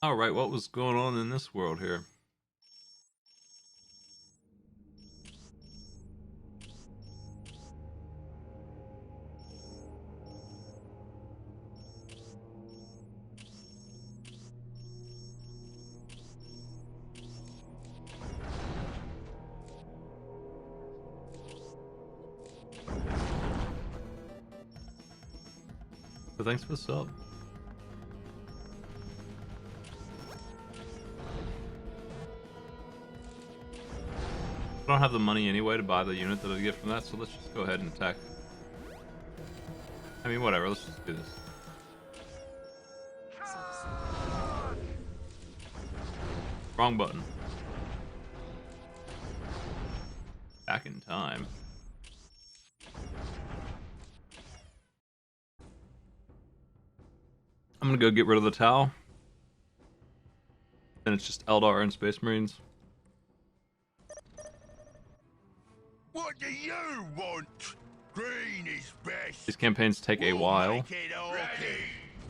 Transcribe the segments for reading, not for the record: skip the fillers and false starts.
Alright, what was going on in this world here? So thanks for the sub. I don't have the money anyway to buy the unit that I get from that, so let's just go ahead and attack. I mean, whatever, let's just do this. Wrong button. Back in time. I'm gonna go get rid of the Tau. Then it's just Eldar and Space Marines. What do you want? Green is best. These campaigns take a while.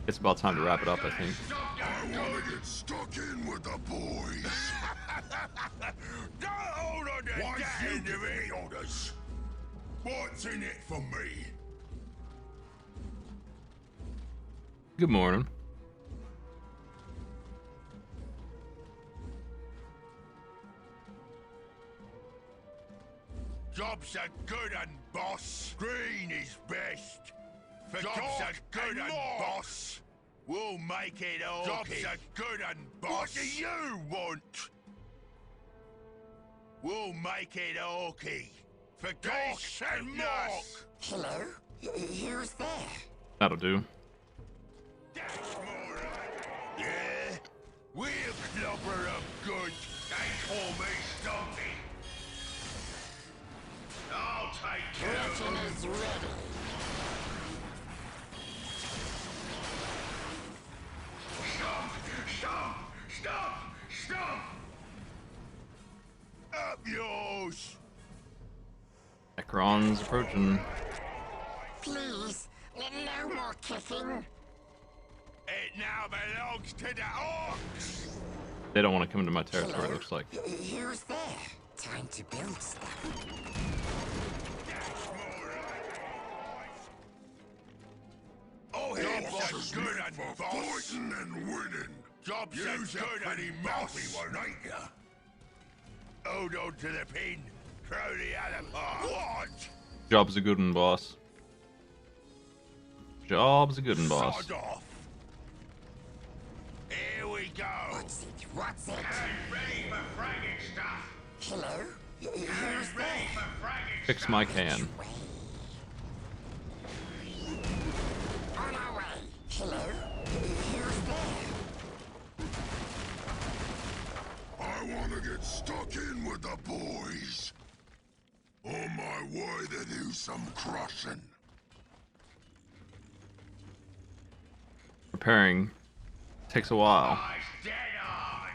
It's about time to wrap it up, I think. I want to get stuck in with the boys. Don't hold on to that end of it. Orders. What's in it for me? Good morning. Jobs are good and boss. Green is best. For jobs are good and boss. We'll make it all. Jobs are good and boss. What do you want? We'll make it okay. For gosh and mark. Hello? Who's there? That'll do. That's more like it. Yeah? We're clobber of good. They call me Stumpy. I'll take care of Curtain them. is ready. Stop! Stop! Stop! Stop! Up yours! Necron's approaching. Please, no more kicking. It now belongs to the orcs! They don't want to come into my territory, Hello? it looks like. Who's there? Time to build stuff. That's more like it. Oh, jobs are good and boss. Fighting and winning. Jobs are good and boss. One, ain't ya? Hold on to the pin. Throw the other part. What? Job's a good one, boss. Job's a good one, boss. Sod off. Here we go. What's it? What's it? I'm ready for fragging stuff. Hello? Who's I'm ready there? for fragging Fix stuff. my can. Way. On our way. Hello? Who's there? I want to get stuck in with the boys. On my way to do some crushing. Repairing takes a while. Dead hard.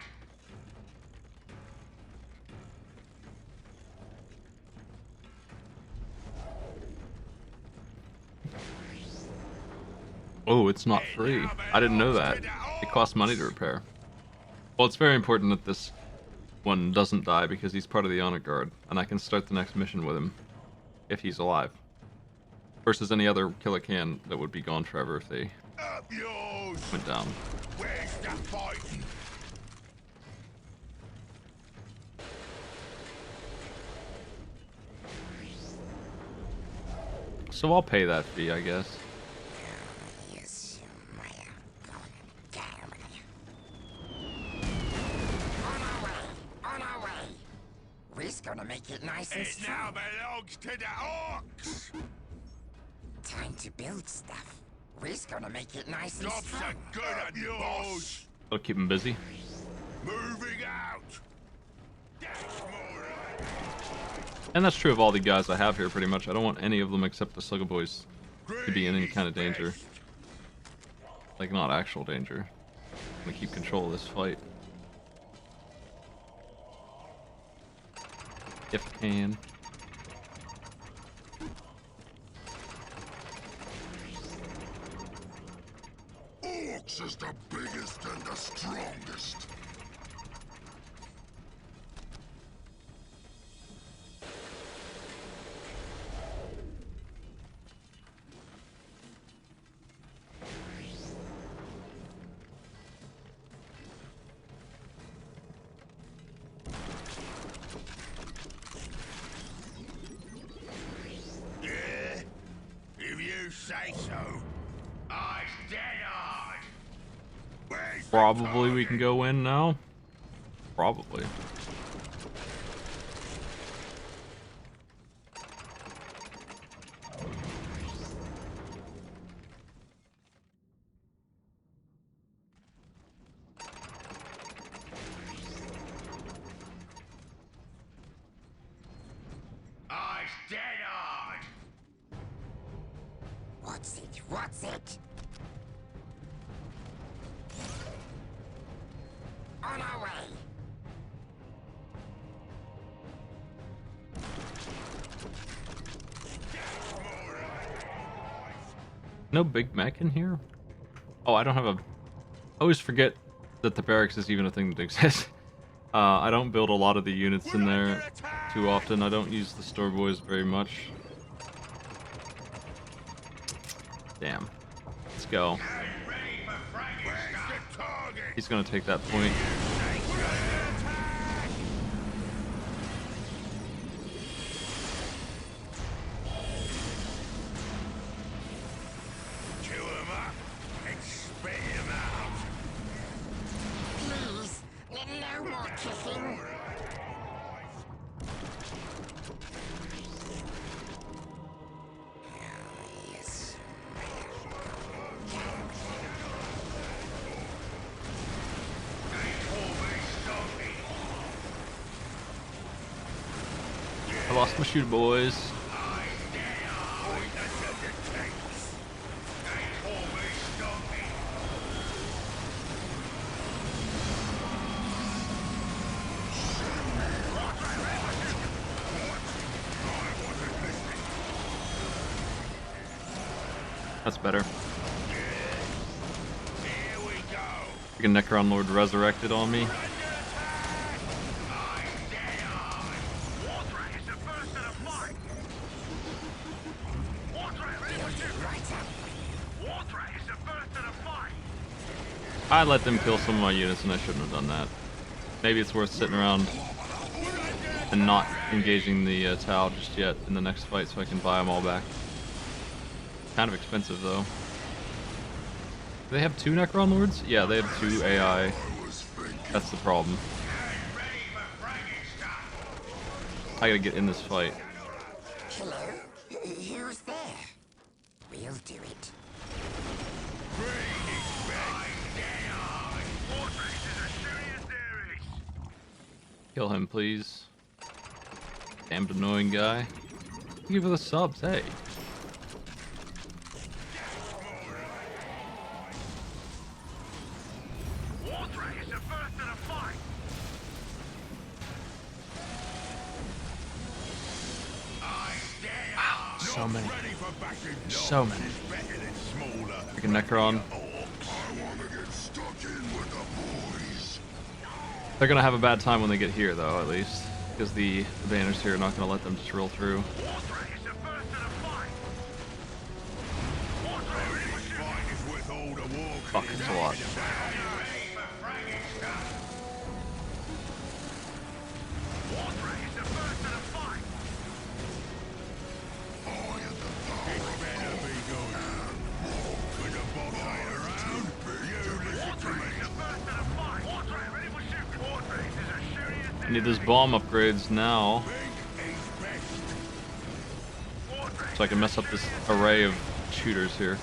Oh, it's not free. I didn't know that. It costs money to repair. Well, it's very important that this one doesn't die because he's part of the honor guard, and I can start the next mission with him if he's alive. Versus any other killer can that would be gone forever if they Up yours. went down. Where's the fighting? So I'll pay that fee, I guess. Yes, down. On our way. On our way. We're gonna make it nice and It now strong. belongs to the orcs. Time to build stuff. We're gonna make it nice and Jobs strong. are good and yours. I'll keep him busy. Moving out. That's more like it. And that's true of all the guys I have here, pretty much. I don't want any of them except the Slugger Boys to be in any kind of danger. Best. Like, not actual danger. I'm gonna keep control of this fight. If I can. Orcs boss is the biggest and the strongest. Say so. I dead hard. Probably we can go in now. Probably. I dead hard. What's it? What's it? On our way. No Big Mac in here? Oh, I don't have a... I always forget that the barracks is even a thing that exists. I don't build a lot of the units in there too often. I don't use the store boys very much. Damn. Let's go. He's gonna take that point. Chew him up and spit him out. Please, no more kissing. Yes. I lost my shooter boys. That's better. Freaking Necron Lord resurrected on me. I let them kill some of my units and I shouldn't have done that. Maybe it's worth sitting around and not engaging the Tau just yet in the next fight so I can buy them all back. Kind of expensive though. Do they have 2 Necron Lords? Yeah, they have 2 AI. That's the problem. I gotta get in this fight. Hello? Who's there? We'll do it. Kill him, please. Damned annoying guy. Thank you for the subs, hey. Wow, so many. So many. Freaking Necron. They're gonna have a bad time when they get here, though, at least. Because the banners here are not gonna let them just roll through. Fuck, it's a lot. I need those bomb upgrades now, so I can mess up this array of shooters here.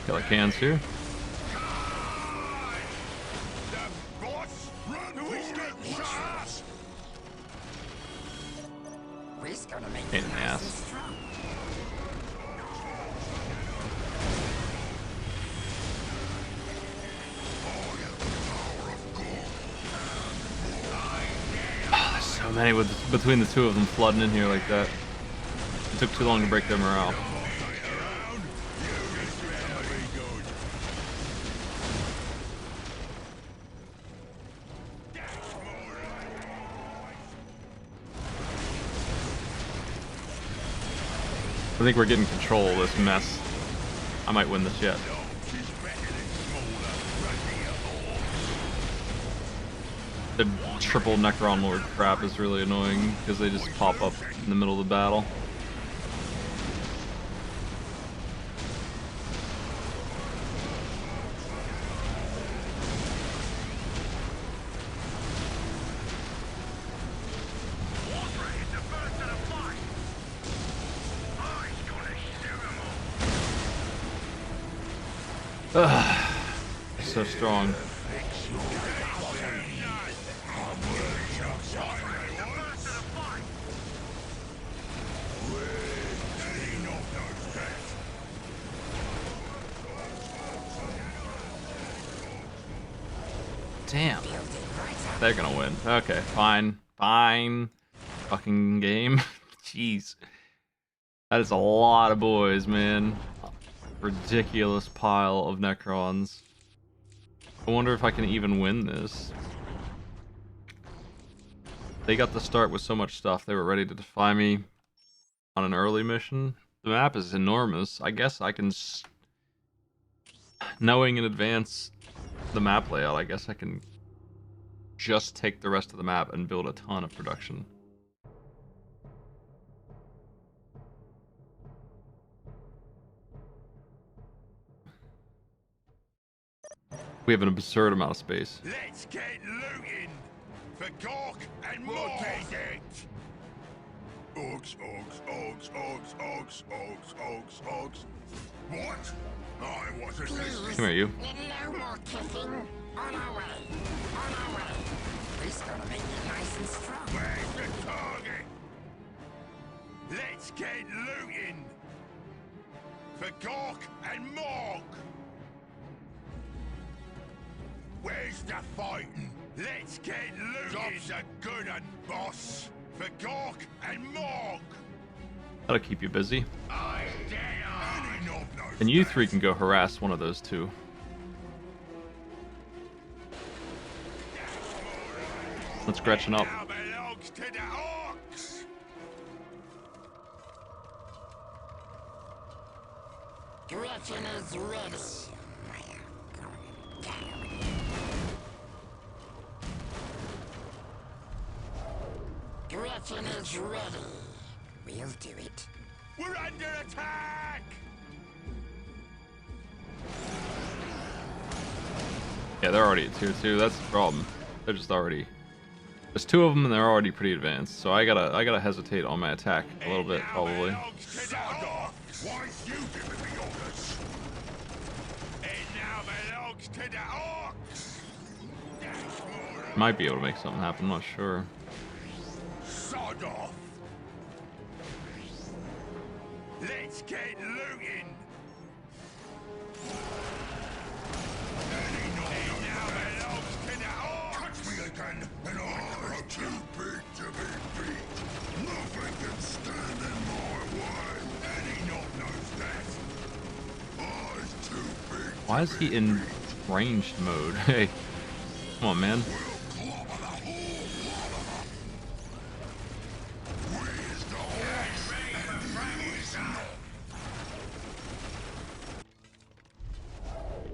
Kill the cans here. The boss? Run, we get man, with between the two of them flooding in here like that, it took too long to break their morale. I think we're getting control of this mess. I might win this yet. The triple Necron Lord crap is really annoying because they just pop up in the middle of the battle. Ugh, so strong. Damn. They're gonna win. Okay, fine. Fine. Fucking game. Jeez. That is a lot of boys, man. Ridiculous pile of Necrons. I wonder if I can even win this. They got the start with so much stuff. They were ready to defy me on an early mission. The map is enormous. I guess I can... Knowing in advance the map layout, I guess I can just take the rest of the map and build a ton of production. We have an absurd amount of space. Let's get looting for Gork and more. What is it? Ogs. What? I wasn't listening. Come here, you. No more kicking. On our way. This gonna make you nice and strong. Where's the target? Let's get looting for Gork and Morg. Where's the fighting? Let's get looting. Jobs are good and boss for Gork and Morg. That'll keep you busy. I dare. And you three can go harass one of those two. Let's Gretchen up. Now belongs to the orcs. Gretchen is ready. Gretchen is ready. We'll do it. We're under attack. Yeah, they're already at tier 2. That's the problem. They're just already... There's two of them and they're already pretty advanced. So I gotta hesitate on my attack a little bit, probably. Might be able to make something happen, I'm not sure. Sod off. Let's get looting. Touch me again, and I'm too big to be beat. Nothing can stand in my way. Any knob knows that. I's too big. Why is he in ranged mode? Hey, come on, man.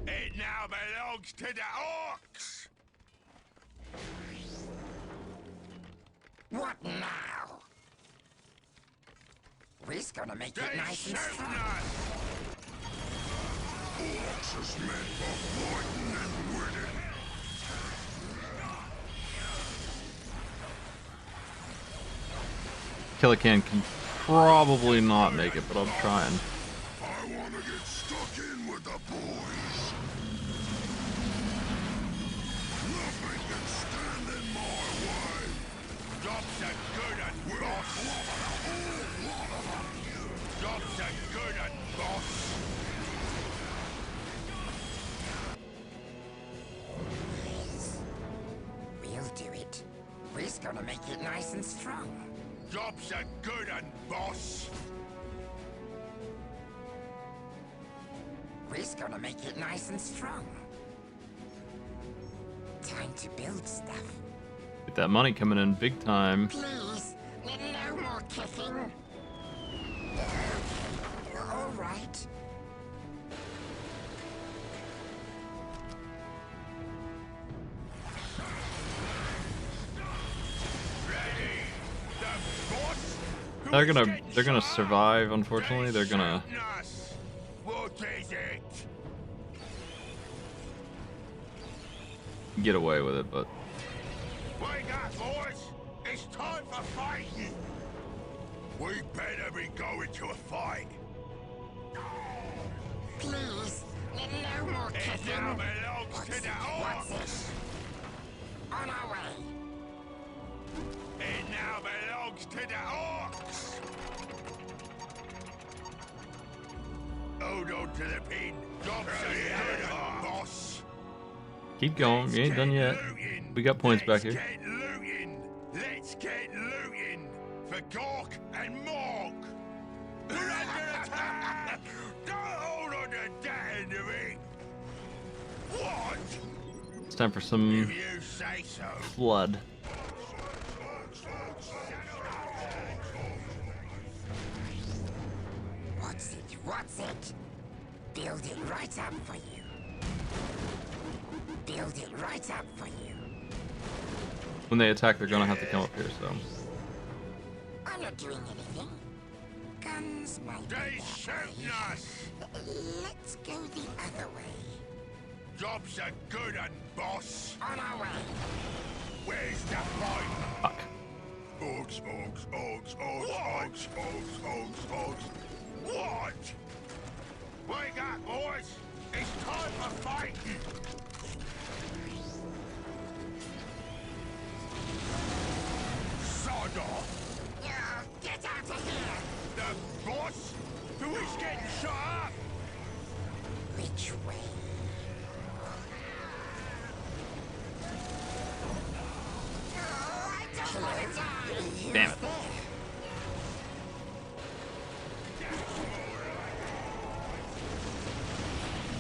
It now belongs to the orcs. What now? We're gonna make it nice and strong. Orcs is meant for fighting and winning. Killican can probably not make it, but I'm trying. I wanna get stuck in with the boys. Nothing can stand in my way. Jobs are good and boss. Jobs are good and boss. We'll do it. We're gonna make it nice and strong. Job's a good un, boss. We's gonna make it nice and strong. Time to build stuff. Get that money coming in big time. Please, no more kicking. All right. They're gonna survive, unfortunately. They're gonna What is it? get away with it, but Wake up, boys! It's time for fighting! We better be going to a fight. Please, no more It kicking. now belongs to the What's orcs. this? On our way. It now belongs to the orcs. Hold on to the pin. Job's a good one, boss. keep going. We ain't done yet. We got points back here. Let's get looting. Let's get looting for Gork and Mork. We're under attack. Don't hold on to that end of it. What? It's time for some If you say so. flood. What's it? What's it? Build it right up for you. Build it right up for you. When they attack, they're gonna have to come up here, so. I'm not doing anything. Guns might be They that shooting way. us. Let's go the other way. Job's a good un, boss. On our way. Where's the fight? Fuck. Orcs, orcs, orcs, orcs, orcs, orcs, orcs, orcs. What? Wake up, boys! It's time for fighting! Sod off! Get out of here! The boss? Who is getting shot up? Which way? I don't want to die! Damn it.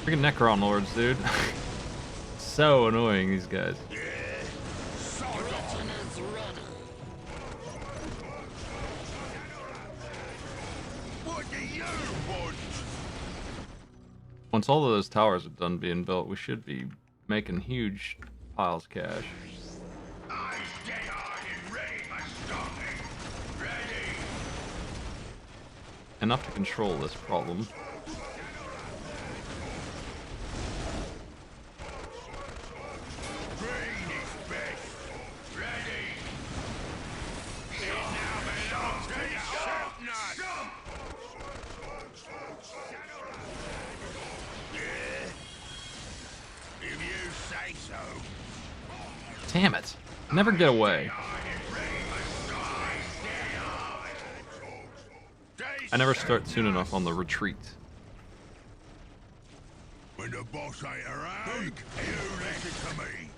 Freaking Necron Lords, dude. So annoying, these guys. Sod off! Is ready. What do you want? Once all of those towers are done being built, we should be making huge piles of cash. I'm dead-eyed and ready for stopping. Ready? Enough to control this problem. Green is best. Ready? It now belongs to the Sharpnut. Yeah? If you say so. Damn it. Never get away. I never start soon enough on the retreat. When the boss ain't around, you listen to me.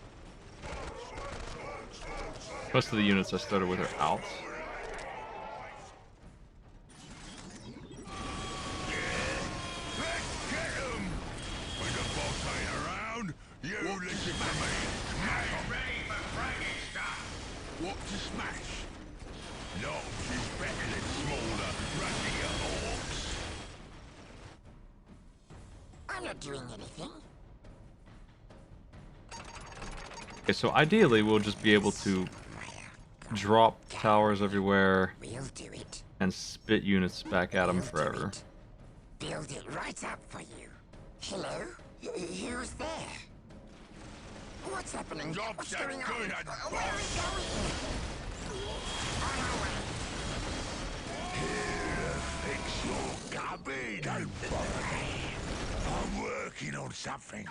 Most of the units I started with are out. Let's get 'em! When the boss ain't around, you listen to me. Smash ready for fraggy stuff. What to smash? Knobs is better than smaller, rushier orcs. I'm not doing anything. Okay, so ideally we'll just be able to drop towers everywhere We'll do it. and spit units back at them We'll do forever. it. Build it right up for you. Hello? Who's there? What's happening? Job's What's a going on? good un, Where are we going? On our way. Fix your gubbin. Don't bother me. I'm working on something.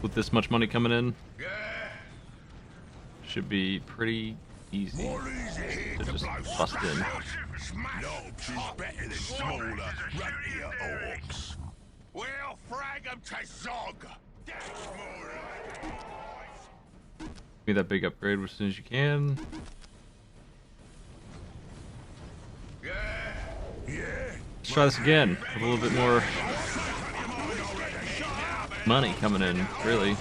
With this much money coming in, Yeah. should be pretty easy What is it here to to just blow bust in. Knobs is better than smaller, runtier orcs. We'll frag 'em to Zog. That's more like Give me that big upgrade as soon as you can. Let's try this again with a little bit more money coming in, really.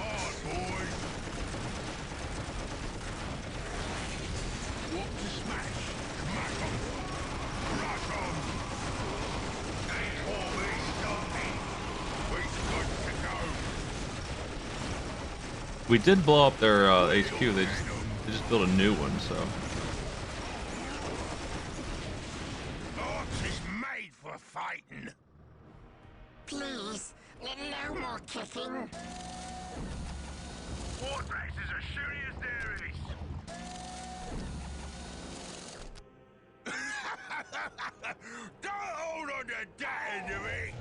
We did blow up their HQ. They just built a new one, so. Orcs is made for fighting. Please, no more kicking. Wardrax is as shooty as there is. Don't hold on to that end of it.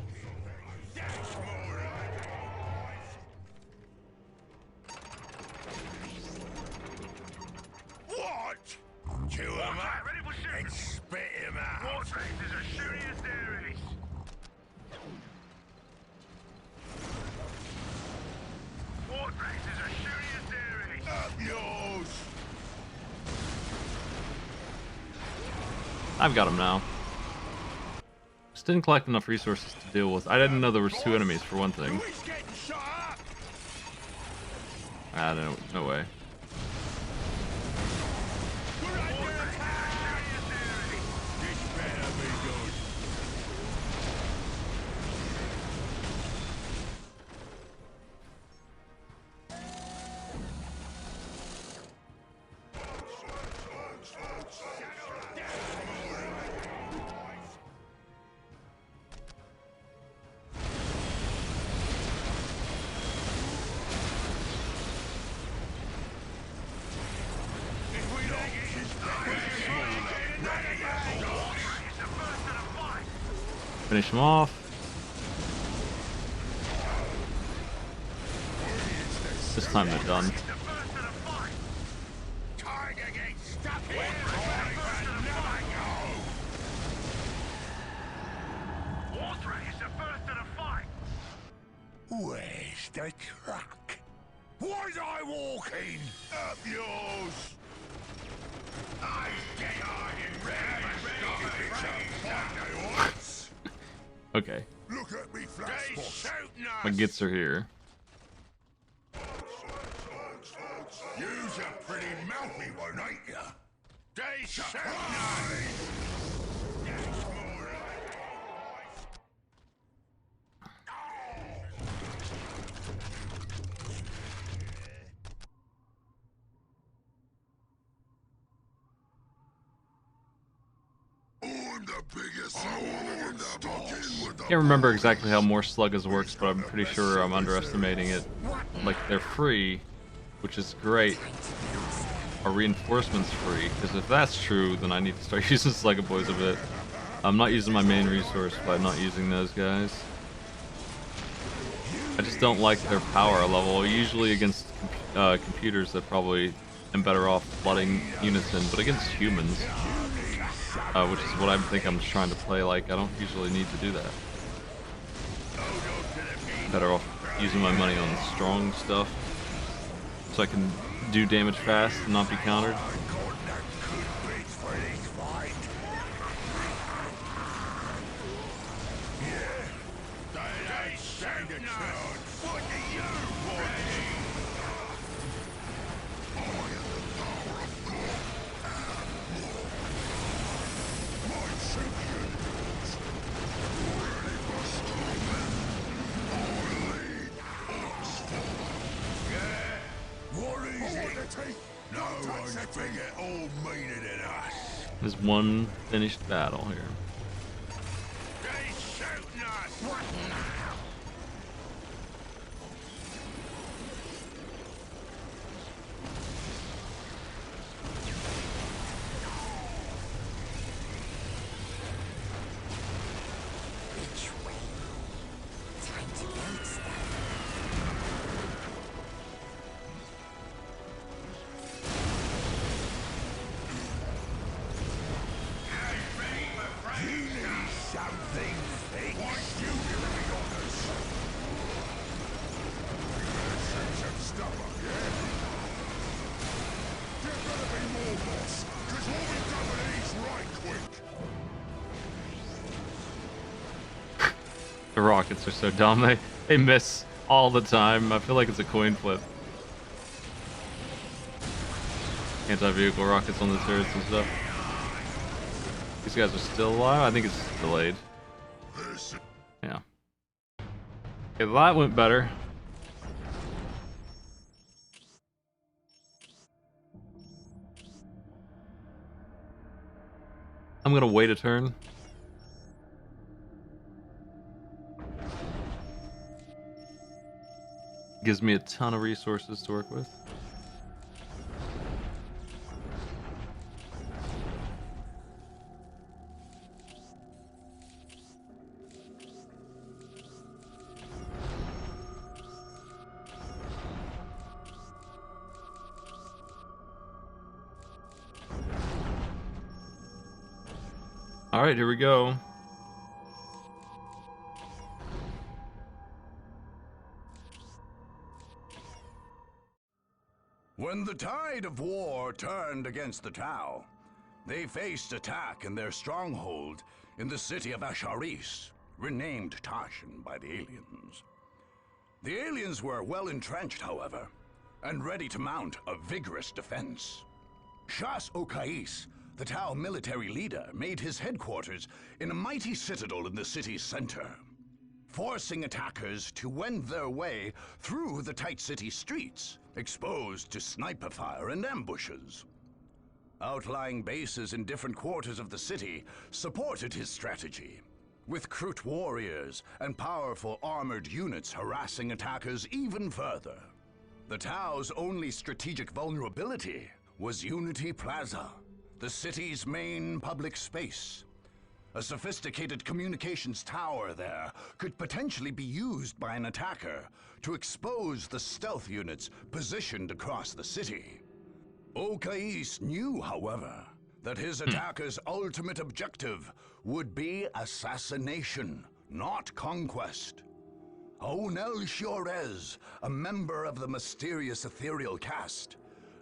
That's more like what? Chew him up and spit him out. Wardrax is as shooty as there is. Wardrax is as shooty as there is. Up yours. I've got him now. Just didn't collect enough resources to deal with. I didn't know there was 2 enemies for one thing. Who's getting shot up? Ah, no way. We're under attack. This better be good. Finish him off. This time they're done. Time to get stuck in. Another go. Wardrax is the first to the fight. Where's the truck? Was I walking? Up yours. I get on and ready. Okay, Look at me flash boss. my gits are here. You's a pretty mouthy one, ain't ya? They shooting us. That's more like I'm the biggest. Can't remember exactly how more Sluggas works, but I'm pretty sure I'm underestimating it. Like, they're free, which is great. Are reinforcements free? Because if that's true, then I need to start using Slugga Boys a bit. I'm not using my main resource by not using those guys. I just don't like their power level. Usually against computers, that probably am better off flooding units in, but against humans, which is what I think I'm trying to play like, I don't usually need to do that. Better off using my money on strong stuff, so I can do damage fast and not be countered. There's one finished battle here. The rockets are so dumb. They miss all the time. I feel like it's a coin flip. Anti-vehicle rockets on the turrets and stuff. These guys are still alive? I think it's delayed. Yeah. Okay, that went better. I'm gonna wait a turn. Gives me a ton of resources to work with. Alright, here we go. When the tide of war turned against the Tau, they faced attack in their stronghold in the city of Asharis, renamed Tashan by the aliens. The aliens were well entrenched, however, and ready to mount a vigorous defense. Shas Okais, the Tau military leader, made his headquarters in a mighty citadel in the city's center, forcing attackers to wend their way through the tight city streets, exposed to sniper fire and ambushes. Outlying bases in different quarters of the city supported his strategy, with Krut warriors and powerful armored units harassing attackers even further. The Tau's only strategic vulnerability was Unity Plaza, the city's main public space. A sophisticated communications tower there could potentially be used by an attacker to expose the stealth units positioned across the city. Okais knew, however, that his attacker's ultimate objective would be assassination, not conquest. Onel Shiorez, a member of the mysterious ethereal caste,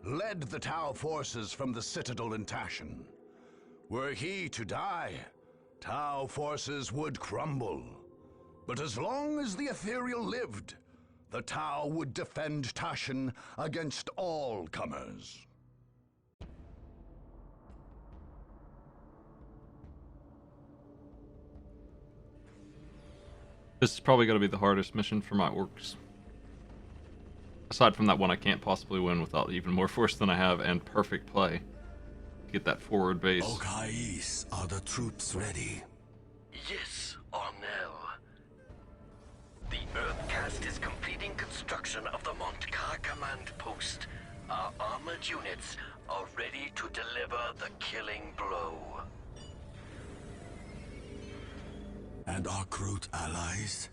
led the Tau forces from the citadel in Tashan. Were he to die, Tau forces would crumble. But as long as the ethereal lived, the Tau would defend Tashan against all comers. This is probably going to be the hardest mission for my orcs. Aside from that one I can't possibly win without even more force than I have and perfect play. Get that forward base. Okais, are the troops ready? Yes, Arnell. The Earthcast is completing construction of the Montkar command post. Our armored units are ready to deliver the killing blow. And our Krut allies?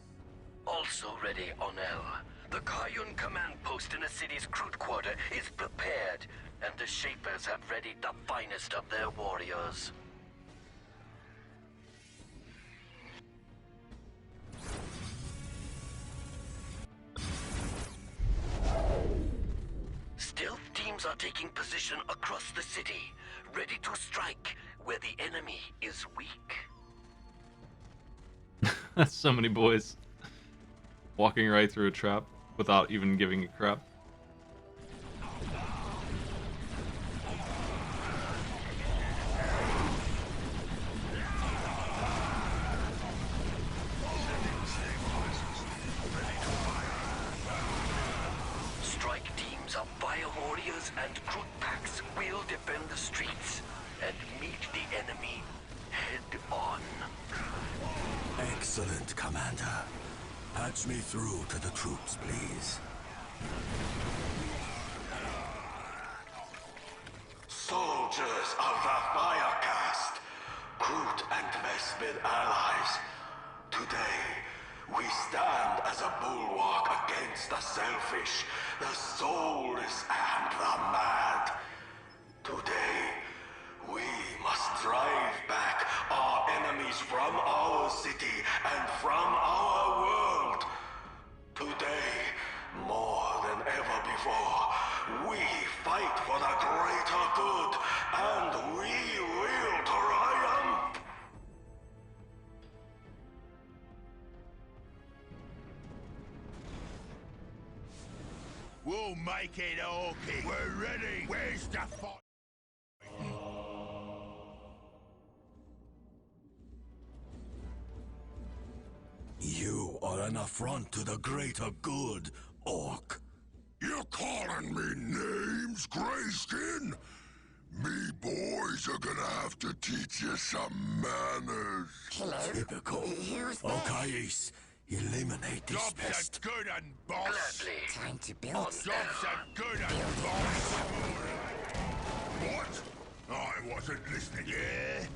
Also ready, Arnell. The Kayun command post in the city's Krut quarter is prepared, and the Shapers have readied the finest of their warriors. Stealth teams are taking position across the city, ready to strike where the enemy is weak. That's so many boys. Walking right through a trap without even giving a crap. Strike teams of fire warriors and Krut packs will defend the streets and meet the enemy head on. Excellent, Commander. Patch me through to the troops, please. Soldiers of the Firecast, Krut and Vespid allies, today we stand as a bulwark against the selfish, the soulless, and the mad. Today, we must drive back our enemies from our city and from our world. Today, more than ever before, we fight for the greater good, and we will triumph. We'll make it okay. We're ready. Where's the fight? You are an affront to the greater good, Orc. You're calling me names, Grayskin? Me boys are gonna have to teach you some manners. Hello? Typical. Who's there? Okais, eliminate this Jobs pest. are good and boss. Gladly. Time to build On stuff. Jobs are good and boss. What? I wasn't listening. Yeah?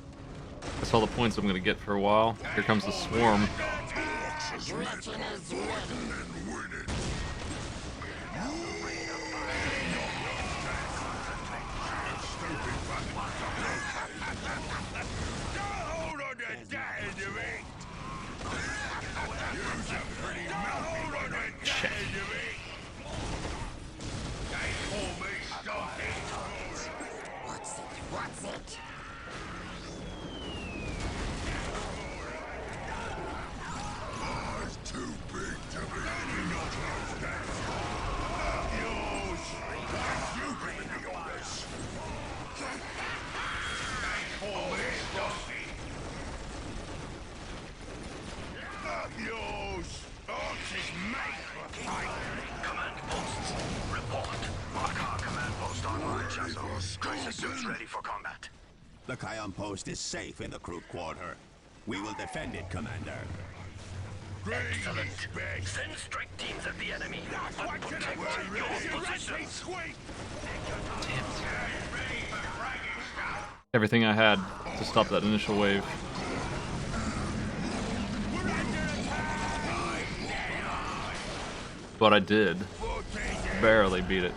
That's all the points I'm gonna get for a while. Here comes the swarm. Gretchen is ready. And win it. Hold on to that end of it. Use a pretty mouth. Hold on to that end of it. They call me something. What's it? What's it? It's too big to be not close down. Yours. You giving me all this? They call me something. Yours. Archers make for fight. Command posts. Report. Markar command post online, Shadow. Crisis suits ready for combat. The Kion post is safe in the crew quarter. We will defend it, Commander. Excellent. Best. Send strike teams at the enemy. What And can I protect do? your Ready positions. squeak. Everything I had to stop that initial wave. But I did. Barely beat it.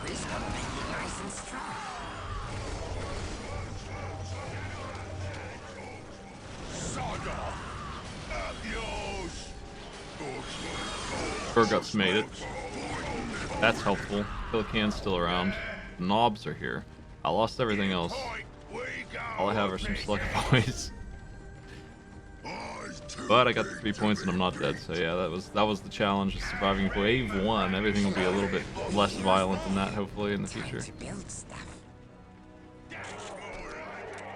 This gonna make you nice and strong. Sod off. Yours. Burgut's made it. That's helpful. Pelican's still around. The knobs are here. I lost everything else. All I have are some slug boys. But I got the 3 points and I'm not dead, so yeah, that was the challenge, is surviving wave 1. Everything will be a little bit less violent than that, hopefully, in the future. To build stuff.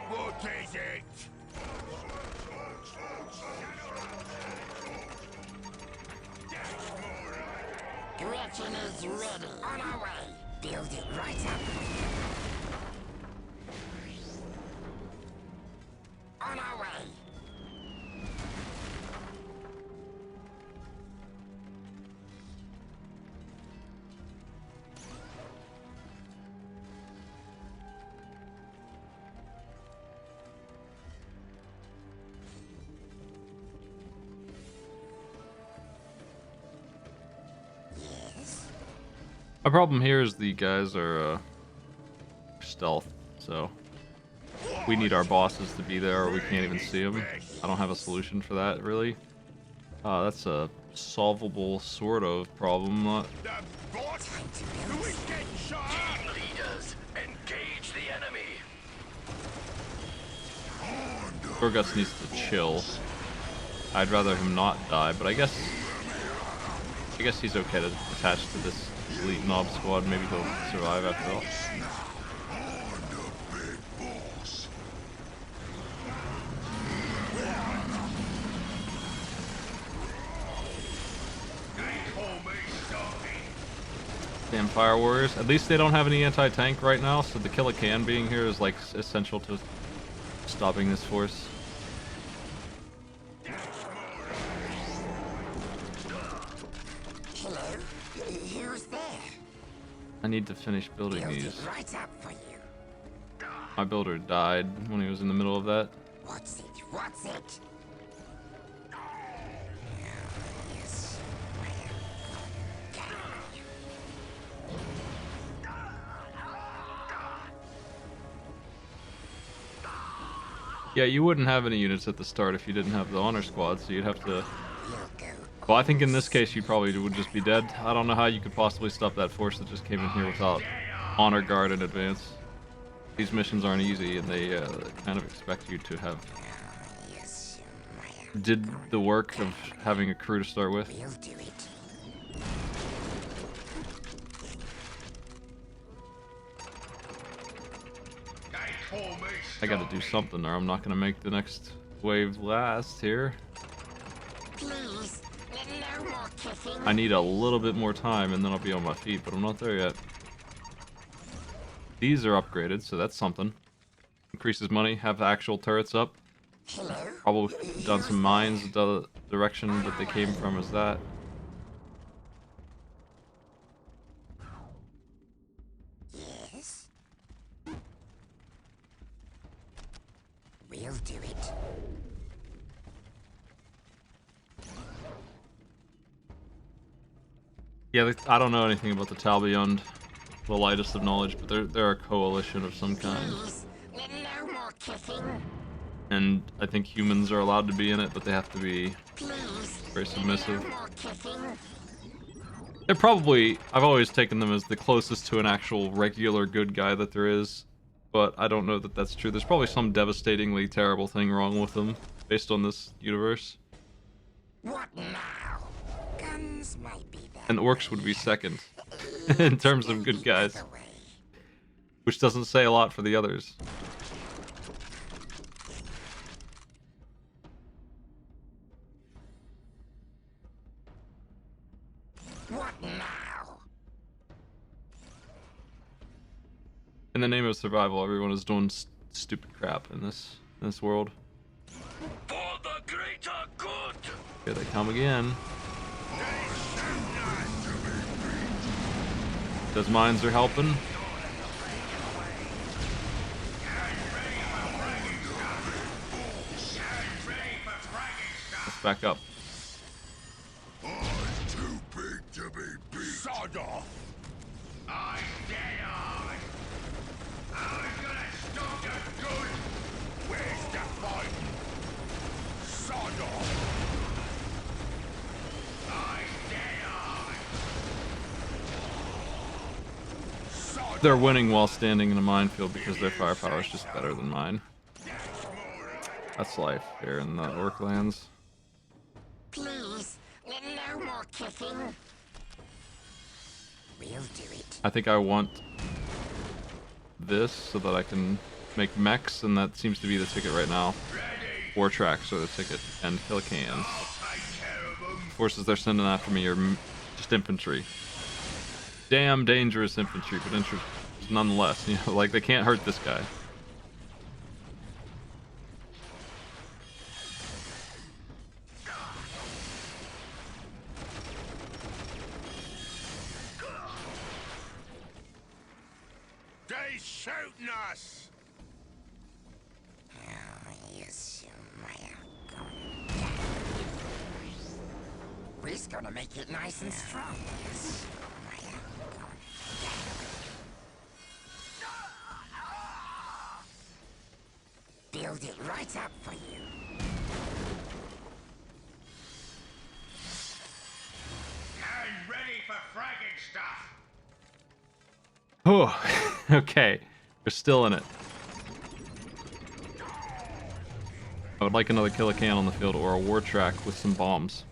What is it? Gretchen is ready. On our way. Build it right up. On our way. Yes. My problem here is the guys are stealth, so we need our bosses to be there or we can't even see them. I don't have a solution for that, really. That's a solvable sort of problem. The boss? Who is getting shot up? Team leaders, engage the enemy. Burguts needs to chill. I'd rather him not die, but I guess he's okay to attach to this elite knob squad. Maybe he'll survive after all. Damn fire warriors. At least they don't have any anti-tank right now, so the Killican being here is like essential to stopping this force. Hello? Who's there? I need to finish building Build it these. right up for you. My builder died when he was in the middle of that. What's it? What's it? Yes. Yeah, you wouldn't have any units at the start if you didn't have the honor squad, so you'd have to... You'll go. Well, I think in this case you probably would just be dead. I don't know how you could possibly stop that force that just came in here without honor guard in advance. These missions aren't easy, and they kind of expect you to have Yes, did the work of having a crew to start with. we'll do it. I gotta do something or I'm not gonna make the next wave last here. Please, no more kissing. I need a little bit more time and then I'll be on my feet, but I'm not there yet. These are upgraded, so that's something. Increases money, have actual turrets up. Hello? Probably done some mines, the direction that they came from is that. Yes? We'll do it. Yeah, I don't know anything about the Tal beyond the lightest of knowledge, but they're a coalition of some kind. Please, no more kissing. And I think humans are allowed to be in it, but they have to be Please, very submissive. no more kissing. They're probably, I've always taken them as the closest to an actual regular good guy that there is, but I don't know that that's true. There's probably some devastatingly terrible thing wrong with them based on this universe. What now? Guns might be there. And orcs would be second in terms of good guys, Other way. which doesn't say a lot for the others. What now? In the name of survival, everyone is doing stupid crap in this world. For the greater good! Here they come again. Those mines are helping. Let's back up. Too big to be beat. Sod off! I'm dead on! I was gonna stop the good! Where's the fight? Sod off! I'm dead on! Sod They're winning while standing in a minefield because their firepower is just better than mine. That's life here in the orc lands. Please, no more kissing. We'll do it. I think I want this so that I can make mechs, and that seems to be the ticket right now. War tracks are the ticket, and kill cans. Forces they're sending after me are just infantry. Damn dangerous infantry, but nonetheless, you know, like they can't hurt this guy. They shooting us! Yes, we're gonna make it nice and strong. Yes, build it right up for you. I'm ready for fragging stuff! Oh, okay. We're still in it. I would like another kill a can on the field or a war track with some bombs.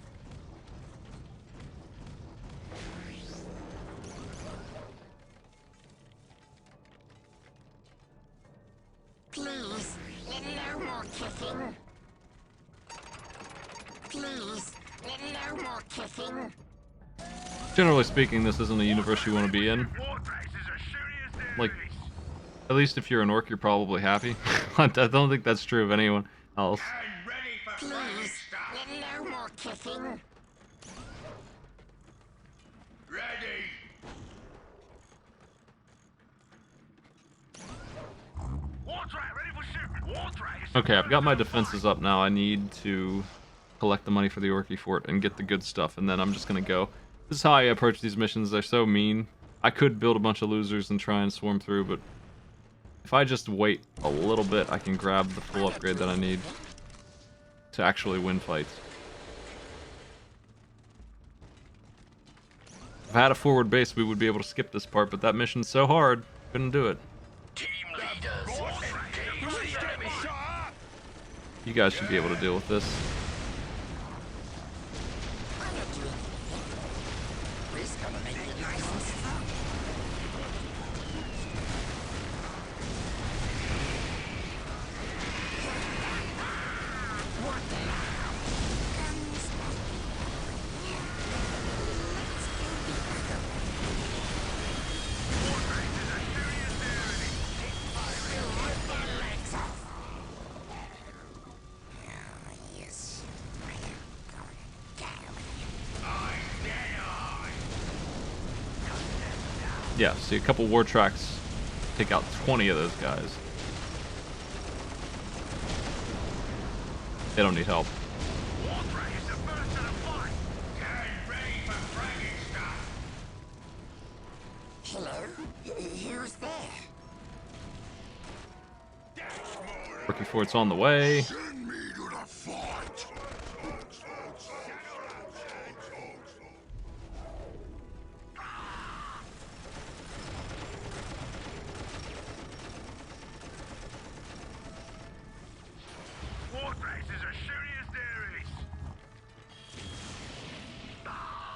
Please, no more kissing. Please, no more kissing. Generally speaking, this isn't a universe you want to be in. Like, at least if you're an orc, you're probably happy. I don't think that's true of anyone else. I'm ready for fragging Please, stuff! no more kissing. Ready! Okay, I've got my defenses up now. I need to collect the money for the Orky Fort and get the good stuff, and then I'm just gonna go. This is how I approach these missions. They're so mean. I could build a bunch of losers and try and swarm through, but if I just wait a little bit, I can grab the full upgrade that I need to actually win fights. If I had a forward base, we would be able to skip this part, but that mission's so hard, couldn't do it. Team leaders, engage the enemy. You guys should be able to deal with this. I'm not doing anything. We're gonna make it nice and strong. Yeah, see a couple war tracks take out 20 of those guys. They don't need help. Hello? Who's there? Rookie Fort's on the way. Send me to the fight.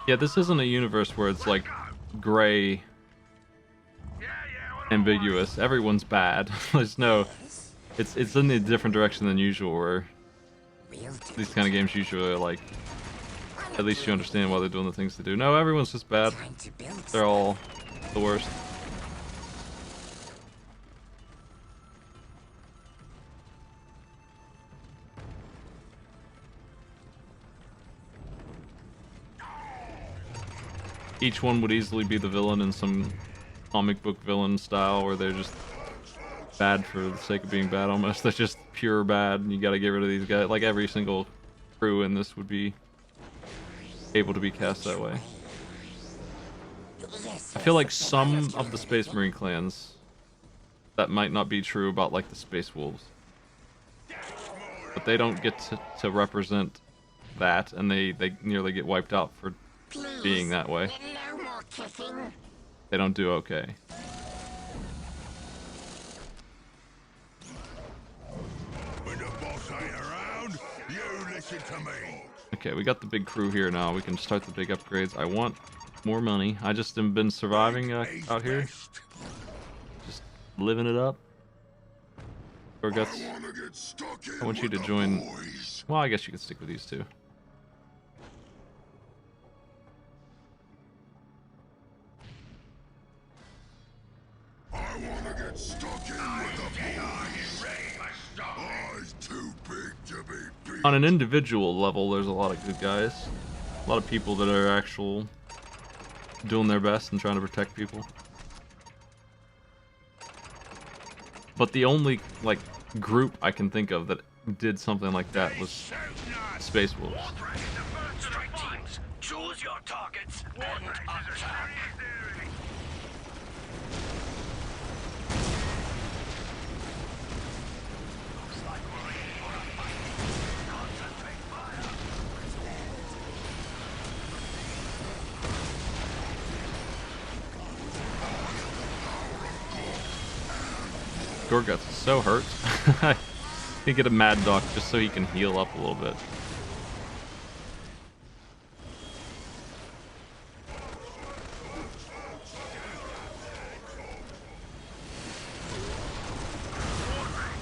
Yeah, this isn't a universe where it's like gray, ambiguous. Everyone's bad. There's no. It's in a different direction than usual. Where these kind of games usually are like, at least you understand why they're doing the things they do. No, everyone's just bad. They're all the worst. Each one would easily be the villain in some comic book villain style where they're just bad for the sake of being bad almost. They're just pure bad and you gotta get rid of these guys. Like every single crew in this would be able to be cast that way. I feel like some of the Space Marine clans, that might not be true about like the Space Wolves. But they don't get to represent that and they nearly get wiped out for being that way. No more kicking. They don't do okay. When the boss ain't around, you listen to me. Okay, we got the big crew here now. We can start the big upgrades. I want more money. I just have been surviving out here. Just living it up. Gorguts, I want you to join. Well, I guess you can stick with these two. I wanna get stuck in with the boys. I's too big to be beat. On an individual level, there's a lot of good guys. A lot of people that are actual doing their best and trying to protect people. But the only like group I can think of that did something like that was Space Wolves. Strike teams, choose your targets and attack. Gorguts is so hurt. I need to get a Mad Dog just so he can heal up a little bit.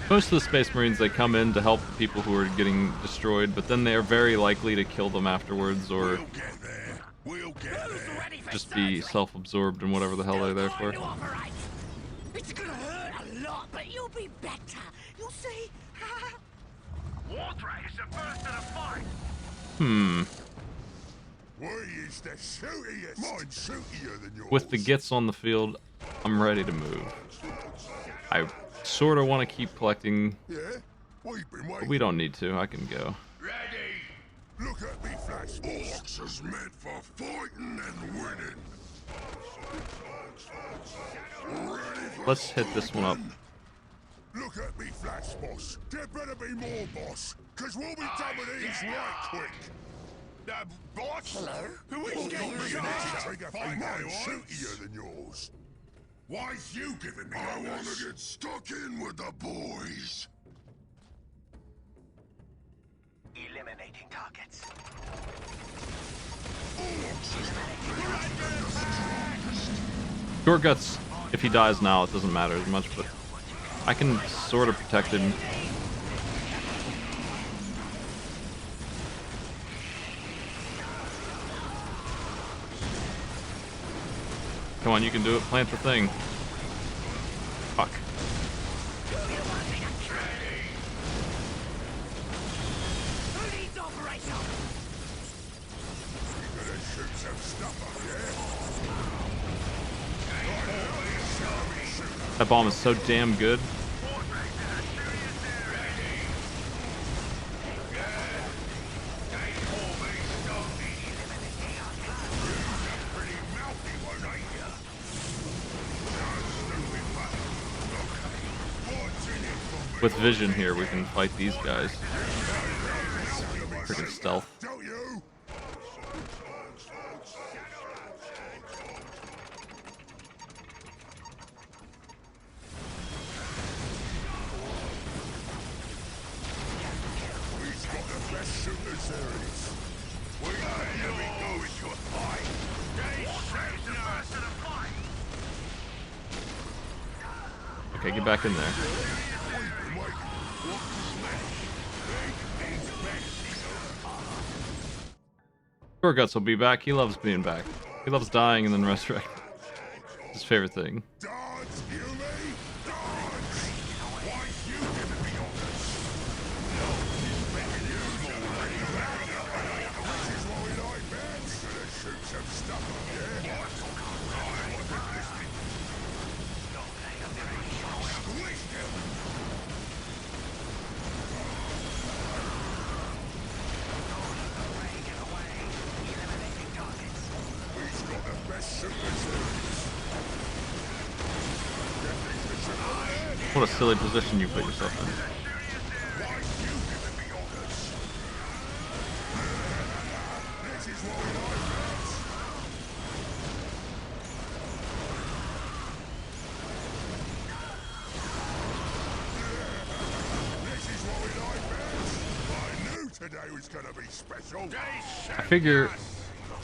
Most of the Space Marines, they come in to help the people who are getting destroyed, but then they are very likely to kill them afterwards or just be self-absorbed in whatever the hell they're there for. It's gonna hurt a lot, but you'll be better. You'll see. Warthrak is the first to the fight. We used to shoot you. Mine shootier than yours. With the gits on the field, I'm ready to move. I sort of want to keep collecting, Yeah? We've been but waiting. we don't need to. I can go. Ready. Look at me, flash. Orcs is meant for fighting and winning. Ready for Let's hit this one up. Look at me, flash, boss. There better be more, boss, because we'll be done with these right quick. Boss? Hello? Who is getting me a bigger thing and shootier than yours? Why's you giving me I want to get stuck in with the boys. Eliminating targets. Gorguts, if he dies now, it doesn't matter as much, but I can sort of protect him. Come on, you can do it. Plant the thing. Fuck. That bomb is so damn good. With vision here, we can fight these guys. Freaking stealth. Okay, get back in there. Guts will be back. He loves being back. He loves dying and then resurrecting. His favorite thing. What a silly position you put yourself in. I figure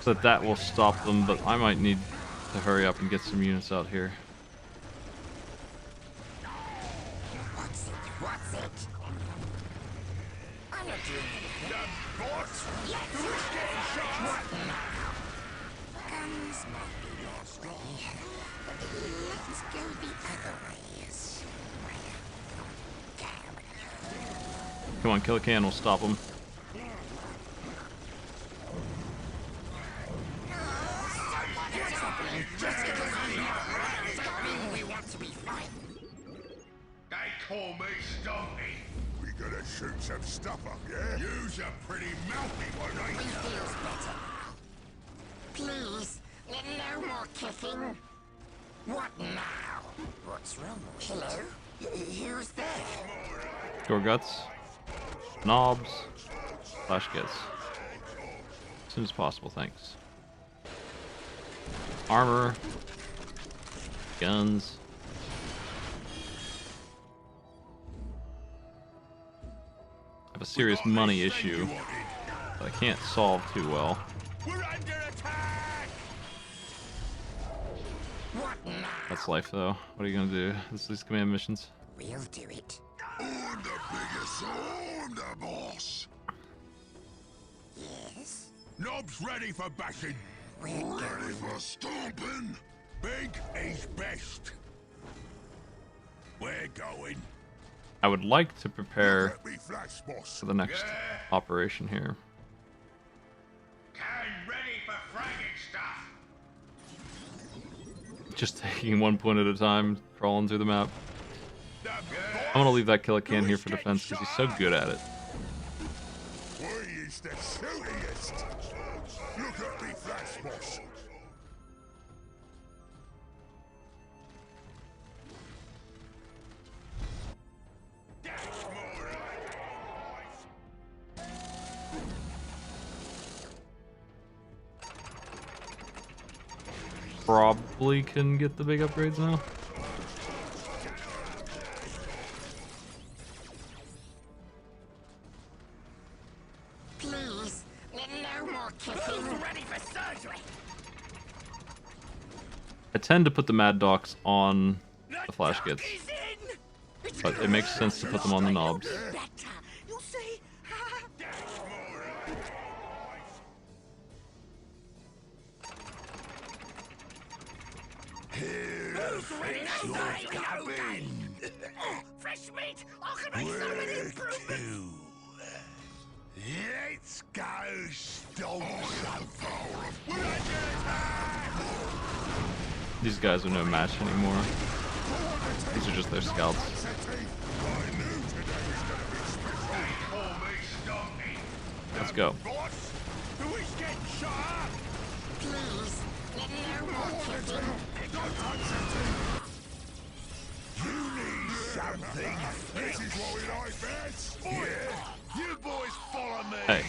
that will stop them, but I might need to hurry up and get some units out here. What's it? I'm not doing anything. Guns might be your way, but let's go the other ways. Come on, kill a can, we'll stop them. Call me Stumpy. We gotta shoot some stuff up, yeah? You's a pretty mouthy one, ain't He ya? feels better now. Please, no more kicking. What now? What's wrong? Hello? Who's there? Guts. Knobs. Flash gets. As soon as possible, thanks. Armor. Guns. I have a serious money issue that I can't solve too well. We're under attack! What now? That's life, though. What are you gonna do? These command missions. We'll do it. I'm the biggest, I'm the boss. Yes? Knob's ready for bashing. We're Ready for stomping. Big is best. We're going. I would like to prepare Let me flash, boss. for the next operation here. Can ready for fragging stuff. Just taking one point at a time, crawling through the map. I'm gonna leave that killer can here for defense because he's so good at it. We is the shootiest. Look at me flash, boss. Probably can get the big upgrades now. Please, no more kicking. Ready for surgery. I tend to put the Mad Docs on the Flash Gets, but it makes sense to put them on the Knobs. You see? Fresh meat! I can make so many improvements! Let's go stomp some foul. These guys are no match anymore. These are just their scouts. Let's go. Please, let me know what you're doing. Something. This is what we like best. Yeah. You boys follow me. Hey,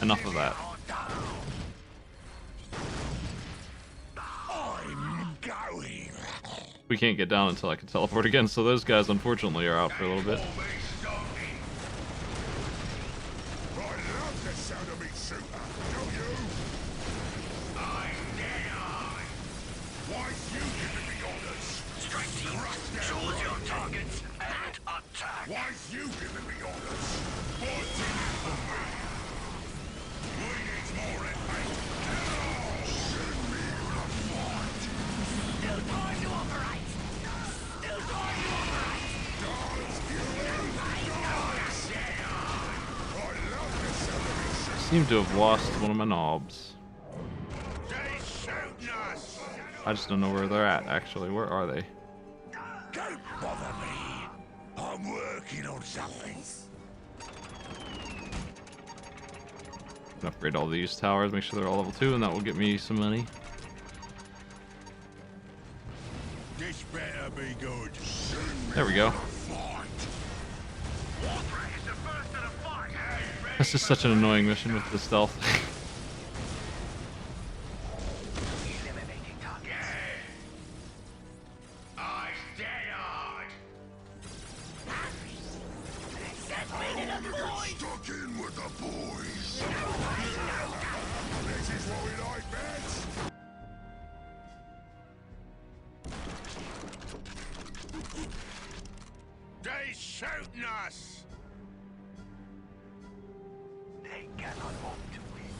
enough of that. I'm going. We can't get down until I can teleport again, so those guys unfortunately are out for a little bit. I love the sound of me shooter, don't you? I'm dead. Why's you giving me orders? Strike team, choose your targets and attack. Why's you giving me orders? What's in it for me? We need more at me. Send me the fight. Still time to operate. Still time to operate. Dance, you dance. I love the sound of me shooter. Seem to have lost one of my knobs. They shooting us. I just don't know where they're at, actually. Where are they? Don't bother me. I'm working on something. Upgrade all these towers, make sure they're all level 2, and that will get me some money. This better be good. There we go. This is such an annoying mission with the stealth. Eliminating targets. I stay on. Stuck in with the boys. This is what we like best. They shooting us. They cannot hope to win.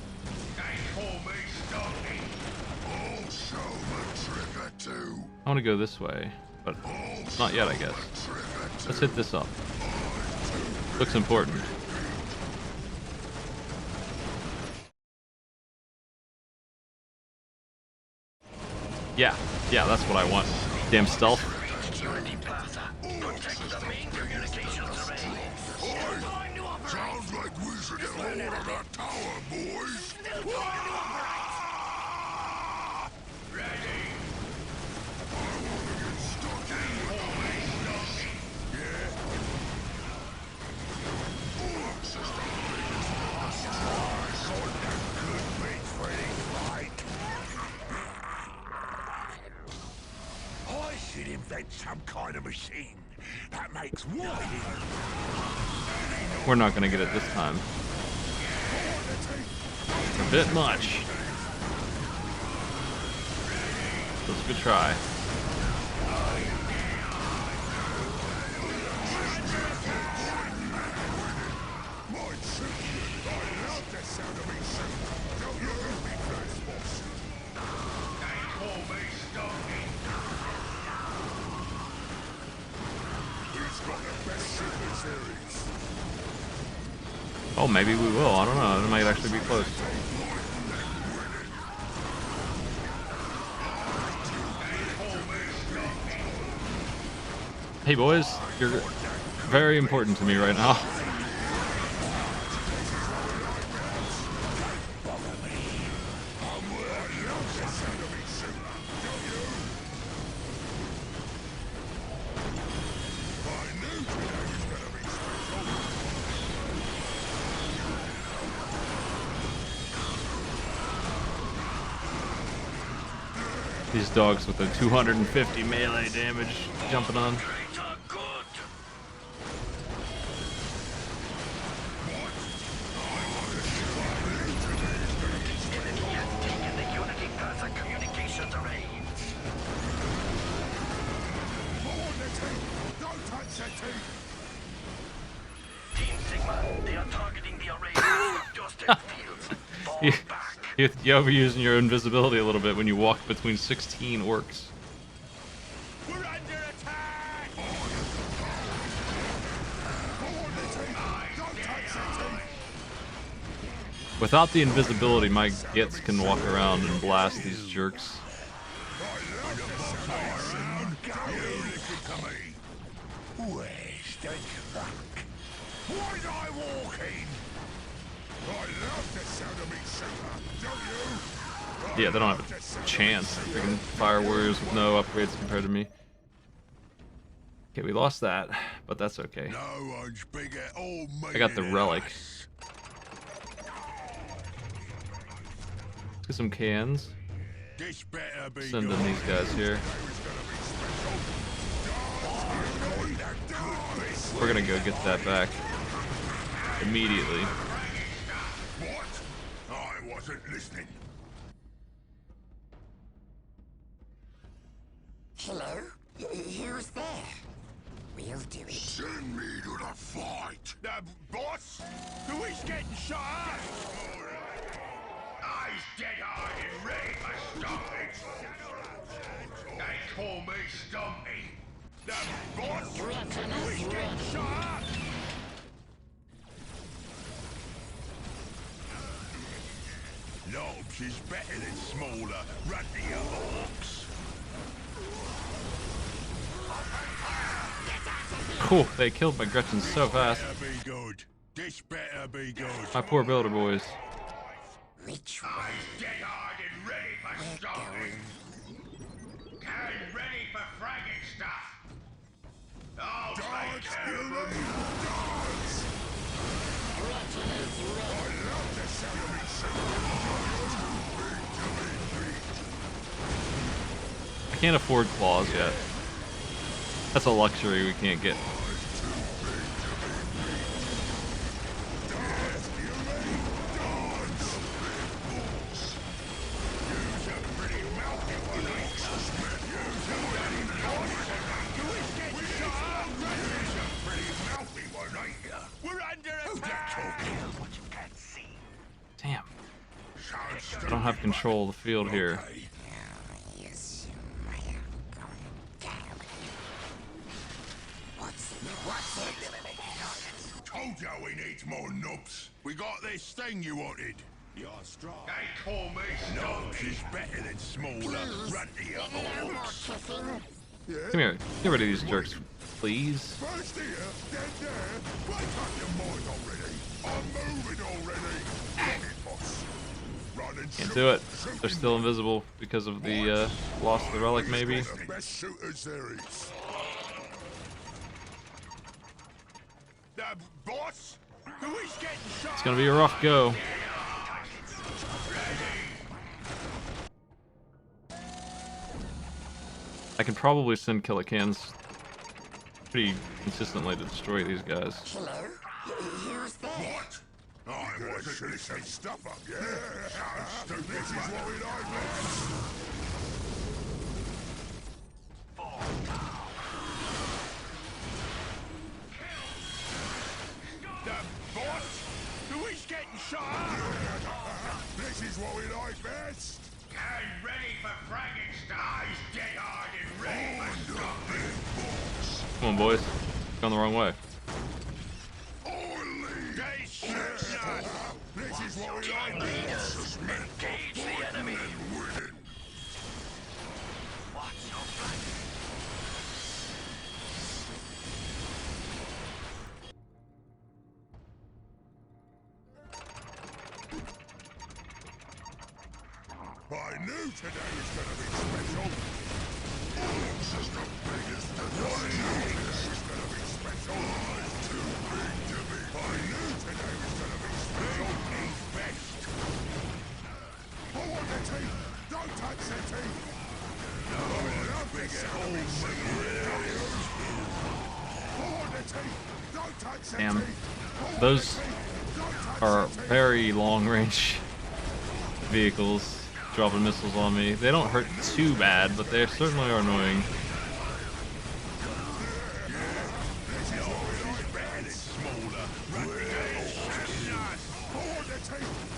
They call me Stonky. I'll show the trigger too. I want to go this way, but not yet, I guess. Let's hit this up. Looks important. Yeah, that's what I want. Damn stealth. Security plaza. Protect the main communications array. Still time to operate. Sounds like we should get hold of that tower, boys. Still time to operate. Ready. I want to get stuck in with the boys. Yeah. Oh, sister, good meat for any fight. I should invent some kind of machine that makes war here. We're not going to get it this time. It's a bit much. Let's go try. Oh, maybe we will. I don't know. It might actually be close. Hey, boys. You're very important to me right now. These dogs with the 250 melee damage jumping on. You're overusing your invisibility a little bit when you walk between 16 orcs. We're under attack! Without the invisibility, my gits can walk around and blast these jerks. Where's the truck? Was I walking? I love the sound of me shooter, don't you? Yeah, they don't have a chance. Freaking fire warriors with no upgrades compared to me. Okay, we lost that, but that's okay. No one's bigger or meaner I got the than relic. us. Let's get some cans. This better be Send in good. these guys here. We're gonna go get that back immediately. What? I wasn't listening. Hello? Who's there? We'll do it. Send me to the fight. The boss? Who is getting shot at? Eyes dead-eyed and ready for stomping. They call me Stompy. The boss? Who is getting shot at? Lobs is better than smaller, runtier orcs. Cool, they killed my Gretchen so fast. Better be good. This better be good. My poor builder boys. Which way? Eyes dead-eyed and ready for stomping. And ready for fragging stuff. I'll take care of them. Dance! I love the sound of me I can't afford claws yet. That's a luxury we can't get. Damn. I don't have control of the field here. Told ya we need more nubs. We got this thing you wanted. You're strong. They call me Nubs is better than smaller, runtier orcs. Come here. Get rid of these jerks, please. First here, then there. Break up your mind already. I'm moving already. Rocket boss. Run and Can't shoot. do it. They're still invisible because of the loss of the relic, maybe. The best shooters there is. The boss? Who is getting shot? It's gonna be a rough go. I can probably send killicans pretty consistently to destroy these guys. Hello? Who's there? What? I wasn't listening. Stuff up, yeah? This is what we like, man. The boss? Who is getting shot? This is what we like best. And ready for fragging stars, dead-eyed and ready for stomping. Come on, boys. Gone the wrong way. They shoot us. This is what we like best. Engage the enemy. I knew today was gonna be special. This is the biggest today. I knew today was gonna be special. It's too big to be. I knew today was gonna be special. He's best. I want the teeth. Don't touch the teeth. No, I love this sound of me singing. I want the teeth. Don't touch the Damn. teeth. Those are very long-range vehicles dropping missiles on me. They don't hurt too bad, but they certainly are annoying.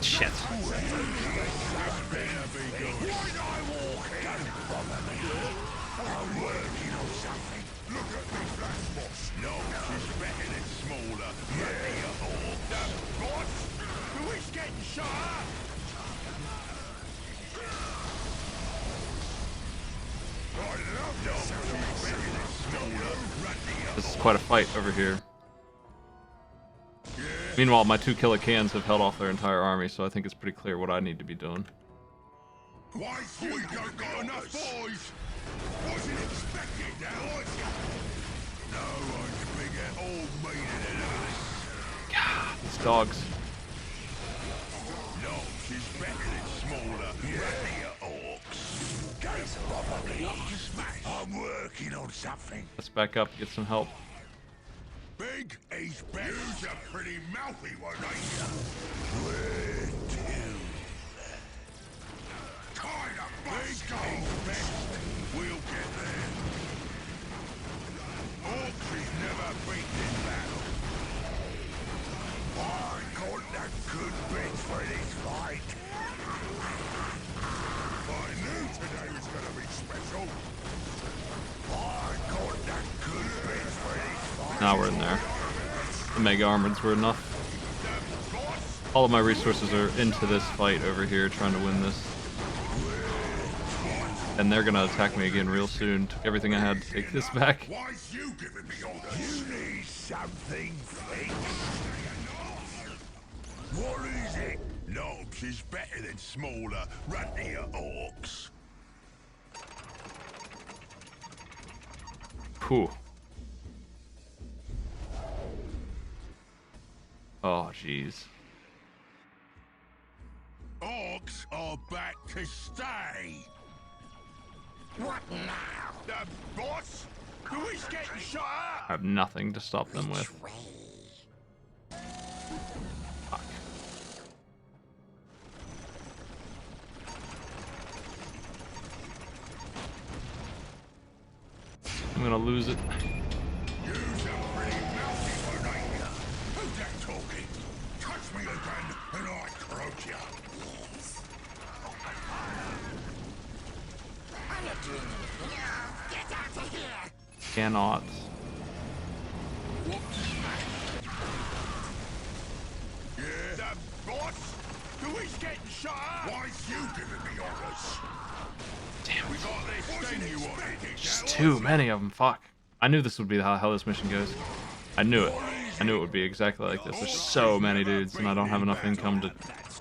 Shit. This quite a fight over here. Meanwhile, my 2 killer cans have held off their entire army, so I think it's pretty clear what I need to be doing. Why we don't got enough boys? Wasn't expected now, was ya? No one's bigger or meaner than us. God, these dogs. Knobs is better than smaller, rattier orcs. Guys, probably not to smash. I'm working on something. Let's back up, get some help. Big is best. You's a pretty mouthy one, ain't ya? Where to? Kind of big is best. We'll get there. Orcs is never beaten in battle. I got the good bits for this fight. I knew today was gonna be special. I got the good bits for this fight. Now we're in there. The mega armors were enough. All of my resources are into this fight over here, trying to win this. And they're gonna attack me again real soon. Took everything I had to take this back. Why's you giving me orders? You need something fixed. What is it? Knobs is better than smaller, runtier orcs. Whew. Oh, jeez. Orcs are back to stay. What now? The boss? Who is getting shot I at? have nothing to stop them with. Way. Fuck. I'm gonna lose it. You's a pretty mouthy one, ain't ya? Who's that talking? Touch me again, and I croak ya. Yes. I'm not doing anything. No, get out of here. Cannot. Yeah? The boss? Who is getting shot at? Why's you giving me orders? Damn We it. got this thing you wanted. Just too many of them. Fuck. I knew this would be how this mission goes. I knew it. I knew it would be exactly like this. There's so many dudes, and I don't have enough income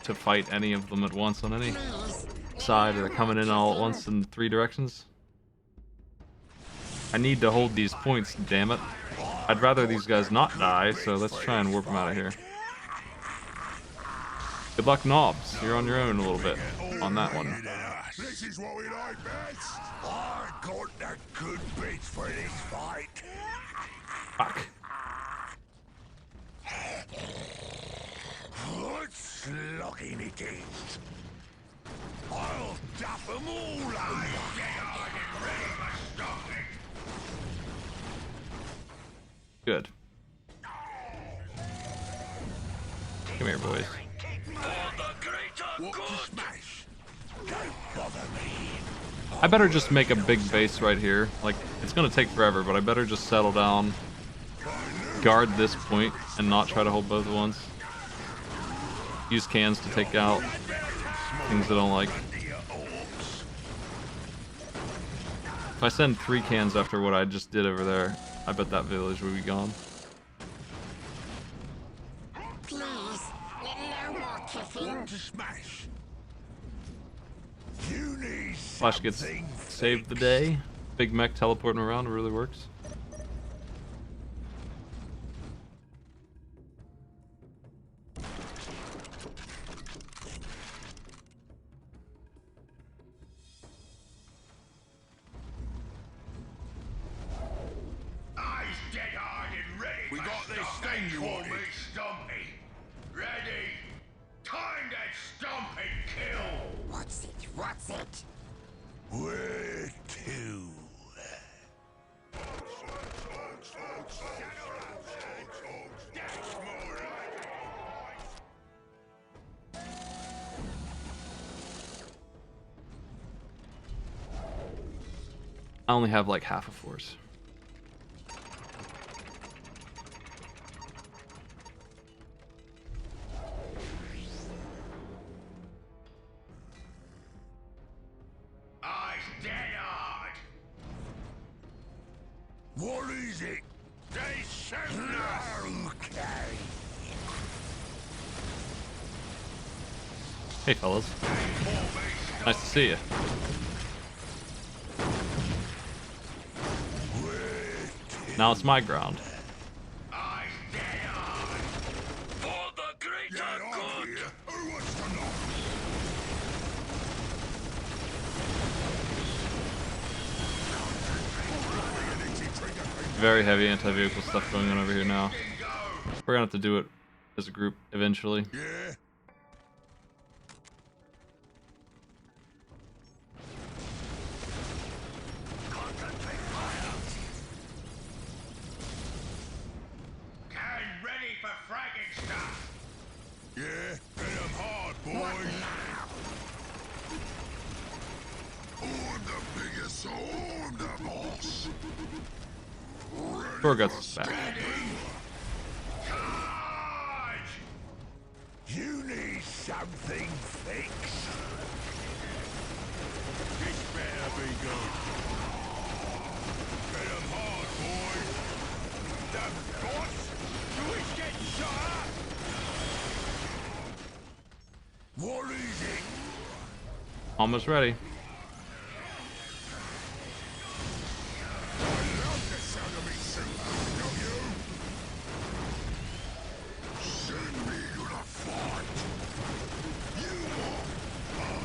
to fight any of them at once on any side. They're coming in all at once in 3 directions. I need to hold these points, damn it. I'd rather these guys not die, so let's try and warp them out of here. Good luck, Knobs. You're on your own a little bit on that one. This is what we like best. I got the good bits for this fight. Fuck. What slogging it is. I'll duff them all out. Get on and ready for stopping. Good. Come here, boys. What to smash? Don't bother me. I better just make a big base right here. Like, it's gonna take forever, but I better just settle down, guard this point, and not try to hold both at once. Use cans to take out things I don't like. If I send 3 cans after what I just did over there, I bet that village would be gone. Please, no more kicking. To smash. You need Flash gets something saved the day. Big mech teleporting around really works. Eyes dead hard and ready. We got this thing you wanted. Stumpy. Ready. Time to stomp and kill. What's it? What's it? Where to? I only have like half a force. Eyes dead hard. What is it? They Hey, fellas. Nice to see you. Now it's my ground. For the greater good! Who wants to knock? Very heavy anti-vehicle stuff going on over here now. We're gonna have to do it as a group eventually. Yeah? Concentrate fire! Get ready for fragging stuff! Yeah? Hit 'em hard, boys. I'm the biggest, so I'm the boss. Torguts is back. Charge! You need something fixed. This better be good. Hit 'em hard, boys. The boss? Do we get shot? What is it? Almost ready. I love the sound of me shooting, don't you? Send me to the fight. You are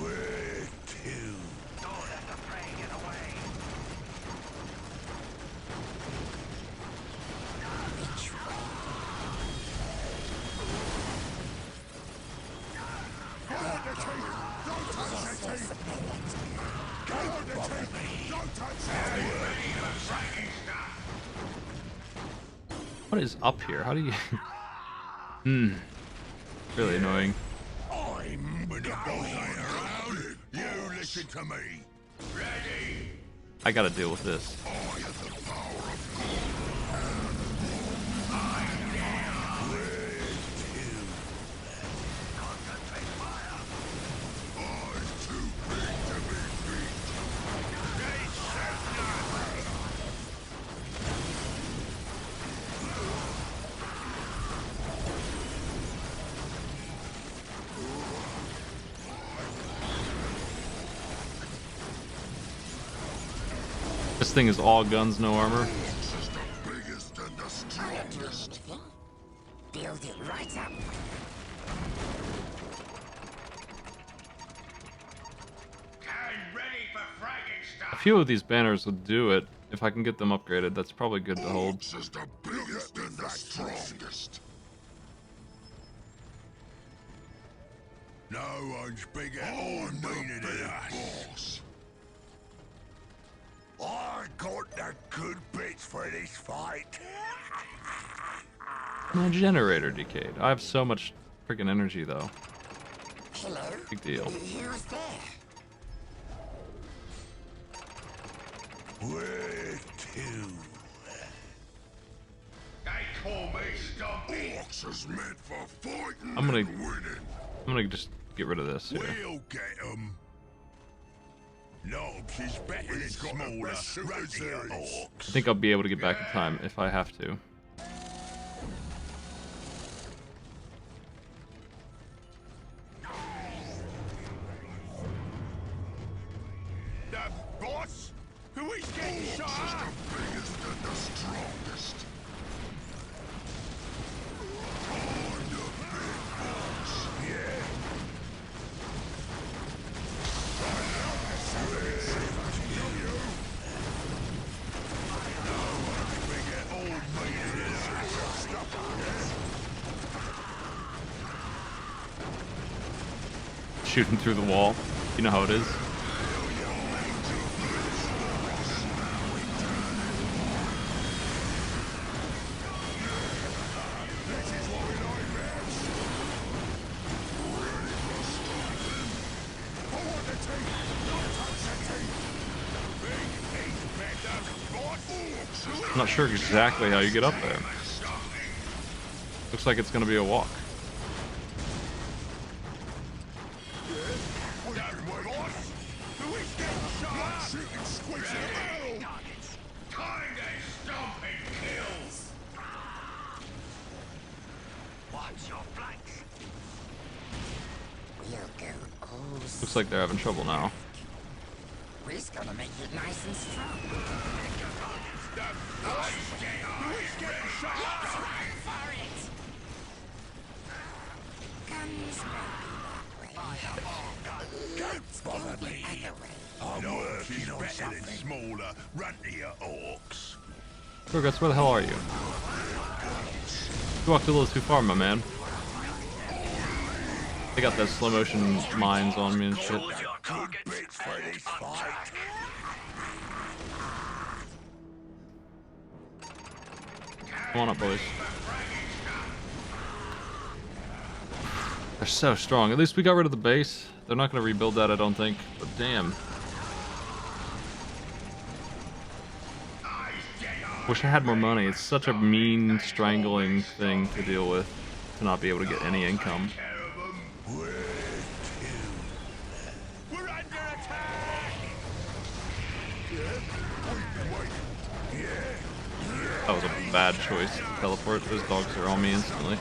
where to? Don't let the prey get away! What is up here? How do you... Really annoying. I'm the boss ain't around. You listen to me. Ready? I gotta deal with this. I have the power of Concentrate fire! I'm too big to be beat. They said nothing. This thing is all guns, no armor. This is the biggest and the strongest. Build it right up. Get ready for fragging A stuff! few of these banners would do it. If I can get them upgraded, that's probably good to hold. This is the biggest and the strongest. No one's bigger or meaner than us. Boss. I got the good bits for this fight. My generator decayed. I have so much freaking energy, though. Hello? Big deal. Who's there? Where to? They call me Stumpy! Orcs is meant for fighting I'm gonna- and winning. I'm gonna just get rid of this here. We'll get 'em. Knobs is better than smaller, ruddier orcs. I think I'll be able to get back in time if I have to. The boss? Who is getting shot? Is the biggest and the strongest. I'm the big boss. Yeah. I love the sound of it, don't you? No one's bigger or meaner than us. Stop it, Shooting through the wall. You know how it is. I'm not sure exactly how you get up there. Looks like it's gonna be a walk. looks like they're having trouble now. We're gonna make it nice and strong. Guns may be that way. Let's go the other way. No earth is better than smaller, runtier orcs. Gorguts, where the hell are you? You walked a little too far, my man. They got those slow motion mines on me and shit. Hold your targets and on track. Come on up, boys. They're so strong. At least we got rid of the base. They're not going to rebuild that, I don't think. But damn. Wish I had more money. It's such a mean, strangling thing to deal with. To not be able to get any income. We're under attack! That was a bad choice to teleport. Those dogs are on me instantly.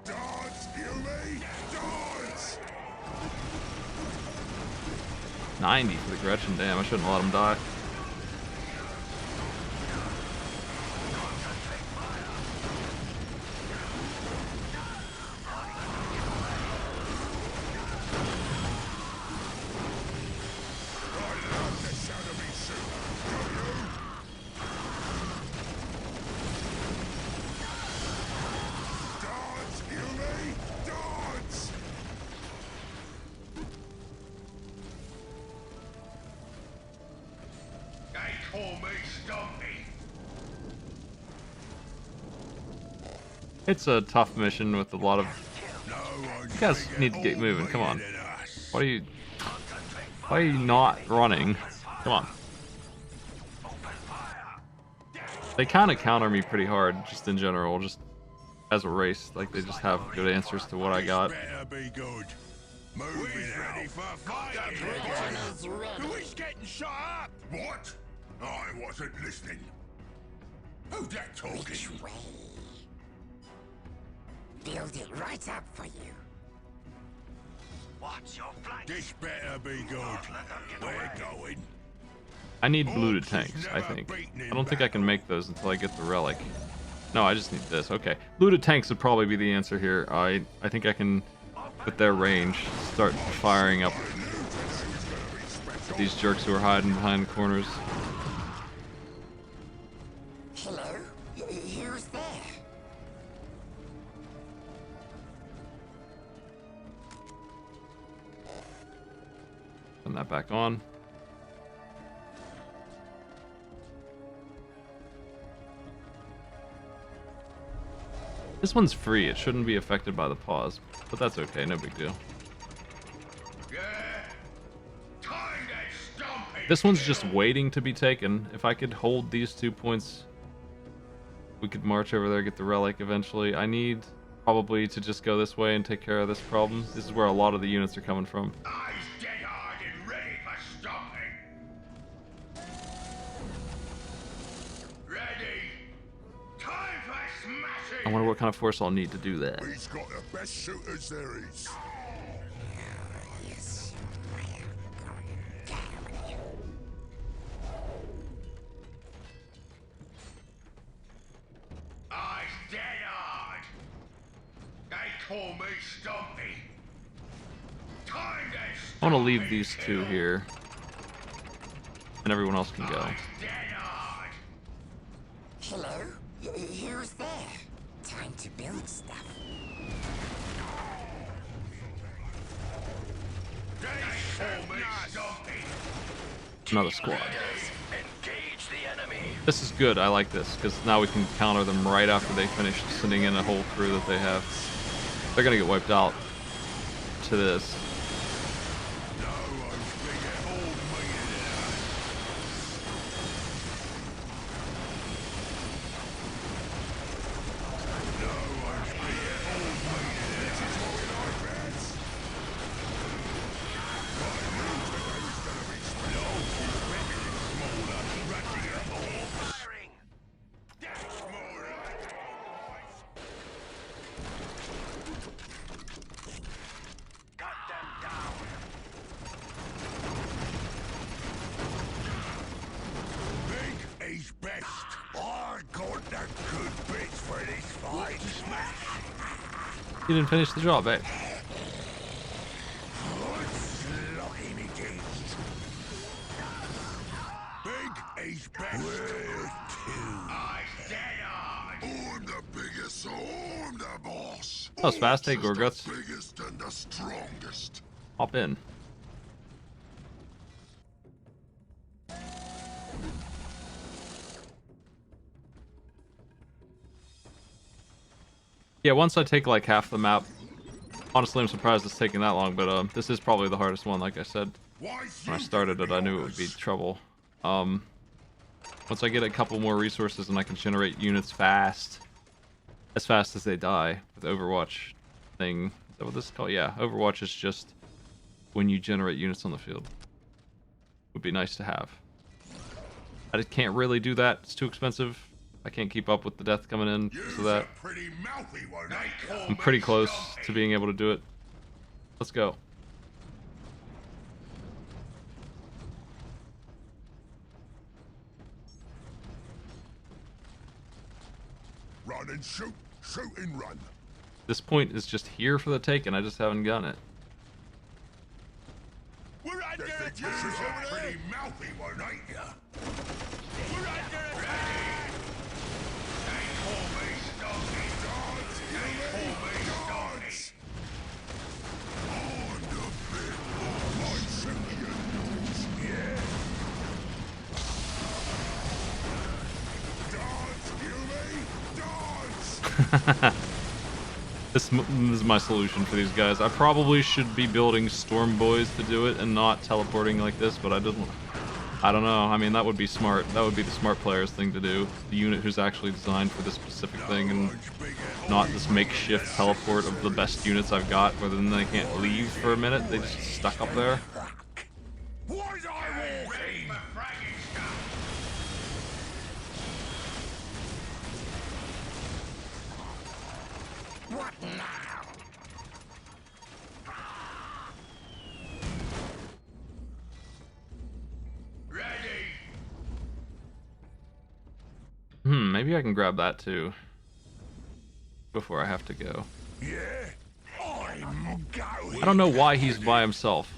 Dance, you me! Dance! 90 for the Gretchen. Damn, I shouldn't have let him die. Dance, you me! Dance! They call me Stumpy. It's a tough mission with a lot of... You guys need to get moving. Come on. Why are you not running? Come on. They kind of counter me pretty hard, just in general, just as a race. Like, they just have good answers to what I got. Better be good. Moving ready for fighting. Who's getting shot up? What? I wasn't listening. Who's that talking? Which way? Build it right up for you. Watch your flank. This better be good. We're going. I need looted tanks, I think. I don't think I can make those until I get the relic. No, I just need this. Okay. Looted tanks would probably be the answer here. I think I can, with their range, start firing up at these jerks who are hiding behind the corners. Hello? Who's there? Turn that back on. This one's free. It shouldn't be affected by the pause, but that's okay. No big deal. Yeah. Time to stomp it. This one's just waiting to be taken. If I could hold these 2 points, we could march over there, get the relic eventually. I need probably to just go this way and take care of this problem. This is where a lot of the units are coming from. Eyes dead hard and ready for stomping. Ready. Time for smashing. I wonder what kind of force I'll need to do that. He's got the best shooters there is. Yes. Eyes dead hard. They call me Stumpy. Time to I want to leave these two here, and everyone else can go. Eyes dead hard. Hello? Who's there? Time to build stuff. They call me Stumpy. Another squad. Engage the enemy. This is good. I like this, because now we can counter them right after they finish sending in a whole crew that they have. They're going to get wiped out to this. No one's bigger or meaner than us. No one's bigger or meaner than us. This is what we like, lads. I knew that I was gonna be small, bigger and smaller, running a hawk. Firing. That's more You didn't finish the job, eh? Big is best. I said I'm the biggest, so I'm the boss. That was fast. Hey, Gorguts. The biggest and the strongest. Hop in. Yeah, once I take like half the map, honestly I'm surprised it's taking that long, but this is probably the hardest one, like I said. When I started it, I knew it would be trouble. Once I get a couple more resources and I can generate units fast, as fast as they die, with Overwatch thing. Is that what this is called? Yeah, Overwatch is just when you generate units on the field. Would be nice to have. I just can't really do that. It's too expensive. I can't keep up with the death coming in because of that. I'm pretty close to being able to do it. Let's go. Run and shoot, shoot and run. This point is just here for the taking. I just haven't gotten it. We're under attack. This is a pretty mouthy one, ain't ya? We're under attack. They call me Stocky. They call me Stocky. On the bit of my champions. Yeah. Dance, you me? Dance. This is my solution for these guys. I probably should be building Storm Boys to do it and not teleporting like this, but I don't know. I mean, that would be smart. That would be the smart player's thing to do. The unit who's actually designed for this specific thing and not this makeshift teleport of the best units I've got where then they can't leave for a minute. They just stuck up there. What now? Ready. Maybe I can grab that too before I have to go. Yeah. I'm going. I don't know why he's by himself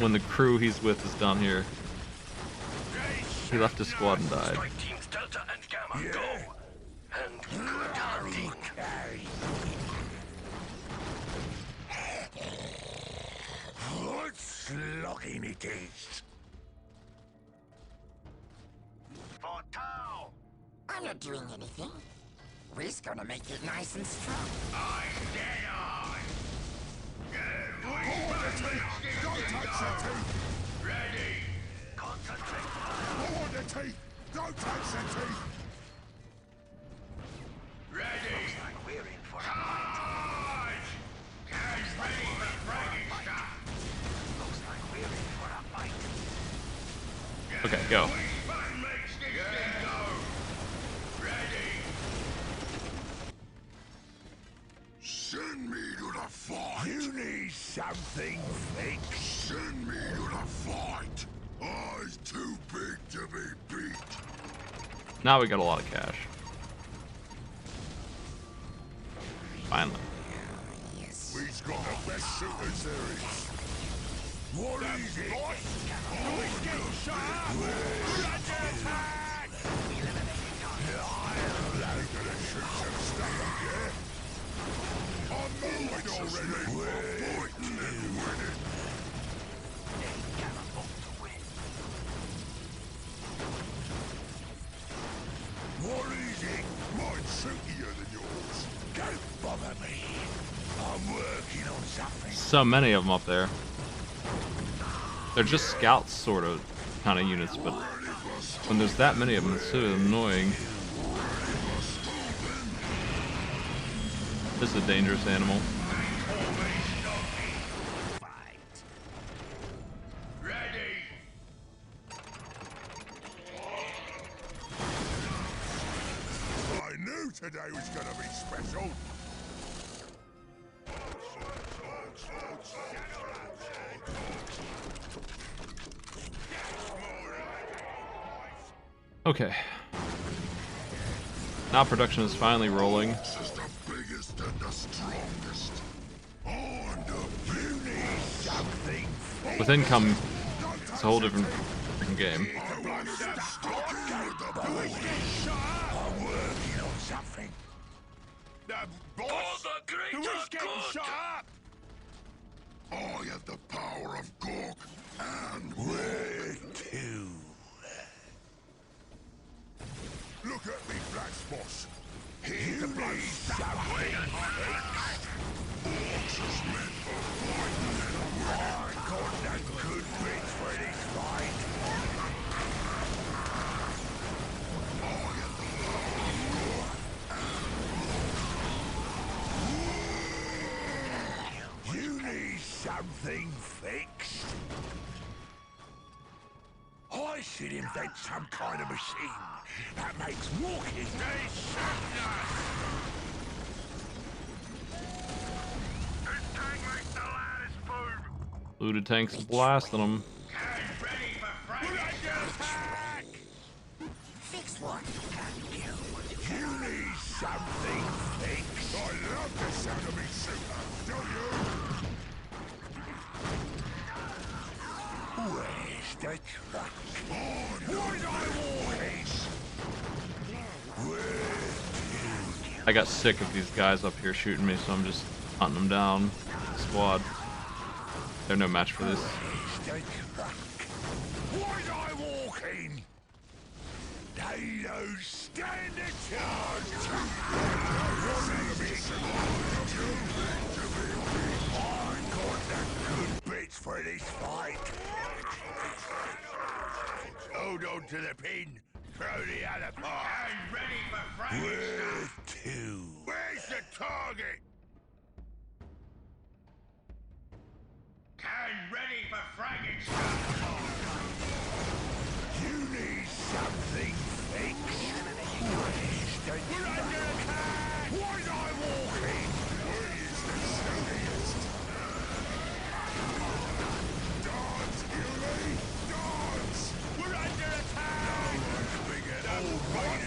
when the crew he's with is down here. He left his squad and died. Strike teams Delta and Gamma, go. And good hunting. What slugging it is. For Tau. I'm not doing anything. We're just gonna make it nice and strong. I said I. Don't touch the teeth. Ready. Concentrate. I want the teeth. Don't touch the teeth. Ready. Looks like we're in for a Charge. Guys ready for fragging stuff. Looks like we're in for a fight. Okay, go. Fun makes this thing go. Ready. Send me to the fight. You need something fixed. Send me to the fight. I's too big to be beat. Now we got a lot of cash. Finally. We've got the best shooters there is. What is it? We're getting shot. We're under attack. I'm gonna shoot some stuff, yeah? I'm moving already. We're fighting and winning. What is it? Mine's shootier than yours. Don't bother me. I'm working on something. So many of them up there. They're just scouts, sort of, kind of units, but when there's that many of them, it's so annoying. This is a dangerous animal. Ready. I knew today was gonna be special. Okay. Now production is finally rolling. With income, it's a whole different freaking game. I'm working on something. Boss, who is getting shot up? I have the power of Gork, and where to? Look at me, Blacks boss. Here's the bloody stuff. Orcs is meant for fighting and winning. I got that good bits for this fight. I have the power of Gork, and you need something fixed? I should invent some kind of machine that makes walking Looted tanks blasting them. Fix what? You need something fixed. I love the sound of me shooter, don't you? Where's the truck? Where's I walking? I got sick of these guys up here shooting me, so I'm just hunting them down. Squad. They're no match for this. Where's I walking? They don't stand a chance. I got the good bits for this fight. Hold on to the pin. Throw the other part. I'm ready for frag. Where to? Where's the target? I'm ready for fragging stuff. You need something fixed. Where's the We're under attack! Where's I walking? Where is the shootiest? Dance, Gilly! Dance! We're under attack! No one's bigger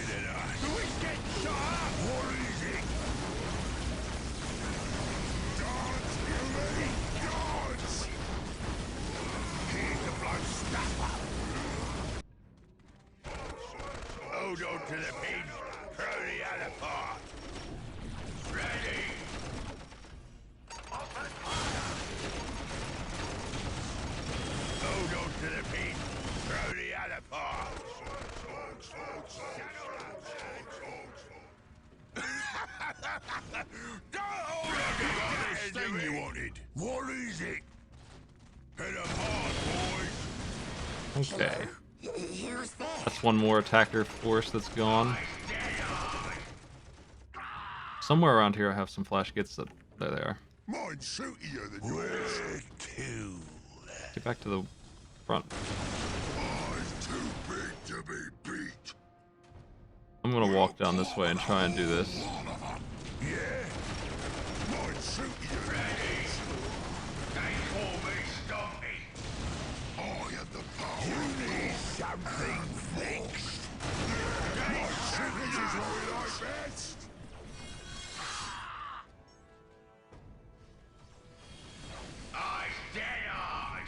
than us. Who is getting shot up? What is it? Dance, Gilly! Dance! Here's the blood stopper. Hold on to the pin. Throw the other part. Ready. Hold on to the pin. Throw the other part. This thing you wanted. What is it? Hit 'em hard, boys. Okay. Who's there? That's one more attacker force that's gone. Somewhere around here I have some flash kits that... There they are. Mine's shootier than yours. Where to? Get back to the front. I'm too big to be beat. I'm gonna walk down this way and try and do this. Yeah? Mine's shootier than yours. They call me Stumpy. I have the power. You need something fixed. My shooters is what I like best. Eyes dead on.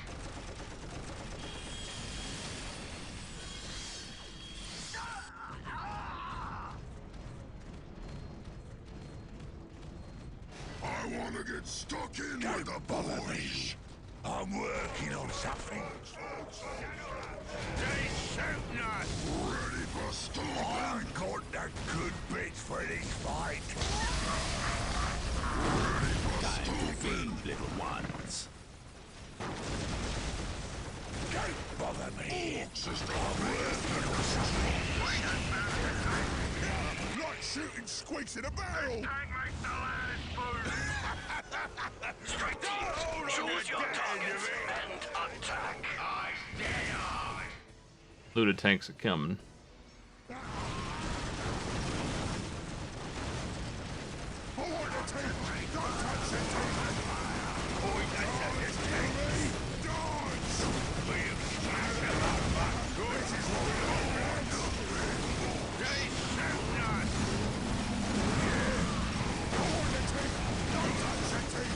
I want to get stuck in with the boys. I'm working on something. They shooting us. Ready for storm. I got the good bits for this fight. Ready for Time to storm. think, little ones. Don't bother me. I'm working on something. Like shooting squeaks in a barrel. Strike team, choose your targets and attack. Looted tanks are coming. I want the tank. Don't touch the tank. Oi, that's a tank. Dance. We'll smash them up. This is what we want. They shoot us. Yeah. I want the tank. Don't touch the tank.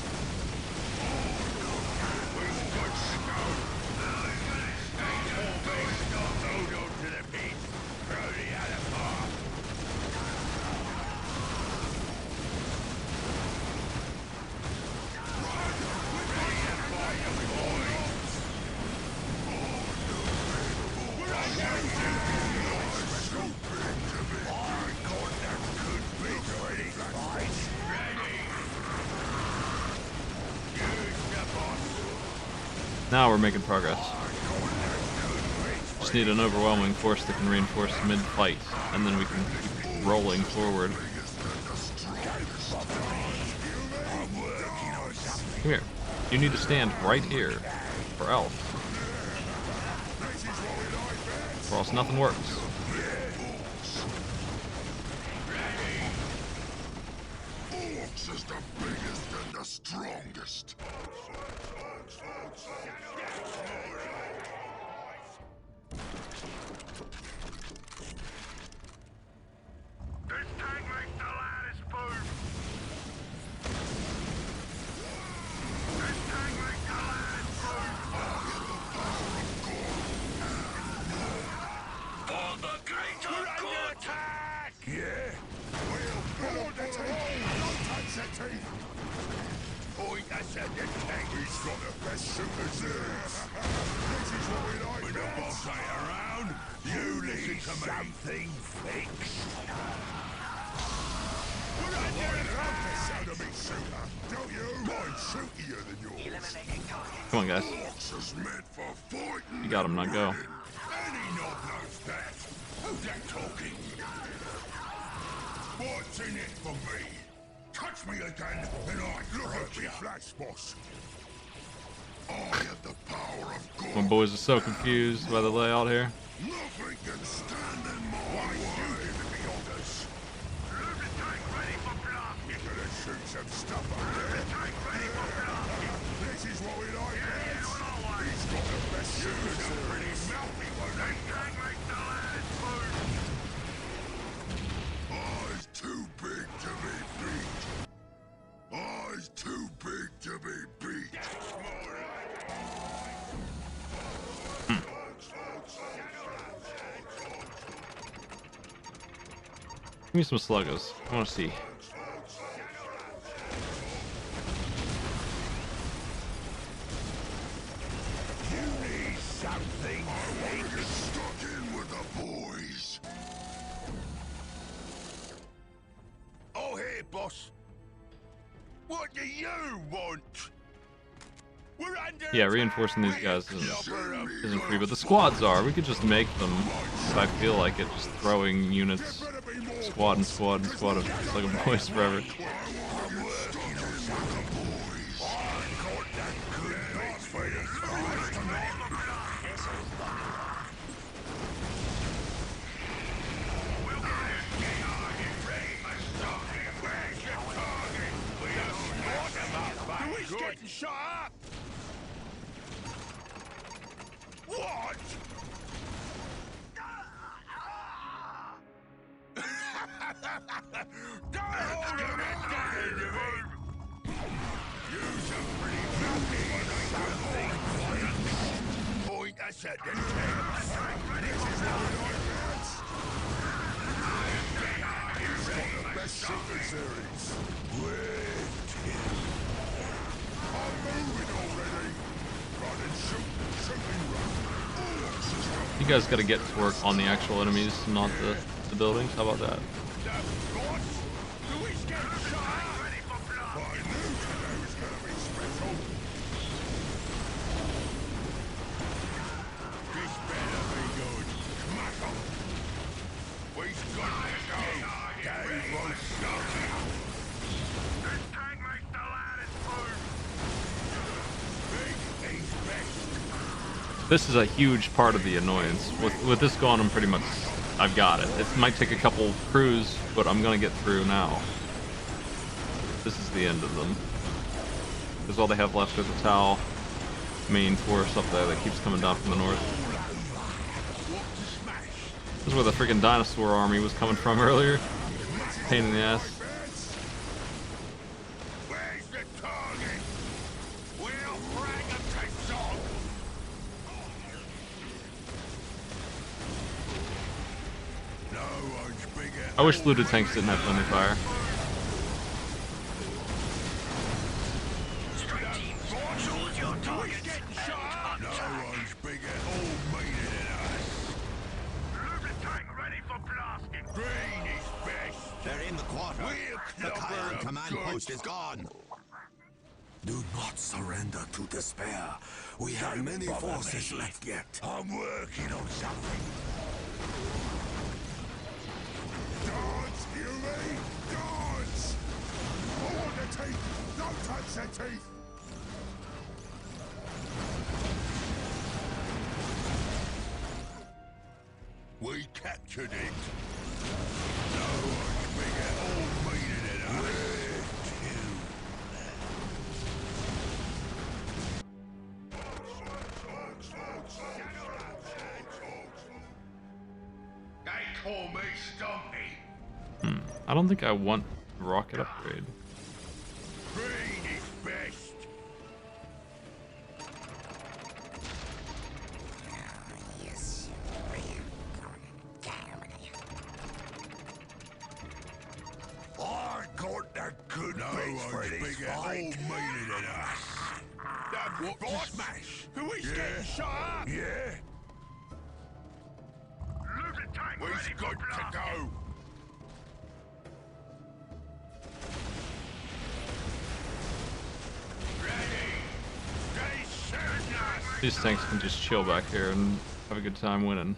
We've got scout. Now we're making progress. Just need an overwhelming force that can reinforce mid-fight, and then we can keep rolling forward. Come here. You need to stand right here, or else. Or else nothing works. Orcs is the biggest and the strongest. This tank makes the loudest boom. This tank makes the loudest boom. For the greater good. Attack! Yeah. We'll board the tank. Don't touch the teeth. Point us at the tank. He's got the best shooters there. This is what we like. When the boss ain't around, you listen to me. Something fixed. We're under attack. Sound of me, shooter. Don't you? Mine's shootier than yours. Come on, guys. Orcs is meant for fighting. You got him, now go. Any knob knows that. Who's that talking? What's in it for me? Touch me again, and I look at you. Flash, boss. I have the power of God. My boys are so confused by the layout here. Nothing can stand in my way. You giving me orders. Load the tank ready for blasting. You're gonna shoot some stuff up there. Load the tank ready for blasting. This is what we like, lads. He's got the best shooters there. Pretty mouthy, won't he? Tank makes the loudest boom. Eyes too big to be beat. Eyes too big to be beat. Give me some sluggers. I want to see. You need something. I want to get stuck in with the boys. Oh, hey, boss. What do you want? We're under Yeah, reinforcing these guys isn't free, but the squads are. We could just make them, if I feel like it, just throwing units, squad and squad and squad of like a boys forever. He's getting shot up! What? Use a pretty something. Point us at the tanks. This is what we like, lads. He's got the best shooter series. Wait. I'm moving already. Run and shoot. Shooting run. You guys got to get to work on the actual enemies, not the buildings. How about that? This is a huge part of the annoyance. With this going, I'm pretty much, I've got it. It might take a couple crews, but I'm gonna get through now. This is the end of them. Because all they have left are the Tau main force up there that keeps coming down from the north. This is where the freaking dinosaur army was coming from earlier. Pain in the ass. Where's the target? We'll bring him to song. No one's bigger. I wish looted tanks didn't have friendly fire. Choose your target and No attack. one's bigger or meaner than us. Looted tank ready for blasting. Green is best. They're in the quarter. We'll The clobber Chiron 'em command good. post is gone. Do not surrender to despair. We have many forces left yet. I'm working on something. Dance, you me? Dance! I want the teeth! Don't touch the teeth! We captured it. No one's bigger or meaner than us. They call me Stumpy. I don't think I want rocket upgrade. Green is best. Yes. I got the good bits for this bigger or meaner than us. What to smash? Who is getting shot up? Yeah. We've got to go. These tanks can just chill back here and have a good time winning.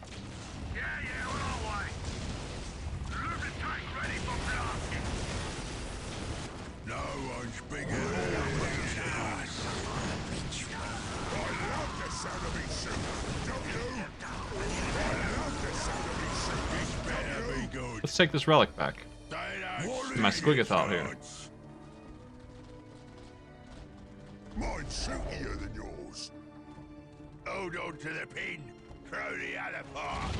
No one's bigger or meaner than us. I love the sound of his suit, don't you? I love the sound of his suit. This better be good. Let's take this relic back. My squiggoth out here. Mine's shootier than yours. Hold on to the pin. Throw the other part.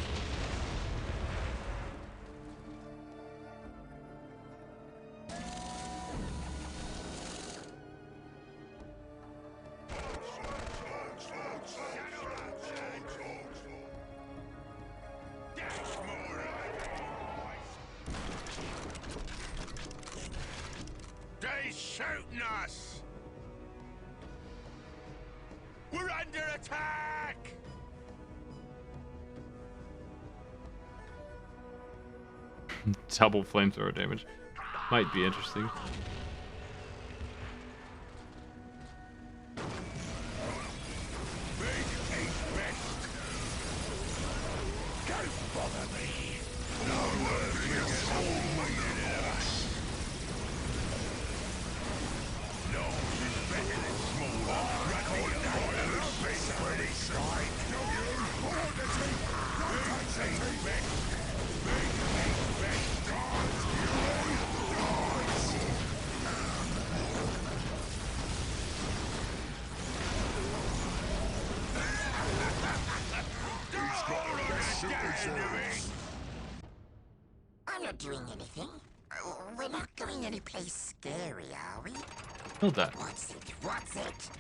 They're shooting us! We're under attack! Double flamethrower damage. Might be interesting. Big is best. Don't bother me. No one is all meaner than us. No is better than smaller. I love this for this side. No, you hold the teeth. Don't touch the teeth. Big is best. Dance, you dance. He's got a best suit reserves. I'm not doing anything. We're not going anyplace scary, are we? Build that. What's it? What's it?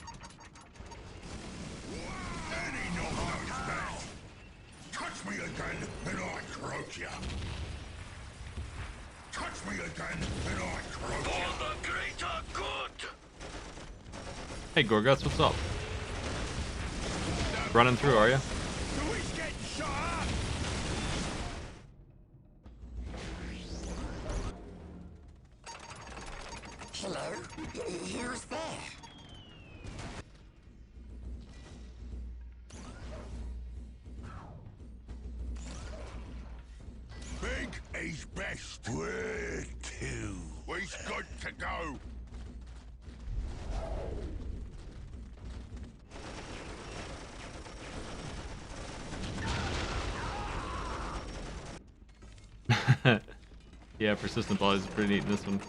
Any knows that. Touch me again, and I croak ya. Touch me again, and I croak ya. For the greater good! Hey Gorguts, what's up? Running through, are you? Who is getting shot up? Hello? Who's there? Big is best. Where to? We've got to go. Yeah, persistent volleys is pretty neat in this one.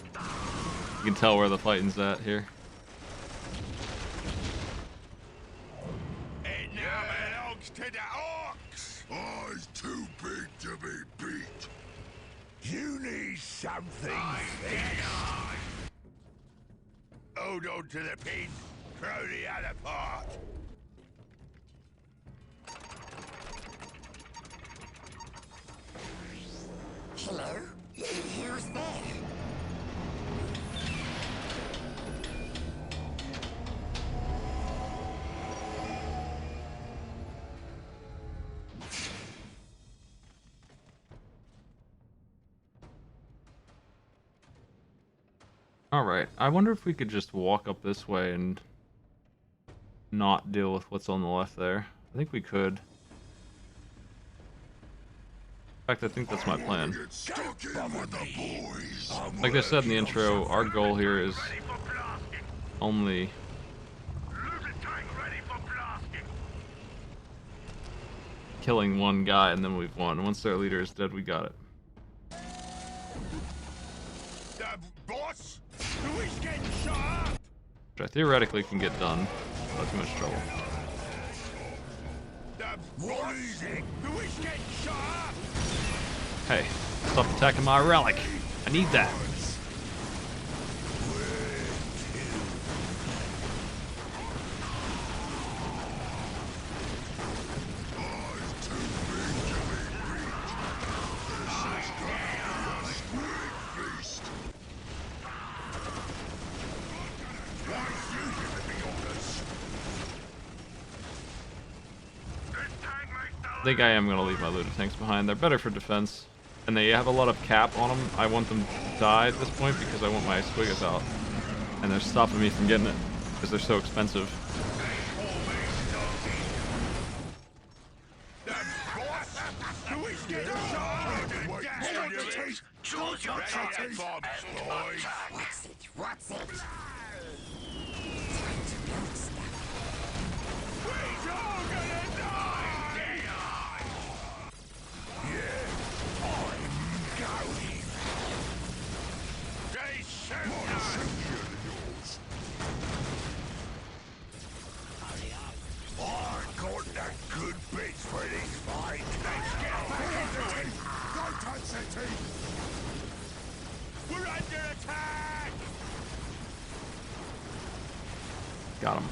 You can tell where the fighting's at here. It now belongs to the orcs. I's too big to be beat. You need something fixed. Hold on to the pin. Throw the other part. Hello? Who's there? Alright, I wonder if we could just walk up this way and not deal with what's on the left there. I think we could. In fact, I think that's my plan. Like I said in the intro, our goal here is only killing one guy and then we've won. Once their leader is dead, we got it. Boss, who is getting shot up? Which I theoretically can get done without too much trouble. What is it? Who is getting shot up? Hey, stop attacking my relic. I need that. I think I am going to leave my looted tanks behind. They're better for defense. And they have a lot of cap on them. I want them to die at this point because I want my squiggers out. And they're stopping me from getting it because they're so expensive. Choose your target and attack. What's it? Time to build stuff. We're all gonna die! Good bits for this fight. We're under attack. Got him.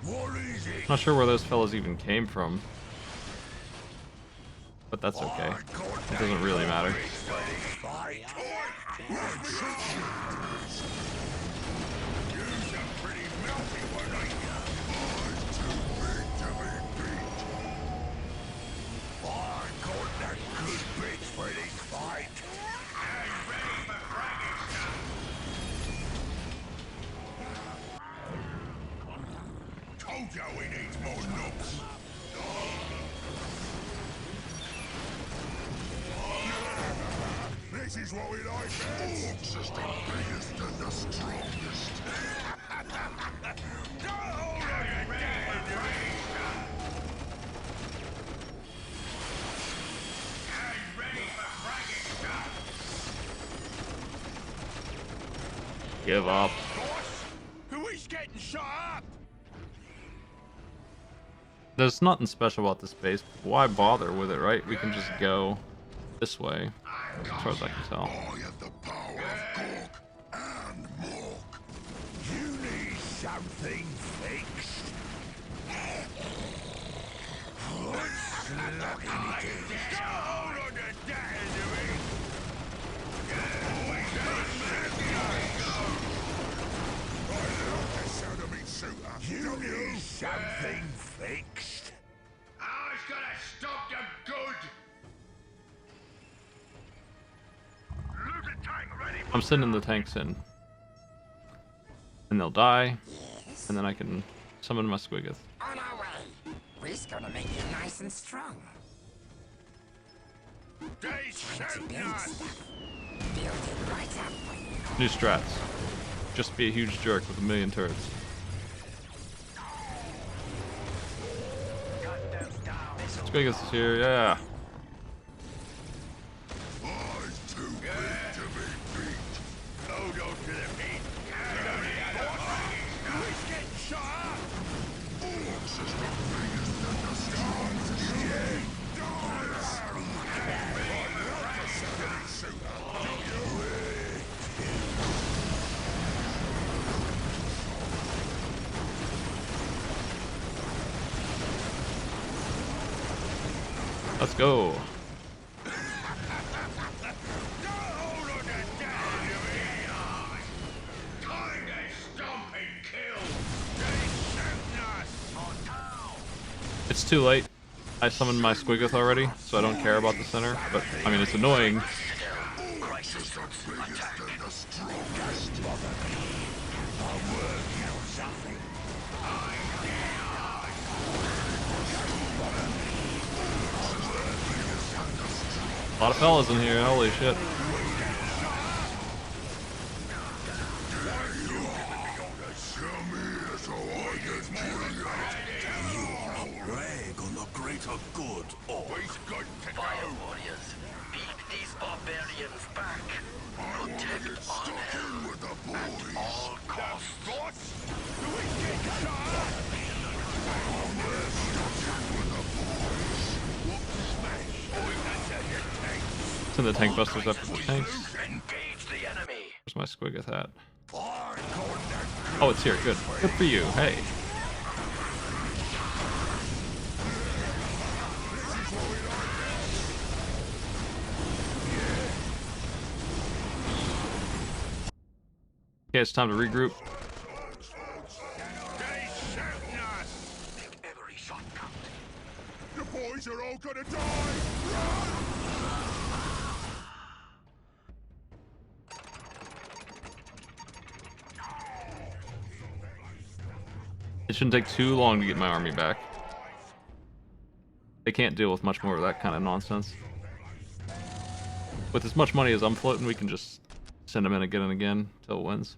What is it? Not sure where those fellas even came from. But that's okay. It doesn't really matter. We need more nooks. This is what we like best. Orcs is the biggest and the strongest. Give up. Who is getting shot up? There's nothing special about this base. Why bother with it, right? We can just go this way, as far as I can tell. I have the power of Gork and Mork. You need something fixed. Let's look at it. Hold on to that, enemy. You need something fixed. I was gonna stop them good. I'm sending the tanks in. And they'll die. And then I can summon my squiggers. On our way. We're gonna make you nice and strong. They shoot us. Build it right up for you. New strats. Just be a huge jerk with a million turrets. Squiggers is here, yeah. Too big to be beat. Hold on to the beat. Who's getting shot up? Orcs is the biggest and the strongest. Let's go. It's too late. I summoned my Squiggoth already, so I don't care about the center, but I mean, it's annoying. A lot of fellas in here, holy shit. Rag on the greater good, Orc. Fire warriors, beat these barbarians back. Protect honor at all costs. Send the tank busters after the tanks. Engage the enemy. Where's my Squiggoth at? Oh, it's here. Good. Good for you. Hey. Okay, it's time to regroup. Every shot count. The boys are all gonna die! It shouldn't take too long to get my army back. They can't deal with much more of that kind of nonsense. With as much money as I'm floating, we can just send them in again and again till it wins.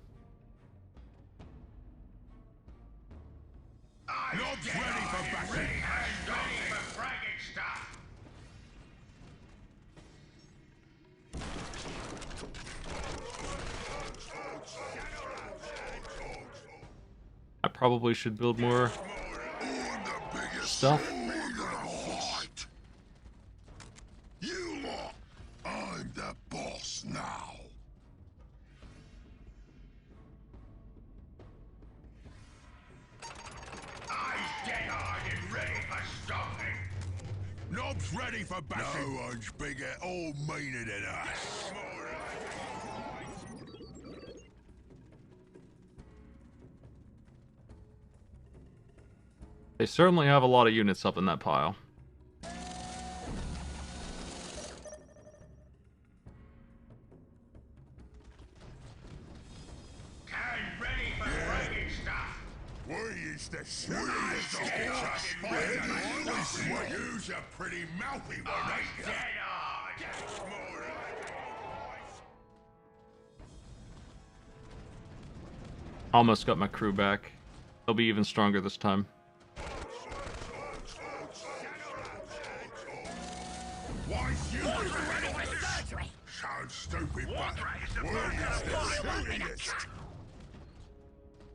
Not ready for battle! Ready for fragging stuff! I probably should build more stuff. You lot, I'm the boss now. Eyes dead-eyed and ready for stomping. Nob's ready for battle. No one's bigger or meaner than us. They certainly have a lot of units up in that pile. Ready for fragging stuff. We used to shoot You's a pretty mouthy one, ain't ya? Almost got my crew back. They'll be even stronger this time. Sounds stupid, but we're used to shootingest.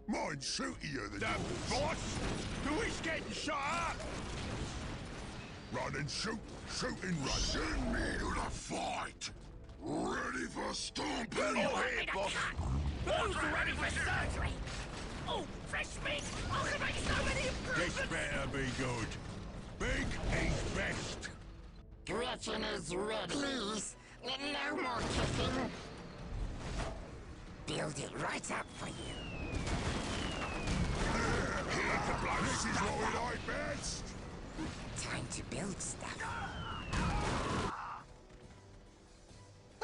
Mine's shootier than yours. Boss? Who is getting shot up? Run and shoot, shoot and run. Send me to the fight. Ready for stomping. Oh, here, boss. Who's ready for surgery? Oh, fresh meat. I can make so many improvements. This better be good. Big is best. Gretchen is ready. Please, no more kissing. Build it right up for you. Here's the blow. This is what we like best. Time to build stuff.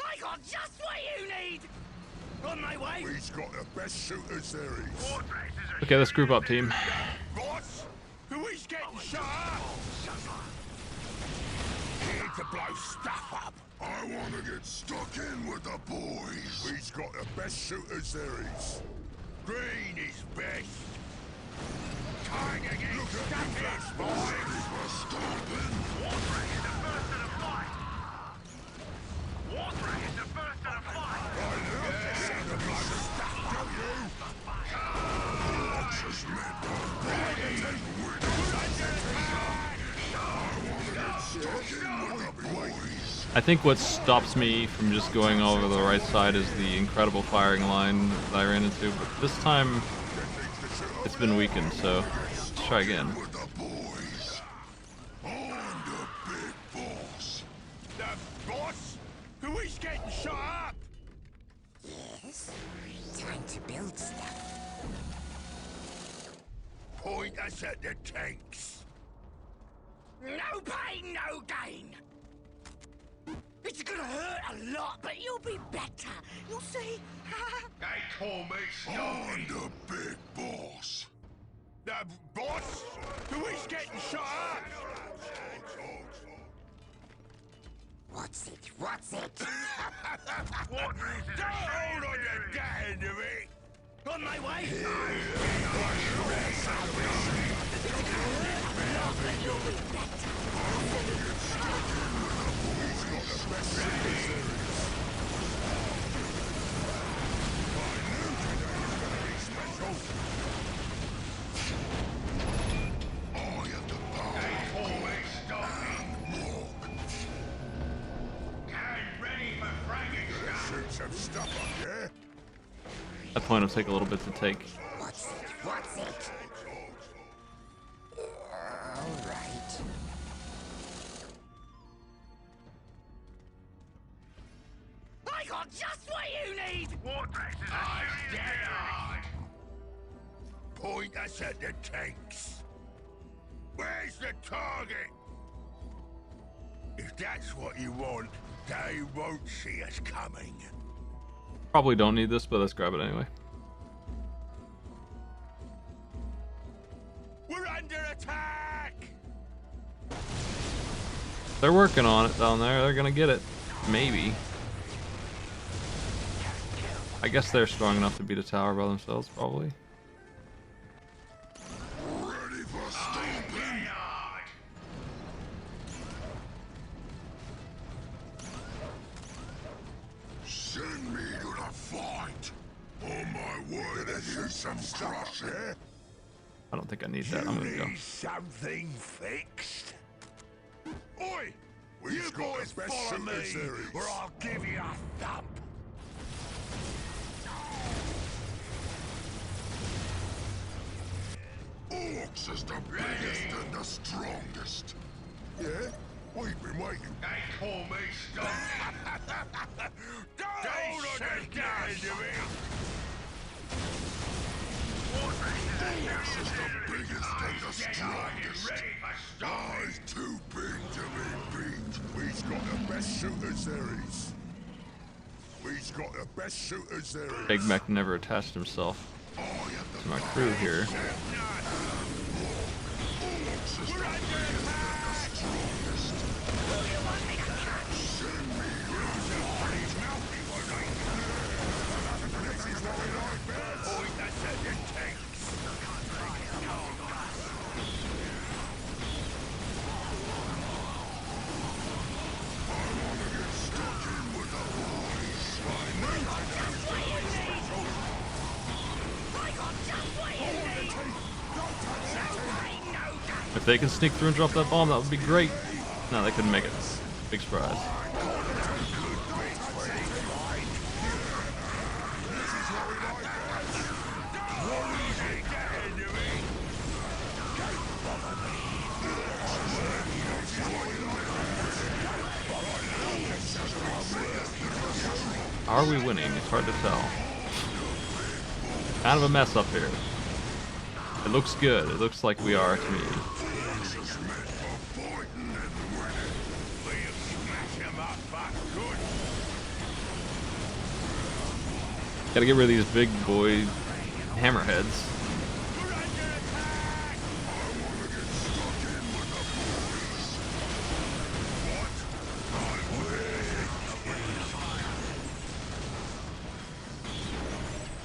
I got just what you need! On my way! We've got the best shooters there is. Okay, let's group up, team. Boss? Who is getting shot up? Here to blow stuff up. I want to get stuck in with the boys. We've got the best shooters there is. Green is best. Time to get stuck in, boys. We're stomping. Warframe is the first to the fight. Warframe is the first to the fight. I love to see the blow stuff, don't you? Watch us, men. I think what stops me from just going over the right side is the incredible firing line that I ran into, but this time it's been weakened, so let's try again. The boss? Who is getting shot up? Yes? Time to build stuff. Point us at the tanks. No pain, no gain. It's gonna hurt a lot, but you'll be better. You'll see. They call me I'm the big boss. The boss? Who is getting shot at? What's it? What's it? What? Don't hold on to that end of it. On my way. Some stuff up there. At that point, it'll take a little bit to take. What's it? What's it? All right. I got just what you need. What? I dare. Point us at the tanks. Where's the target? If that's what you want, they won't see us coming. Probably don't need this, but let's grab it anyway. We're under attack! They're working on it down there. They're gonna get it. Maybe. I guess they're strong enough to beat a tower by themselves, probably. Ready for stomping! Send me to the fight! On my way to do some stuff, yeah? I don't think I need that. I'm gonna go. Something fixed? Oi! You boys follow me, or I'll give you a thump! Orcs is the biggest and the strongest. Yeah? We've been waiting. They call me stuff. Don't hold on to that end of it. Orcs is the biggest and the strongest. He's too big to be beat. We've got the best shooters there is. We've got the best shooters there is. Big Mac never attached himself to my crew here. If they can sneak through and drop that bomb, that would be great. No, they couldn't make it. Big surprise. Are we winning? It's hard to tell. Kind of a mess up here. It looks good. It looks like we are to me. Gotta get rid of these big boy hammerheads.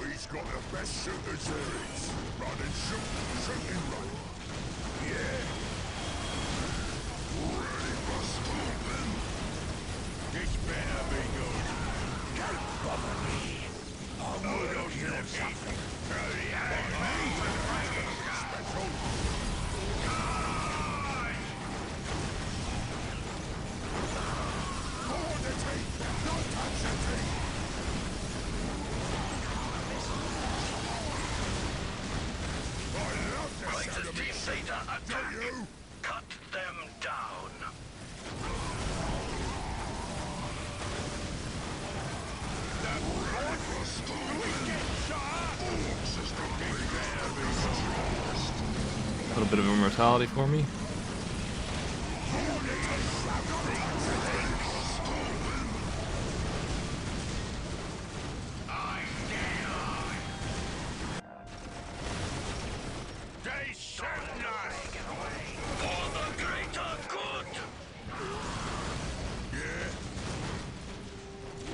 We've got the best shooters there is. Run and shoot, shoot and run. Yeah. Ready for stomping. This better be good. Don't bother me. I will do something. Special. Hold the teeth. Don't touch the teeth. Crisis Team Zeta, attack! Cut them down! A little bit of immortality for me. For the greater good!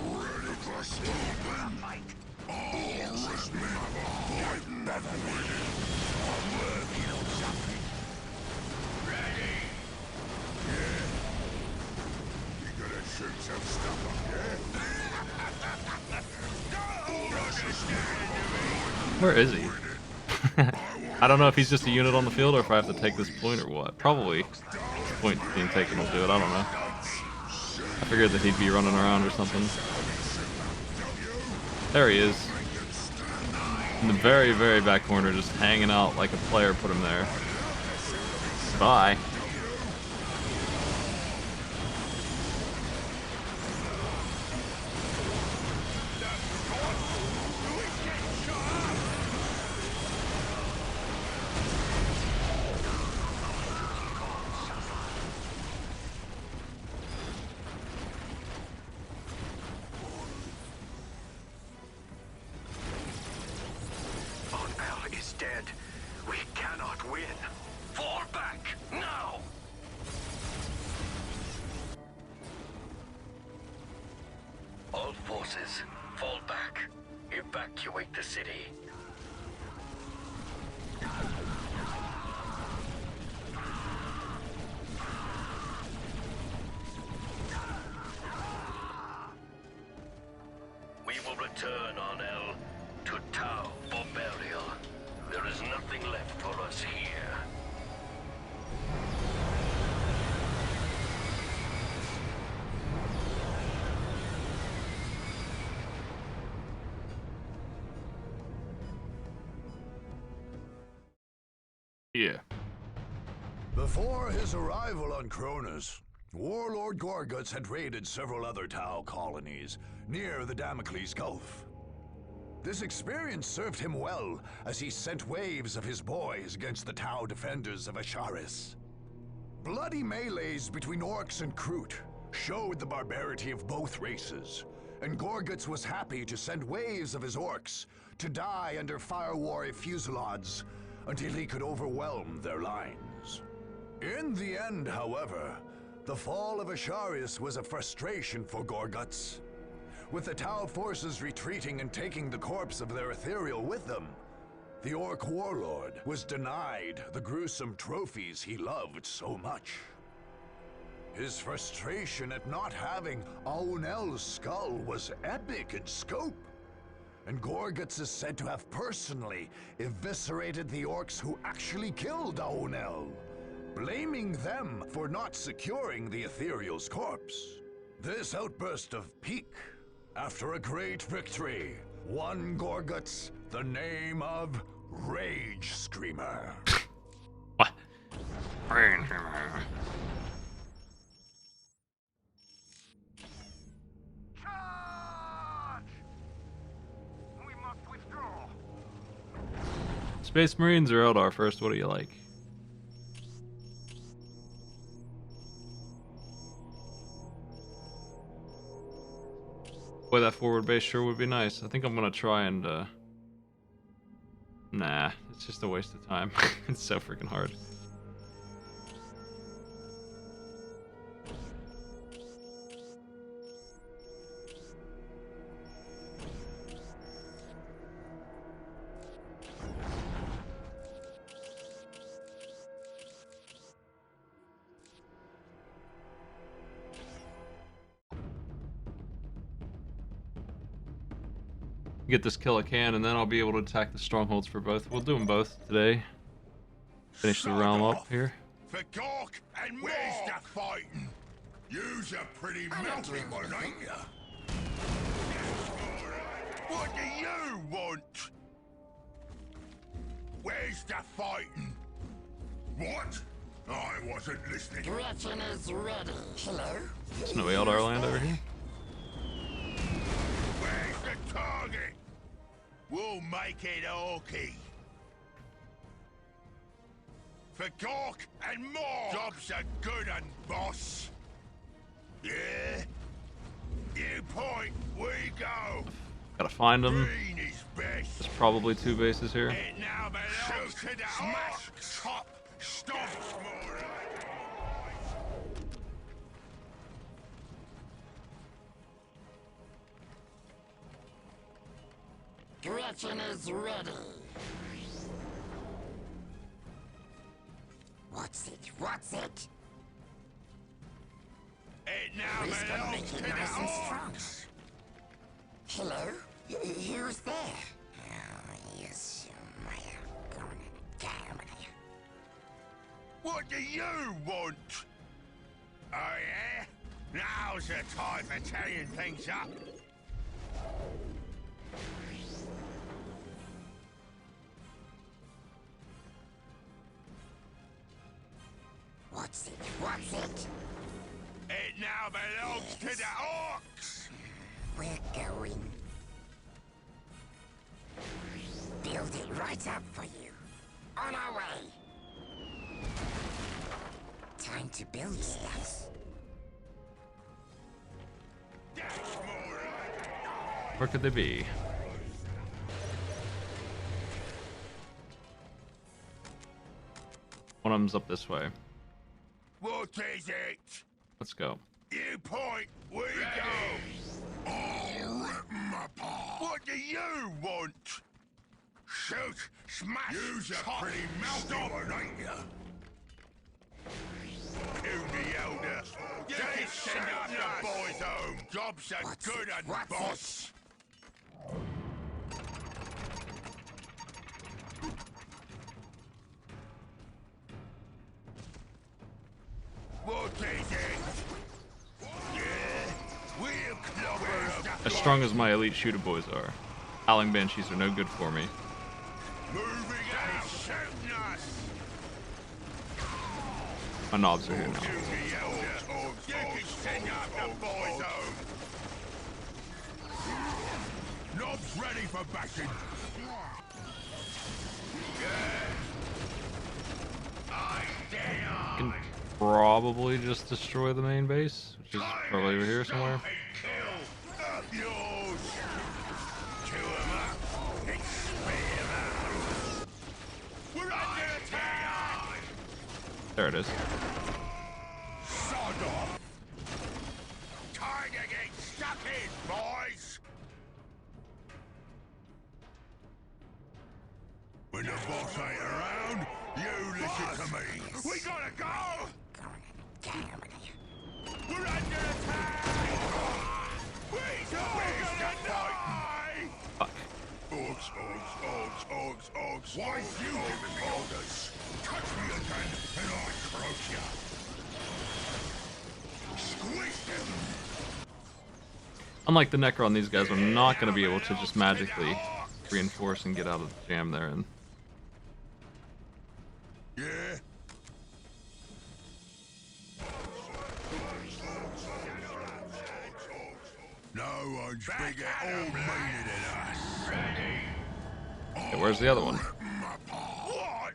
Ready for stomping? All with me. I've never waited. I'm working on something. Ready? Yeah. You gonna shoot some stuff up there? Don't understand me. Where is he? I don't know if he's just a unit on the field or if I have to take this point or what. Probably this point being taken will do it. I don't know. I figured that he'd be running around or something. There he is. In the very, very back corner, just hanging out like a player put him there. Bye. Dead. We cannot win. Fall back now. All forces, fall back. Evacuate the city. We will return on El to Tau for burial. There is nothing left for us here. Yeah. Before his arrival on Cronus, Warlord Gorguts had raided several other Tau colonies near the Damocles Gulf. This experience served him well as he sent waves of his boys against the Tau defenders of Asharis. Bloody melees between Orcs and Kroot showed the barbarity of both races, and Gorguts was happy to send waves of his Orcs to die under Fire War fusillades until he could overwhelm their lines. In the end, however, the fall of Asharis was a frustration for Gorguts. With the Tau forces retreating and taking the corpse of their ethereal with them, the Orc warlord was denied the gruesome trophies he loved so much. His frustration at not having Aunel's skull was epic in scope, and Gorguts is said to have personally eviscerated the Orcs who actually killed Aunel, blaming them for not securing the ethereal's corpse. This outburst of pique after a great victory won Gorguts the name of Rage Screamer. What? We must withdraw. Space Marines or Eldar first? What do you like? Boy, that forward base sure would be nice. I think I'm gonna try and, nah, it's just a waste of time. It's so freaking hard. Get this kill I can, and then I'll be able to attack the strongholds for both. We'll do them both today. Finish the realm up here. For Gork and where's the fighting? You's a pretty mountain one, ain't ya? What do you want? Where's the fighting? What? I wasn't listening. Gretchen is ready. Hello? There's no Eldar land over here. Where's the target? We'll make it okay. For Gork and more. Job's a good un, boss. Yeah? You point, we go. Gotta find them. Green is best. There's probably two bases here. It now belongs to the smash. kitchen is ready. What's it? What's it? It now Who's gonna belongs make to it the nice and strong? orcs. Hello? Who's there? Oh, yes, What do you want? Oh yeah? Now's the time for tearing things up. What's it? What's it? It now belongs to the orcs. We're going. Build it right up for you. On our way. Time to build stuff. That's more like it. Where could they be? One of them's up this way. What is it? Let's go. You point, we go. I'll rip 'em apart. What do you want? Shoot, smash, use a pretty mouthy one, ain't ya? Kill the Elder. They send up the boys home. Job's a good un, boss. What is it? Yeah, we'll clobber them. As strong as my elite shooter boys are, howling banshees are no good for me. Moving out, shooting us. My knobs are here now. Kill the Elder. You can send up the boys home. Knobs ready for bashing. I can probably just destroy the main base, which is probably over here somewhere. Kill up yours. Chew 'em up. And spit 'em out. We're under attack. There it is. Sod off. Time to get stuck in, boys. When the boss ain't around, you listen to me. We gotta go. We're under attack. We're gonna die. Fuck. Orcs. Why you giving me orders? Touch me again, and I crush ya. Squish them. Unlike the Necron, these guys are not going to be able to just magically reinforce and get out of the jam they're in. Yeah. No one's bigger or meaner than us. Ready. Okay, where's the other one? What?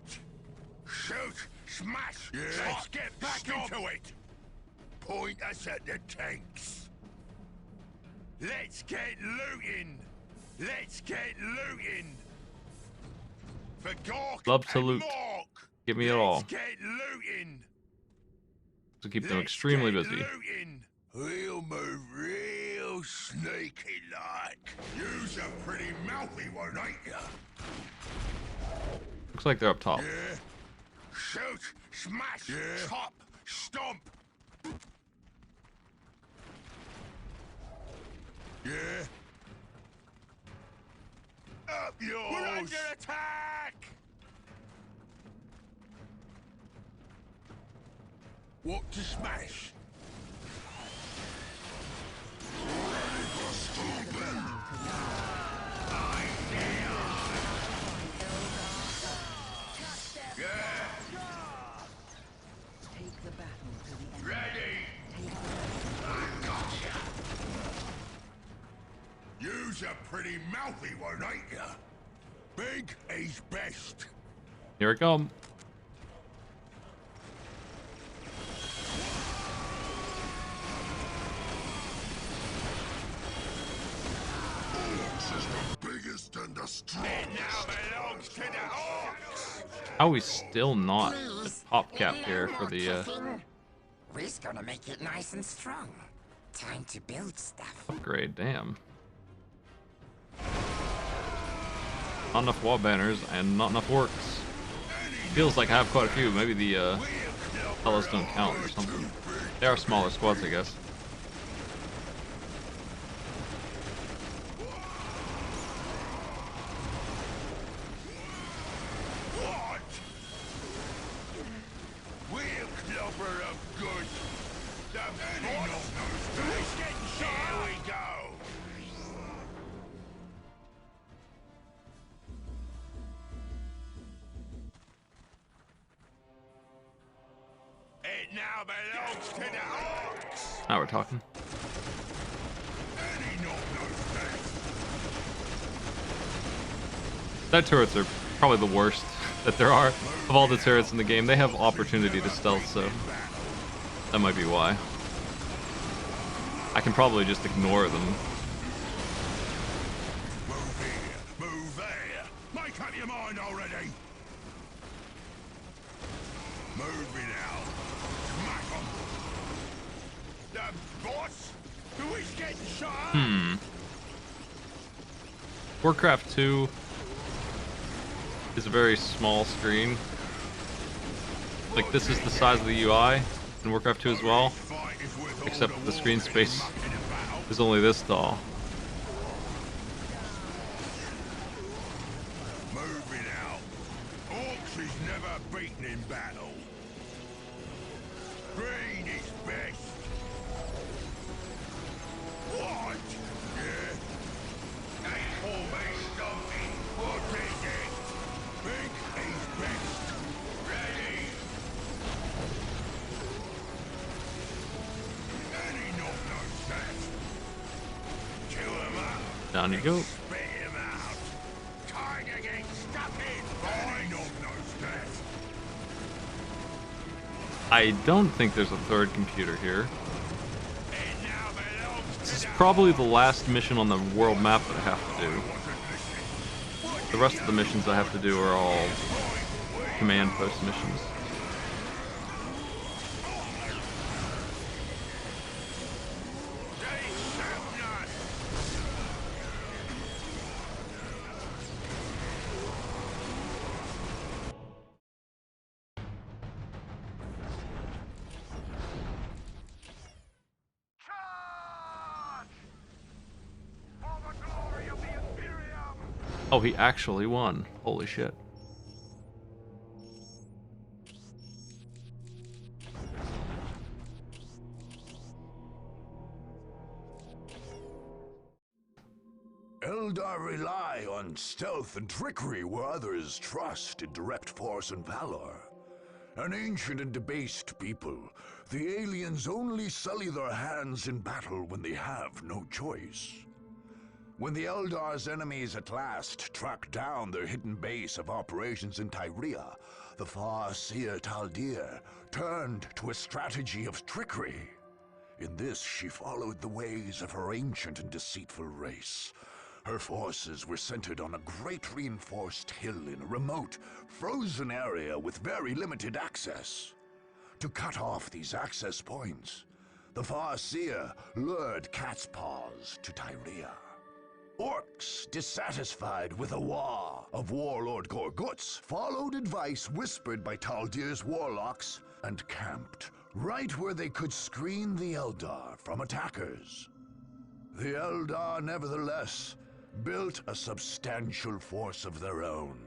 Shoot, smash. Yeah. Let's get back into it. Point us at the tanks. Let's get looting. Let's get looting. For Gork Love to and loot. Mork. Give me it all. Let's get looting. To keep them Let's extremely get busy. looting. We'll move real sneaky like. You's a pretty mouthy one, ain't ya? Looks like they're up top. Yeah. Shoot, smash, chop, stomp. Yeah. Up yours. We're under attack. What to smash? Take the battle to the end. Ready. I gotcha. You's a pretty mouthy one, ain't ya? Big is best. Here it come. Biggest and the strongest. It now belongs to the orcs. How are we still not at Please, top cap no here more for the kicking. We're gonna make it nice and strong. Time to build stuff. upgrade? Damn. not enough wall banners, and not enough orcs. Feels like I have quite a few. Maybe the fellows don't count or something. They are smaller squads, I guess. Now belongs to the orcs. Now we're talking. That turrets are probably the worst that there are of all the turrets in the game. They have opportunity to stealth, so that might be why. I can probably just ignore them. Move here, move there. Make up your mind already. Move it out. Smack 'em. The boss? Who is getting shot? Warcraft 2 is a very small screen. Like, this is the size of the UI in Warcraft 2 as well, except the screen space is only this tall. Move it out. Orcs is never beaten in battle. Green is best. What? Yeah. They call me Stumpy. What is it? Pink is best. Ready. Any knock knows that. Kill him up. Down you go. Spit him out. Time to get stuck in. Any knock knows that. I don't think there's a third computer here. It now belongs This to is the probably the last mission on the world map that I have to do. The rest of the missions I have to do are all command post missions. Oh, he actually won. Holy shit. Eldar rely on stealth and trickery where others trust in direct force and valor. An ancient and debased people, the aliens only sully their hands in battle when they have no choice. When the Eldar's enemies at last tracked down their hidden base of operations in Tyria, the far-seer Taldir turned to a strategy of trickery. In this, she followed the ways of her ancient and deceitful race. Her forces were centered on a great reinforced hill in a remote, frozen area with very limited access. To cut off these access points, the far-seer lured Cat's Paws to Tyria. Orcs, dissatisfied with the war of Warlord Gorguts, followed advice whispered by Taldir's warlocks and camped right where they could screen the Eldar from attackers. The Eldar, nevertheless, built a substantial force of their own.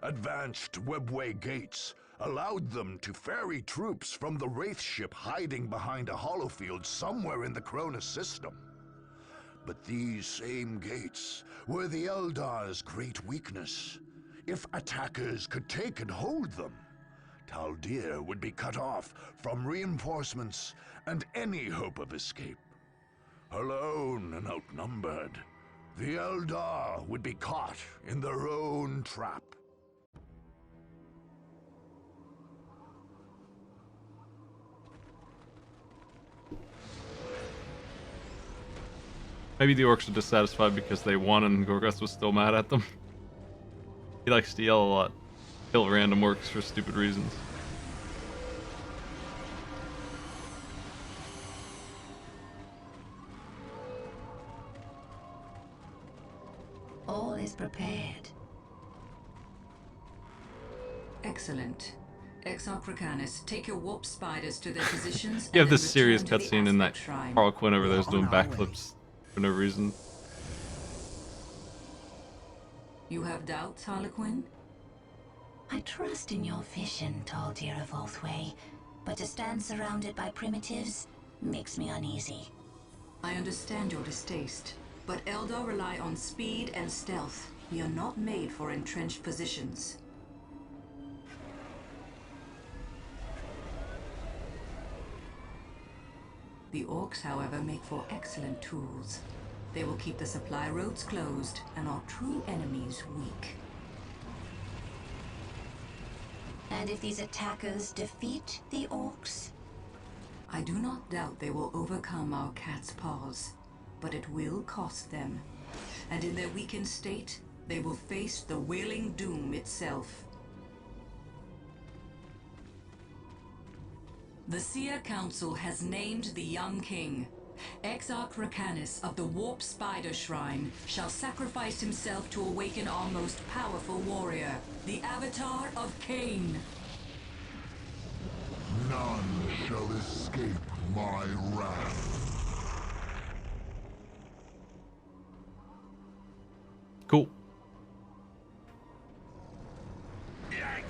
Advanced webway gates allowed them to ferry troops from the Wraith ship hiding behind a holofield somewhere in the Cronus system. But these same gates were the Eldar's great weakness. If attackers could take and hold them, Taldir would be cut off from reinforcements and any hope of escape. Alone and outnumbered, the Eldar would be caught in their own trap. Maybe the orcs are dissatisfied because they won and Gorguts was still mad at them. He likes to yell a lot. Kill random orcs for stupid reasons. All is prepared. Excellent. Exarchracanis, take your warp spiders to their positions. You have and this then serious return to the cutscene in that aspect shrine. Harlequin over there is doing On our way. backflips for no reason. You have doubts, Harlequin? I trust in your vision, tall deer of Oathway, but to stand surrounded by primitives makes me uneasy. I understand your distaste, but Eldar rely on speed and stealth. We are not made for entrenched positions. The orcs, however, make for excellent tools. They will keep the supply roads closed and our true enemies weak. And if these attackers defeat the orcs? I do not doubt they will overcome our cat's paws, but it will cost them. And in their weakened state, they will face the wailing doom itself. The Seer Council has named the young king. Exarchracanis of the Warp Spider Shrine shall sacrifice himself to awaken our most powerful warrior, the Avatar of Cain. None shall escape my wrath. Cool.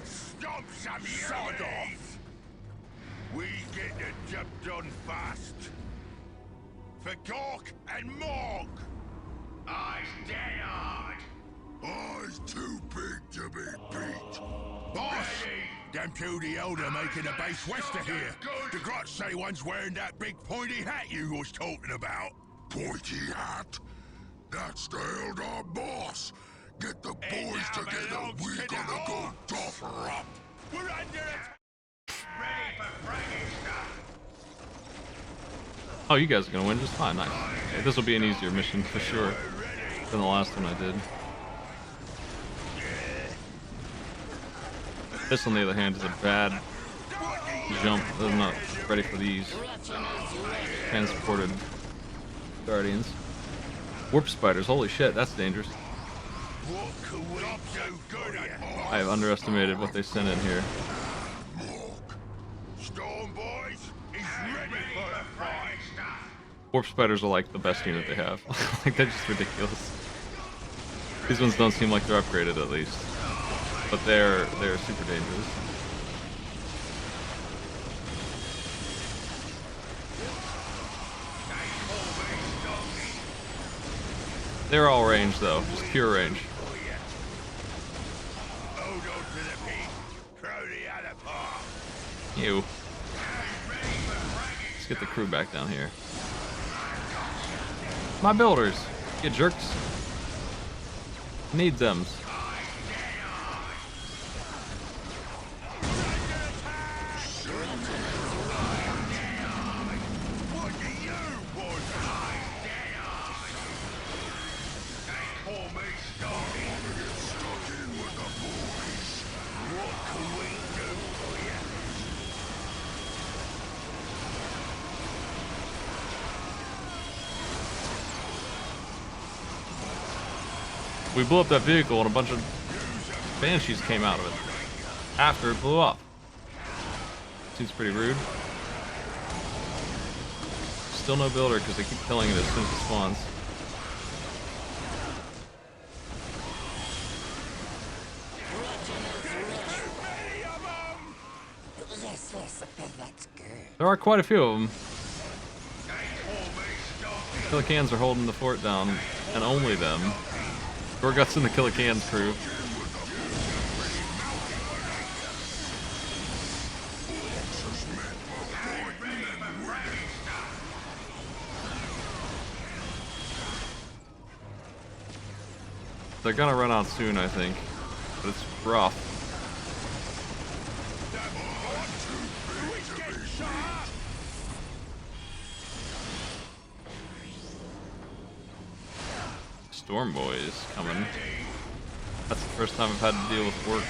Stop some sod off! We get the job done fast. For Gork and Morg! I's dead hard! I's too big to be beat. Boss! Them two the Elder making a base west of here. The Grot say one's wearing that big pointy hat you was talking about. Pointy hat? That's the Eldar boss. Get the boys together, we gonna go tough her up. We're under attack. Ready for bragging stuff. Oh, you guys are gonna win just fine. Nice. Okay, this will be an easier mission for sure than the last one I did. This, on the other hand, is a bad jump. I'm not ready for these transported guardians. Warp spiders, holy shit, that's dangerous. I have underestimated what they sent in here. Storm boys, he's ready for a fight. Warp spiders are like the best unit they have. Like, they're just ridiculous. These ones don't seem like they're upgraded, at least. But they're super dangerous. They're all range though, just pure range. Ew. Let's get the crew back down here. My builders, you jerks. Need them. We blew up that vehicle and a bunch of banshees came out of it after it blew up. Seems pretty rude. Still no builder because they keep killing it as soon as it spawns. Yes, that's good. There are quite a few of them. Killicans are holding the fort down, and only them. Gorguts and the Killicans crew. They're gonna run out soon, I think, but it's rough. Storm boys coming. That's the first time I've had to deal with orcs.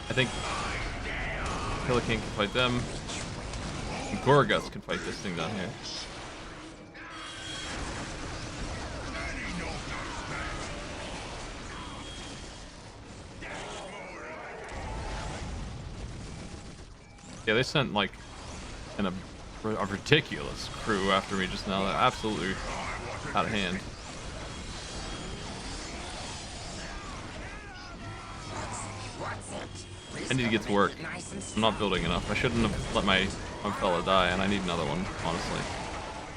I think Killican can fight them. And Gorguts can fight this thing down here. Yeah, they sent like a ridiculous crew after me just now. They're absolutely out of hand. I need to get to work. I'm not building enough. I shouldn't have let my fella die, and I need another one, honestly.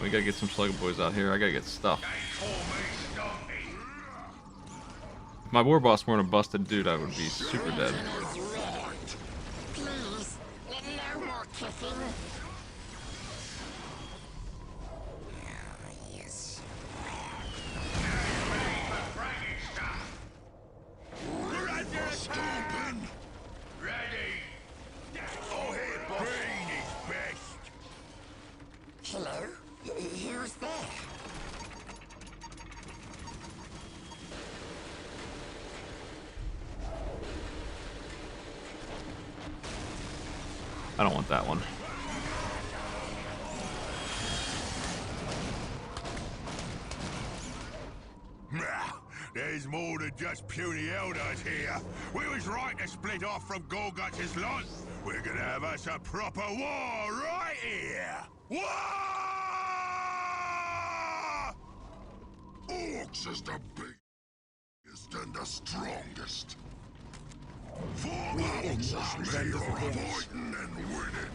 We gotta get some slug boys out here. I gotta get stuff. If my war boss weren't a busted dude, I would be super dead. Please, no more kicking. Yes. We're under attack! Ready! Oh, here, Green is best! Hello? Who's there? I don't want that one. There's more than just puny Eldars here. We was right to split off from Gorguts' lot. We're gonna have us a proper war right here. War! Orcs is the biggest and the strongest. For Orcs is made for fighting and winning.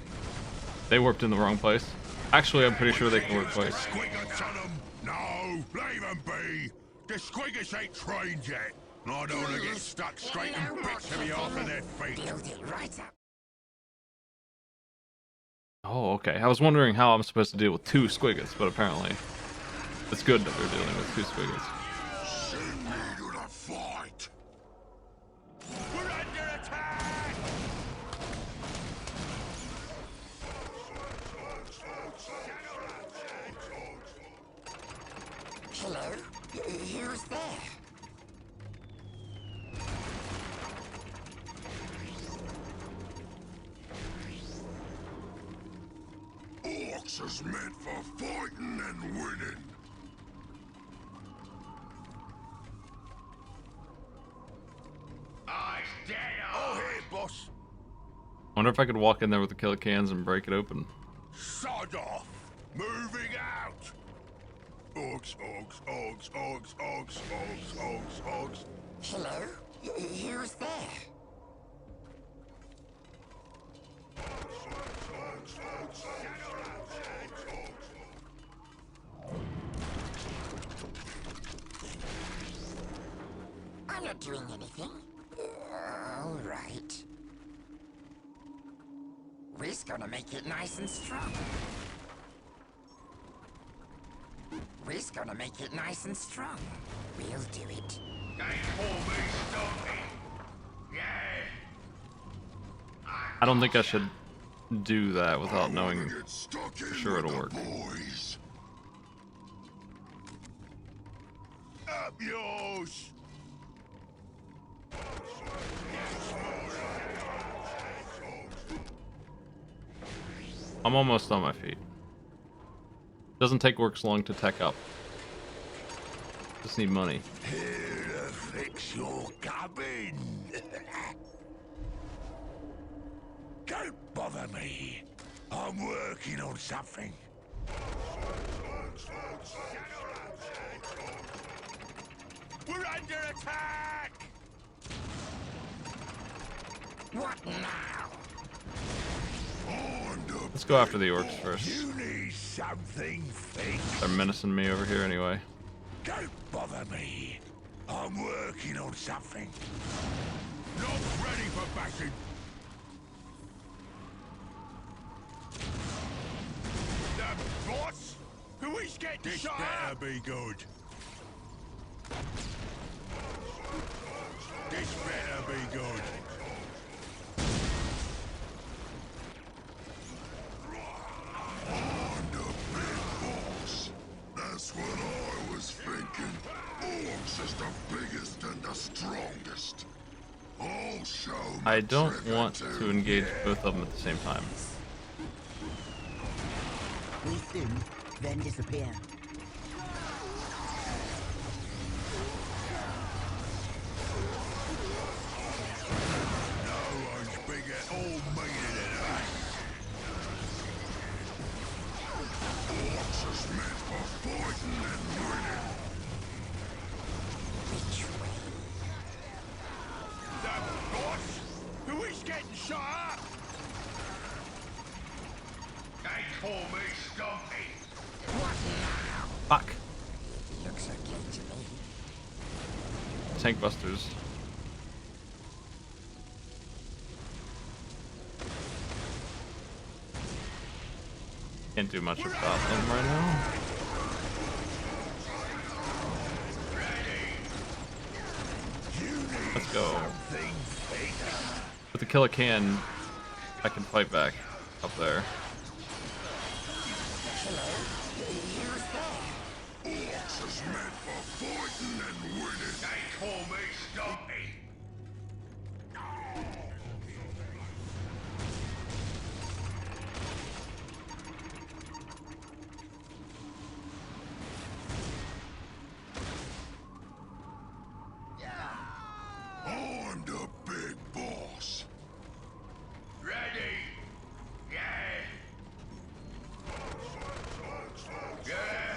They warped in the wrong place. Actually, I'm pretty sure they can work twice. Squiggles on them. No, leave them be. The Squiggles ain't trained yet. I don't want to get stuck straight in bits of me off of their feet. Build it right up. Oh, okay. I was wondering how I'm supposed to deal with two squiggles, but apparently it's good that they're dealing with two squiggles. Send me to the fight. We're under attack! Hello? Who's there? Orcs is meant for fighting and winning. Oh, here, boss. Wonder if I could walk in there with the killer cans and break it open. Sod off. Moving out. Orcs, orcs, orcs, orcs, orcs, orcs, orcs, orcs. Hello? Who's there? I'm not doing anything. All right. We're gonna make it nice and strong. We're gonna make it nice and strong. We'll do it. I don't think I should do that without knowing for sure it'll work. Boys. Up yours. I'm almost on my feet. Doesn't take works long to tech up. Just need money. Here to fix your cabin. Don't bother me. I'm working on something. We're under attack! What now? Let's go after the orcs first. You need something fixed. They're menacing me over here anyway. Don't bother me. I'm working on something. Not ready for bashing. The boss? Who is getting this shot? This better be good. This better be good. That's what I was thinking. Orcs is the biggest and the strongest. I'll show I don't want to engage both of them at the same time. We soon, then disappear. No one's bigger or meaner than us. tank busters. Can't do much about them right now. Let's go. With the killer can, I can fight back up there. Orcs is meant for fighting and winning. They call me Stumpy. I'm the big boss. Ready? Yeah. Yeah.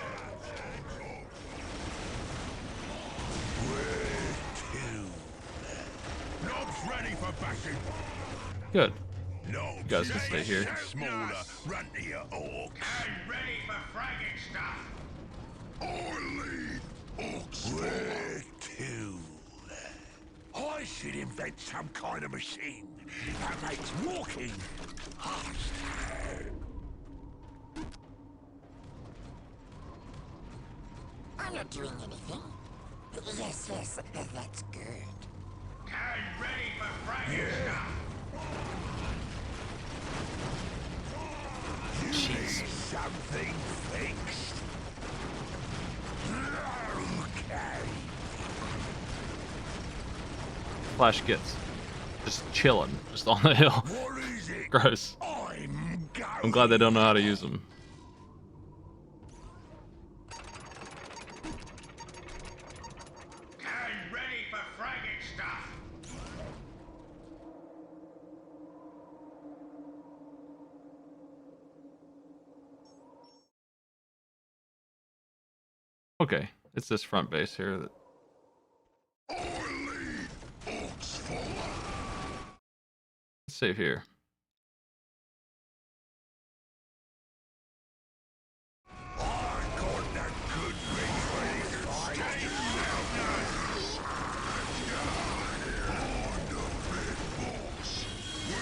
Where to? Nob's ready for bashing. Good. No, You guys can stay here. Smaller, run to your orcs. I'm ready for fragging stuff. I lead orcs. Where to? I should invent some kind of machine that makes walking faster. I'm not doing anything. Yes, that's good. I'm ready for fragging stuff. You need something fixed. Okay. Flash gets just chilling, just on the hill. What is it? Gross. I'm glad they don't know how to use them. I'm ready for fragging stuff. Okay, it's this front base here that. Let's save here.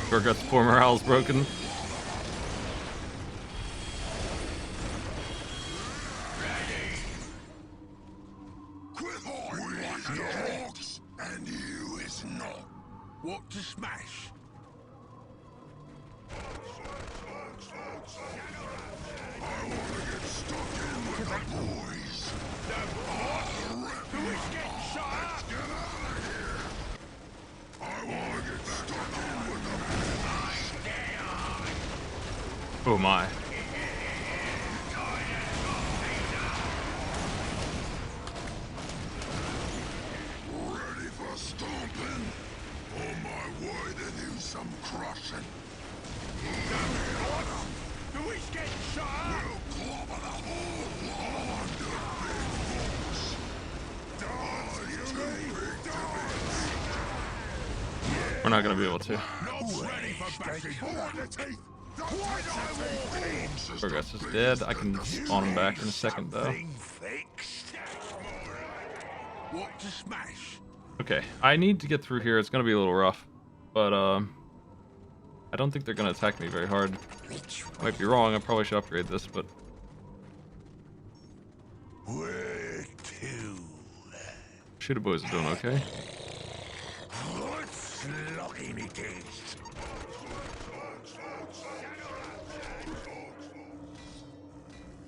Gorgut's poor morale's broken. And you is not. What to smash? I want to get stuck in with the boys. Who's getting shot up? Get out of here. I want to get stuck in with the boys. Oh my. Ready for stomping? On my way to do some crushing. Who's getting shot up? We'll clobber the whole lot under big boss. Die, you big to We're not gonna be able to. Not ready for bashing. Gorgut's is dead. I can spawn him back in a second though. What to smash? Okay, I need to get through here. It's gonna be a little rough, but I don't think they're gonna attack me very hard. Might be wrong. I probably should upgrade this, but Where to? Shooter boys are doing okay. What's locking it is?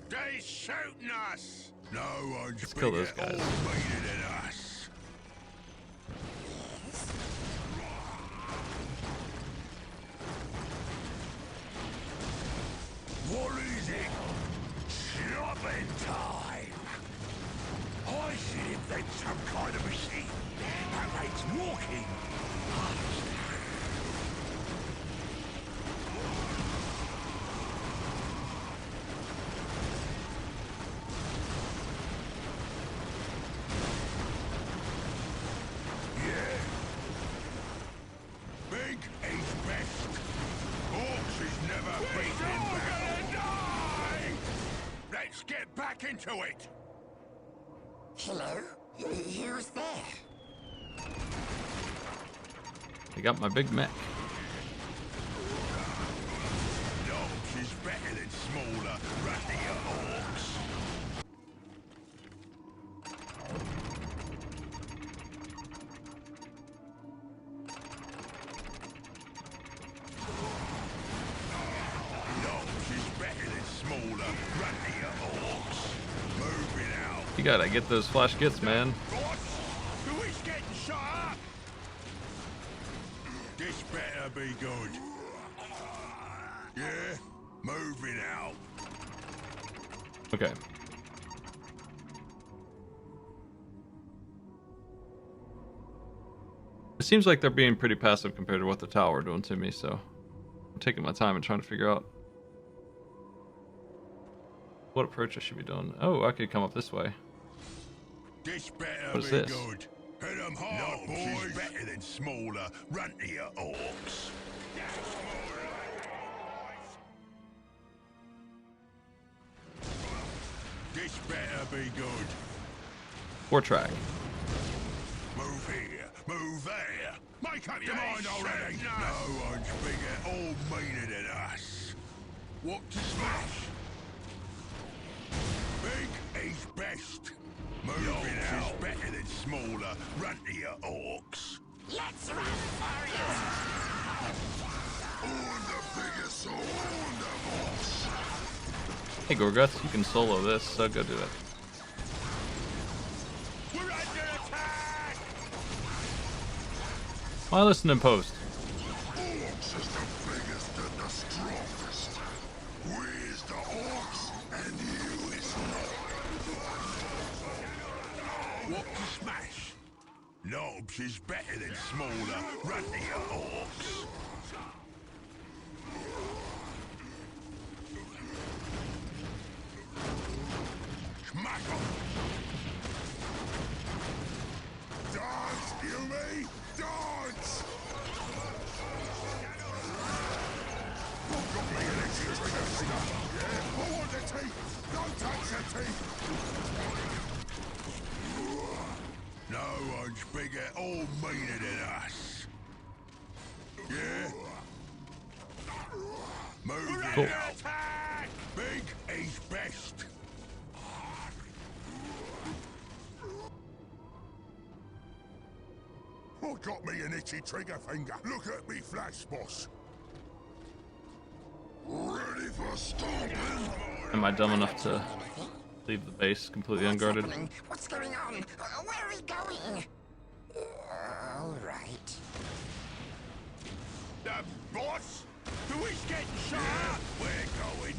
They shooting us. No one's Let's kill those guys. bigger than us. What is it? Shopping time. I should invent some kind of machine that makes walking faster. Big is best. Orcs is never beaten back. Let's get back into it. Hello? Who's there? I got my big mech. Large is better than smaller, rattier orcs. You gotta get those flash gets, man. Who is getting shot up? This better be good. Yeah, moving out. Okay. It seems like they're being pretty passive compared to what the tower are doing to me, so I'm taking my time and trying to figure out what approach I should be doing. Oh, I could come up this way. This better What is be this? good. Hit 'em hard, boys. Is better than smaller, runtier orcs. This better be good. 4-track. Move here, move there. Make up your mind already. No one's bigger or meaner than us. What to smash? Big is best. Moving out is better than smaller, runtier orcs. Let's run for it! On the biggest on the boss. Hey Gorguts, you can solo this, so go do it. We're under attack! Why listen in post? Orcs is the biggest and the strongest. We is the orcs and you is not. What to smash? Knobs is better than smaller, runtier orcs. Smack 'em! Dance, you me? Dance! Got me an extra trigger finger. Yeah, I want the teeth. Don't touch the teeth. No one's bigger or meaner than us. Yeah? Move Cool. attack! Big is best. I got me an itchy trigger finger. Look at me flash, boss. Ready for stomping? Am I dumb enough to leave the base completely unguarded? What's going on? Where are we going? All right. The boss? Who is getting shot up? We're going.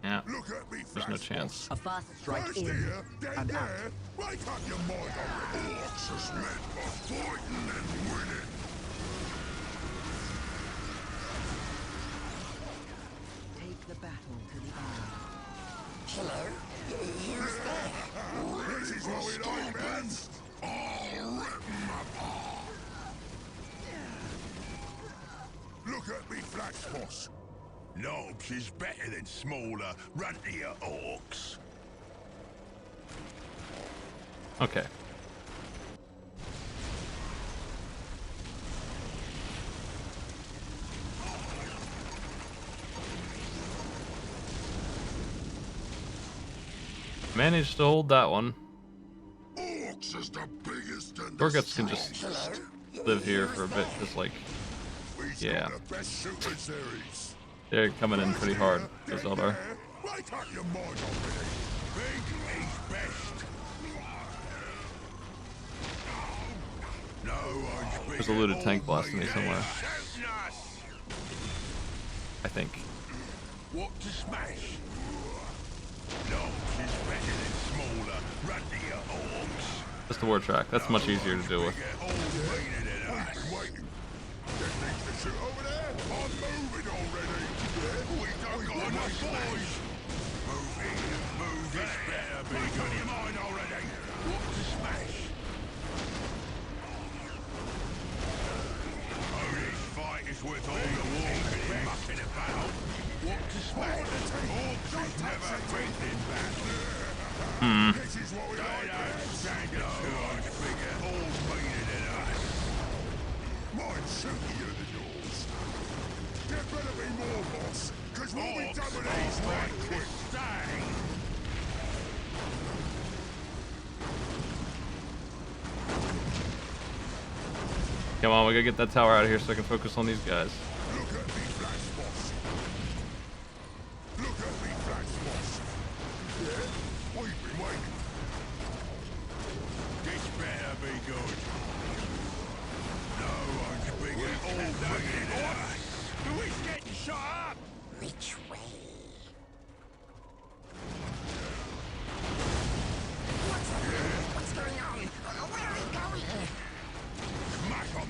Yeah. Look at me There's no chance. A fast strike First in here, then and out. there. Wake up your mind already. Orcs is meant for fighting and winning. Take the battle to the arm. Hello? Who's there? This is what we like best. I'll rip 'em apart. Look at me flash, boss. Knobs is better than smaller, runtier orcs. Okay. Managed to hold that one. Orcs is the biggest and Gorguts can just live here for a bit, because, like, yeah. the best shooting series. They're coming in pretty hard, those Eldar. Wake up your mind already. Big is best. No one's bigger. There's a looted tank or blasting me meaner. somewhere. Shooting us. I think. What to smash? Knobs is better than smaller, runtier orcs. Just the war track. That's much easier to deal with. Shoot over there! I'm moving already! We don't got enough boys! Moving, move this better be good. Your mind already! What to smash? Oh, this fight is worth all the walking and mucking about. What to smash? Orcs is never bending back. This is what we like. Stand up. shootier than yours. There better be more, boss, because we'll be done with these right quick. Come on, we gotta get that tower out of here so I can focus on these guys. Look at me, flash boss. Look at me, flash boss. Yeah? We've been waiting. This better be good. No one's bigger or bigger than us. Who's getting shot up? Which way? What's going on? Where are we going? Smash 'em.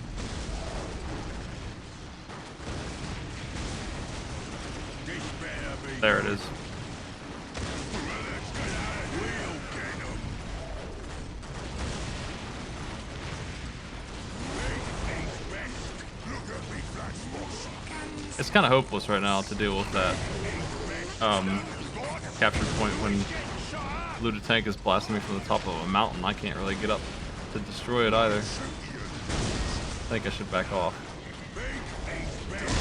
This better be There it is. Well, let's get out of here. We'll get 'em. Big ain't best. Look at me, flash boss. It's kind of hopeless right now to deal with that capture point when looted tank is blasting me from the top of a mountain. I can't really get up to destroy it either. I think I should back off.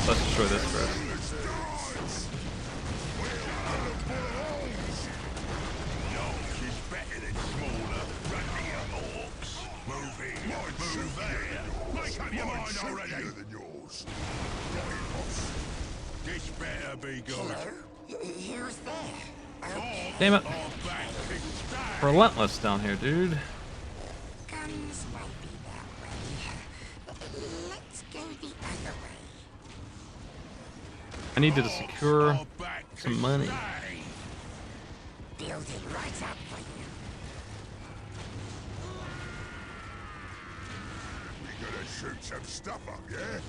Let's destroy this first. This better be good. Hello? Who's there? Damn it. Relentless down here, dude. Guns might be that way. Let's go the other way. I need to secure some money. Building right up for you. We gotta shoot some stuff up, yeah?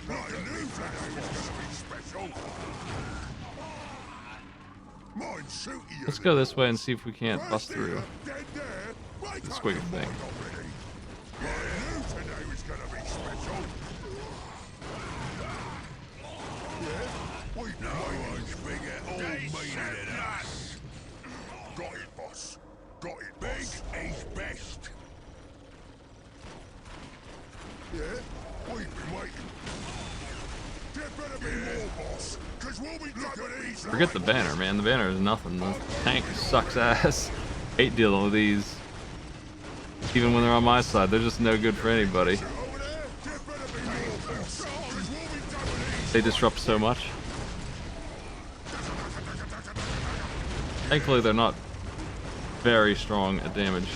I knew that was gonna be special. Mine shooty. Let's go this way and see if we can't bust through the squiggle thing. I knew today was gonna be special. Yeah? No one's bigger or meaner than us. Got it, boss. Got it, boss. Big is best. Yeah? We've been waiting. There better be more, boss, because we'll be done with these. Forget the banner, man. The banner is nothing. The tank sucks ass. Hate dealing with these. Even when they're on my side, they're just no good for anybody. They disrupt so much. Thankfully, they're not very strong at damage.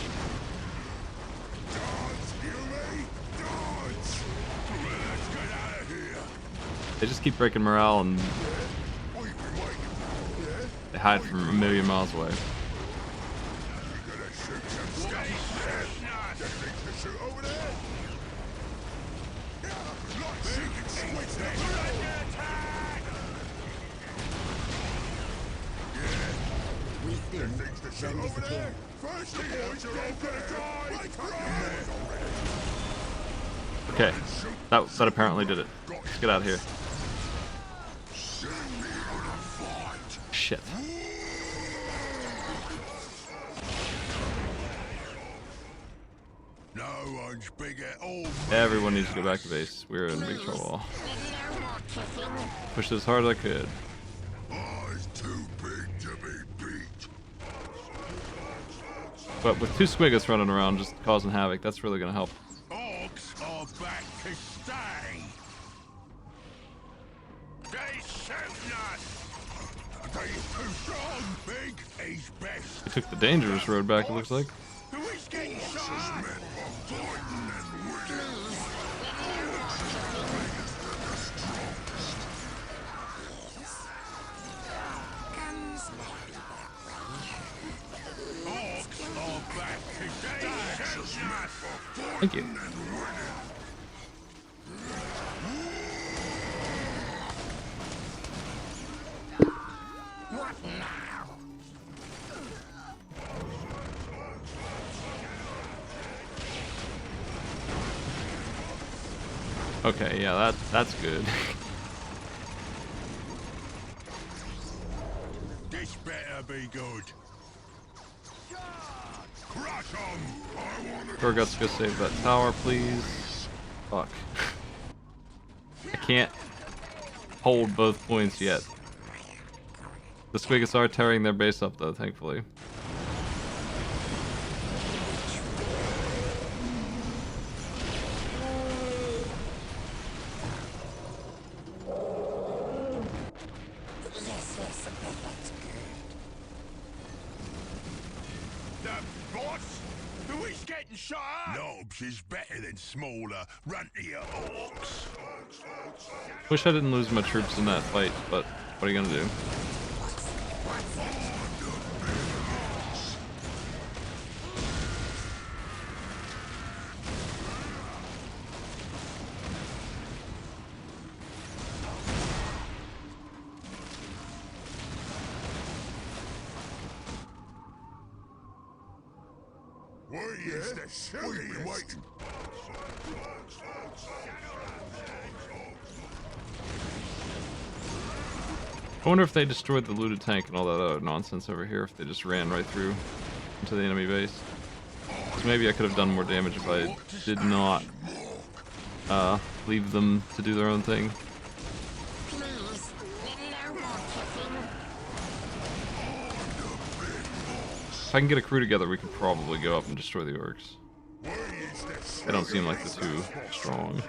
They just keep breaking morale and they hide from a million miles away. Okay, that apparently did it. Let's get out of here. Shit. No one's bigger. Everyone needs to go back to base. We're in big trouble. Pushed as hard as I could. Ours too big to be beat. But with two squiggles running around just causing havoc, that's really gonna help. Orcs are back to stay. They shoot us. They too strong. Big is best. We took the dangerous road back, it looks like. Who is getting shot? Thank you. What now? Okay, yeah, that's good. This better be good. Crush 'em! Gorgut's go save that tower, please. Fuck. I can't hold both points yet. The Squiggles are tearing their base up though, thankfully. Knobs is better than smaller, runtier orcs. Wish I didn't lose my troops in that fight, but what are you gonna do? We've been waiting. I wonder if they destroyed the looted tank and all that other nonsense over here, if they just ran right through into the enemy base. So maybe I could have done more damage if I did not leave them to do their own thing. If I can get a crew together, we could probably go up and destroy the orcs. They don't seem like they're too strong.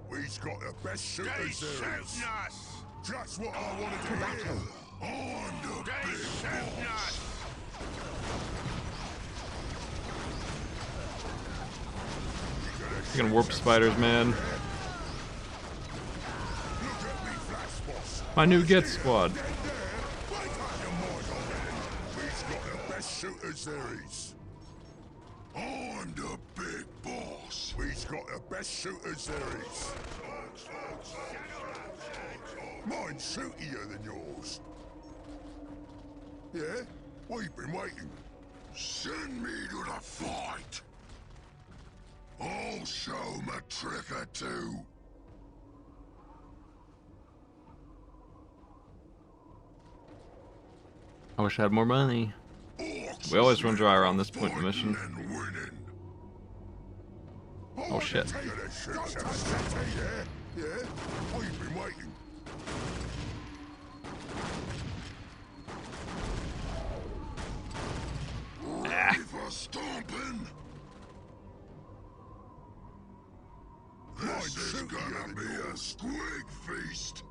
We've got the best shooters there is. Just what I wanted to hear. On the big boss. You're gonna warp spiders, man. My new Get squad. We've got the best shooters there is. I'm the big boss. We've got the best shooters there is. Mine's shootier than yours. Yeah? We've been waiting. Send me to the fight. I'll show 'em a trick or two. I wish I had more money. We always run dry around this point in the mission. Oh shit. Yeah? We've been waiting. Ready for stomping? This is gonna be a squig feast.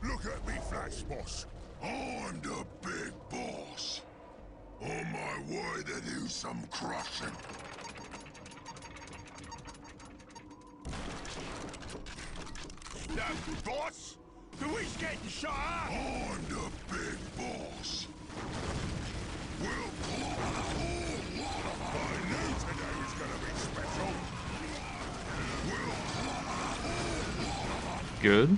Look at me, Flash Boss. I'm the big boss. On my way to do some crushing. The boss? Who is getting shot up? I'm the big boss. We'll clobber a whole lot of them. I knew today was gonna be special. We'll clobber a whole lot of them. Good.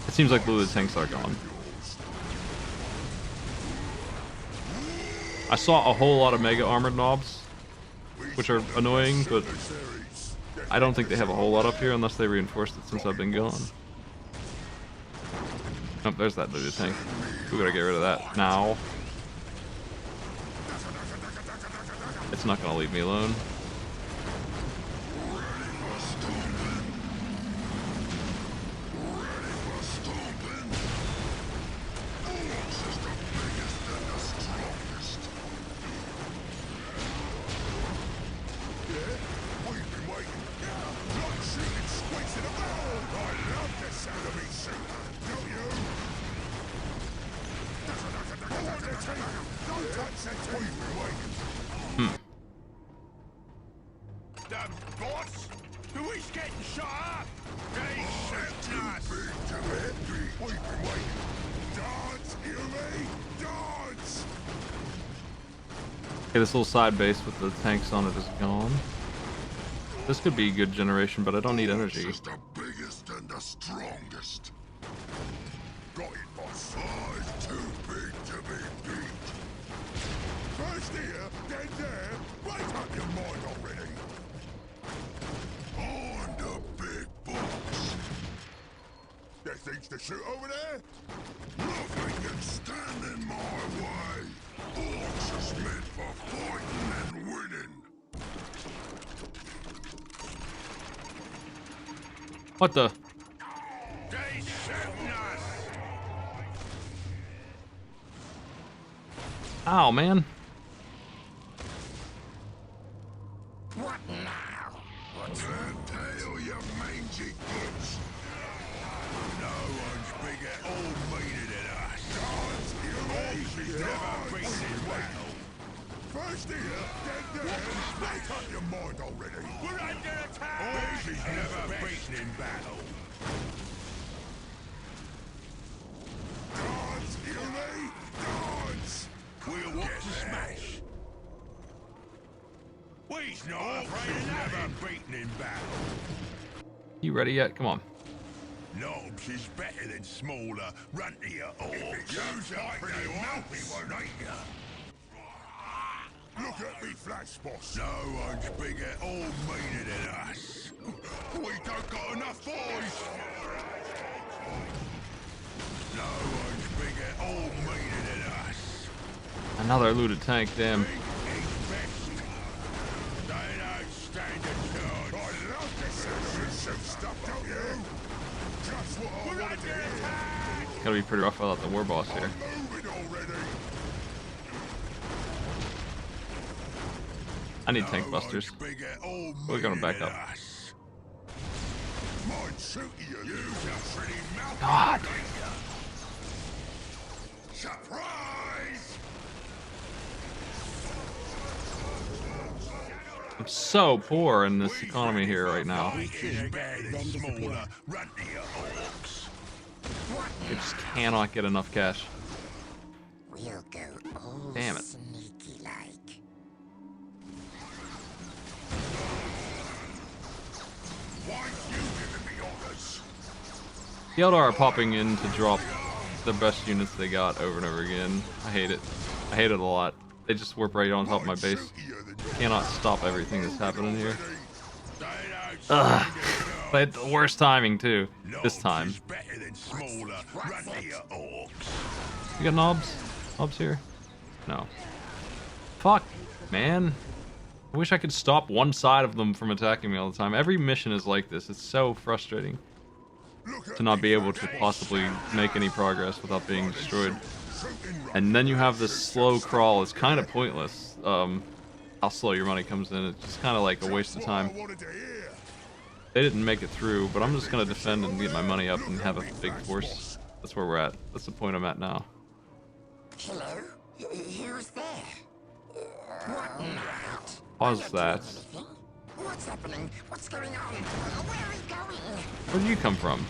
It seems like looted tanks are gone. I saw a whole lot of mega armored knobs, which are annoying, but I don't think they have a whole lot up here unless they reinforced it since I've been gone. Oh, there's that looted tank. We gotta get rid of that now. It's not gonna leave me alone. Okay, this little side base with the tanks on it is gone. This could be a good generation, but I don't need energy. Just the biggest and the strongest. Got it, boss. Size too big to be beat. First here, then there. Make up your mind already. I'm the big boss. supposed to shoot over there? Nothing can stand in my way. Orcs is meant for fighting and winning. What the? They shooting us. Ow, man. What now? Turn tail, you mangy goods. No one's bigger or meaner than us. God's Orcs is never beaten in battle. First here, then there. Make up your mind already. We're under attack. Orcs is never beaten in battle. Gods, hear me? Gods! We'll get to smash. We's not afraid of never beaten in battle. You ready yet? Come on. Knobs is better than smaller, runtier orcs. You's a pretty mouthy one, ain't ya? Look at me flash, boss. No one's bigger or meaner than us. We don't got enough boys. No one's bigger or meaner than us. Another looted tank, damn. They don't stand a chance. I love this assassin stuff, don't you? Just what I wanted to hear. It's gotta be pretty rough without the war boss here. Moving already. I need tank busters. We're gonna back up. God. Surprise! I'm so poor in this economy here right now. I just cannot get enough cash. We'll go all Damn it. sneaky like. The Eldar are popping in to drop the best units they got over and over again. I hate it. I hate it a lot. They just warp right on top of my base. Cannot stop everything that's happening here. Ugh. They had the worst timing too. This time. You got knobs? Knobs here? No. Fuck, man. I wish I could stop one side of them from attacking me all the time. Every mission is like this. It's so frustrating to not be able to possibly make any progress without being destroyed. And then you have this slow crawl. It's kind of pointless. How slow your money comes in. It's just kind of like a waste of time. They didn't make it through, but I'm just going to defend and get my money up and have a big force. That's where we're at. That's the point I'm at now. Hello? Who's there? What night? Pause that. What's happening? What's going on? Where are we going? Where did you come from?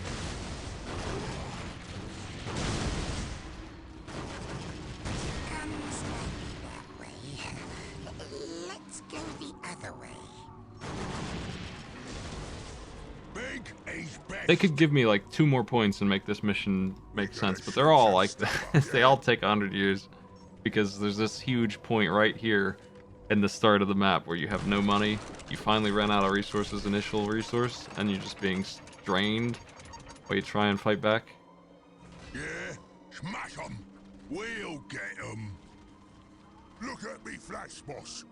Comes that way. Let's go the other way. They could give me like 2 more points and make this mission make sense, but they're all like this. They all take 100 years because there's this huge point right here in the start of the map where you have no money. You finally ran out of resources, initial resource, and you're just being drained while you try and fight back. Yeah, smash 'em. We'll get 'em. Look at me flash, boss.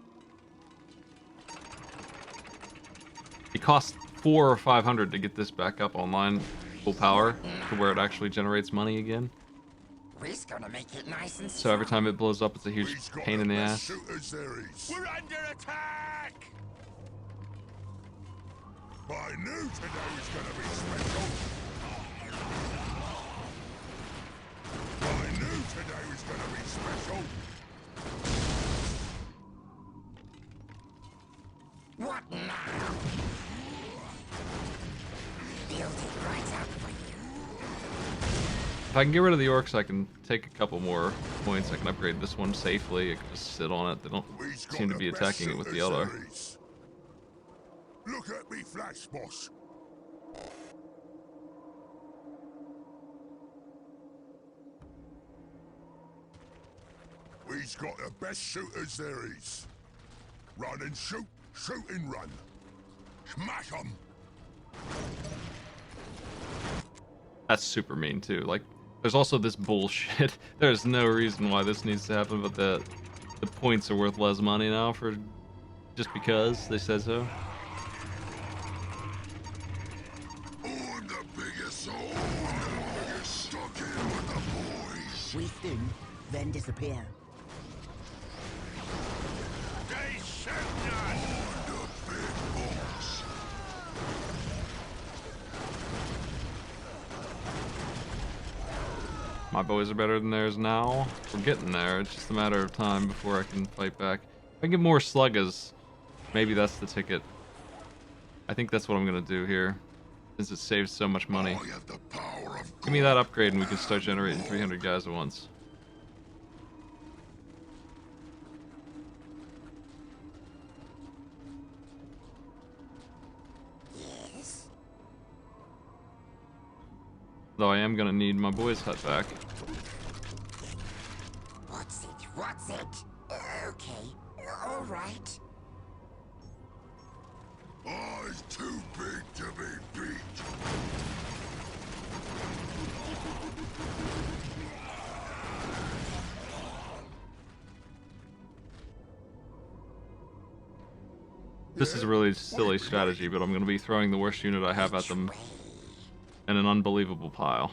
It costs 400 or 500 to get this back up online, full power, to where it actually generates money again. We're gonna make it nice and So every time it blows up, it's a huge pain in the ass. We're under attack! I knew today was gonna be special. I knew today was gonna be special. What now? Build it right up for you. If I can get rid of the orcs, I can take a couple more points. I can upgrade this one safely. I can just sit on it. They don't seem to be attacking it with the Eldar. Look at me flash, boss. We've got the best shooters there is. Run and shoot, shoot and run. Smash 'em. That's super mean too. Like, there's also this bullshit. There's no reason why this needs to happen, but the points are worth less money now for just because they said so. On the biggest hole, you're stuck in with the boys. We sting, then disappear. They shoot us! On the big boss. My boys are better than theirs now. We're getting there. It's just a matter of time before I can fight back. If I get more sluggas, maybe that's the ticket. I think that's what I'm gonna do here, since it saves so much money. Give me that upgrade and we can start generating 300 guys at once. Yes? Though I am gonna need my boys' hut back. What's it? What's it? Okay. All right. Eyes too big to be beat. This is a really silly strategy, but I'm gonna be throwing the worst unit I have at them in an unbelievable pile.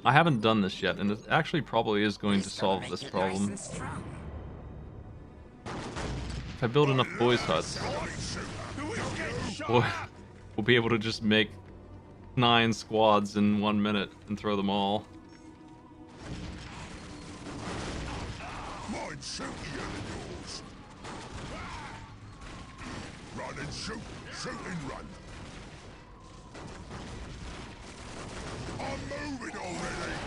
I haven't done this yet, and it actually probably is going to solve this problem. If I build enough boys' huts, we'll be able to just make 9 squads in 1 minute and throw them all. Mine shootier than yours. Run and shoot, shoot and run. I'm moving already.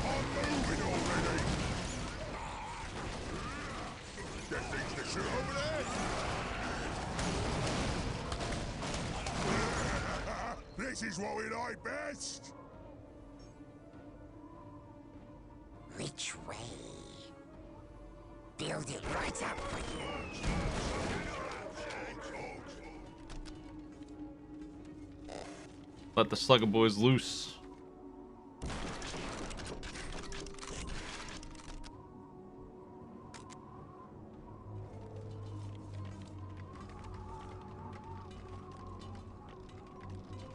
I'm moving already. Get things to shoot over there. This is what we like best. Which way? Build it right up for you. Let the Slugger boys loose.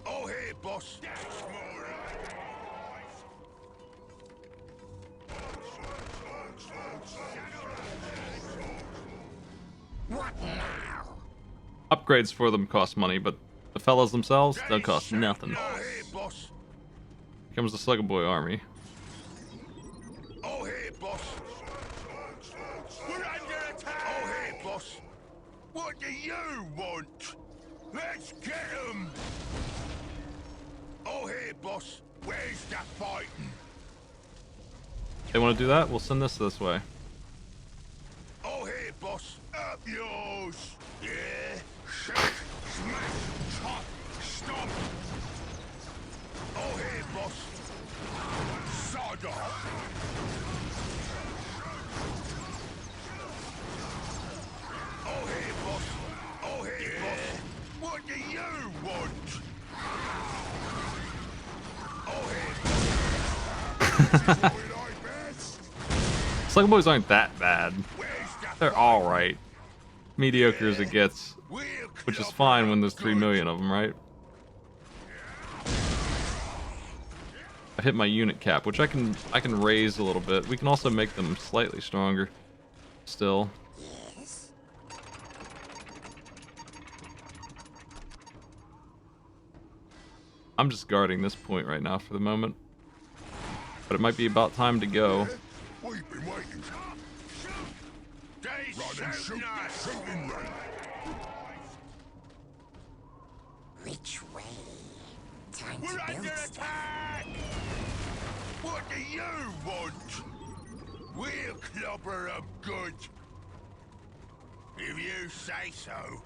Oh, hey, boss. What now? Upgrades for them cost money, but the fellas themselves don't cost nothing. Oh, hey, boss. Here comes the Slugger boy army. Oh, hey, boss. We're under attack. Oh, hey, boss. What do you want? Let's get him. Oh, hey, boss. Where's the fighting? They want to do that? We'll send this way. Oh, hey, boss. Up yours. Yeah. Shoot. Smash. Chop. Stomp. Oh, hey, boss. Sod off. Oh, hey, boss. Oh, hey, boss. What do you want? Oh, hey, boss. Slugger boys aren't that bad. They're alright. Mediocre as it gets. Which is fine when there's 3 million of them, right? I've hit my unit cap, which I can raise a little bit. We can also make them slightly stronger. Still. Yes? I'm just guarding this point right now for the moment. But it might be about time to go. We've been waiting. Run and shoot, shoot and run. Which way? Time We're to under build stuff. attack! What do you want? We'll clobber 'em good. If you say so.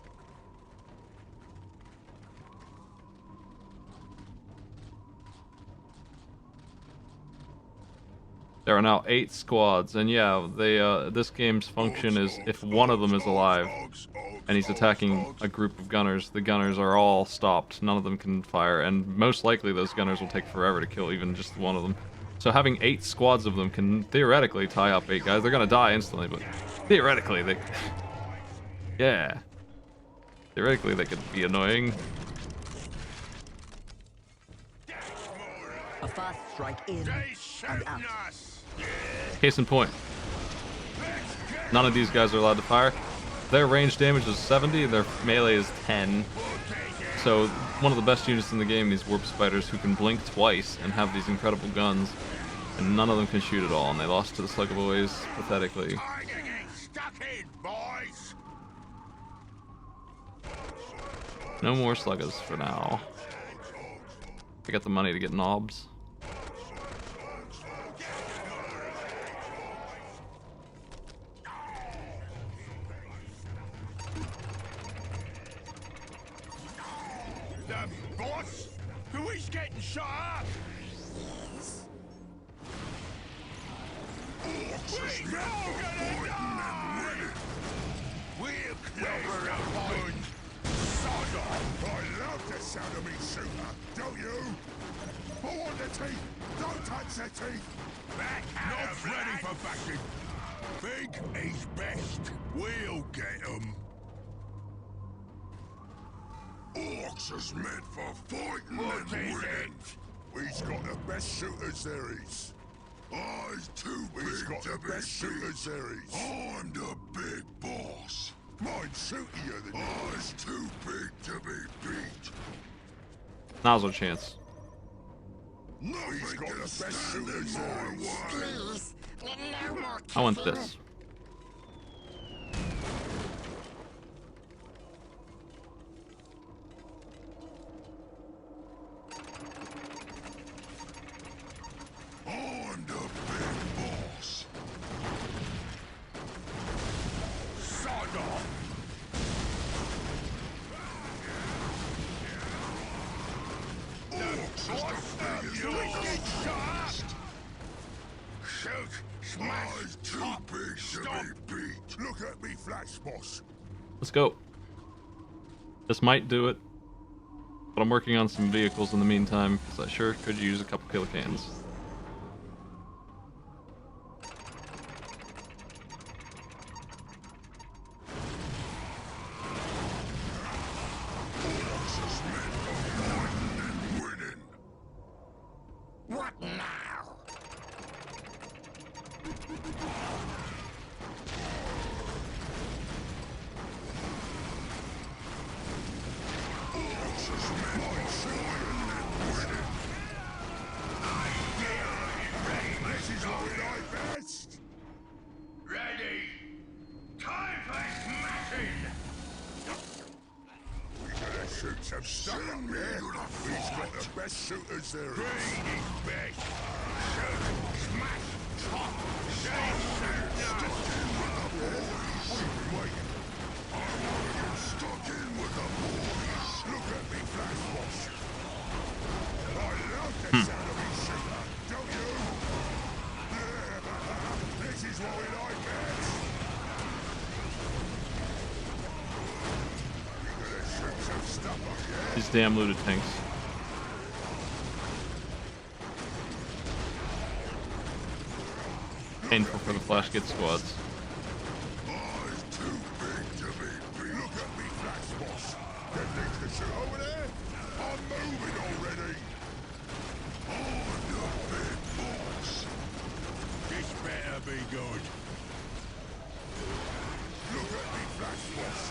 There are now 8 squads, and yeah, they this game's function is if one of them is alive and he's attacking a group of gunners, the gunners are all stopped. None of them can fire, and most likely those gunners will take forever to kill even just one of them. So having 8 squads of them can theoretically tie up 8 guys. They're gonna die instantly, but theoretically they... yeah. Theoretically they could be annoying. A fast strike in and out. Case in point. None of these guys are allowed to fire. Their range damage is 70, their melee is 10. So one of the best units in the game, these warp spiders who can blink twice and have these incredible guns, and none of them can shoot at all, and they lost to the Slug Boys pathetically. No more Sluggers for now. I got the money to get knobs. Boss? Who is getting shot up? Yes. We're all gonna die! We're clever upon Sodom. I love the sound of me shooter, don't you? I want the teeth! Don't touch the teeth! Not ready for backing! Big is best. We'll get 'em. Orcs is meant for fighting and winning. We's got the best shooters there is. I's too big to be beat. Shooters there is. I'm the big boss. Mine's shootier than yours. I's too big to be beat. Now's our chance. We's got the best shooters there is. Please, no more I want kissing. this. I'm the big boss. Sodom. Shoot! Smash! Too big to be beat. Look at me flash, boss. Let's go. This might do it, but I'm working on some vehicles in the meantime because I sure could use a couple kill cans. What now? This is what we like best. Ready. Time for smashing. We gotta shoot some stuff up there. We've got the best shooters there. Green is best. Shoot, smash, chop, shake, shoot, We've been waiting. I wanna get stuck in with the boys. Look at me flash, boss. I love the sound of me shooter, don't you? This is what we like best. We gotta shoot some stuff up here. These damn looted tanks. Painful for the flash get squads. Eyes too big to be beat. Look at me flash, boss. Them things to shoot over there? I'm moving already. I'm the big boss. This better be good. Look at me flash, boss.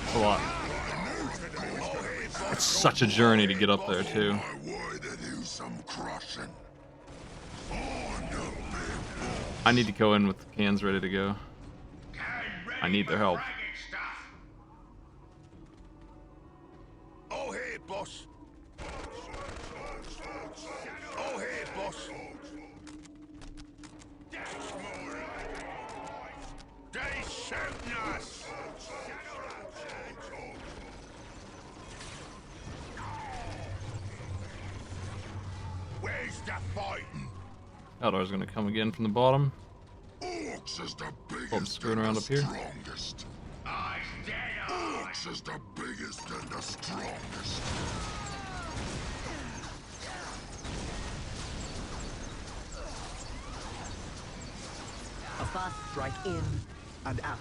It's a lot. It's such a journey to get up there too. I need to go in with the cans ready to go. I need their help. Oh, here, boss. Oh, here, boss. They shooting us. Where's the fighting? Eldar's gonna come again from the bottom. Orcs is the biggest. Oh, I'm screwing around up here. Strongest. Orcs is the biggest and the strongest. A fast strike in and out.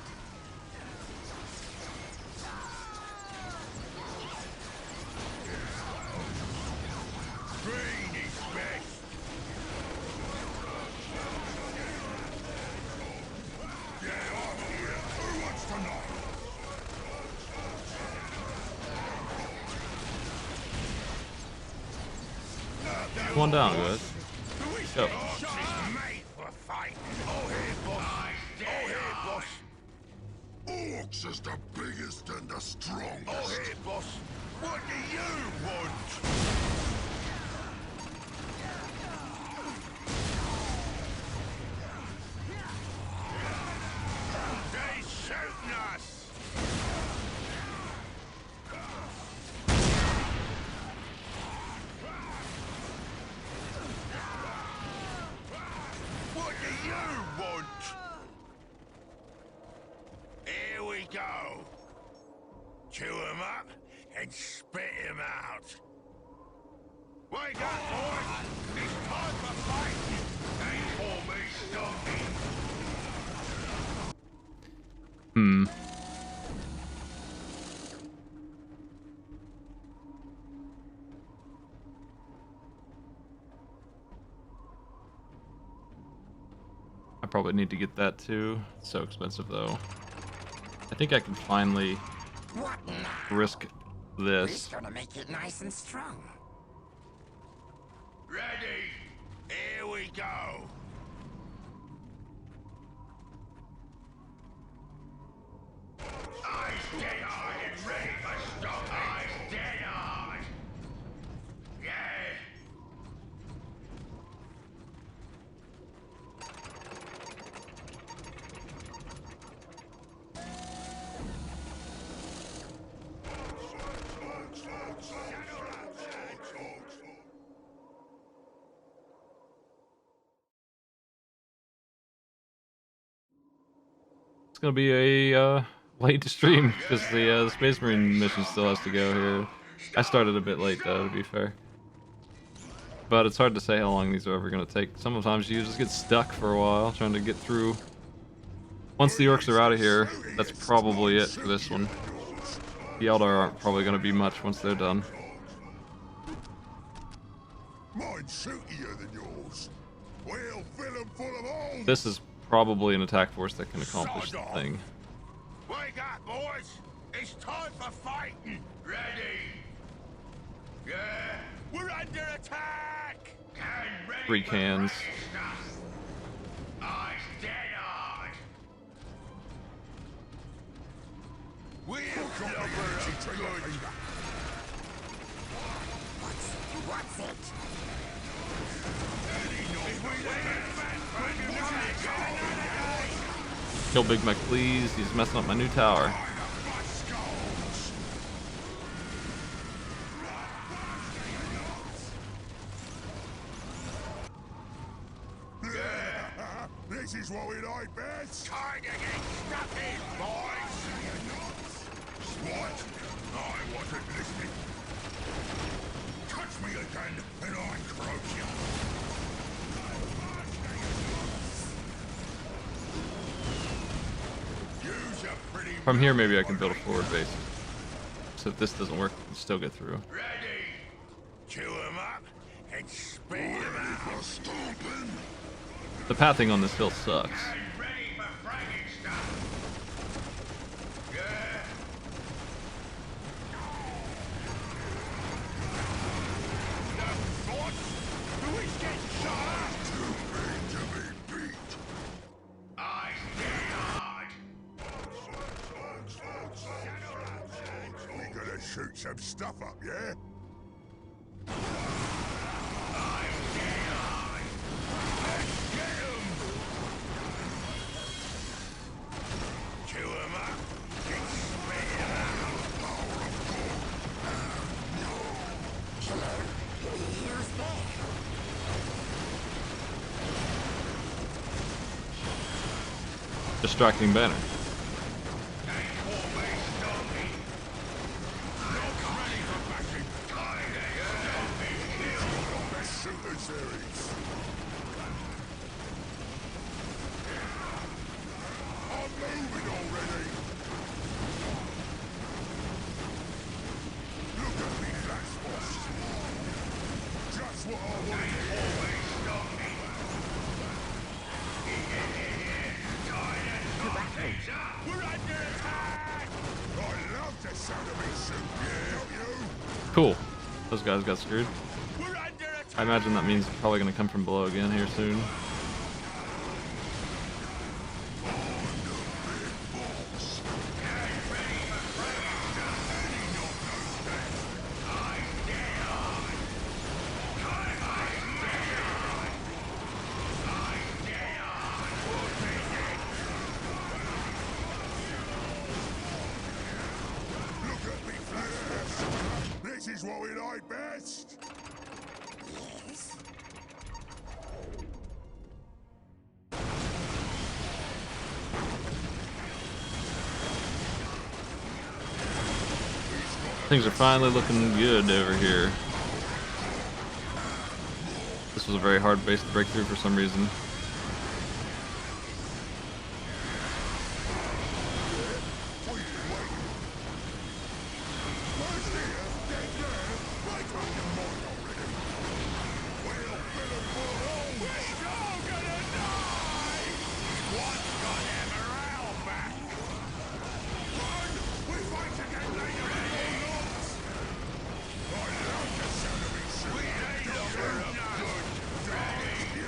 Green is best. Yeah, I'm here. Who wants to know? Come on down, guys. Go. Orcs is made for fighting. Oh, here, boss. Oh, here, boss. Orcs is the biggest and the strongest. Oh, here, boss. What do you want? They shooting us. What do you want? Here we go. Chew him up and spit him out. Wake up, boys! It's time for fighting! Ain't for me stopping! I probably need to get that too. It's so expensive though. I think I can finally What now? risk Who's this. gonna make it nice and strong? Ready! Here we go! Eyes dead hard and ready for stomping! Eyes dead hard! Yeah! It's gonna be a late stream because the Space Marine mission still has to go here. I started a bit late though, to be fair. But it's hard to say how long these are ever gonna take. Sometimes you just get stuck for a while trying to get through. Once the orcs are out of here, that's probably it for this one. The Eldar aren't probably gonna be much once they're done. Mine's shootier than yours. We'll fill 'em full of holes. This is probably an attack force that can accomplish the thing. Wake up, boys! It's time for fighting! Ready! Yeah! We're under attack! And ready 3 for cans. fracking stuff. Eyes dead hard! We'll cover up good! What's it? Kill Big Mac, please. He's messing up my new tower. This is what we like best. Time to get stuck in, boys! What? I wasn't listening. Touch me again, and I croak you. Use a pretty From here, maybe I can build a forward base. So if this doesn't work, we can still get through. ready! Chew him up and spit him out! Stomping. The pathing on this hill sucks. And ready for fracking stuff! Yeah! The boss? Who is getting shot? Too big to be beat. Eyes dead hard! shoot some stuff up, yeah? Distracting banner. Cool. Those guys got screwed. I imagine that means it's probably going to come from below again here soon. This is what we like best. Yes. Things are finally looking good over here. This was a very hard base to break through for some reason.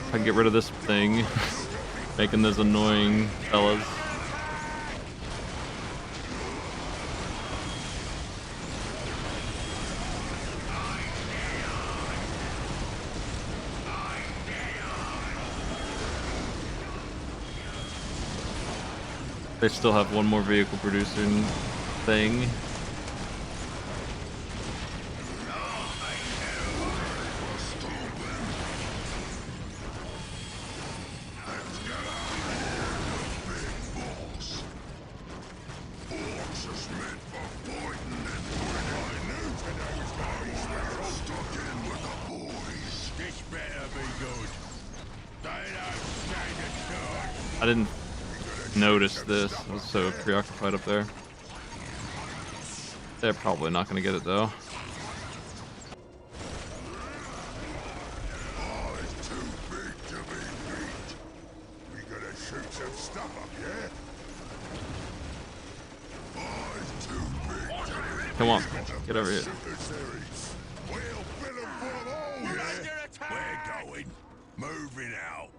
I can get rid of this thing, making those annoying fellas. They still have one more vehicle producing thing. I didn't notice this. I was so preoccupied up there. They're probably not going to get it though. Oh, it's too big to be beat. We gotta shoot some stuff up, yeah? Oh, it's too big to be Come on, get over here. We'll fill them full of holes. We're under attack. We're going. Moving out.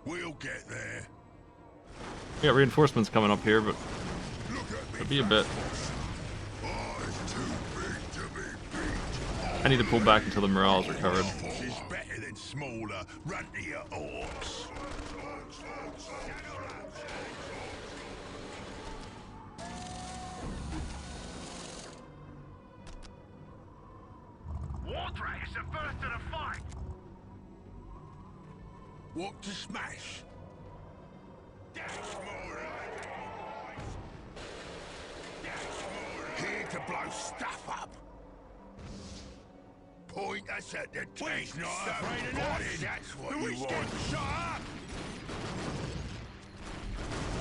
We'll get there. We got reinforcements coming up here, but it'll be a bit. I need to pull back until the morale is recovered. She's better than smaller, runtier orcs. Wardrake's the first to the fight. What to smash? Here to blow stuff up. Point us at the tank. Not afraid of nothing. That's what you want. Shut up!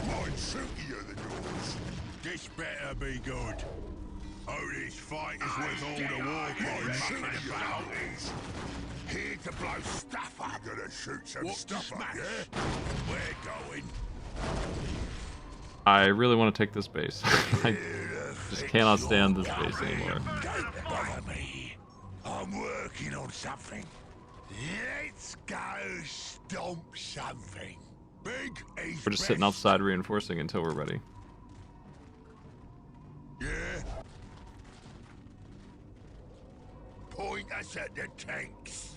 Mine's silkier than yours. This better be good. Oh, this fight is worth all the war mucking about. Here to blow stuff up. You gotta shoot some stuff up, yeah? We're going. I really want to take this base. I just cannot stand this base anymore. Don't bother me. I'm working on something. Let's go stomp something. Big is We're just sitting outside reinforcing until we're ready. Yeah. Point us at the tanks.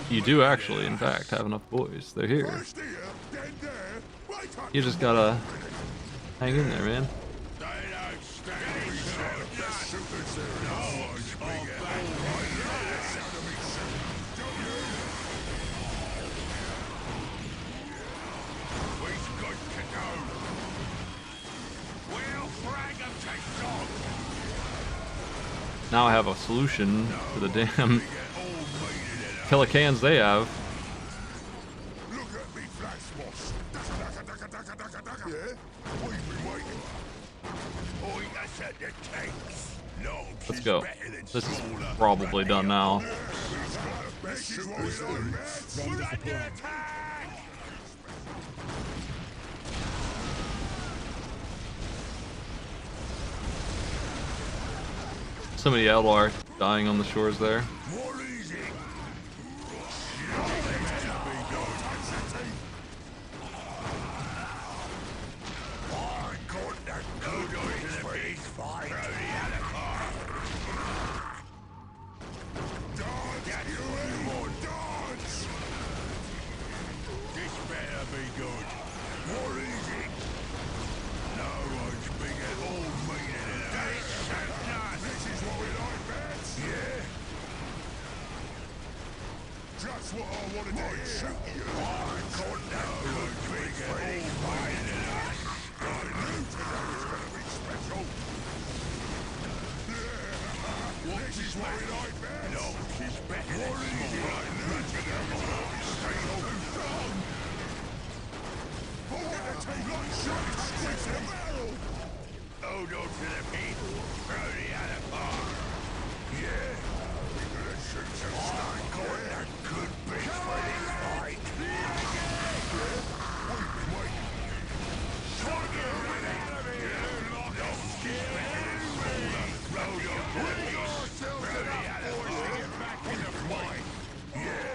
You do actually, in fact, have enough boys. They're here. You just gotta hang in there, man. Now I have a solution to the damn Killicans they have. Let's go. This is probably done now. So many Eldar dying on the shores there.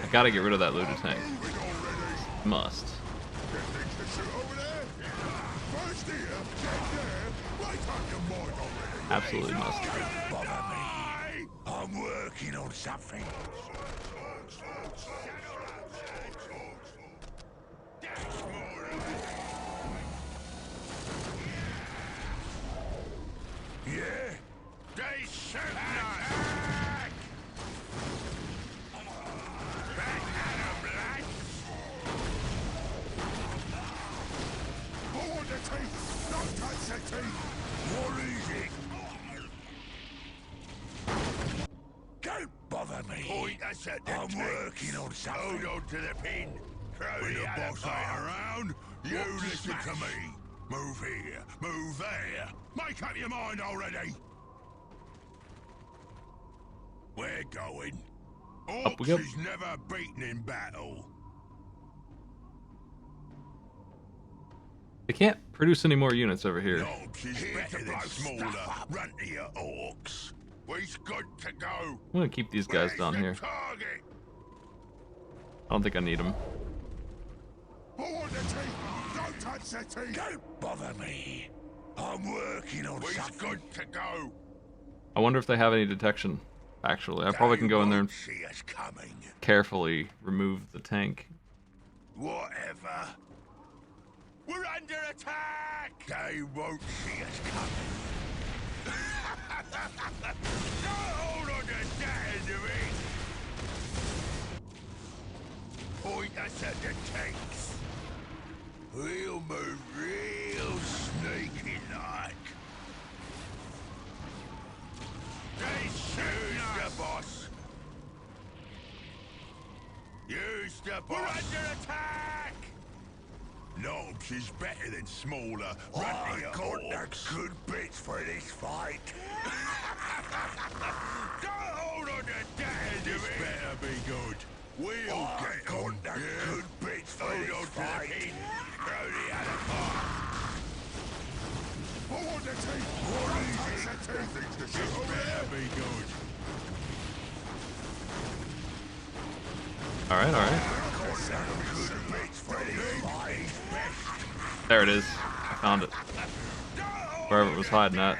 I gotta get rid of that looter tank. Must. Absolutely must. I'm working on something. Yeah? They shoot us! Back at 'em, lads! Forward the teeth! Don't touch the teeth! More easy! Don't bother me! Point us at the I'm working on something. Hold on to the pin! When the boss ain't around, you listen to me! Move here, move there! Make up your mind already! We're going. Up we go. Orcs is never beaten in battle. They can't produce any more units over here. Orcs is better than smaller. Run to your orcs. We's good to go. I'm gonna keep these guys down here. Target? I don't think I need them. Forward the teeth! Don't touch the teeth! Don't bother me. I'm working on something. We's good to go. I wonder if they have any detection. Actually, I probably can go in there and See us coming. carefully remove the tank. Whatever. We're under attack! They won't see us coming. Don't hold on to that end of it! Point us at the tanks. We'll move real sneaky-like. Use the boss. Use the boss. We're under attack! Knobs is better than smaller. I've got the good bits for this fight. Don't hold on to that end of it. This better be good. We'll get on the good bits for this fight. Throw the other part. Alright, alright. There it is. I found it. Wherever it was hiding at.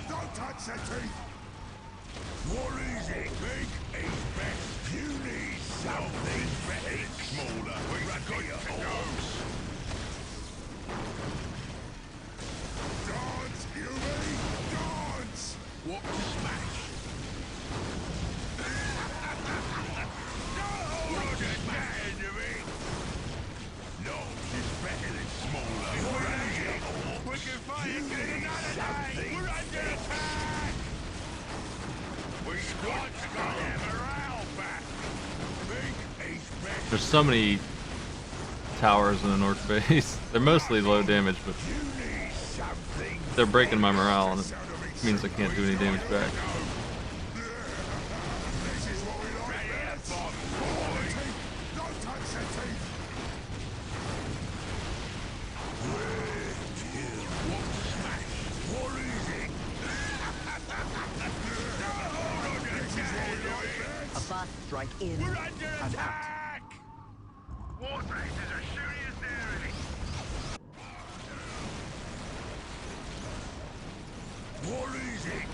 Don't touch the teeth! What is it? Big is best. You need something better, smaller. We've got your horse. Dance, Huey! Dance! What smash? No! You're just mad of it! No, it's better than smaller. We can fight it another day! We're under attack! We've got our morale back! Big is best. There's so many towers in the north base. They're mostly low damage, but they're breaking my morale, and it means I can't do any damage back. This is what we like best! Don't touch the teeth! What is it? A fast strike in We're under and out. attack! War races are shooting us nearly! What is it?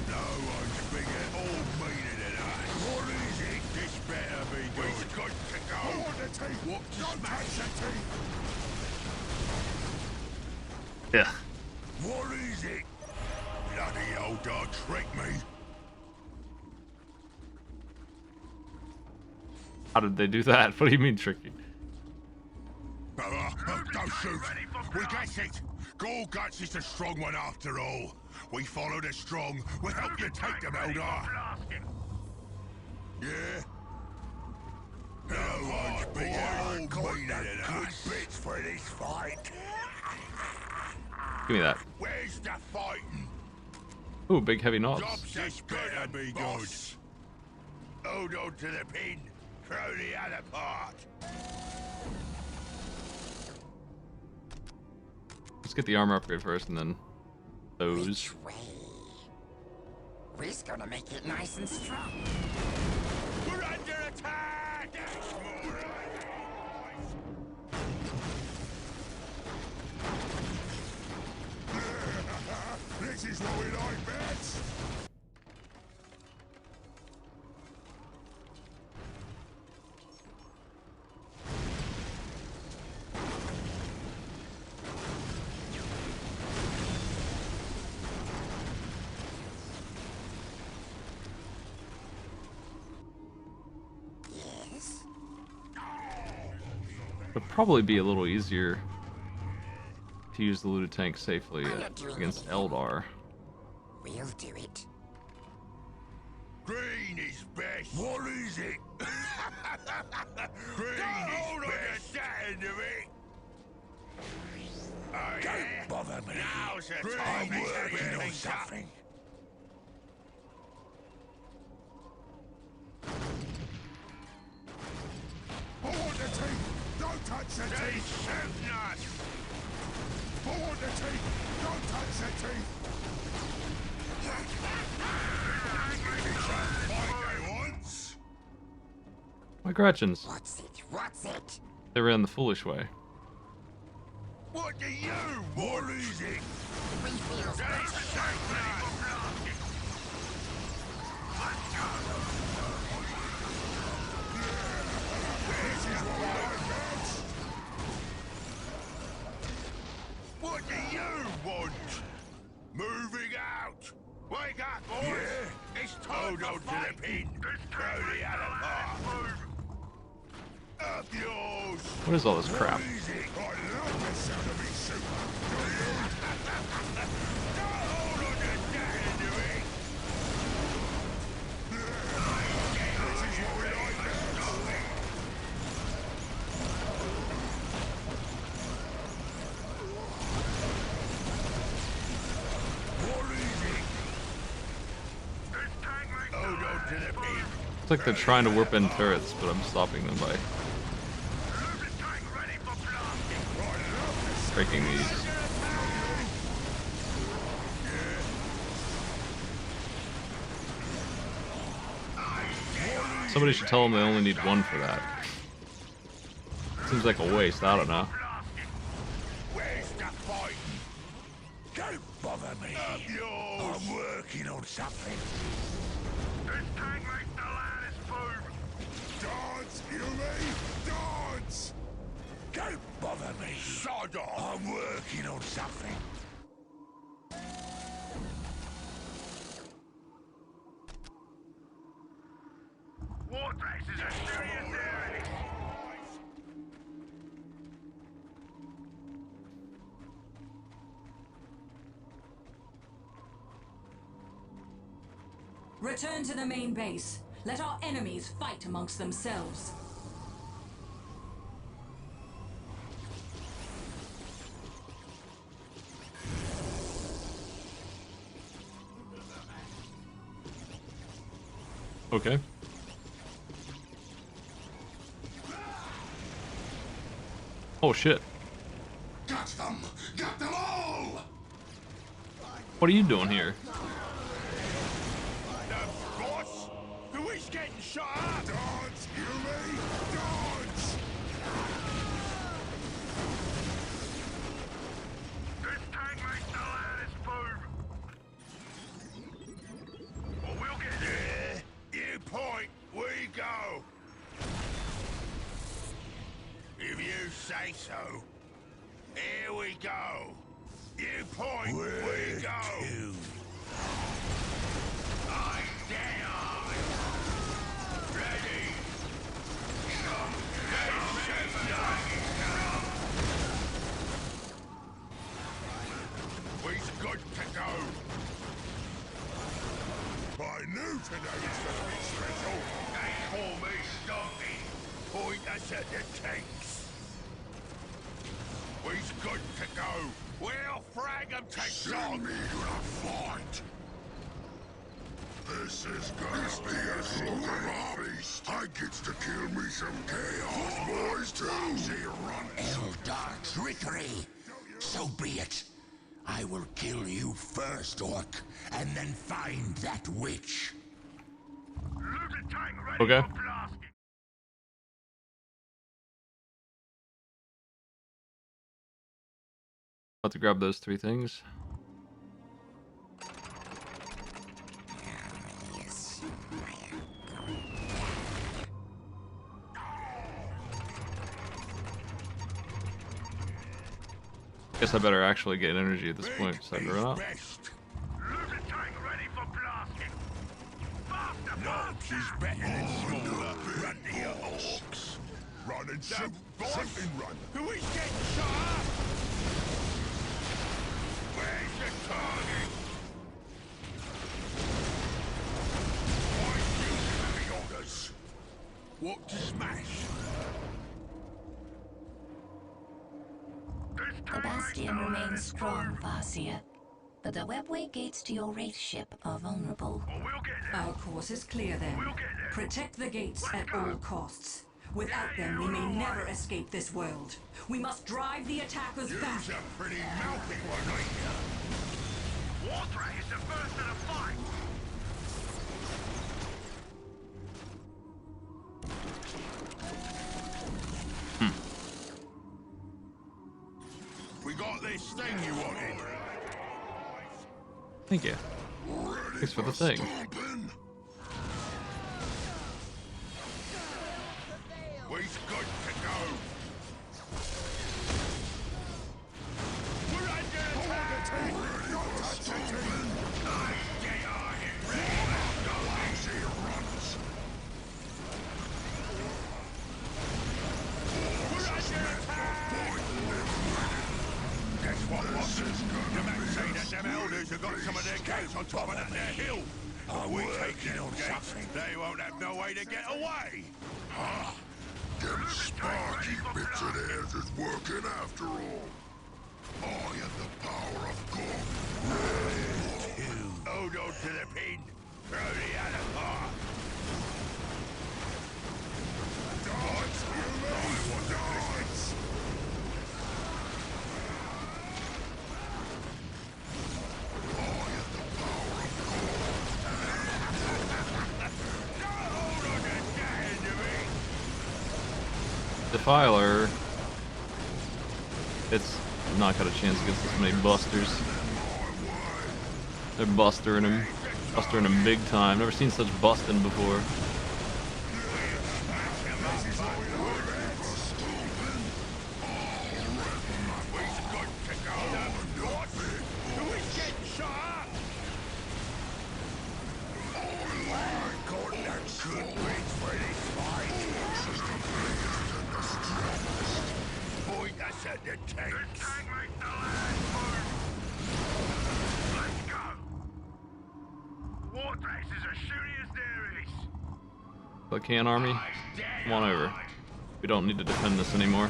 No one's bigger or meaner than us. What is it? This better be good. We've got to go. I want the teeth. What? Don't touch the teeth. Yeah. What is it? Bloody Eldar tricked me. How did they do that? What do you mean tricky? Don't shoot. We get it. Gore Guts is the strong one after all. We follow the strong. We'll help you take them, Eldar. Yeah? No one's bigger or meaner than us. Good bits for this fight. Give me that. Where's the fighting? Ooh, big heavy knobs. This better be good. Hold on to the pin. Throw the other part. Let's get the armor upgrade first, and then those. Which way? We're gonna make it nice and strong. We're under attack! This is what we like best! Yes? It'd probably be a little easier to use the looted tank safely against Eldar. We'll do it. Green is best. What is it? Green is best. Stand of it. Oh, don't bother me. Now's the time to working on something. Forward the teeth. Don't touch the teeth. Shoot not. Forward the teeth. Don't touch the teeth. My Gretchens. What's it? What's it? They ran the foolish way. What do you want? What is it? We feel What do you want? Moving out. Wake up, boys. Yeah. It's time to the pin. Throw the other part. Up yours. What is all this crap? I love the sound of it shooting. Hold on to that end of it. This is what we like best. What is it? Hold on to the pin. It's like they're trying to warp in turrets, but I'm stopping them by breaking these. Somebody should tell them they only need one for that. Seems like a waste, I don't know. Where's the fight? Don't bother me. I'm working on something. This tank makes the loudest boom. Dance, you me? Dance! Don't bother me. Sod off. I'm working on something. Wartrax is a serious area. Return to the main base. Let our enemies fight amongst themselves. Okay. Oh shit. Got them! Got them all! What are you doing here? The boss? Who is getting shot up? Dance, you me? Dance! This tank makes the loudest boom. Well, we'll get there. You point, we go. If you say so. Here we go. You point, we go. I stand on. Ready. We's good to go. I knew today was gonna be special. They call me Stompy. Point us at the tanks. We's good to go. We'll frag them to shot. Me gonna fight. This is gonna be a slaughter. I gets to kill me some chaos boys too. Eldar trickery. So be it. I will kill you first, Orc, and then find that witch. Okay. About to grab those 3 things. Guess I better actually get energy at this point, so I can run out. No, she's better than smaller. Run to your orcs. Run and shoot. Shoot and run. Who is getting shot up? Where's the target? Why you give me orders? What to smash? The bastion remains strong, Vandia, but the webway gates to your wraith ship are vulnerable. Our course is clear then. Protect the gates at all costs. Without them, we may never escape this world. We must drive the attackers back. You're a pretty mouthy one, ain't you? Wartrack is the first of the fight. We got this thing you wanted. Thank you. Thanks for the thing. We's good to go. We're under attack. Not touching. Get on it. Ready. Easy runs. We're under attack. Guess what, Watson? You may say that them elders have got some of their gates on top of that there hill. But we take them gates, they won't have no way to get away. Them sparky bits of theirs is working after all. I have the power of God. Hold on to the pin. Throw the other part. Dodge, I want the business. Hold on to Defiler. It's not got a chance against this many busters. They're bustering him. Bustering him big time. Never seen such busting before. The can army, come on over. We don't need to defend this anymore.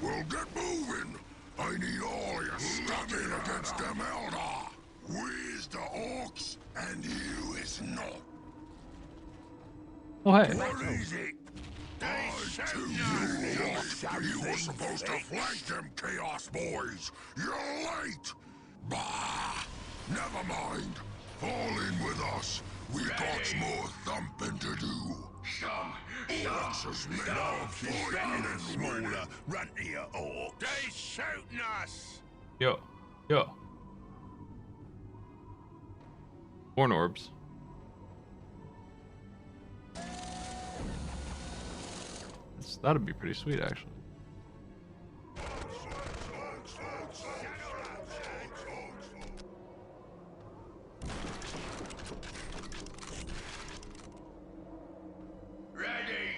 We'll get moving. I need all your stuck in against them Eldar. We's the orcs, and you is not. Oh, hey. What is it? You were supposed to flank them Chaos Boys. You're late. Bah! Never mind. Fall in with us. We got more thumping to do. Orcs is made of fighting and smaller. Run to your orcs. They shooting us. Yo. Horn orbs. That'd be pretty sweet, actually. Ready.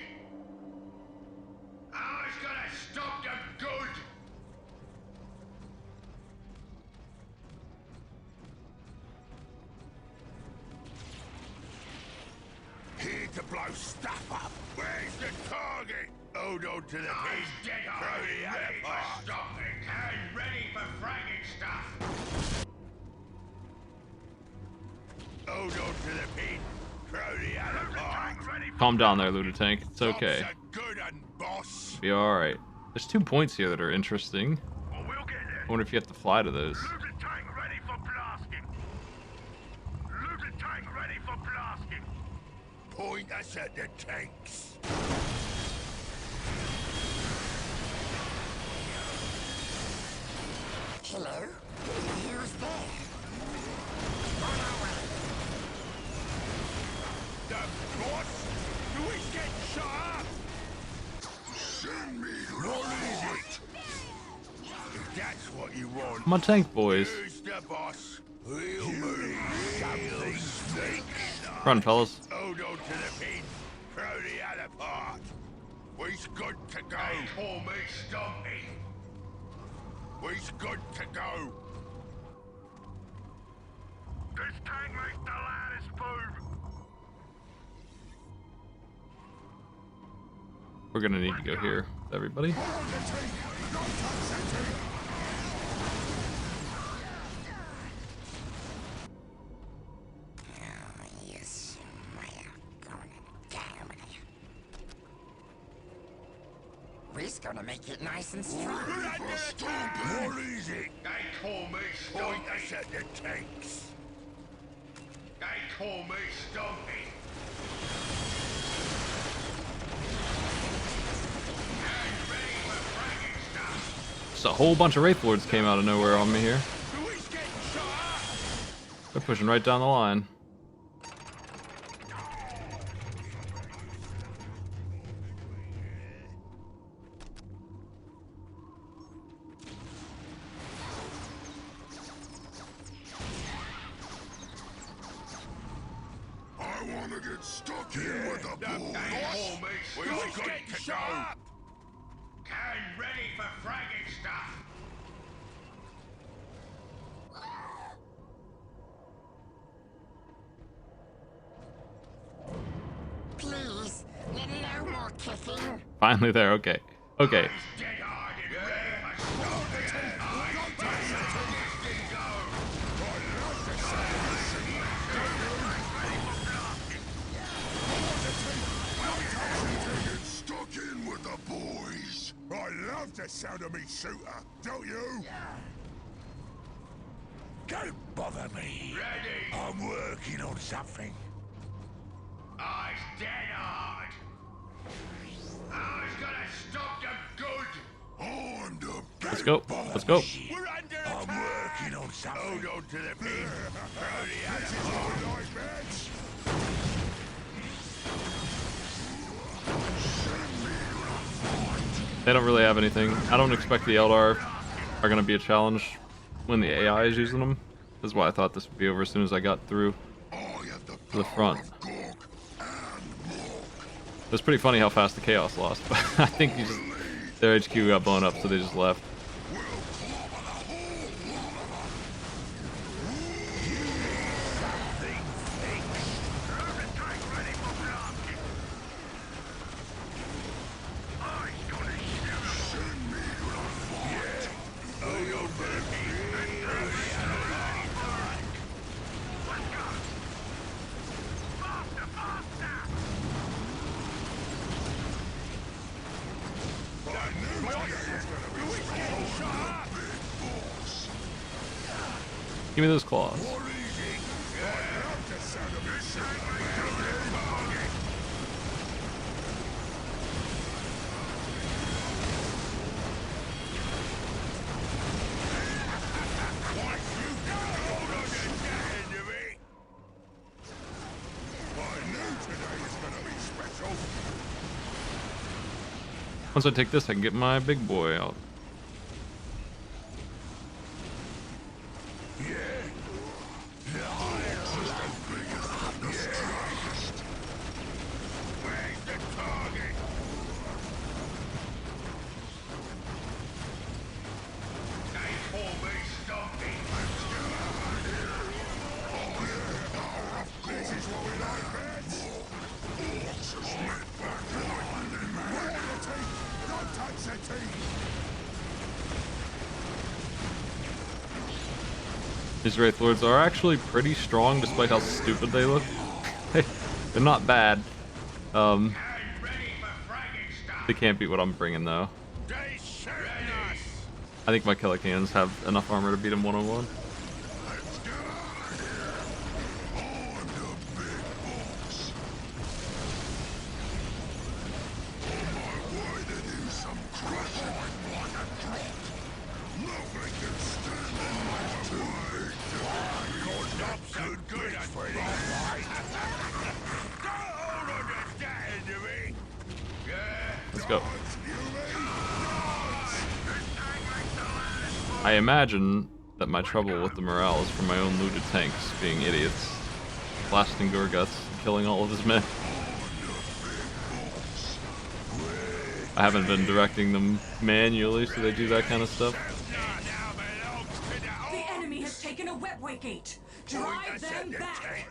I was gonna stop them good. Here to blow stuff up. Where's the target? Hold on to the pin. Throw the other part. Stopping and ready for fragging stuff. Hold on to the pin. Throw the other part. Calm down there, Luda Tank. It's okay. Good un, boss. Be alright. There's 2 points here that are interesting. Well, we'll get there. I wonder if you have to fly to those. Luda tank ready for blasting. Luda tank ready for blasting. Point us at the tanks. Hello? Who's there? On our way. The boss? Who is getting shot up? Send me to the it. If that's what you want. My tank boys. Who's the boss? We'll move something snake. Run, fellas. Hold on to the pin. Throw the other part. We's good to go. They call me Stumpy. We's good to go. This tank makes the loudest boom. We're gonna need to go here with everybody. Yes, we's gonna make it nice and strong. What is it? They call me Stumpy. Point us at the tanks. They call me Stumpy. And ready for fragging stuff. Just a whole bunch of Wraith Lords came out of nowhere on me here. Who's getting shot up? They're pushing right down the line. I wanna get stuck in with the bull. We're getting shot up. And ready for fragging stuff. Please, no more kicking. Finally there, okay. Okay. sound of me shooter, don't you? Don't bother me. Ready. I'm working on something. Eyes dead hard. Who's gonna stop them good? I'm the Let's go. Let's go. We're under I'm attack. working on something. Hold on to the beam. Throw the other Nice match. They don't really have anything. I don't expect the Eldar are going to be a challenge when the AI is using them. This is why I thought this would be over as soon as I got through to the front. It's pretty funny how fast the Chaos lost, but I think their HQ got blown up, so they just left. Give me those claws. Once I take this, I can get my big boy out. These Wraith Lords are actually pretty strong despite how stupid they look. They're not bad. They can't beat what I'm bringing though. I think my Kellicans have enough armor to beat him one-on-one. Let's go. I imagine that my trouble with the morale is from my own looted tanks being idiots, blasting Gorguts, killing all of his men. I haven't been directing them manually, so they do that kind of stuff. The enemy has taken a webway gate. Drive them back.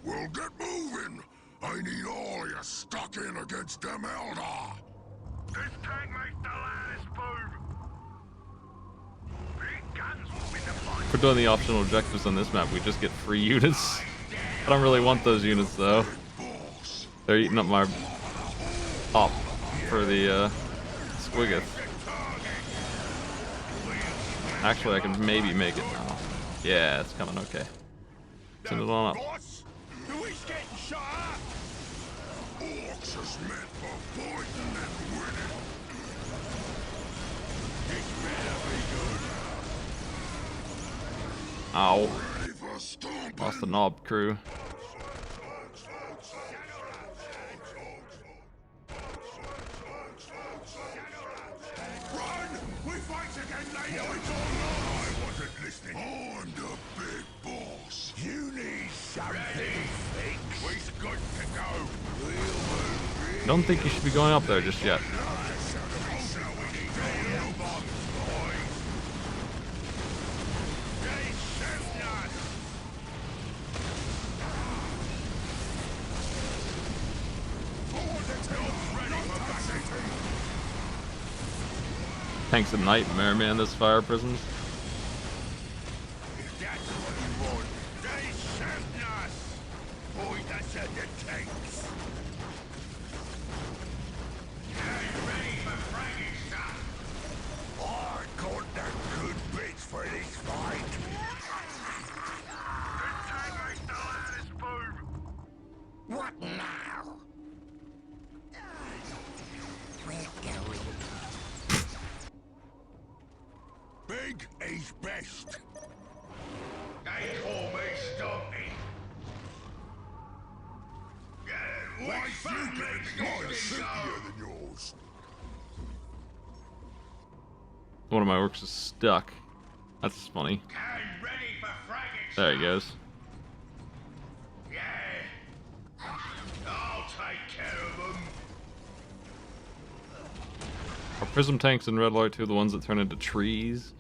We'll get moving. I need all you stuck in against them Eldar. This tank makes the loudest boom. Big guns will win the fight. For doing the optional objectives on this map, we just get free units. I don't really want those units though. They're eating up my op for the Squiggoth. Actually, I can maybe make it now. Yeah, it's coming okay. Send it on up. Who's getting shot up? Orcs is meant for fighting and winning. This better be good. Ow. Ready for stomping. Lost the knob crew. Run! We fight again later. It's all I wasn't listening. I'm the big boss. You need something. We're good to go. I don't think you should be going up there just yet. Tank's a nightmare, man, those fire prisons. If that's what you want, they shouldn't us! Point us at the tanks! Are you ready for fragging stuff? I got the good bits for this fight! What now? We're going. Big is best. They call me Stompy. Yeah, why family's not silkier than yours? One of my orcs is stuck. That's funny. Ready for fragging. There he goes. Yeah. I'll take care of them. Are prism tanks in Red Alert 2 the ones that turn into trees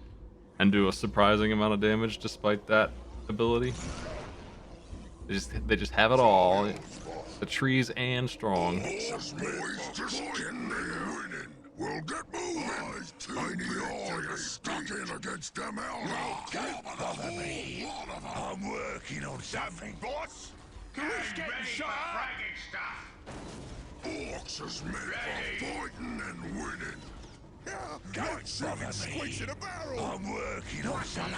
and do a surprising amount of damage despite that ability? They just have it all. The trees and strong. Boys, just getting there. We'll get moving. Tiny Arya stuck in against them Eldar. Don't bother me. I'm working on something, boss. Who's getting shot? Orcs is meant for fighting and winning. Don't bother me. Squeaks in a barrel. I'm working on something.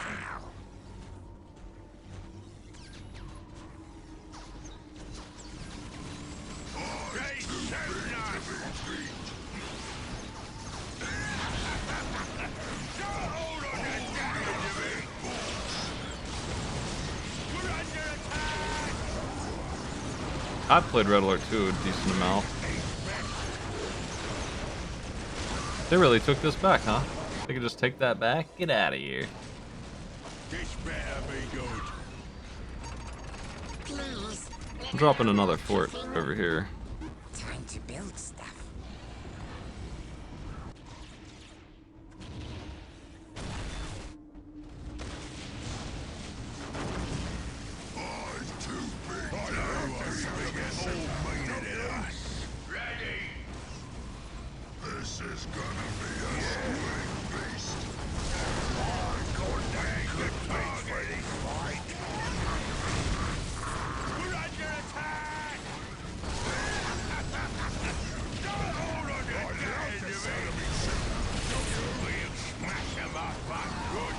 They shoot us. Hold on that damage, we're under attack. I've played Red Alert 2 a decent amount. They really took this back, huh? They could just take that back? Get out of here. This better be good. Please. I'm dropping another fort over here. Time to build stuff. I'm too big. I know as big as all meaner than us. Ready. This is gonna be a squid beast. I'm going to good bait for this fight. We're under attack. Hold on to the end of it. We'll smash them up back good.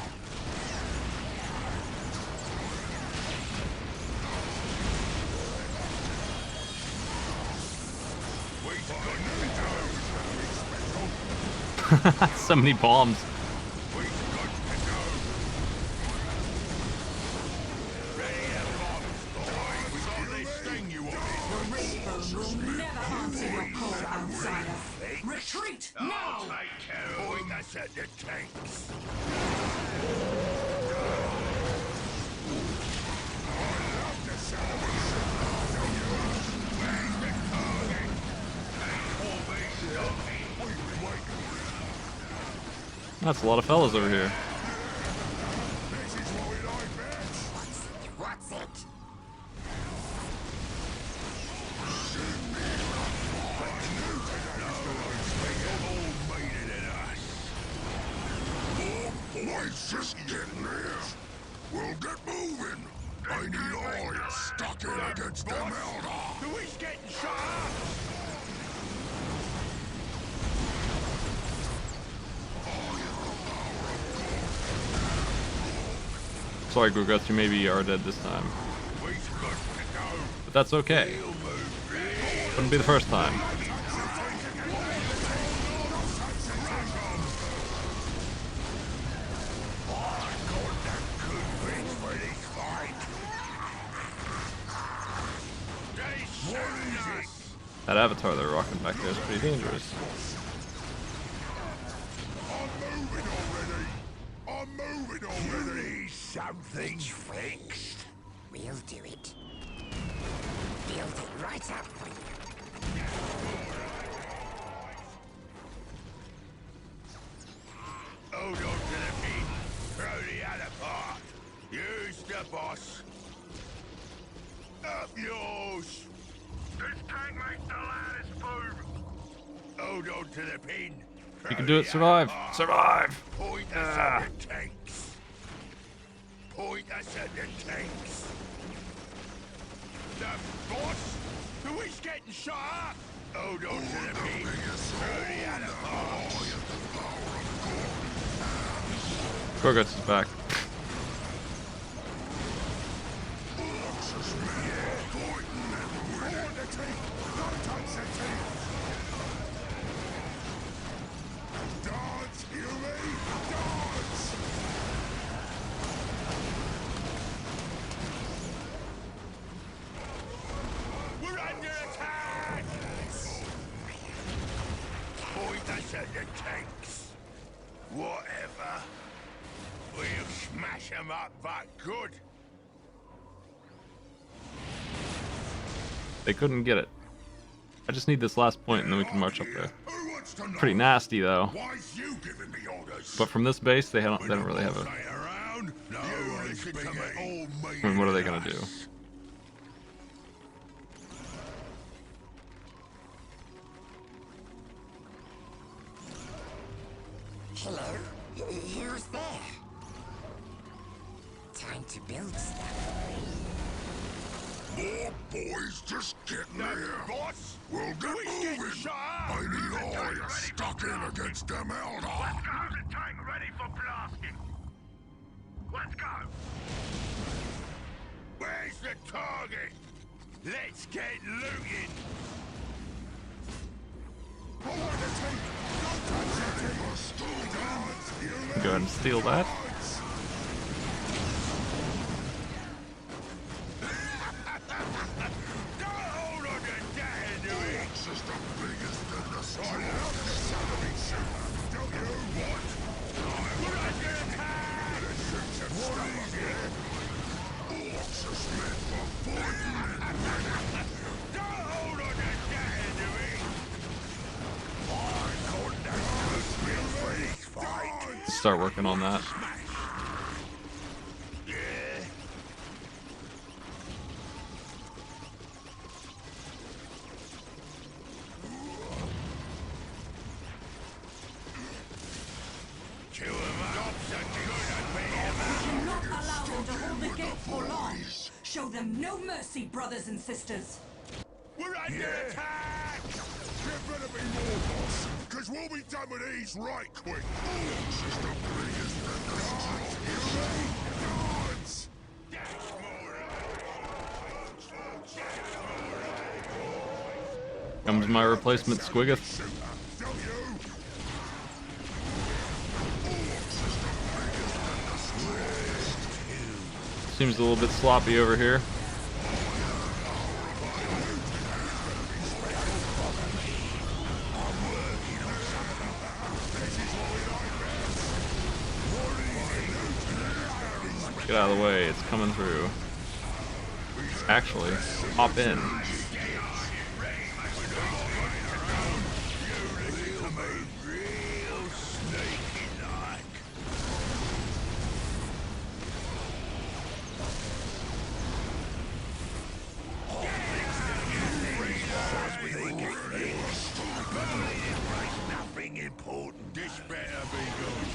So many bombs. Retreat now! Point us at the tanks. That's a lot of fellas over here. What's it? Boys, just getting there. We'll get moving. I need all you stuck in against them Eldar. Who is getting shot up? Sorry, Gorguts, you maybe are dead this time. But that's okay. Wouldn't be the first time. That avatar they're rocking back there is pretty dangerous. I'm moving already. Something fixed. We'll do it. Build it right up for you. Hold on to the pin. Throw the other part. Use the boss. Up yours. This tank makes the loudest boom. Hold on to the pin. You can do it. Survive. Survive. Point us at the tanks. Point us at the tanks. The boss? Who is getting shot up? Hold on to the pin. Early out of March. Gorguts is back. We're under attack! Point us at the tanks. Whatever. We'll smash them up, but good. They couldn't get it. I just need this last point and then we can march up there. Pretty nasty though. But from this base, they don't really have a... I mean, what are they gonna do? Hello? Who's there? Time to build stuff. More boys just getting here. Boss, we'll get moving. I need all you stuck in against them Eldar. Let's go. The tank ready for blasting. Let's go. Where's the target? Let's get looting. Go ahead and steal that. Start working on that. Show them no mercy, brothers and sisters. We're under attack! There better be more, boss, because we'll be done with these right quick. Sister, please, guards! Comes my replacement Squiggith. Seems a little bit sloppy over here. Get out of the way, it's coming through. Actually, hop in. Nothing important. This better be good.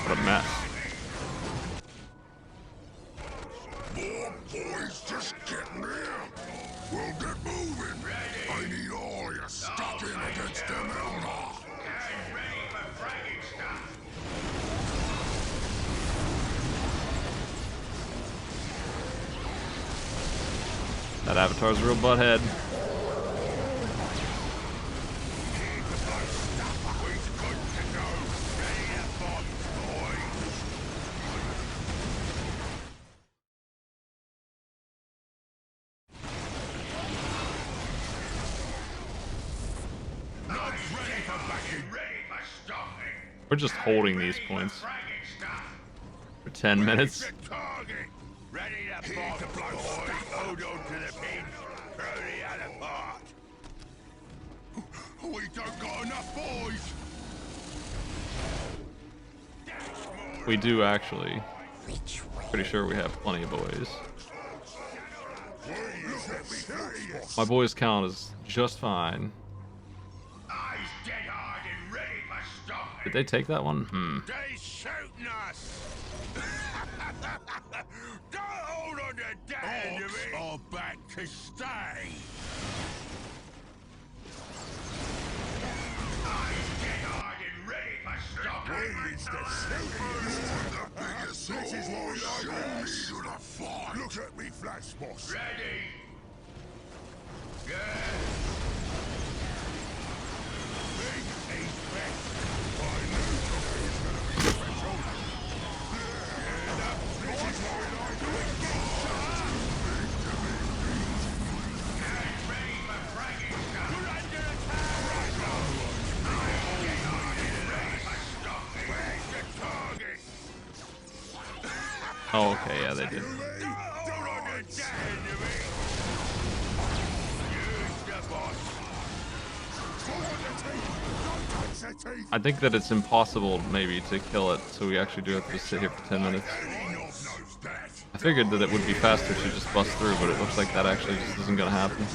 What a mess. More boys just getting here. We'll get moving. I need all you stuck in against them Eldar. That avatar's a real butthead. We're just holding these points for 10 minutes. Ready to bomb, boys. Hold on to the pin. Throw the other part. We don't got enough boys. We do actually. Which way? Pretty sure we have plenty of boys. My boys count is just fine. Did they take that one? They shooting us! Don't hold on to that end of it! Or back to stay! I'm dead-eyed and ready for stopping! Where's the shooting? The biggest this is what I should have fought! Look at me, Flash Boss! Ready! Good! Big is best! I knew something was gonna be special! This is what we like to get ready for fragging stuff! We're under attack! Right on! Ready for stopping! Where's the target? Oh, okay, yeah, they did. Don't understand me! Use the boss! I think that it's impossible, maybe, to kill it, so we actually do have to sit here for 10 minutes. I figured that it would be faster to just bust through, but it looks like that actually just isn't gonna happen.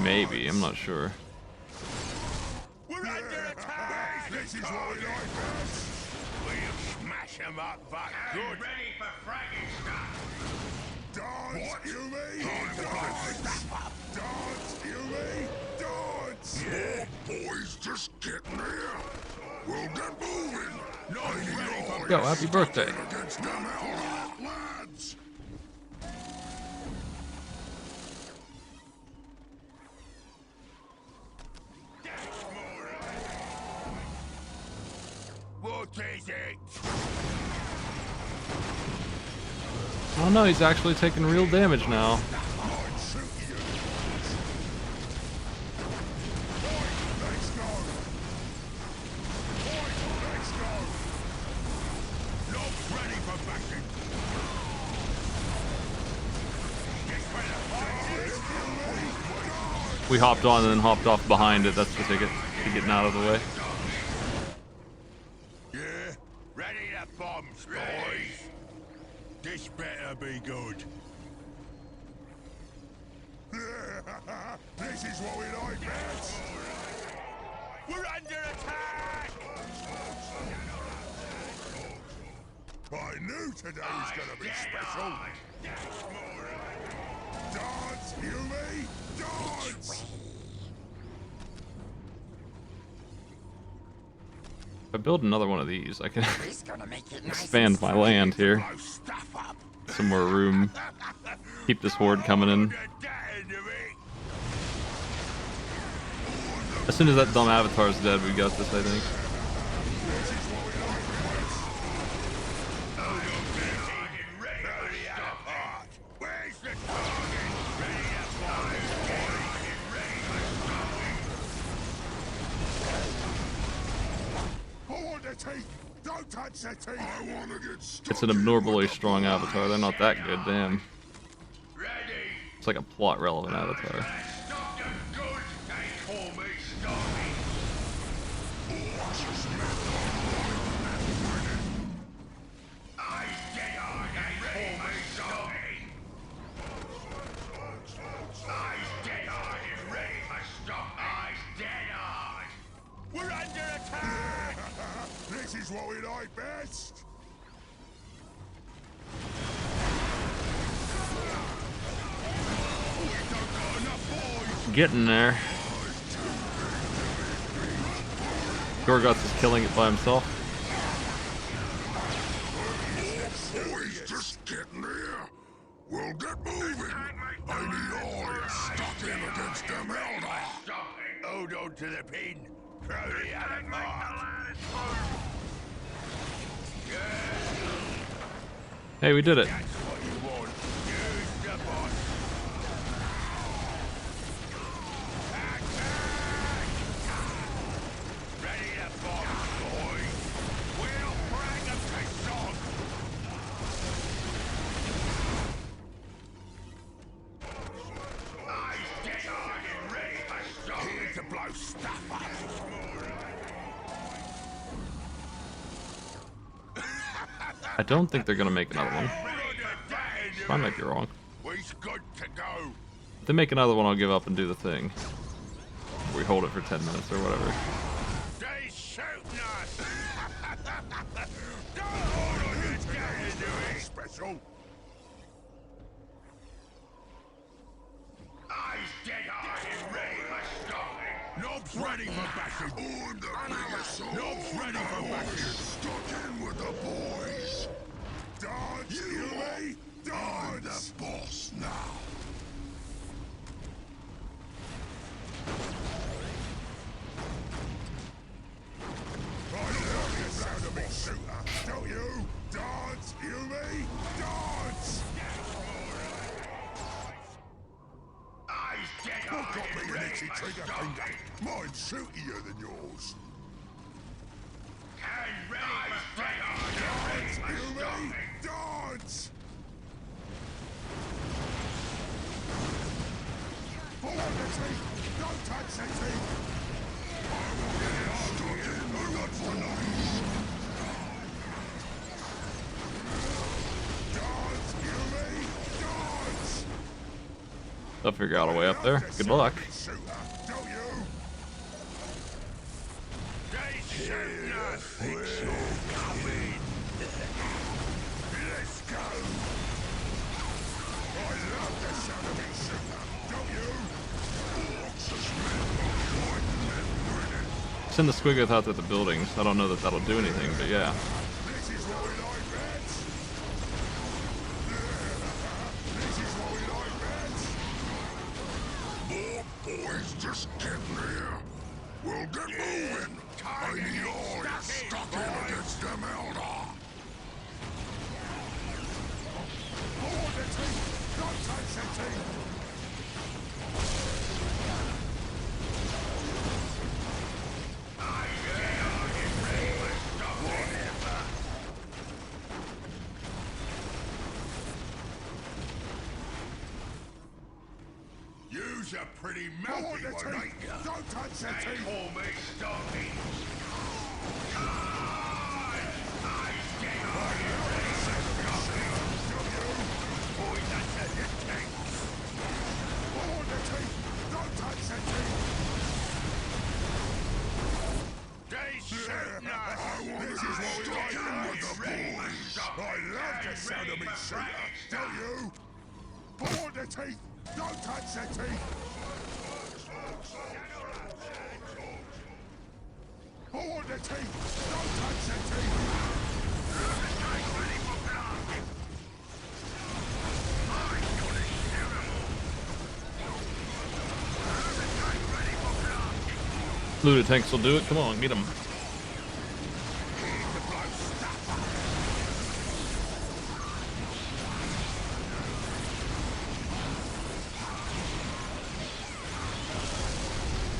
Maybe, I'm not sure. We're under attack! This is what we like best! We'll smash them up, but good! Ready for fragging stuff! Dance, what? You mean? Dance! Dance, you mean? Dance! Yeah, boys, just get near! We'll get moving! Not ready for Yo, happy birthday! against them Eldar lads! What is it? Oh no, he's actually taking real damage now. We hopped on and then hopped off behind it. That's the ticket to getting out of the way. Yeah, ready to bombs, boys. This better be good. This is what we like best. We're under attack. I knew today was gonna be special. Dance, you me? Dance. If I build another one of these, I can expand my land here. Some more room. Keep this horde coming in. As soon as that dumb avatar's dead, we got this, I think. Don't touch the teeth. I want to get stuck. It's an abnormally strong avatar. They're not that good, damn. It's like a plot relevant avatar. We're under attack! This is what we like best! Getting there. Gorgoth is killing it by himself. Boys, just get near. We'll get moving. I need all you stuck in against them Eldar. Hold on to the pin. Throw the other part. Hey, we did it. That's what you want. Use the boss. Ready to bomb, boys. We'll bring them to shock. Eyes dead-eyed and ready for shock. Here to blow stuff up. I don't think they're gonna make another one. I might be wrong. We's good to go. If they make another one, I'll give up and do the thing. We hold it for 10 minutes or whatever. They shooting us. Don't hold on your dad doing special. Eyes dead-eyed and ready for stopping. Knobs ready for bashing. On the biggest Knobs ready for bashing. Stuck in with the boys. Dodge, you me? Dodge. The boss now. I love the sound of me shooter, don't you? Dodge, you me? Dodge. Eyes dead-eyed I've got me and an ready itchy for trigger stopping. finger. Mine's shootier than yours. And ready for dead-eyed and ready Dodge, for you me? stopping. Dodge. Hold on the teeth. Don't touch the teeth. I will get it stuck in. Who wants to know? Dodge, you me? Dodge. They'll figure out a way up there. Good luck. Shooter, don't you? They shooting us. It's your coming. Let's go. I love the sound of it, shooter, don't you? Orcs has men fighting and winning. Send the squiggle out to the buildings. I don't know that that'll do anything, but yeah. This is what we like, lads. This is what we like, lads. More boys just getting here. We'll get moving. I need all you stuck in against them Eldar. Hold the teeth. Don't touch the teeth. You's a pretty Hold mouthy the one, teeth. ain't ya? Don't touch the They teeth. call me Stocky. Eyes dead-eyed and ready for stopping. Point that to the tanks. Hold the teeth. Don't touch the teeth. They shooting us. This is what we like with the boys. I love the sound of me shooter, don't you? Hold the teeth. Don't touch the teeth. Hold the teeth. Don't touch the teeth. Looted tanks will do it. Come on, get them.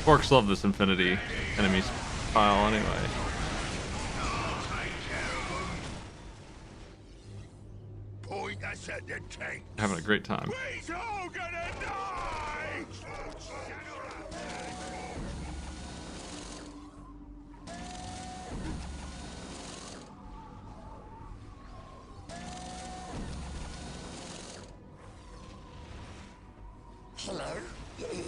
Orcs love this infinity enemies pile anyway. Point us at the tank. Having a great time. We's all gonna die! Hello? You's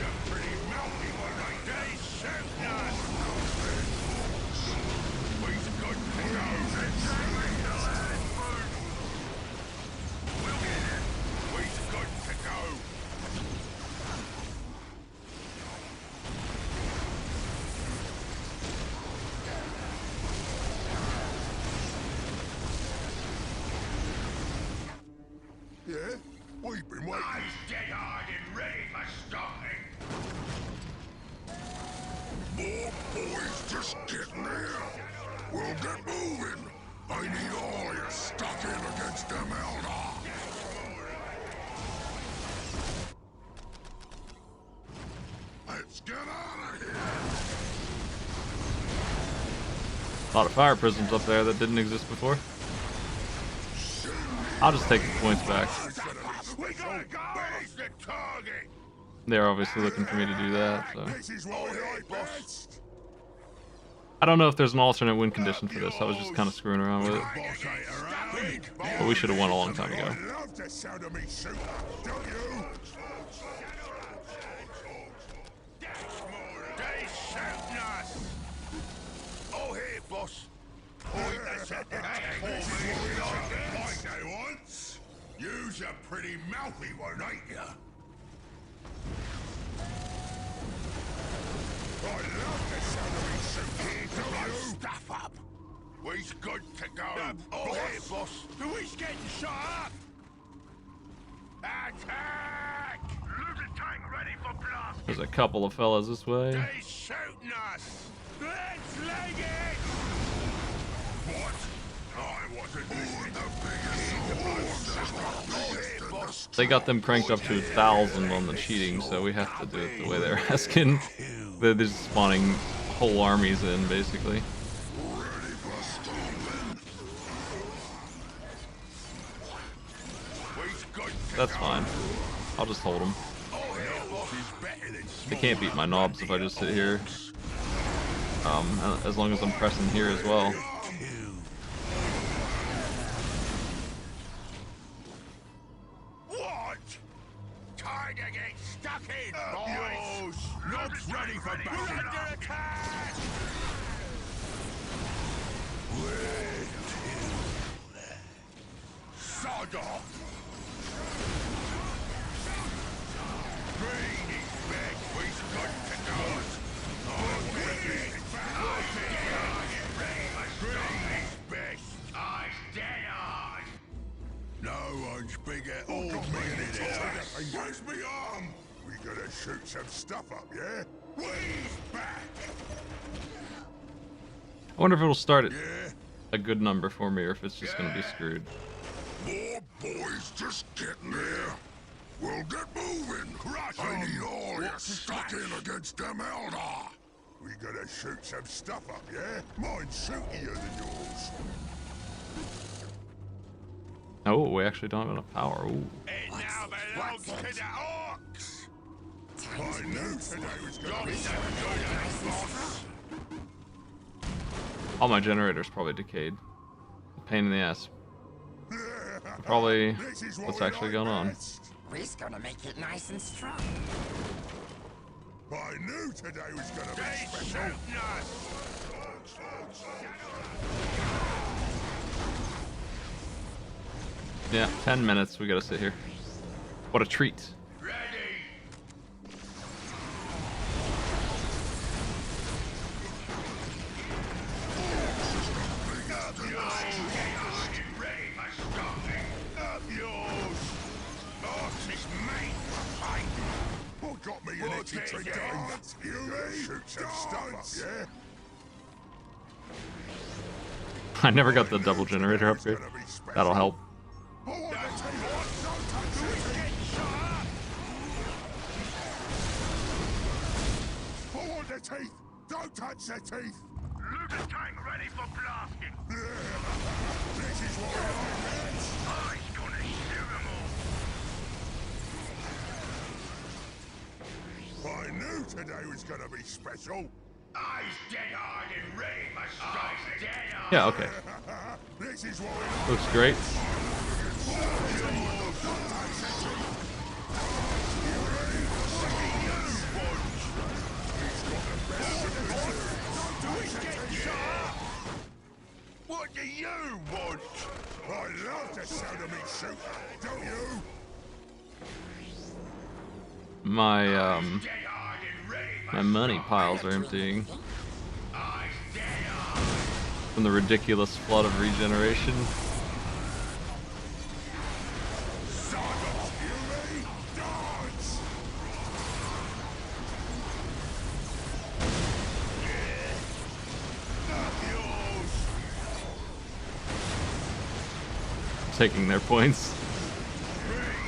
a pretty mouthy one, ain't they? Shooting us! We's good to go. We's good to go. Yeah? We've been waiting. Eyes dead-eyed and ready for stopping. More boys just getting here. We'll get moving. I need all you stuck in against them Eldar. Let's get out of here. A lot of fire prisms up there that didn't exist before. I'll just take the points back. We gotta go! Where's the target? They're obviously looking for me to do that, so. This is what we like best. I don't know if there's an alternate win condition for this. I was just kind of screwing around with it. But we should have won a long time ago. I love the sound of me shooting, don't you? They shooting us! Oh, here, boss. Point us at the tank for me. Like they once. You's a pretty mouthy one, ain't ya? I love the sound of me shooting. Don't you? Stuff up. We's good to go. Oh, here, boss. We's getting shot up. Attack! Loot tank ready for blast. There's a couple of fellas this way. They shooting us. Let's leg it. What? I wasn't listening. They got them cranked up to 1,000 on the cheating, so we have to do it the way they're asking. They're just spawning whole armies in, basically. That's fine. I'll just hold them. They can't beat my knobs if I just sit here. As long as I'm pressing here as well. What? Time to get stuck in, boys! Not ready for battle! We're under attack! Sod off! Green is back! We've got to go! Green is best! Eyes dead on! No one's bigger or meaner than us! Where's me arm? We gotta shoot some stuff up, yeah? We's back! I wonder if it'll start at a good number for me or if it's just gonna be screwed. More boys just getting there. We'll get moving. Crush I need all you stuck in against them Eldar. We gotta shoot some stuff up, yeah? Mine's shootier than yours. Oh, we actually don't have enough power. Ooh. It now belongs to the orcs. I knew today was gonna be so good, boss. All my generators probably decayed. Pain in the ass. Probably what's actually going on. We're gonna make it nice and strong. I knew today was gonna be special. Yeah, 10 minutes. We gotta sit here. What a treat. Got me an itchy trigger. You shoot some stuff up, yeah? I never got the double generator upgrade. That'll help. I want the teeth! Don't touch the teeth! Loot tank ready for blasting! This is what I want! I'm gonna shoot them all! I knew today was gonna be special! Eyes dead hard and ready for strike! Dead hard! Yeah, okay. This is what we Looks great. What do you want? I love the sound of me shoot, don't you? My my money piles are emptying from the ridiculous flood of regeneration. Taking their points.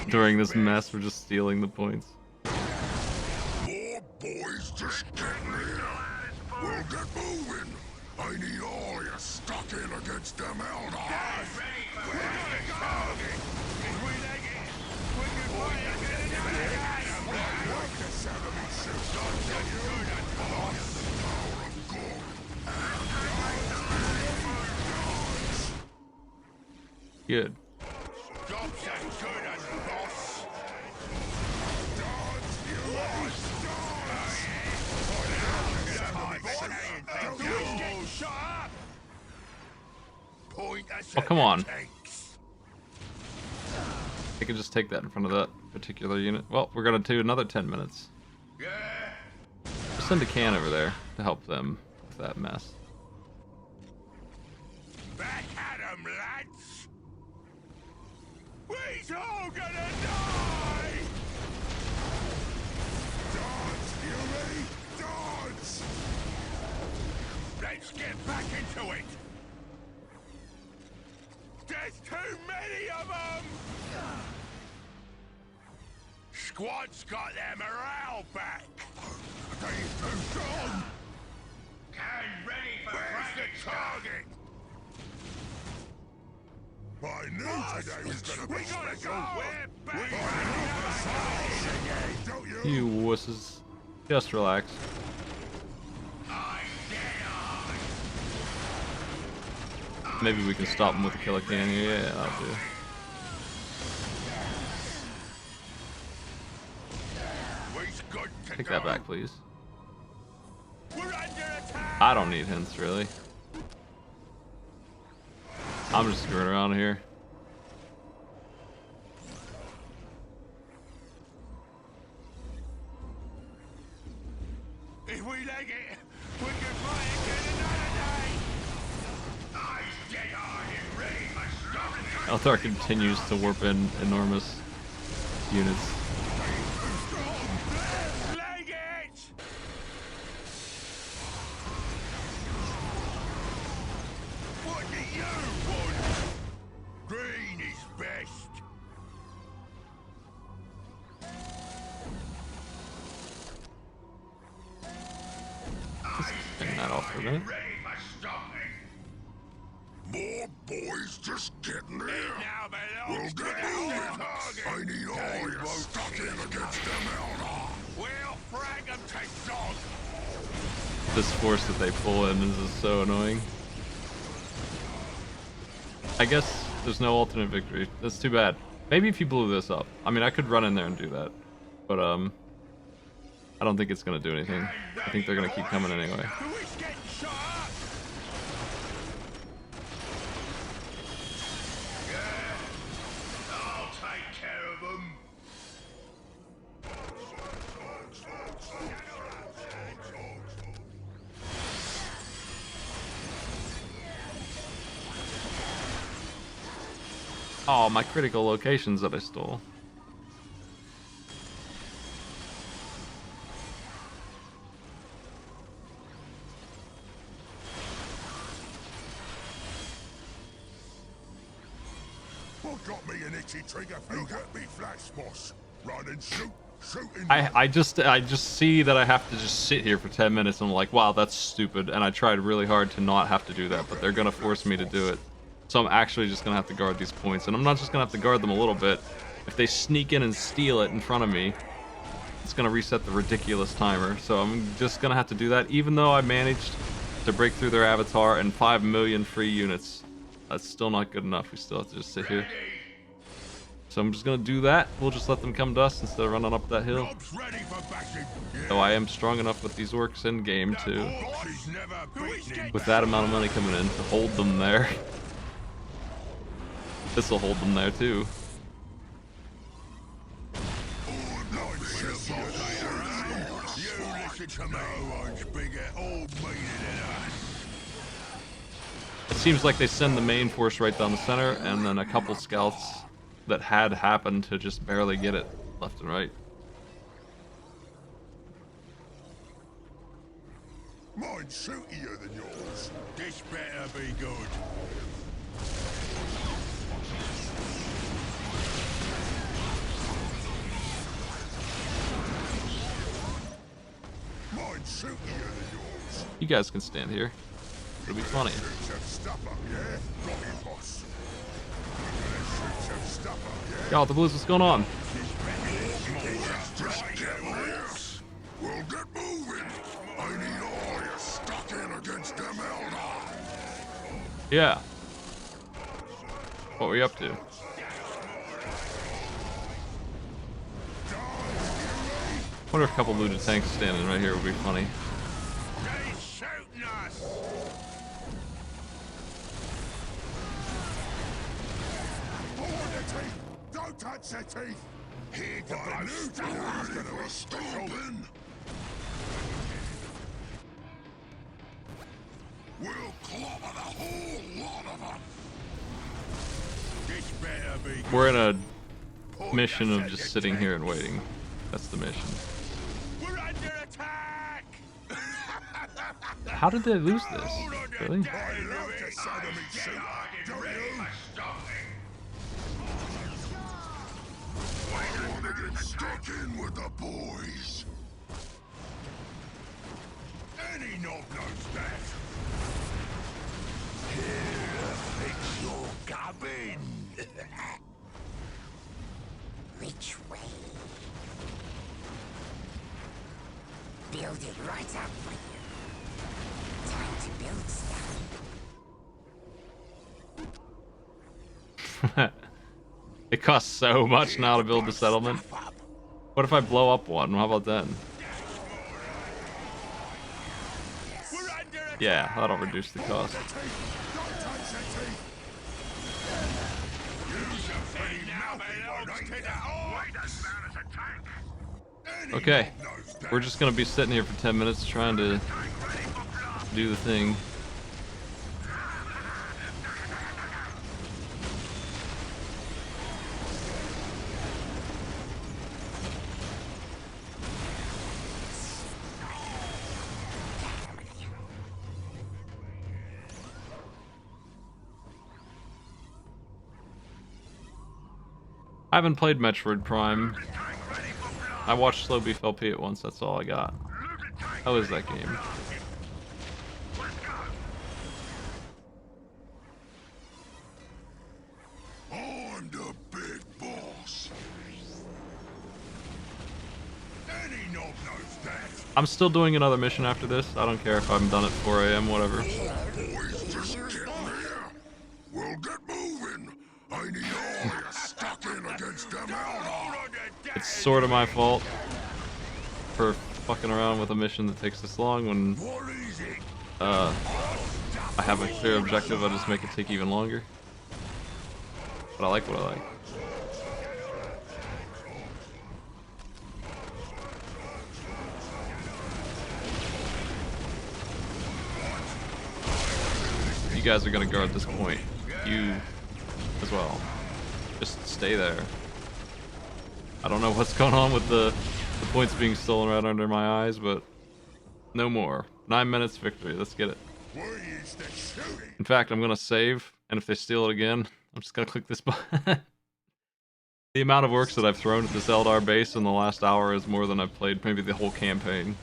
During this mess, we're just stealing the points. More boys just getting here. We'll get moving. I need all you stuck in against them Eldar. Good. Job's as good as boss. Oh, come on. I can just take that in front of that particular unit. Well, we're gonna do another 10 minutes. We'll send a can over there to help them with that mess. Back at 'em, lads! We's all gonna die! Dodge, Fury! Dodge! Let's get back into it! There's too many of them! Squad's got their morale back! They too strong! Can ready for the target! I knew today was gonna be special! We're back! Don't you? You wusses. Just relax. Maybe we can stop him with a killer can here. Yeah, that'll do. Take that back, please. I don't need hints, really. I'm just screwing around here. If we leg it, we can fight again another day. Eldar continues to warp in enormous units. Leg it! What do you want? Green is best. Turn that off for a minute. More boys just getting there. We'll get moving. I need all you stuck in against them Eldar. We'll frag them to dog. This force that they pull in is just so annoying. I guess there's no alternate victory. That's too bad. Maybe if you blew this up. I mean, I could run in there and do that. But, I don't think it's gonna do anything. I think they're gonna keep coming anyway. Who's getting shot up? I'll take care of them. Oh, my critical locations that I stole. What got me an itchy trigger finger? You get me flash, boss. Run and shoot. Shooting. I just see that I have to just sit here for 10 minutes and I'm like, wow, that's stupid. And I tried really hard to not have to do that, but they're gonna force me to do it. So I'm actually just gonna have to guard these points, and I'm not just gonna have to guard them a little bit. If they sneak in and steal it in front of me, it's gonna reset the ridiculous timer. So I'm just gonna have to do that, even though I managed to break through their avatar and 5 million free units. That's still not good enough. We still have to just sit here. So I'm just gonna do that. We'll just let them come to us instead of running up that hill. Though I am strong enough with these orcs in game to, with that amount of money coming in, to hold them there. This will hold them there too. It seems like they send the main force right down the center, and then a couple scouts that had happened to just barely get it left and right. Mine's shootier than yours. This better be good. Mine's shootier than yours. You guys can stand here. It'll be funny. Y'all, the blues, what's going on? We'll get moving. I need all you stuck in against them Eldar. Yeah. What were you up to? Wonder if a couple looted tanks standing right here would be funny. He's shooting us! Hold the teeth! Don't touch the teeth! Here to blow stuff gonna be stomping! We'll clobber the whole lot of them! This better be... We're in a mission of just sitting here and waiting. That's the mission. We're under attack! How did they lose this? Really? I love the sodomy suit, don't you? I wanna get stuck in with the boys. Any knob knows that. Here, fix your cabin. Which way? Build it right up for you. Time to build stuff. It costs so much now to build the settlement. What if I blow up one? How about then? Yeah, that'll reduce the cost. Okay, we're just gonna be sitting here for 10 minutes trying to do the thing. I haven't played Metroid Prime. I watched Slow Beef LP at once, that's all I got. How is that game? I'm the big boss. Any knob knows that. I'm still doing another mission after this. I don't care if I'm done at 4 AM, whatever. Boys, just get here. We'll get moving. I need all you stuck in against them Eldar. It's sort of my fault for fucking around with a mission that takes this long when I have a clear objective. I just make it take even longer. But I like what I like. You guys are gonna guard this point. You as well. Just stay there. I don't know what's going on with the points being stolen right under my eyes, but no more. 9 minutes victory. Let's get it. In fact, I'm gonna save, and if they steal it again, I'm just gonna click this button. The amount of orcs that I've thrown at this Eldar base in the last hour is more than I've played maybe the whole campaign.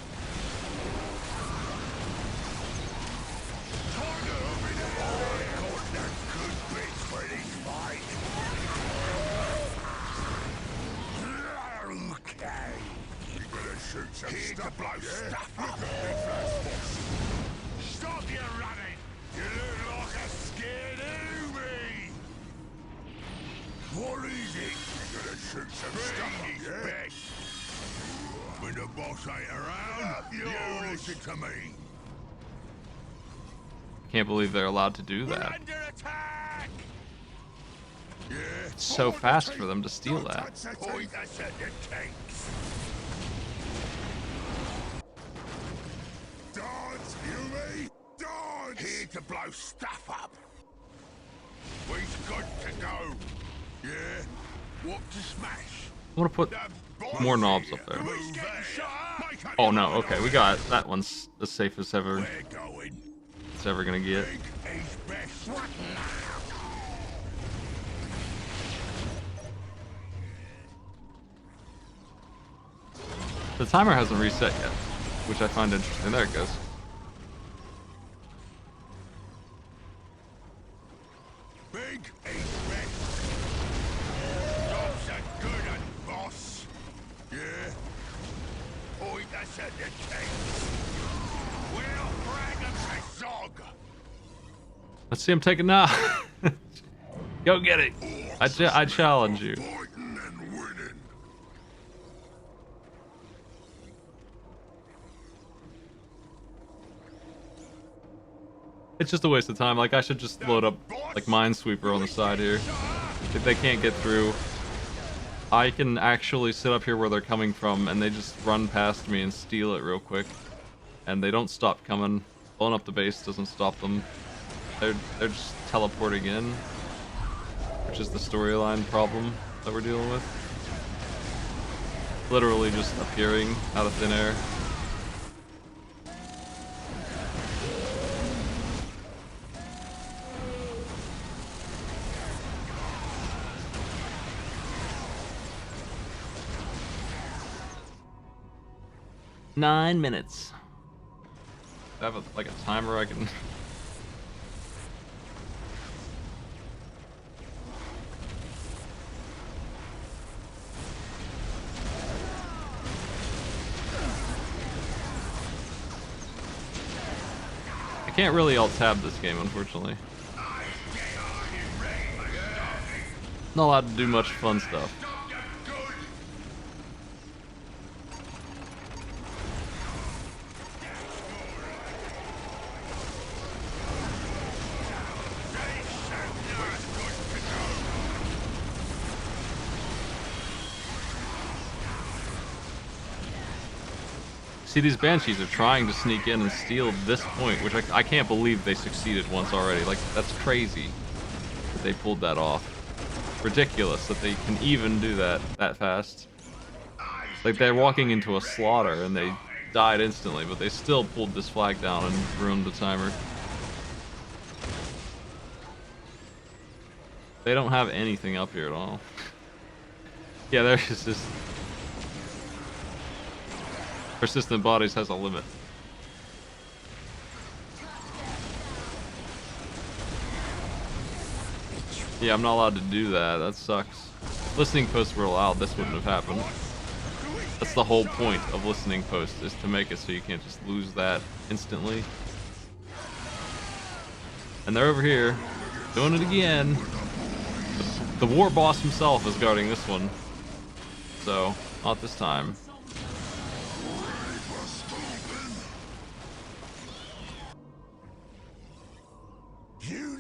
Here to blow stuff up. Stop your running! You look like a scared enemy! What is it? You're gonna shoot some stuff up, yeah? Best. When the boss ain't around, you listen to me. Can't believe they're allowed to do We're that. under attack! Yeah. It's so fast for them to steal that. Point us at the tanks. Dodge, you me? Dodge! Here to blow stuff up. We've got to go. Yeah? What to smash? I want to put more knobs up there. Oh no, okay, we got it. That one's as safe as ever. It's ever gonna get. The timer hasn't reset yet, which I find interesting. There it goes. Big is best. Jobs are good and boss. Yeah? Point us at the tanks. We'll brag them to Zog. Let's see him take it now. Go get it. I challenge you. Fighting and winning. It's just a waste of time. Like, I should just load up, like, Minesweeper on the side here. If they can't get through, I can actually sit up here where they're coming from, and they just run past me and steal it real quick. And they don't stop coming. Blowing up the base doesn't stop them. They're just teleporting in, which is the storyline problem that we're dealing with. Literally just appearing out of thin air. Nine minutes. I have like a timer I can. I can't really alt-tab this game, unfortunately. Not allowed to do much fun stuff. See, these Banshees are trying to sneak in and steal this point, which I can't believe they succeeded once already. Like, that's crazy that they pulled that off. Ridiculous that they can even do that fast. Like, they're walking into a slaughter and they died instantly, but they still pulled this flag down and ruined the timer. They don't have anything up here at all. Yeah, there's just... Persistent Bodies has a limit. Yeah, I'm not allowed to do that. That sucks. If listening posts were allowed, this wouldn't have happened. That's the whole point of listening posts, is to make it so you can't just lose that instantly. And they're over here, doing it again. The war boss himself is guarding this one. So, not this time.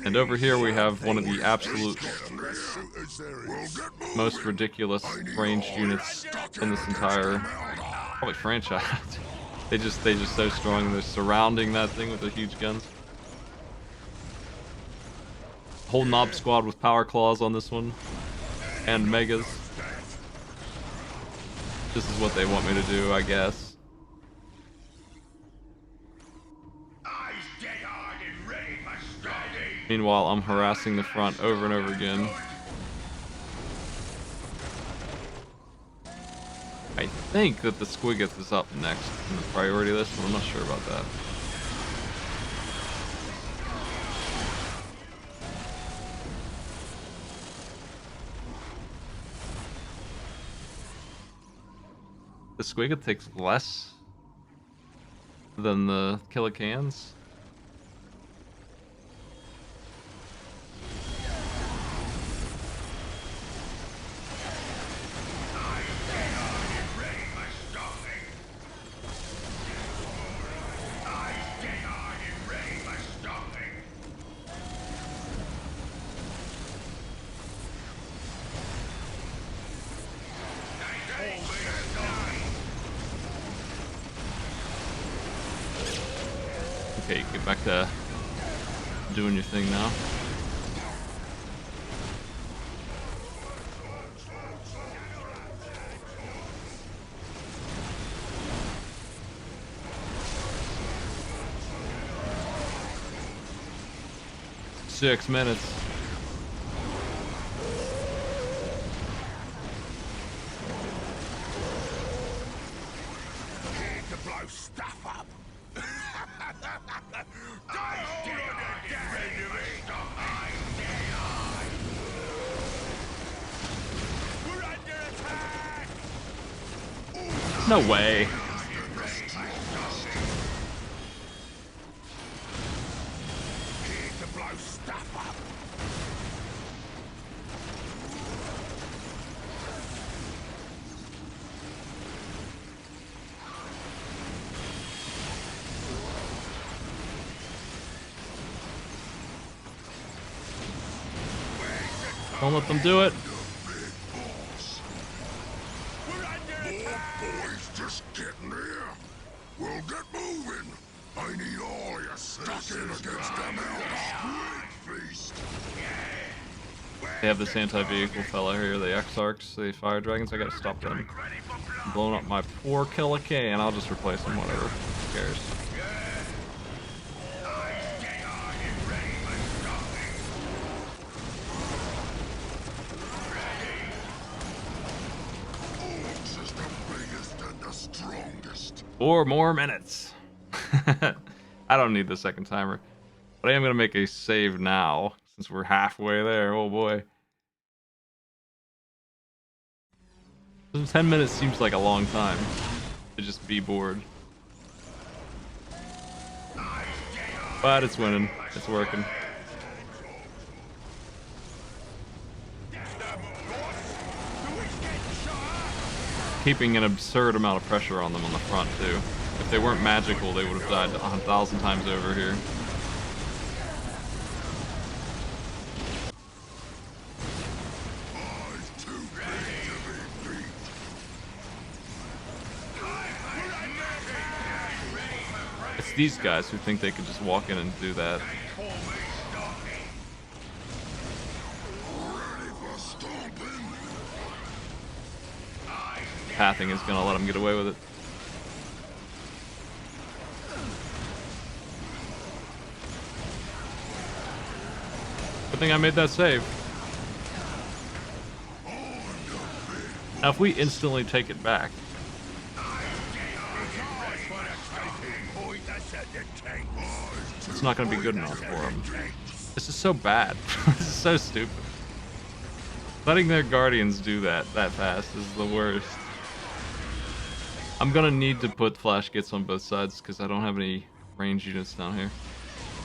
And over here we have one of the absolute most ridiculous ranged units in this entire probably franchise. They just so strong. They're surrounding that thing with the huge guns. Whole Knob squad with power claws on this one, and megas. This is what they want me to do, I guess. Meanwhile, I'm harassing the front over and over again. I think that the Squiggoth is up next in the priority list, but I'm not sure about that. The Squiggoth takes less than the Killicans. Okay, get back to doing your thing now. Six minutes. No way. Don't let them do it. Boys, just getting there. We'll get moving. I need all your stuck in against them Eldar. Feast. They have this anti-vehicle fella here, the Exarchs, the fire dragons. I gotta stop them. I'm blowing up my poor Killer K, and I'll just replace him, whatever. Who cares? Strongest. 4 more minutes. I don't need the second timer, but I am gonna make a save now since we're halfway there. Oh boy. 10 minutes seems like a long time to just be bored. But it's winning. It's working. Keeping an absurd amount of pressure on them on the front too. If they weren't magical, they would have died 1,000 times over here. It's these guys who think they could just walk in and do that. Pathing is gonna let them get away with it. Good thing I made that save. Now if we instantly take it back, it's not gonna be good enough for them. This is so bad. This is so stupid. Letting their guardians do that fast is the worst. I'm gonna need to put flash gits on both sides because I don't have any range units down here.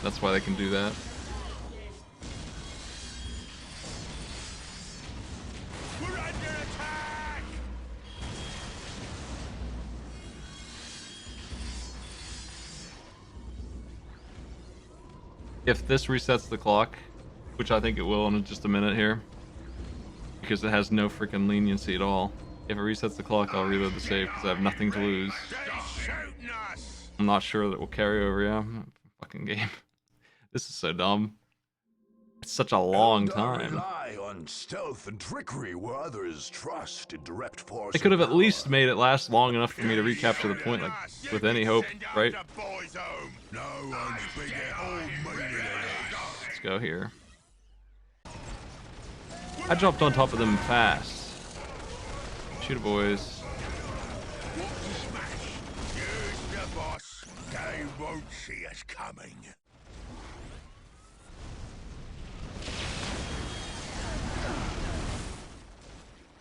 That's why they can do that. We're under attack! If this resets the clock, which I think it will in just a minute here, because it has no freaking leniency at all. If it resets the clock, I'll reload the save because I have nothing to lose. I'm not sure that it will carry over, yeah. Fucking game. This is so dumb. It's such a long time. Rely on stealth and trickery where others trust in direct force. They could have at least made it last long enough for me to recapture the point, like, with any hope, right? Let's go here. I jumped on top of them fast. Shoot, boys. They won't see us coming.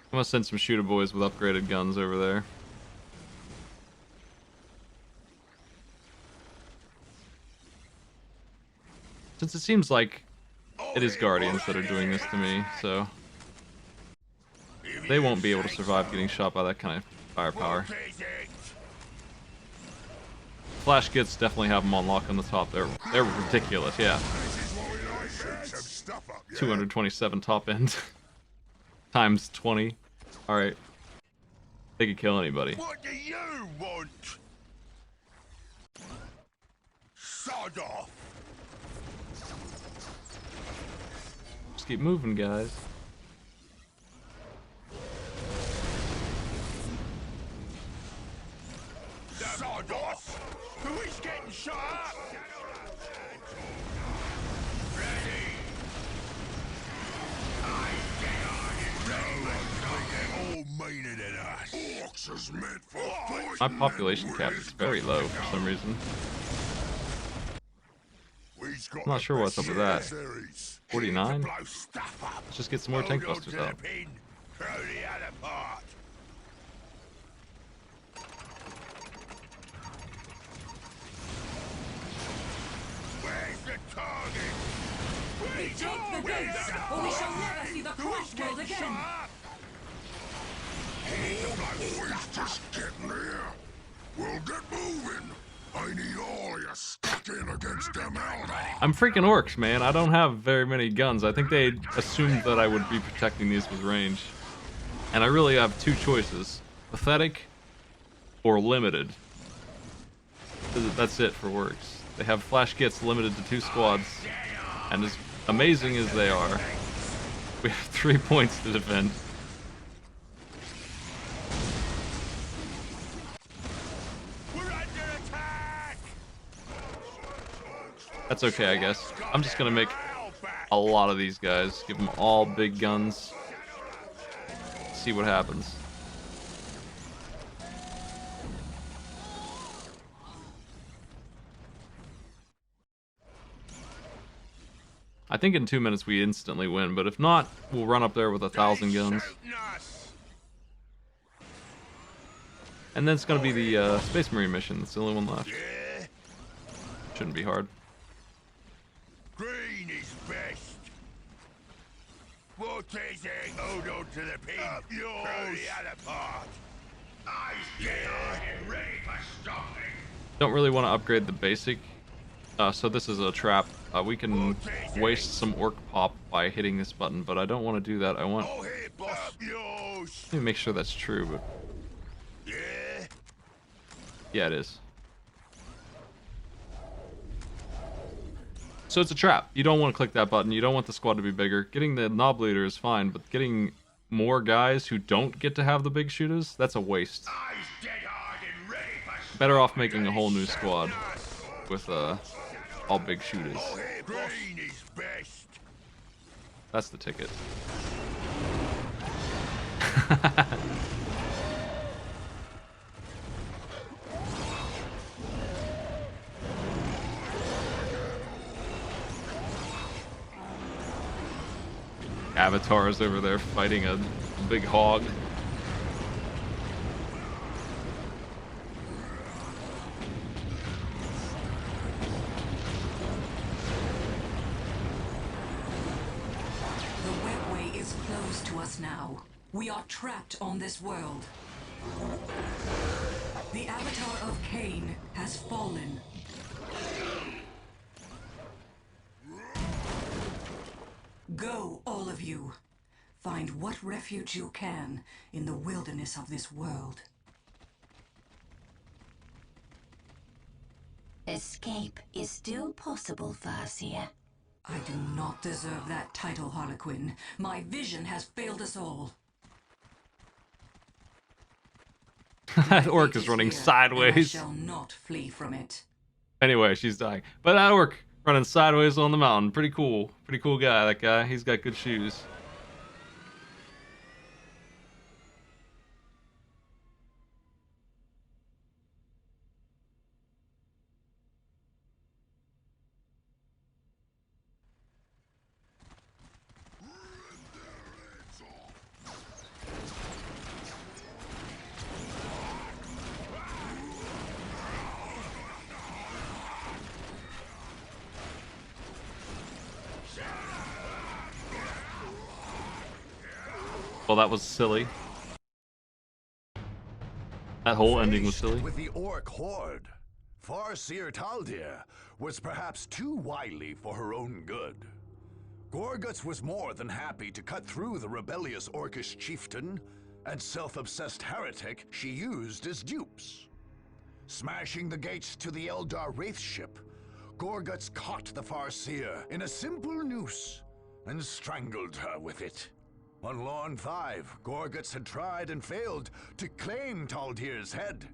I'm gonna send some shooter boys with upgraded guns over there. Since it seems like it is Guardians that are doing this to me, so they won't be able to survive getting shot by that kind of firepower. Flash Gits definitely have them on lock on the top. They're ridiculous, yeah. 227 top end. Times 20. Alright. They could kill anybody. What do you want? Sod off. Just keep moving, guys. Sod off. Who's getting shot up? My population cap is very low for some reason. I'm not sure what's up with that. 49? Let's just get some more tank busters out. Where's the target? We take the gates, or we shall never see the crossroad again. Boys, just getting there. We'll get moving. I need all you stuck in against them Eldar. I'm freaking orcs, man. I don't have very many guns. I think they assumed that I would be protecting these with range. And I really have two choices. Pathetic or limited. That's it for orcs. They have flash kits limited to 2 squads. And as amazing as they are, we have 3 points to defend. That's okay, I guess. I'm just gonna make a lot of these guys. Give them all big guns. See what happens. I think in 2 minutes we instantly win, but if not, we'll run up there with 1,000 guns. And then it's gonna be the Space Marine mission. That's the only one left. Shouldn't be hard. Green is best. Rotating. Hold on to the pin. Throw the other part. Eyes dead and ready for stopping. Don't really want to upgrade the basic. So this is a trap. We can waste some orc pop by hitting this button, but I don't want to do that. I want... Let me make sure that's true, but... Yeah, it is. So it's a trap. You don't want to click that button. You don't want the squad to be bigger. Getting the knob leader is fine, but getting more guys who don't get to have the big shooters, that's a waste. Better off making a whole new squad with all big shooters. That's the ticket. Avatars over there fighting a big hog. The webway is closed to us now. We are trapped on this world. The Avatar of Cain has fallen. Go, all of you. Find what refuge you can in the wilderness of this world. Escape is still possible, Farseer. I do not deserve that title, Harlequin. My vision has failed us all. That orc is running sideways. I shall not flee from it. Anyway, she's dying. But that orc running sideways on the mountain. Pretty cool. Pretty cool guy, that guy. He's got good shoes. Well, that was silly. That whole ending was silly. With the orc horde, Farseer Taldir was perhaps too wily for her own good. Gorguts was more than happy to cut through the rebellious orcish chieftain and self-obsessed heretic she used as dupes. Smashing the gates to the Eldar Wraith ship, Gorguts caught the Farseer in a simple noose and strangled her with it. On Lawn 5, Gorguts had tried and failed to claim Taldir's head,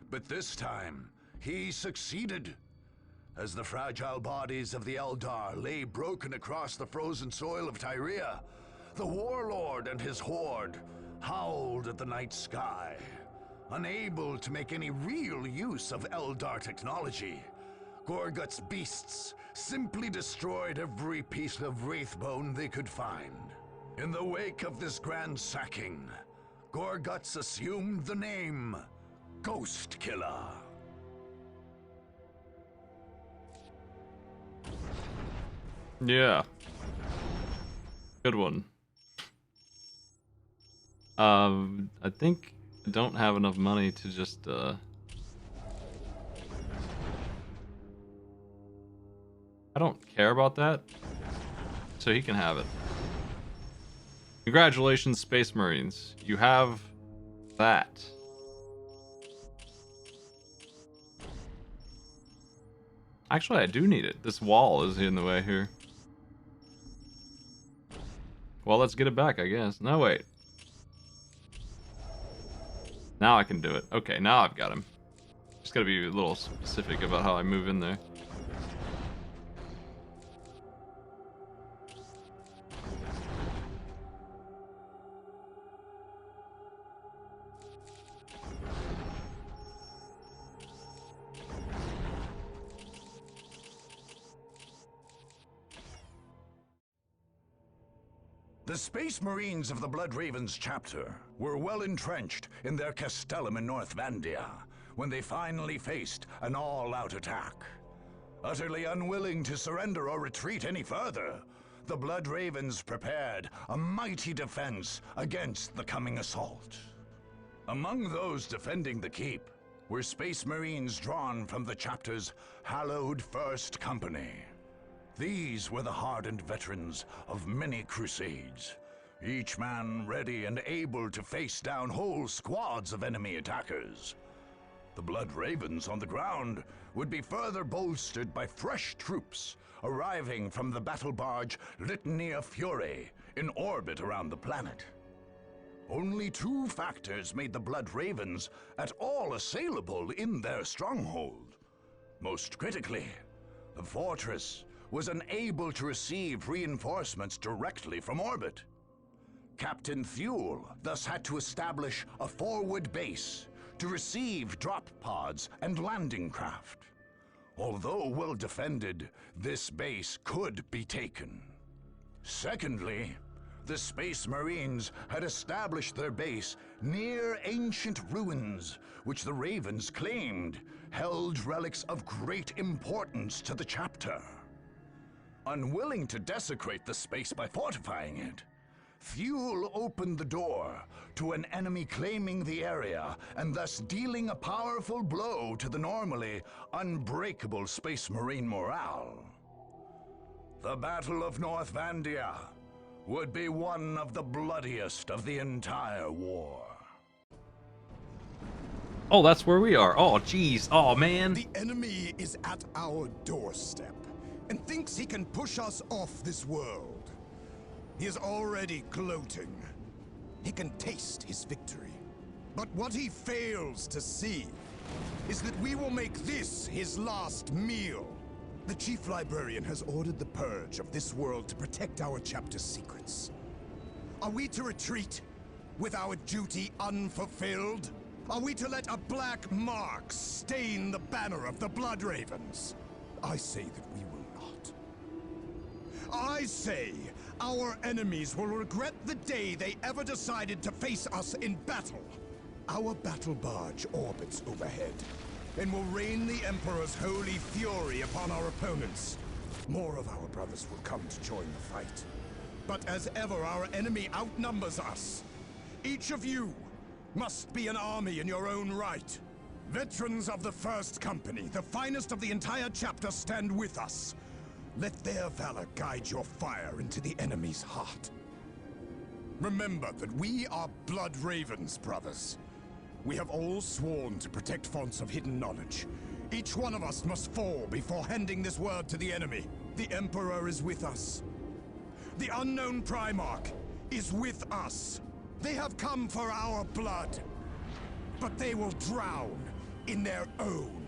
but this time he succeeded. As the fragile bodies of the Eldar lay broken across the frozen soil of Tyria, the warlord and his horde howled at the night sky. Unable to make any real use of Eldar technology, Gorguts' beasts simply destroyed every piece of wraithbone they could find. In the wake of this grand sacking, Gorguts assumed the name Ghost Killer. Yeah. Good one. I think I don't have enough money to just, I don't care about that, so he can have it. Congratulations, Space Marines. You have that. Actually, I do need it. This wall is in the way here. Well, let's get it back, I guess. No, wait. Now I can do it. Okay, now I've got him. Just gotta be a little specific about how I move in there. The Space Marines of the Blood Ravens chapter were well entrenched in their castellum in North Vandia when they finally faced an all-out attack. Utterly unwilling to surrender or retreat any further, the Blood Ravens prepared a mighty defense against the coming assault. Among those defending the keep were Space Marines drawn from the chapter's hallowed First Company. These were the hardened veterans of many crusades, each man ready and able to face down whole squads of enemy attackers. The Blood Ravens on the ground would be further bolstered by fresh troops arriving from the battle barge Litania Fury in orbit around the planet. Only two factors made the Blood Ravens at all assailable in their stronghold. Most critically, the fortress was unable to receive reinforcements directly from orbit. Captain Thule thus had to establish a forward base to receive drop pods and landing craft. Although well defended, this base could be taken. Secondly, the Space Marines had established their base near ancient ruins, which the Ravens claimed held relics of great importance to the chapter. Unwilling to desecrate the space by fortifying it, Thule opened the door to an enemy claiming the area and thus dealing a powerful blow to the normally unbreakable Space Marine morale. The Battle of North Vandia would be one of the bloodiest of the entire war. Oh, that's where we are. Oh, jeez. Oh, man. The enemy is at our doorstep and thinks he can push us off this world. He is already gloating. He can taste his victory. But what he fails to see is that we will make this his last meal. The Chief Librarian has ordered the purge of this world to protect our chapter's secrets. Are we to retreat with our duty unfulfilled? Are we to let a black mark stain the banner of the Blood Ravens? I say that we will not. I say our enemies will regret the day they ever decided to face us in battle. Our battle barge orbits overhead and will rain the Emperor's holy fury upon our opponents. More of our brothers will come to join the fight. But as ever, our enemy outnumbers us. Each of you must be an army in your own right. Veterans of the First Company, the finest of the entire chapter, stand with us. Let their valor guide your fire into the enemy's heart. Remember that we are Blood Ravens, brothers. We have all sworn to protect fonts of hidden knowledge. Each one of us must fall before handing this word to the enemy. The Emperor is with us. The unknown Primarch is with us. They have come for our blood, but they will drown in their own.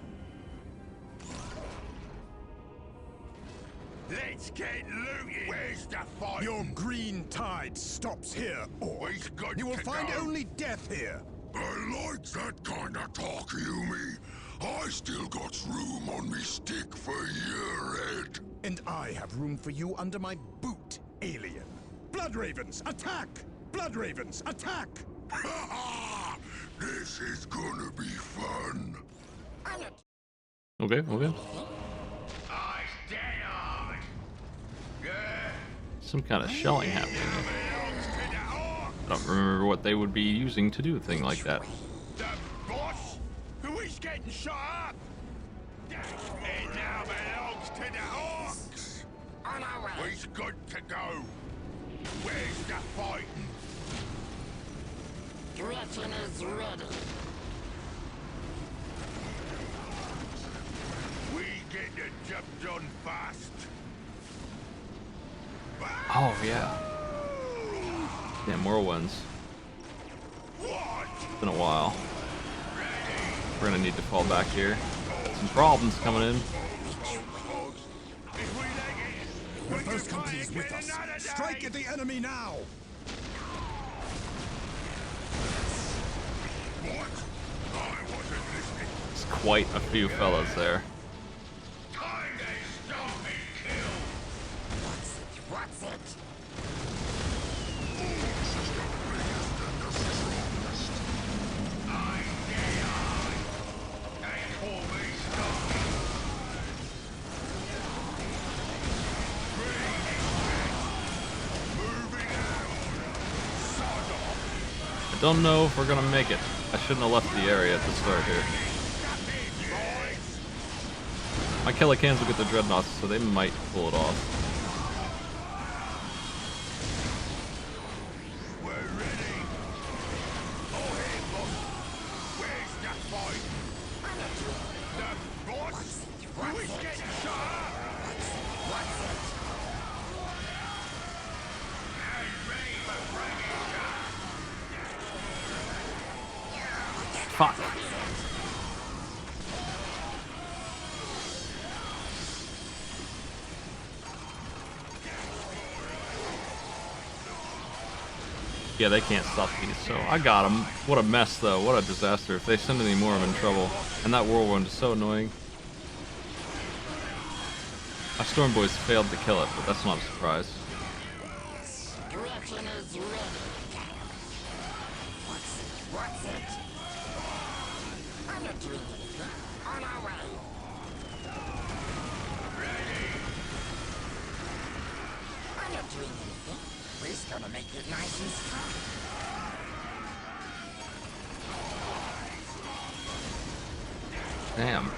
Let's get looting! Where's the fight? Your green tide stops here, Orc. You will find only death here. I like that kind of talk, Yumi. I still got room on me stick for your head. And I have room for you under my boot, alien. Blood Ravens, attack! Blood Ravens, attack! This is gonna be fun. Okay, okay. Some kind of shelling happening. I don't remember what they would be using to do a thing like that. The boss? Who is getting shot up? It now belongs to the orcs. On our way. We's good to go. Where's the fighting? Gretchen is ready. We get the job done fast. Oh yeah. Damn whirlwinds. It's been a while. We're gonna need to fall back here. Some problems coming in. The first company is with us. Strike at the enemy now! There's quite a few fellas there. What's it? I don't know if we're gonna make it. I shouldn't have left the area at the start here. My Kellicans will get the dreadnoughts, so they might pull it off. Fuck. Yeah, they can't stop these, so I got them. What a mess, though. What a disaster. If they send any more, I'm in trouble. And that whirlwind is so annoying. My Storm Boys failed to kill it, but that's not a surprise. Gretchen is ready. What's it? I'm not doing anything. On our way. I'm not doing anything. We're just gonna make it nice and strong. Damn.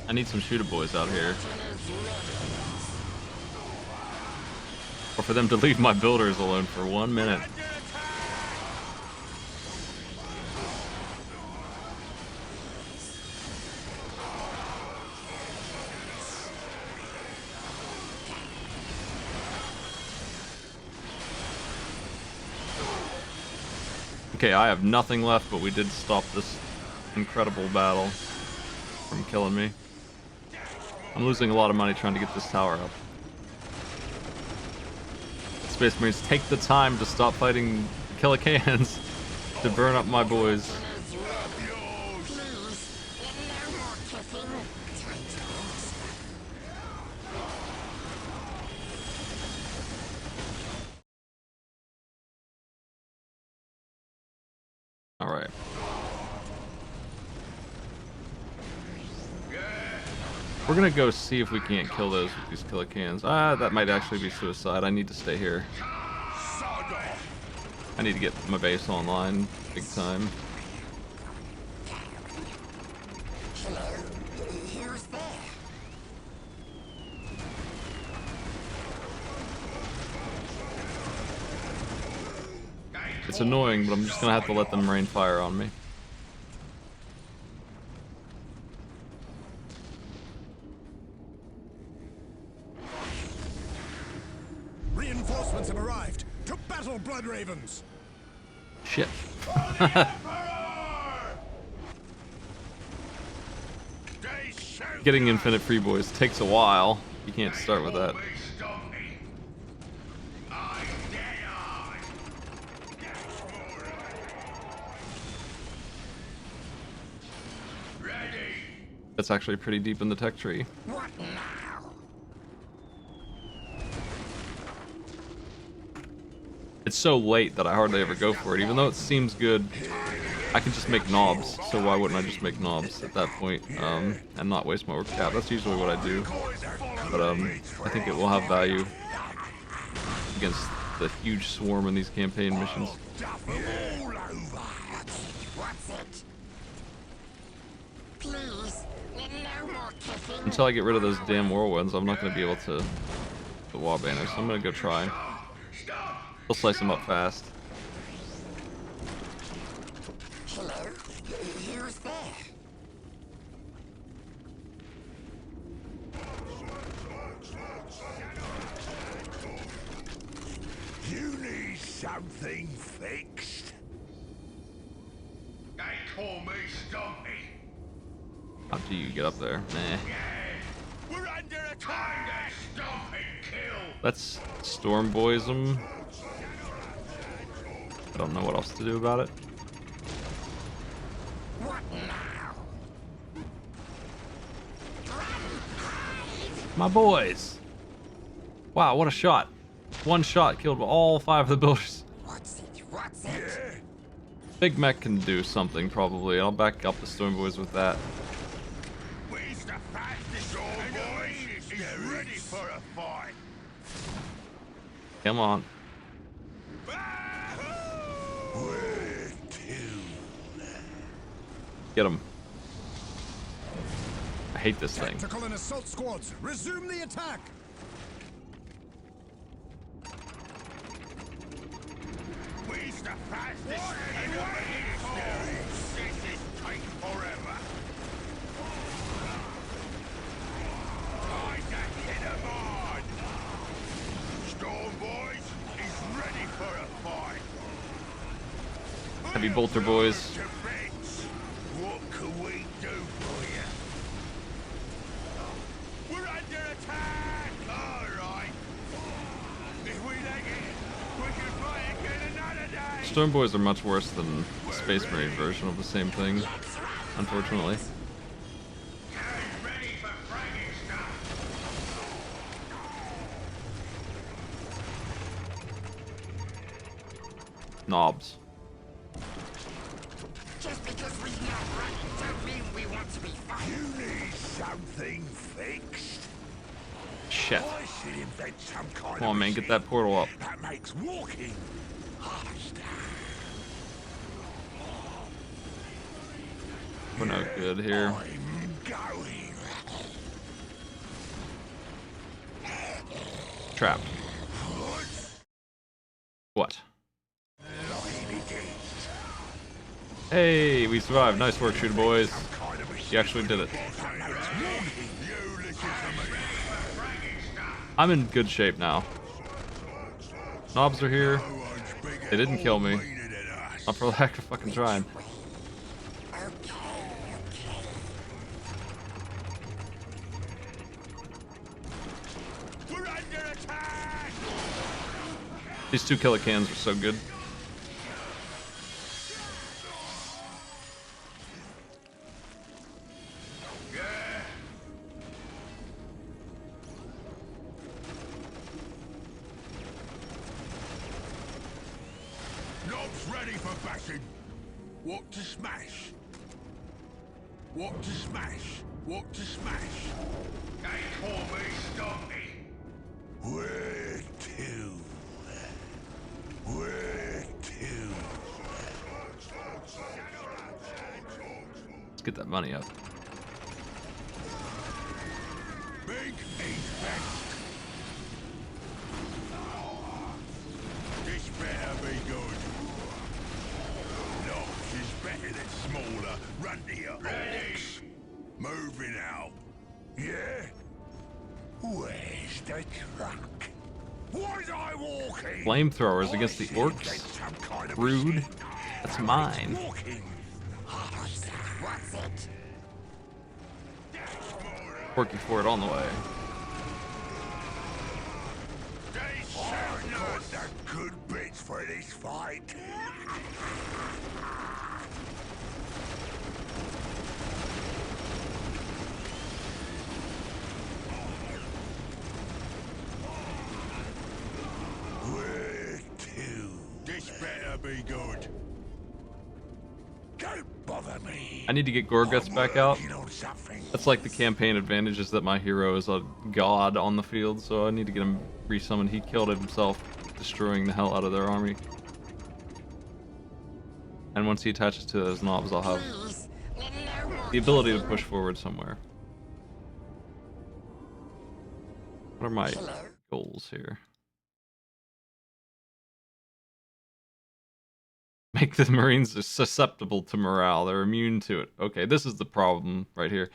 I need some shooter boys out here. Or for them to leave my builders alone for 1 minute. Okay, I have nothing left, but we did stop this incredible battle from killing me. I'm losing a lot of money trying to get this tower up. Space Marines, take the time to stop fighting Kellicans to burn up my boys. Alright. We're gonna go see if we can't kill those with these Kellicans. That might actually be suicide. I need to stay here. I need to get my base online big time. It's annoying, but I'm just gonna have to let them rain fire on me. Reinforcements have arrived. To battle, Blood Ravens! Shit. Getting infinite free boys takes a while. You can't start with that. That's actually pretty deep in the tech tree. What now? It's so late that I hardly ever go for it. Even though it seems good, I can just make knobs. So why wouldn't I just make knobs at that point and not waste my work cap? That's usually what I do. But I think it will have value against the huge swarm in these campaign missions. What's it? Please, no more kissing. Until I get rid of those damn whirlwinds, I'm not going to be able to the wall banners, so I'm going to go try. We'll slice them up fast. Hello? Who's there? You need something fixed? They call me Stumpy. How do you get up there? Nah. We're under attack! Stomp and kill! Let's Storm Boys them. I don't know what else to do about it. What now? My boys! Wow, what a shot. One shot killed all 5 of the builders. What's it? What's it? Big Mech can do something probably. I'll back up the Storm Boys with that. Where's the fastest old boy? He's ready for a fight. Come on. Where to? Get him. I hate this thing. Tactical and assault squads, resume the attack! Where's the fastest? This is taking forever. Find that kid of on. Storm Boys is ready for a fight. Heavy Bolter Boys. What can we do for you? We're under attack! Alright. If we like it, we can fight again another day! Storm Boys are much worse than the Space Marine version of the same thing, unfortunately. Ready for fragging stuff! Knobs. Just because we're not running don't mean we want to be fighting. You need something fixed? Shit. I should invent some kind Come on, of man, get machine that portal up. that makes walking faster. We're no good here. I'm going. Trapped. What? Hey, we survived. Nice work, Shooter Boys. You actually did it. I'm in good shape now. Knobs are here. They didn't kill me. Not for lack of fucking trying. We're under attack! These 2 killer cans are so good. Knobs ready for bashing. What to smash? What to smash? What to smash? They call me Stumpy. Where to? Where to? Let's get that money up. Big is best. This better be good. Knobs is better than smaller, runtier orcs. Moving out. Yeah? Where's the truck? Was I walking? Flamethrowers against the orcs? Rude. That's mine. What's it? Working for it on the way. I've got the good bits for this fight. Where to? This better be good. Don't bother me. I need to get Gorguts back out. Working on something. That's like the campaign advantage is that my hero is a god on the field, so I need to get him resummoned. He killed himself destroying the hell out of their army. And once he attaches to those knobs, I'll have the ability to push forward somewhere. What are my goals here? Make the Marines susceptible to morale. They're immune to it. Okay, this is the problem right here.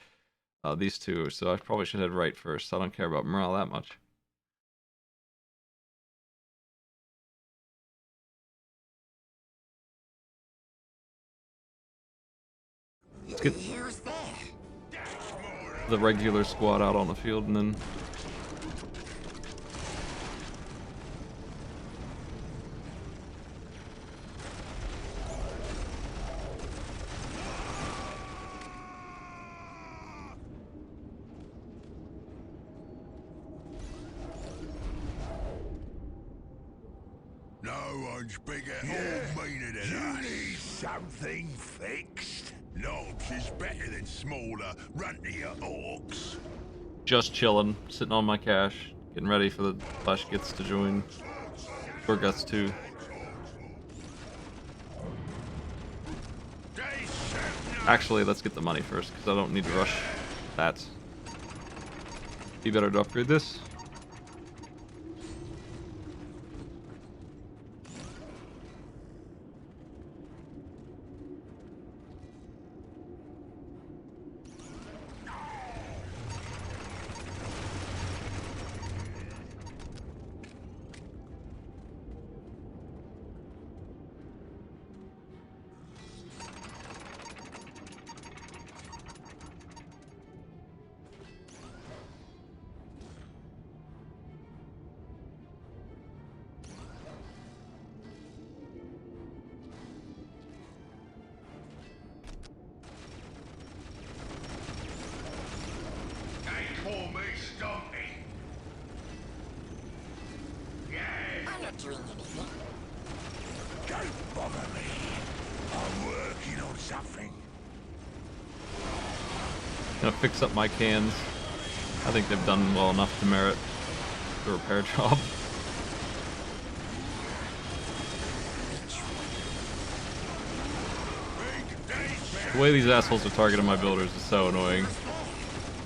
These two, so I probably should head right first. I don't care about morale that much. Let's get the regular squad out on the field and then... No one's bigger or meaner than us. You need something fixed? Knobs is better than smaller, runtier orcs. Just chilling, sitting on my cash, getting ready for the Flash Gets to join. Or Guts too. Actually, let's get the money first, because I don't need to rush that. Be better to upgrade this. I'm not doing anything. Don't bother me. I'm working on something. Gonna fix up my cans. I think they've done well enough to merit the repair job. The way these assholes are targeting my builders is so annoying.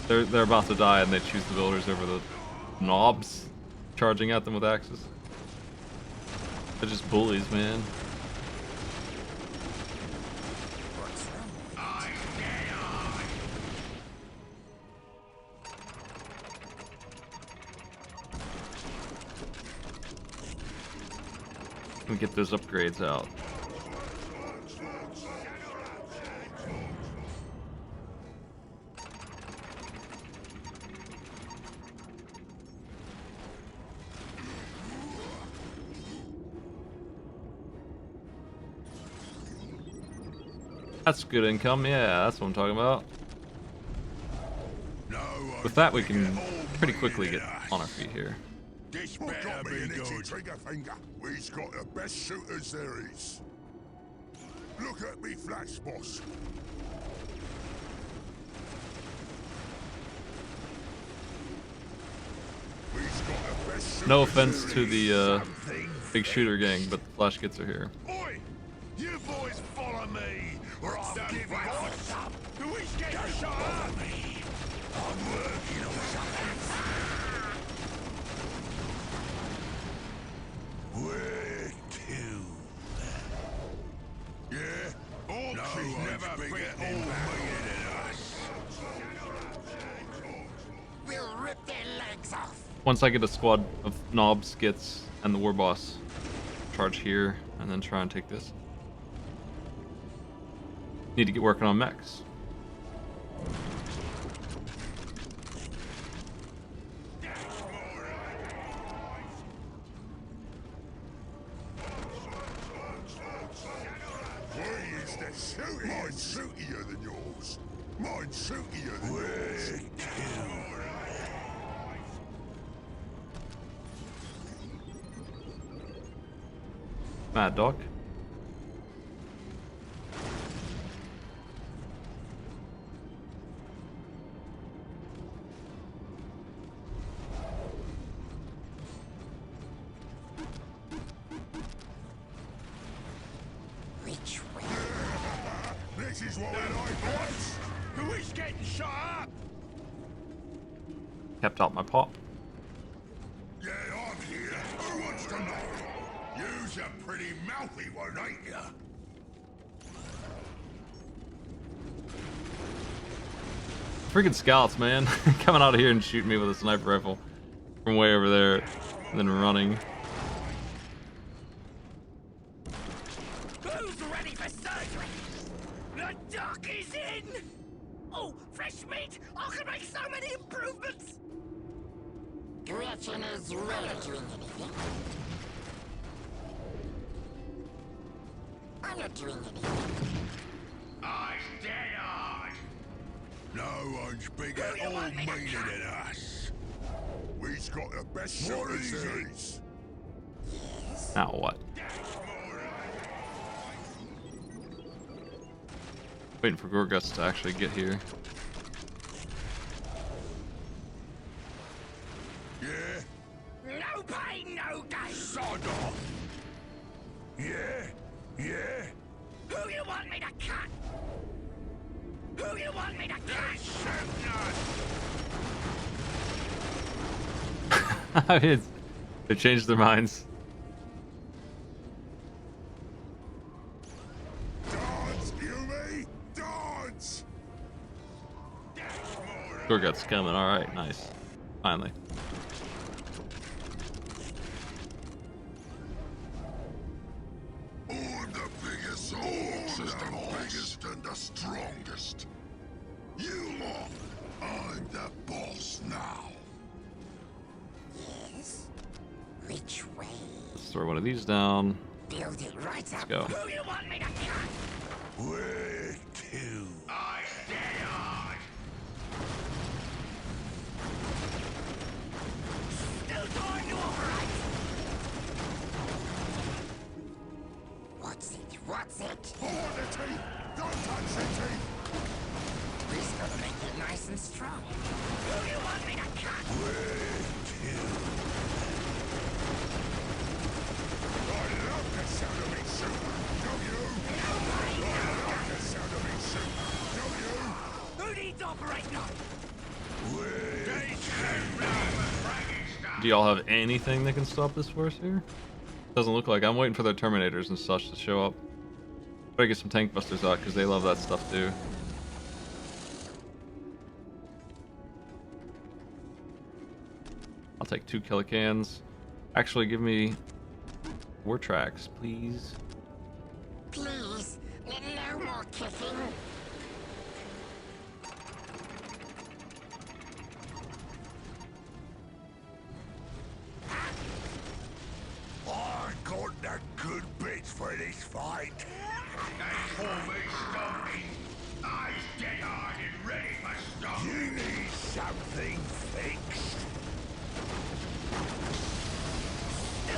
They're about to die and they choose the builders over the knobs charging at them with axes. They're just bullies, man. Let me get those upgrades out. That's good income, yeah, that's what I'm talking about. With that, we can pretty quickly get on our feet here. This better be good. Trigger finger. We've got the best shooters there is. Look at me flash, boss. No offense to the big shooter gang, but the Flash Gets are here. Oi! You boys follow me, or I'll give you some. Do we get shot at? I'm working on something. Where to? Yeah? Orcs is never bigger or meaner than us. We'll rip their legs off. Once I get a squad of knobs, Gets, and the war boss, charge here, and then try and take this. Need to get working on mechs. Mine's shootier than yours. Mine's shootier than yours. Mad Dog. This is what we like, boys. Who is getting shot up? Kept out my pop. Yeah, I'm here. Who wants to knock? You's a pretty mouthy one, ain't ya? Freaking scouts, man. Coming out of here and shooting me with a sniper rifle from way over there and then running. Who's ready for surgery? The doc is in! Oh, fresh meat! I can make so many improvements! Gretchen is really doing anything. I'm not doing anything. Eyes dead on. No one's bigger or meaner than us. We've got the best services. Now what? Waiting for Gorgus to actually get here. Yeah? No pain, no gain! Sod off! Yeah? Yeah? Who you want me to cut? Who you want me to cut? They changed their minds. Dance, Yumi! Dance! Gorgut's coming. Alright, nice. Finally. I'm the biggest, the biggest and the strongest. You lot, I'm the boss now. Yes? Which way? Let's throw one of these down. Build it right Let's up. go. Who you want me to cut? Where to? I stay on. Still time to operate. What's it? What's it? Hold the teeth! Don't touch the teeth! We've got to make it nice and strong. Who you want me to cut? Where to? I love the sound of me shoot. Don't you? I love the sound of me shoot. Don't you? Who needs to operate now? Do y'all have anything that can stop this force here? Doesn't look like. I'm waiting for their Terminators and such to show up. Better get some tank busters out because they love that stuff too. I'll take 2 killicans. Actually, give me war tracks, please. Please, no more kicking. I got the good bits for this fight. They call me Stumpy. Eyes dead-eyed and ready for stuff. You need something fixed. I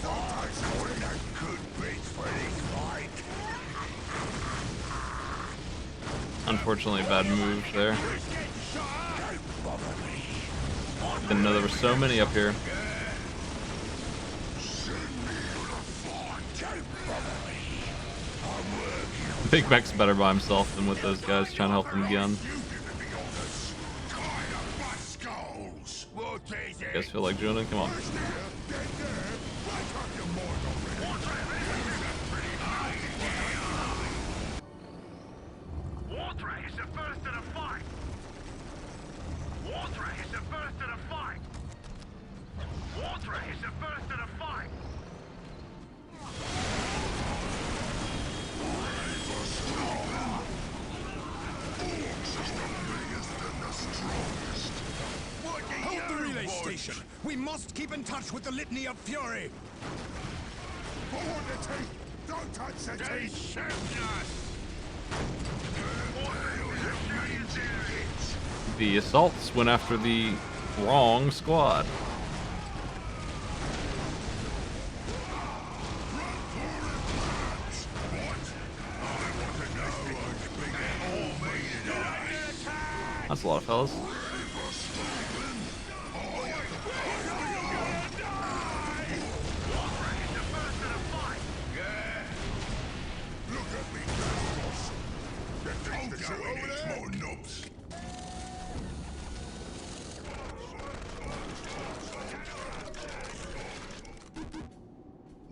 got the good bits for this fight. Unfortunately, bad move there. Didn't know there were so many up here. Big Mac's better by himself than with those guys trying to help him gun. You guys feel like joining? Come on. Warthra is the first to the fight. Warthra is the first to the fight. Warthra is the first to the fight. Hold the relay station. We must keep in touch with the litany of fury. Hold the teeth. Don't touch the teeth. The assaults went after the wrong squad. That's a lot of fellas. your knobs.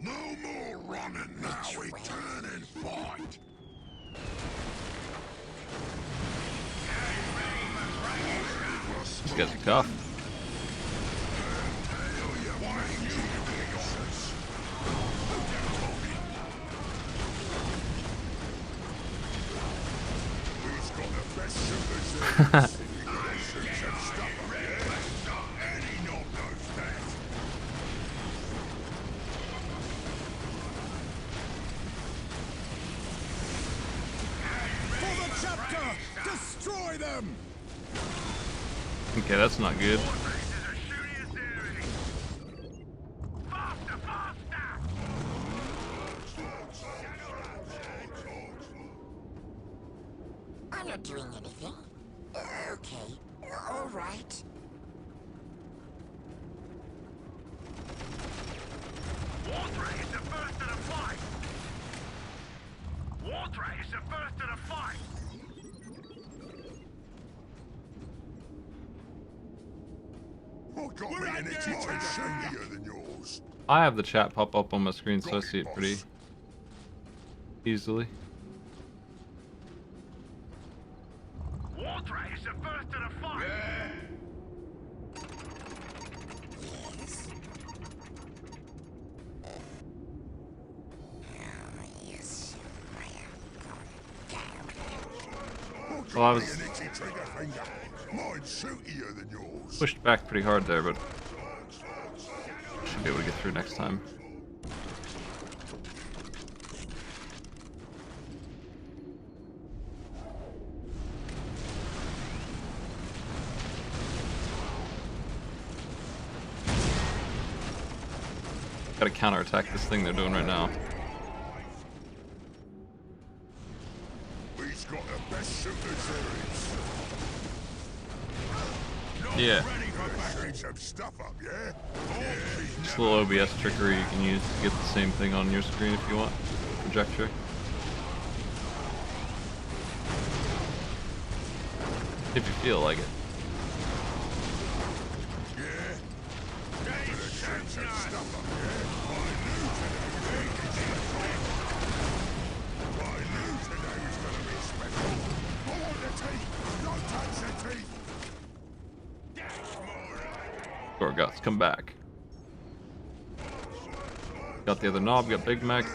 No more running now, we turn and fight. These guys are tough. For the chapter! Destroy them! Okay, that's not good. I'm not doing anything. Okay, all right. Water is the first to the fight. Water is the first to the fight. Got me an itchy shinier than yours. I have the chat pop up on my screen, so I see it pretty easily. Water is the first to the fight. Well, I was Mine's shootier than yours. pushed back pretty hard there, but should be able to get through next time. Gotta counterattack this thing they're doing right now. We've got the best shooters there is. Yeah. Ready for backing some stuff up, yeah? Just a little OBS trickery you can use to get the same thing on your screen if you want. Projector. If you feel like it. Gorguts, come back. Got the other knob, got Big Mac.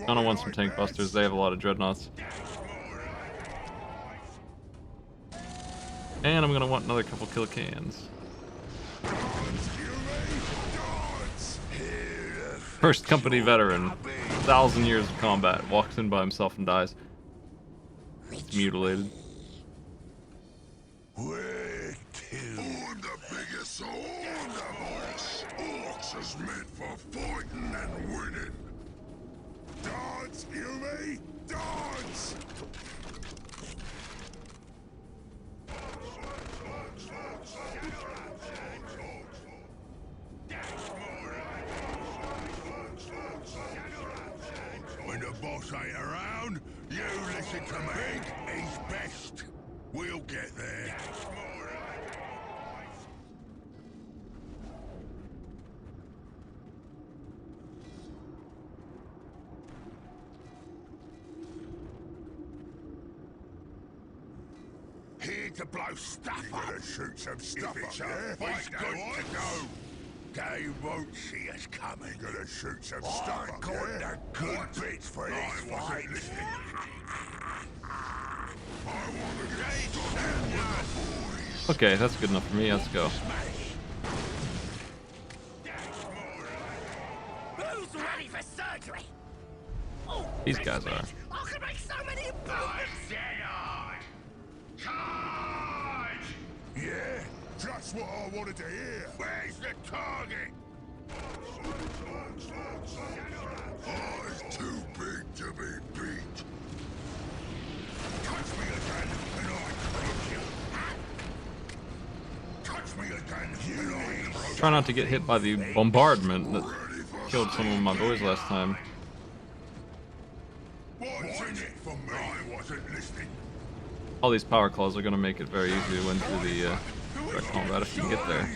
Kinda want some tank busters, they have a lot of dreadnoughts. And I'm gonna want another couple kill cans. First company veteran, 1,000 years of combat, walks in by himself and dies. It's mutilated. I'm the biggest of all the boss. Orcs is meant for fighting and winning. Dance, you me? Dance! When the boss ain't around, you listen to me. He's best. We'll get there. Here to blow stuff up. Gonna shoot some stuff up, yeah? We've got to go. They won't see us coming. Gonna shoot some stuff up, yeah? The good bits for this fight. Okay, that's good enough for me, let's go. Who's ready for surgery? These guys are. I can make so many improvements. Yeah, just what I wanted to hear. Where's the target? Oh, it's too big to be beat. Touch me again, and I crush you. Touch me again, and I crush you. Try not to get hit by the bombardment that killed some of my boys last time. What's in it for me? I wasn't listening. All these power claws are going to make it very easy to win through the direct combat if you can get there.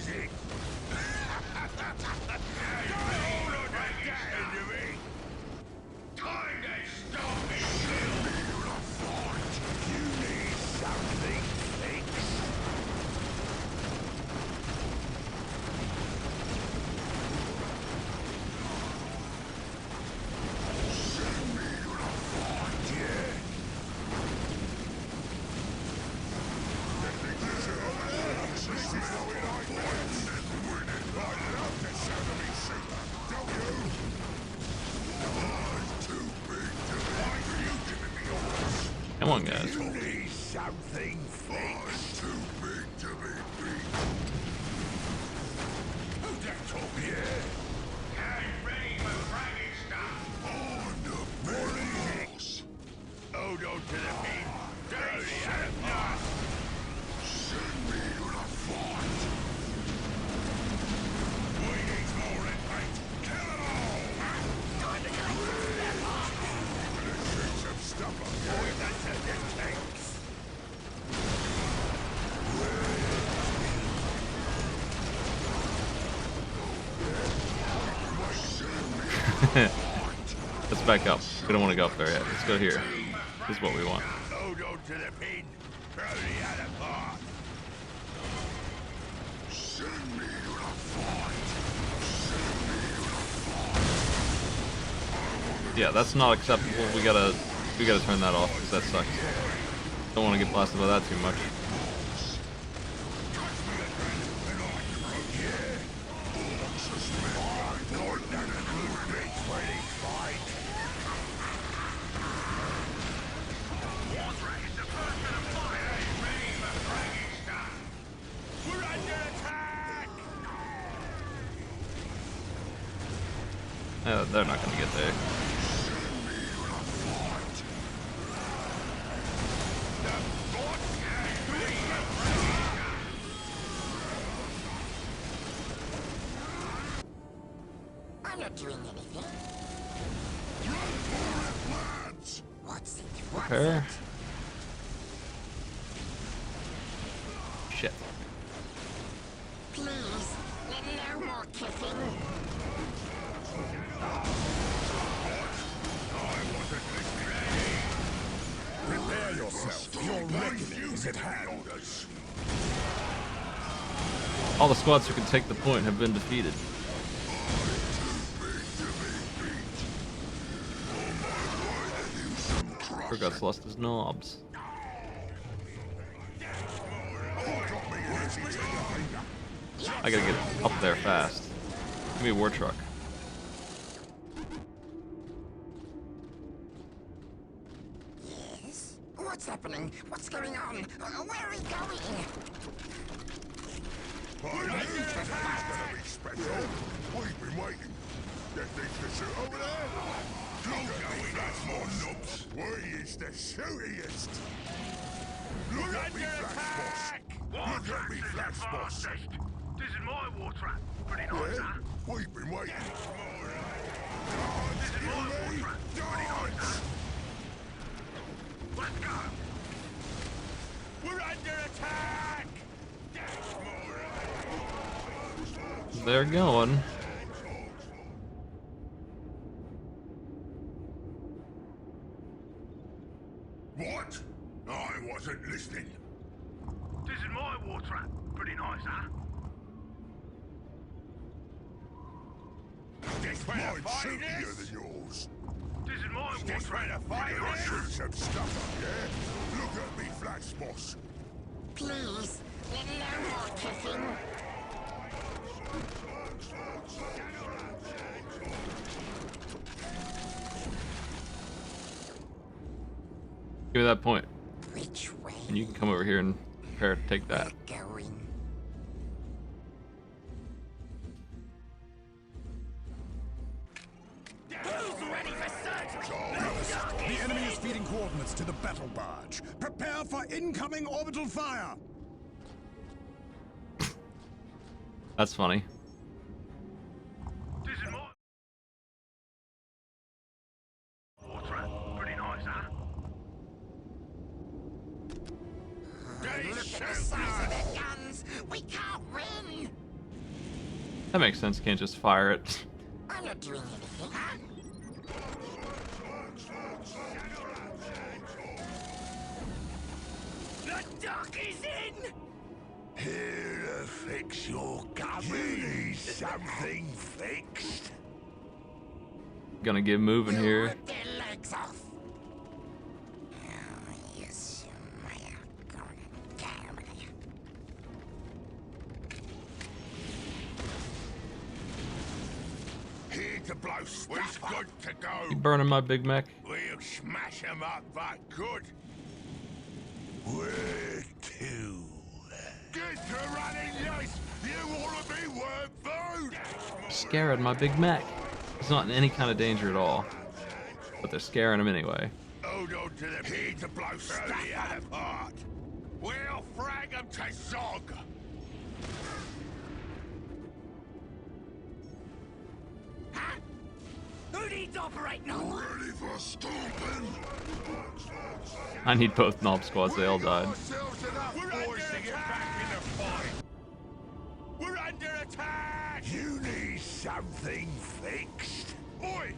Come on, guys. Something fixed. Too big to be beat. Who's that talking? Yeah. I'm ready for bragging stuff. On the balls. Hold on to the pin. Dirty out. Send me to the fight. We need more in paint. Kill it all. Time to collect some spare parts. Let's shoot some stuff up here. Boy, that's a good tanks. Let's back up. We don't want to go up there yet. Let's go here. This is what we want. Hold on to the pin. Throw the other part. Send me to the fight. Send me to the fight. Yeah, that's not acceptable. We gotta turn that off because that sucks. Don't want to get blasted by that too much. They're not gonna get there. I'm not doing anything. What's it? Prepare. Shit. Please, no more kissing. Prepare yourself. Your reckoning is at hand. All the squads who can take the point have been defeated. Urgot's lost his knobs. I gotta get up there fast. Give me a war truck. Yes? What's happening? What's going on? Where are we going? Gonna be special. We've been waiting. That thing's to shoot over there. Look at me, that's more nubs. We is the shootiest. Look at me, Flash Boss. Look at me, Flash Boss. This is my war trap. Pretty nice, Yeah, huh? we've been waiting. This is my war trap. Pretty nice, huh? Let's go. We're under attack. They're going. What? I wasn't listening. This is my war trap. Pretty nice, huh? This mine's shootier than yours. This is my war This trap. to fight We're gonna shoot some stuff up, yeah? Look at me, Flash Boss. Please, no more kissing. Give me that point. Which way? And you can come over here and prepare to take that. Going. Who's ready for surgery? The enemy is feeding coordinates to the battle barge. Prepare for incoming orbital fire. That's funny. This is my war trap. Pretty nice, huh? Look at the size of their guns. We can't win. That makes sense. Can't just fire it. I'm not doing anything. Huh? The dock is in. Here to fix your gun. You need something fixed. Gonna get moving here. Rip their legs off. Oh, yes, Here to blow stuff. We're good to go. You burning my Big Mac? We'll smash 'em up, but good. Where to? Get to running, yes! You wanna be worth food? Scaring my Big Mac. He's not in any kind of danger at all. But they're scaring him anyway. Hold on to the here to blow stuff the other part. We'll frag 'em to zog. Huh? Who needs operating on? Ready for stomping? I need both knob squads. They all died. We're under attack. We're under attack. You need something fixed? Oi!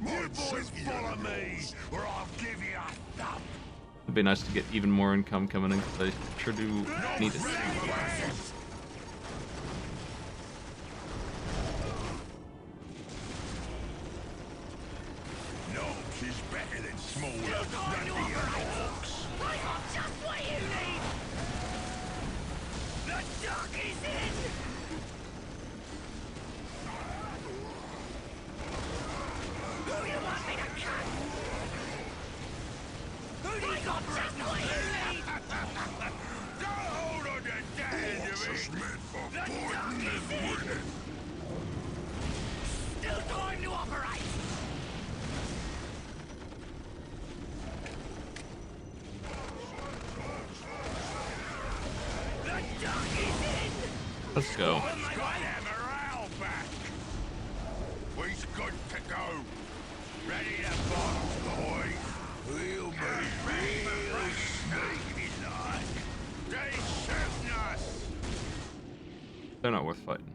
You boys follow me, or I'll give you a thump. It'd be nice to get even more income coming in because I sure do need it. No, she's better than smaller. Vandia orcs. I got just what you need. The dock is in. Who you want me to cut? Who needs operating on? Don't hold on to Dan, It's meant for The dock fighting is and in. winning. Still time to operate. The dock is in. Let's go. Got our morale back. We's good to go. Ready to box, boys. We'll be real sneaky like. They shooting us. They're not worth fighting.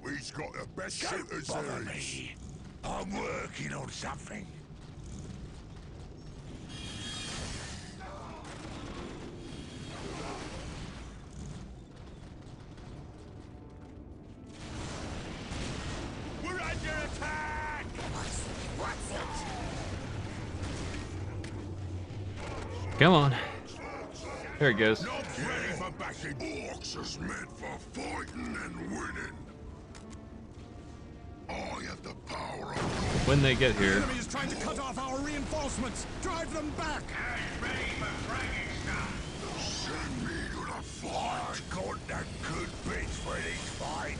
We've got the best shooters there is. I'm working on something. We're under attack. What's it? Come on. There it goes. Not ready for bashing. Orcs is meant for fighting and winning. I have the power of When they get The here, enemy is trying to cut off our reinforcements. Drive them back. Ready for fragging stuff. send me to the fight. I got the good bits for this fight.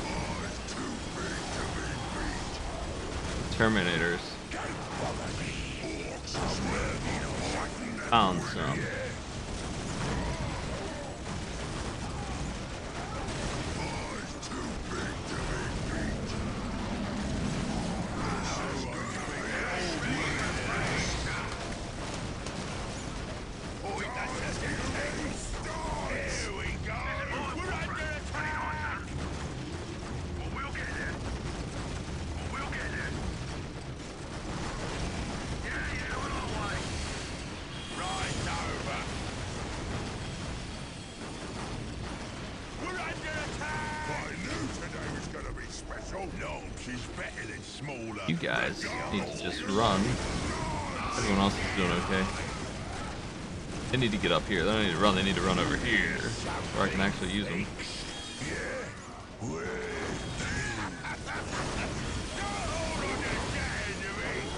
I'm too big to be beat. Terminators. Don't bother me. Orcs is working on fighting and Found winning. some. I'm too big to be beat. Here we go. We're under attack. We'll get it. We'll get it. Yeah, we're on our way. Right over. We're under attack. I knew today was gonna be special. No, she's better than smaller. You guys need to just run. Everyone else is doing okay. They need to get up here. They don't need to run. They need to run over here where I can actually use them.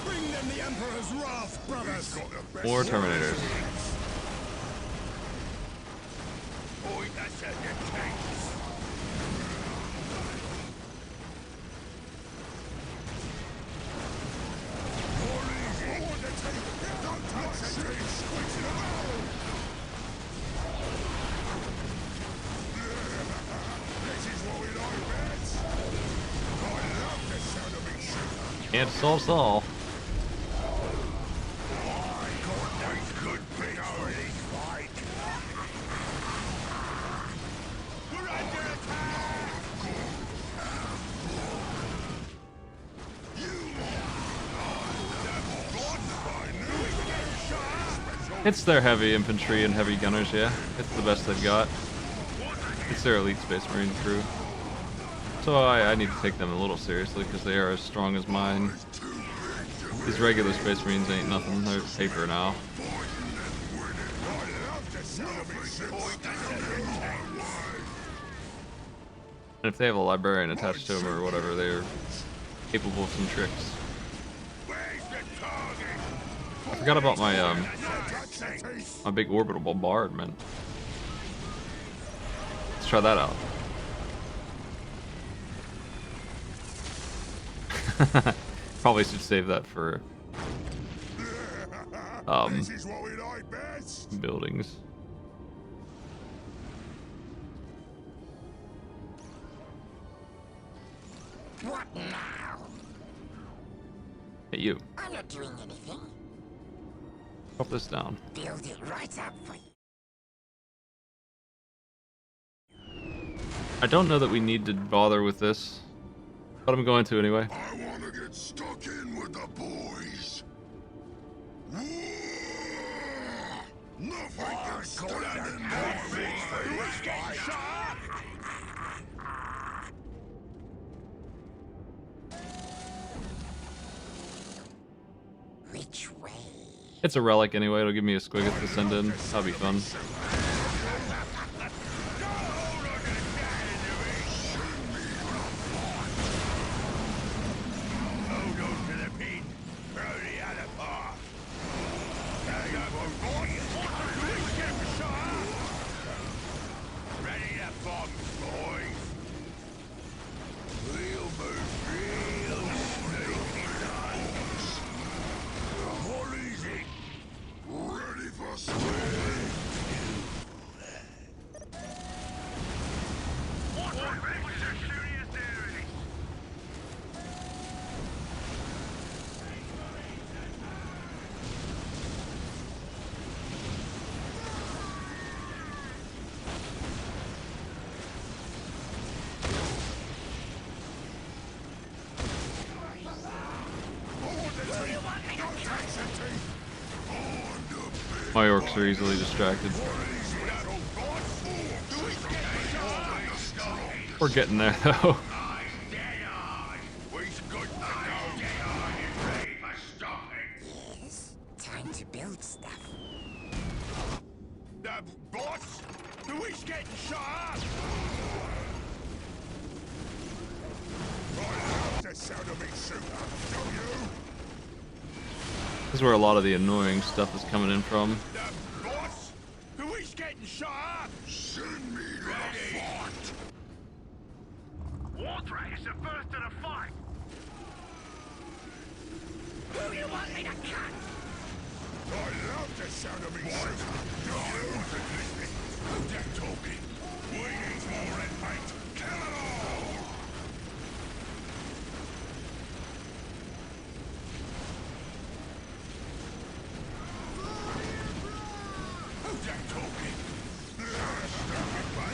Bring them the Emperor's wrath, brothers. More Terminators. Boy, that's at the tanks. Can't solve all. It's their heavy infantry and heavy gunners, yeah. It's the best they've got. It's their elite Space Marine crew. So I need to take them a little seriously because they are as strong as mine. These regular Space Marines ain't nothing. They're paper now. And if they have a librarian attached to them or whatever, they're capable of some tricks. I forgot about my my big orbital bombardment. Let's try that out. Probably should save that for buildings. What now? Hey, you. I'm not doing anything. Drop this down. Build it right up for you. I don't know that we need to bother with this, but I'm going to anyway. I want to get stuck in with the boys. Nothing can stand in my way. Which way? It's a relic anyway. It'll give me a squigget to send in. That'll be fun. My orcs are easily distracted. We're getting there though. Yes, time to build stuff. Boss? Who's getting shot up? I love the sound of me shoot up, don't you? This is where a lot of the annoying stuff is coming in from. Boss? Who is getting shot up? Send me to the fight. Wardrake is the first to the fight. Who you want me to cut? I love the sound of me shoot. Don't you? Who's that talking? We need more red paint. Kill it all! Who's that talking?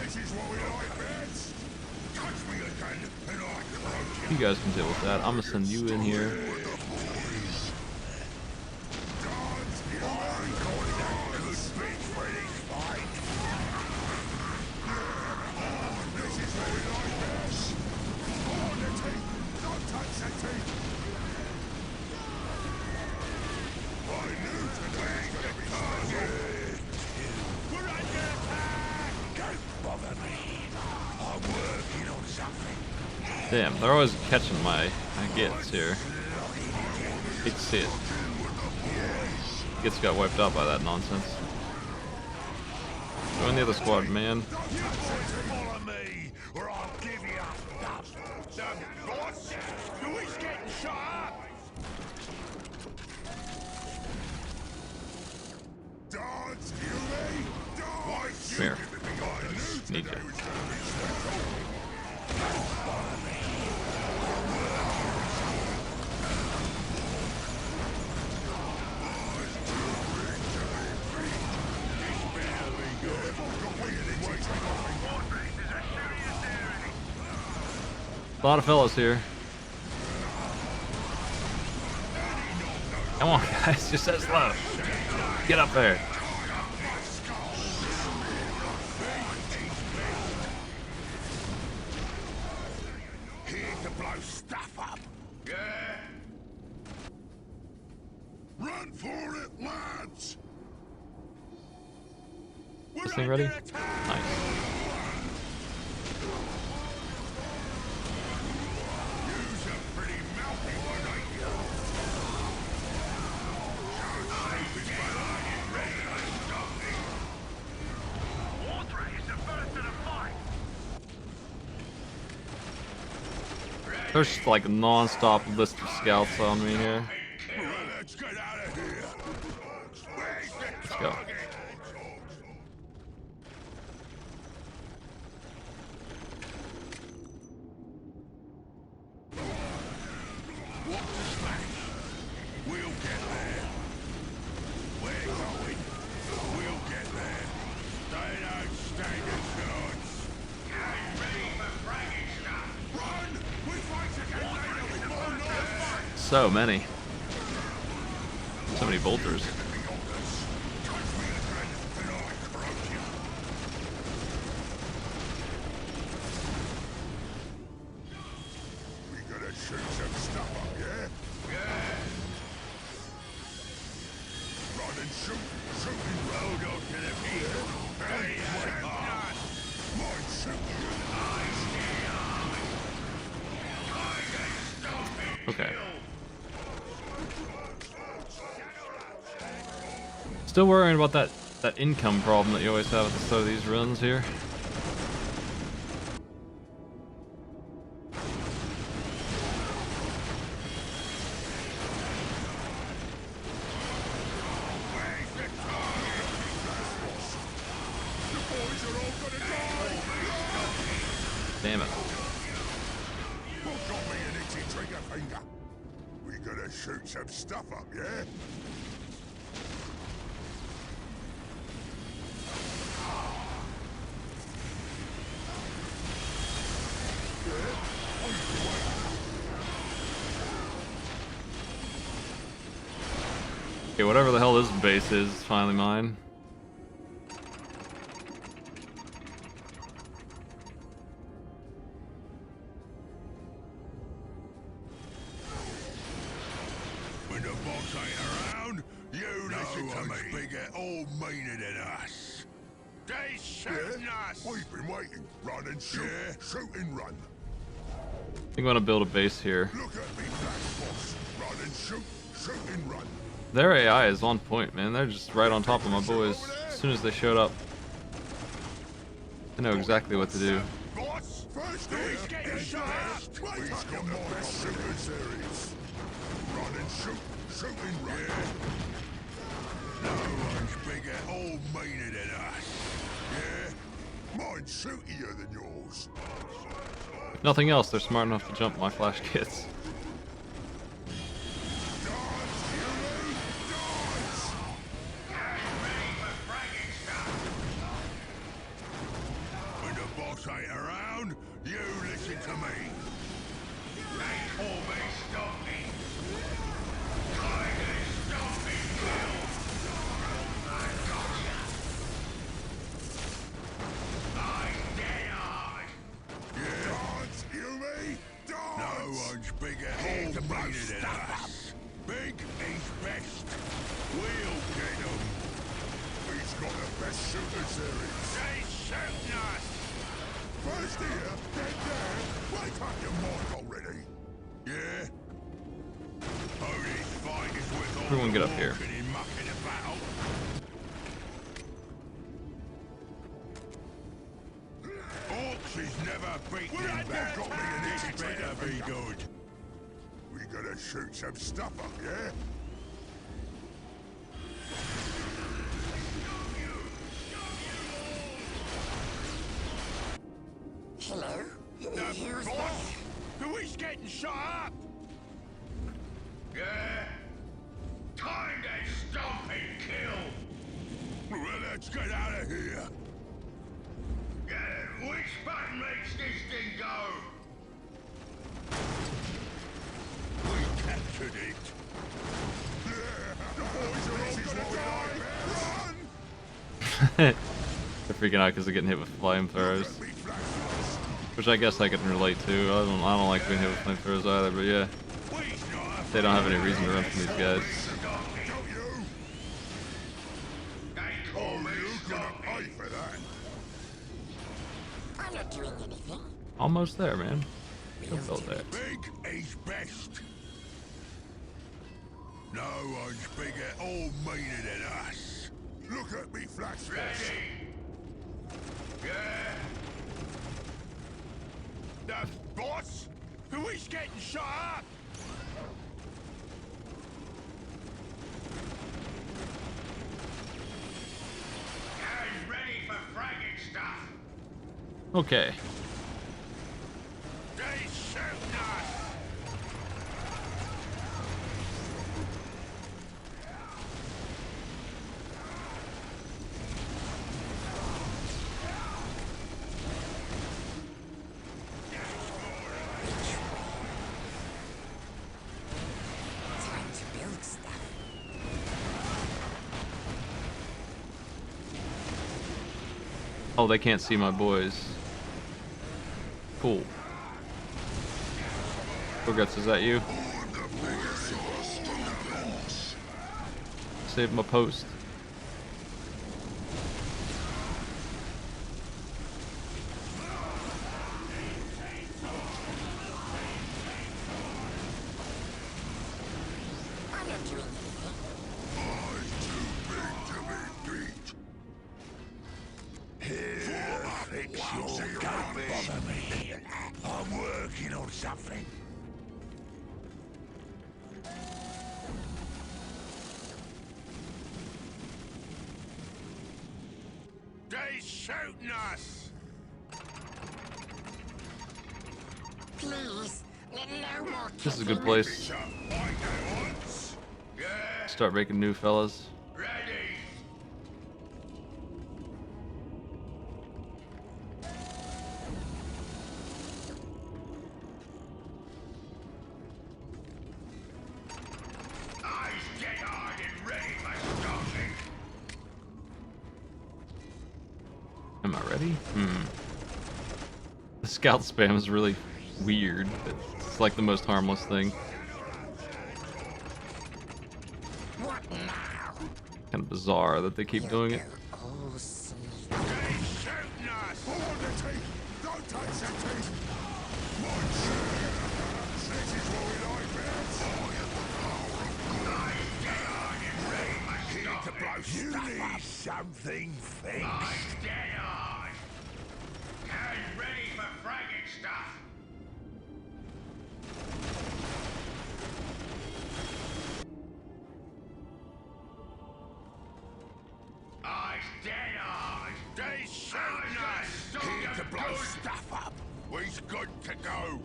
This is what we like best. Touch me again, and I close You guys can deal with that. I'm gonna send you in here. Damn, they're always catching my gets here. Hate to see it. Gets got wiped out by that nonsense. Join the other squad, man. Follow me, or I'll give you up. Boss? Who is getting shot up? Dodge, you me? Dodge! Come here. Need you. A lot of fellows here. Come on, guys, just that slow. Get up there. Here to blow stuff up. Yeah. Run for it, lads. This thing ready? Nice. There's like a non-stop list of scouts on me here. Let's get out of here. Let's go. We'll get there. We're going. We'll get there. They don't stand a chance. Get ready for fragging stuff. Run! We fight again later with more North. So many. So many bolters. We gotta shoot some stuff up, yeah? Yeah. Run and shoot. Shoot and roll on to the field. Hey, might shoot you. Okay. Still worrying about that income problem that you always have at the start of these runs here. Damn it. Got me an itchy trigger finger. We gotta shoot some stuff up, yeah? Okay, whatever the hell this base is finally mine. When the boss ain't around, you listen to me. Bigger, all meaner than us. They shooting us. We've been waiting. Run and shoot. Yeah. Shoot and run. I think I'm gonna build a base here. Look at me, flash boss. Run and shoot. Shoot and run. Their AI is on point, man. They're just right on top of my boys as soon as they showed up. I know exactly what to do. Boss, first he's getting shot up. He's got the best shooting series. Run and shoot. Shoot and run. Yeah. No one's bigger, all meaner than us. Yeah? Mine's shootier than yours. If nothing else, they're smart enough to jump my flash kits. When the boss ain't around, you listen to me. They call me Stomping. Tiger Stomping Kill. I gotcha. I'm dead hard. Yeah. Dance, you me? Dance. No one's bigger, all meaner than us. Big is best. We'll get him. He's got the best shooter series. They shooting us. First here, then there. Wake up your mind already. Yeah? Oh, this fight is with all Everyone get up here. walking in muck in a battle. Orcs is never beaten back. Got me an itchy better be good. We gotta shoot some stuff up, yeah? Hello? Who's Boss, who is getting shot up? Yeah? Time to stomp and kill. Well, let's get out of here. Yeah, which button makes this thing go? butchered it. The boys are all gonna die. Run! They're freaking out because they're getting hit with flamethrowers, which I guess I can relate to. I don't like being hit with flamethrowers either, but yeah, they don't have any reason to run from these guys. I'm not doing anything. Almost there, man. Still built there. Big is best. No one's bigger or meaner than us. Look at me, flash. Ready? Yeah. The boss? Who is getting shot up? I'm ready for fragging stuff. Okay. They shooting us. Time to build stuff. Oh, they can't see my boys. Cool. Guts, is that you? Save my post. I'm not doing anything. I'm too big to be beat. Here, fix your gun, bother me. I'm working on something. They shooting us. Please, no more. This is a good place. Start making new fellas. Ready. Eyes dead hard and ready for starting. Am I ready? The scout spam is really weird. It's like the most harmless thing. What now? Kind of bizarre that they keep doing it. Oh, sneak. They shooting us. Hold the teeth. Don't touch the teeth. This is what we like, man. Eyes dead hard and ready for starting. Here to blow You stuff need up. something fixed. Eyes dead hard. And ready for fragging stuff. Eyes dead hard. They shooting us. Here to blow stuff up. We's good to go.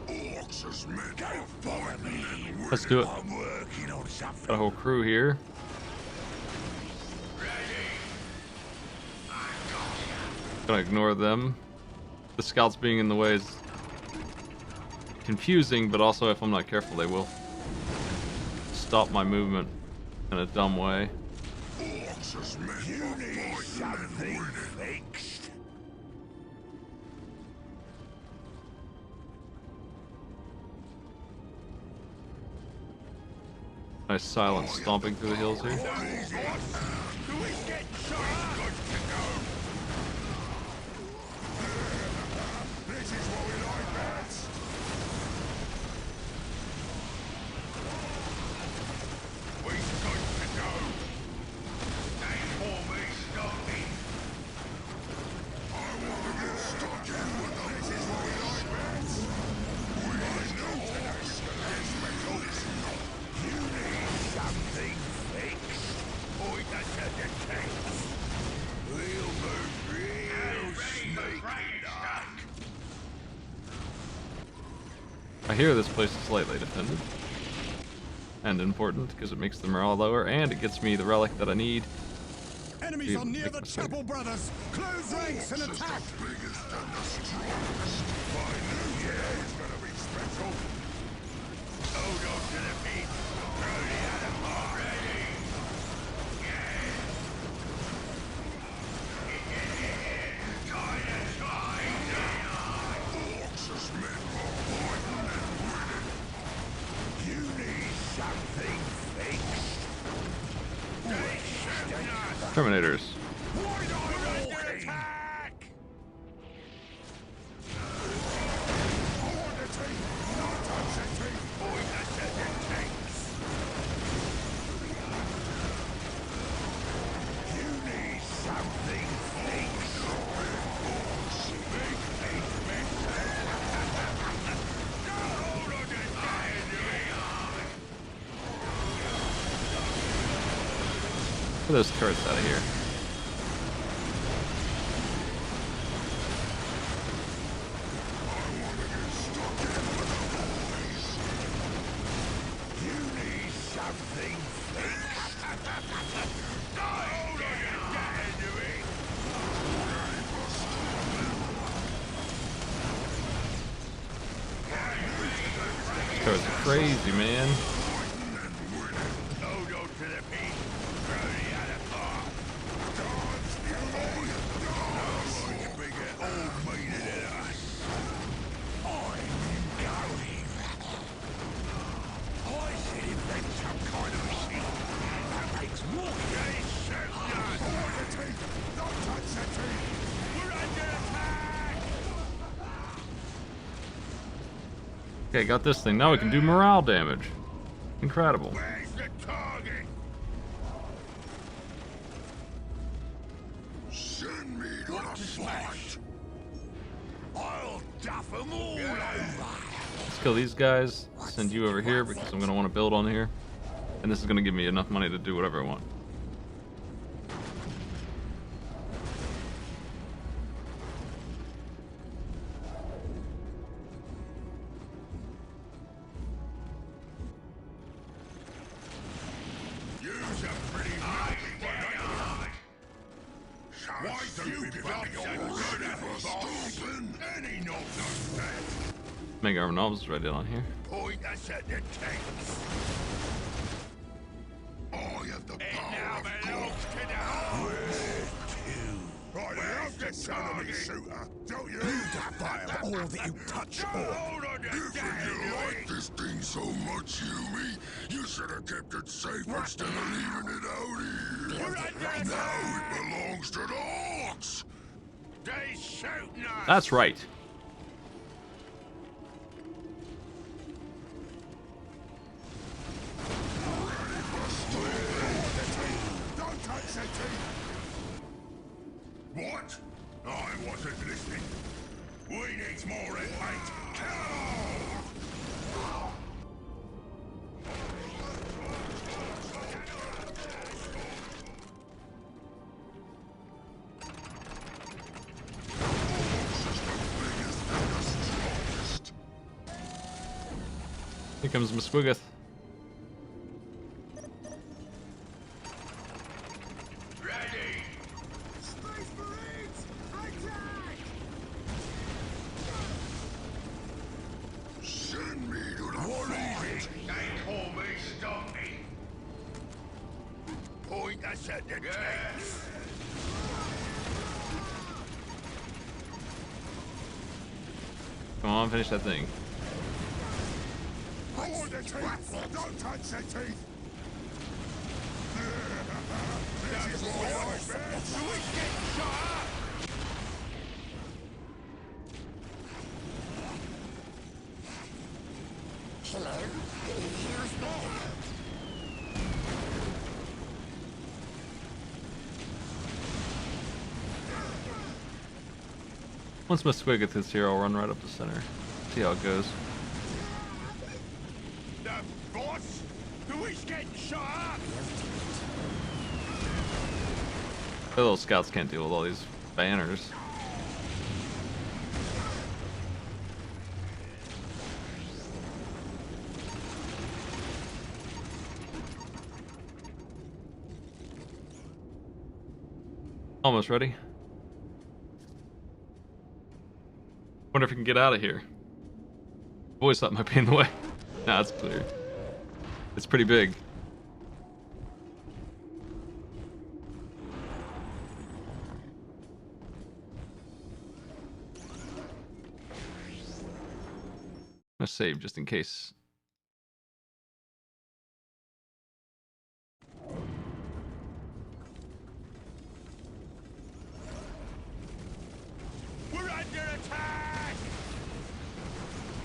Orcs is meant to follow me. Let's do it. I'm working on something. Got a whole crew here. Gonna ignore them. The scouts being in the way is confusing, but also if I'm not careful, they will stop my movement in a dumb way. You need something fixed. Nice silent stomping through the hills here. I hear this place is slightly defended. And important, because it makes the morale lower, and it gets me the relic that I need. Enemies are near the Chapel Brothers! Close ranks and attack! Terminators. Get those turrets out of here. That was crazy, man. Okay, got this thing. Now we can do morale damage. Incredible. Where's the target? Send me to the fight. I'll duff them all over. Let's kill these guys. Send you over here because I'm going to want to build on here. And this is going to give me enough money to do whatever I want. Mega Armor Novels right down here. Point us at the tanks. I have the power of God. Right, how's the target? Shooter, don't you? You defile all that you touch, Orc. Hold on to If you like this thing so much, Yumi, you should have kept it safe instead of leaving it out here. Now it belongs to the Orcs. They shooting us. That's right. Don't touch the teeth. What? I wasn't listening. We need more red paint. Kill! Here comes Musquiggoth. Ready! Space Marines, attack! Send me to the fight. They call me Stumpy. Point us at the tanks. Come on, finish that thing. Hold the teeth. Don't touch the teeth. That's yours, man. We get shot. Hello? Here's Ben. Once Musquiggoth is here, I'll run right up the center. See how it goes. The boss? Who is getting shot? The little scouts can't deal with all these banners. Almost ready. Wonder if we can get out of here. Always thought it might be in the way. Nah, it's clear. It's pretty big. I'm gonna save just in case.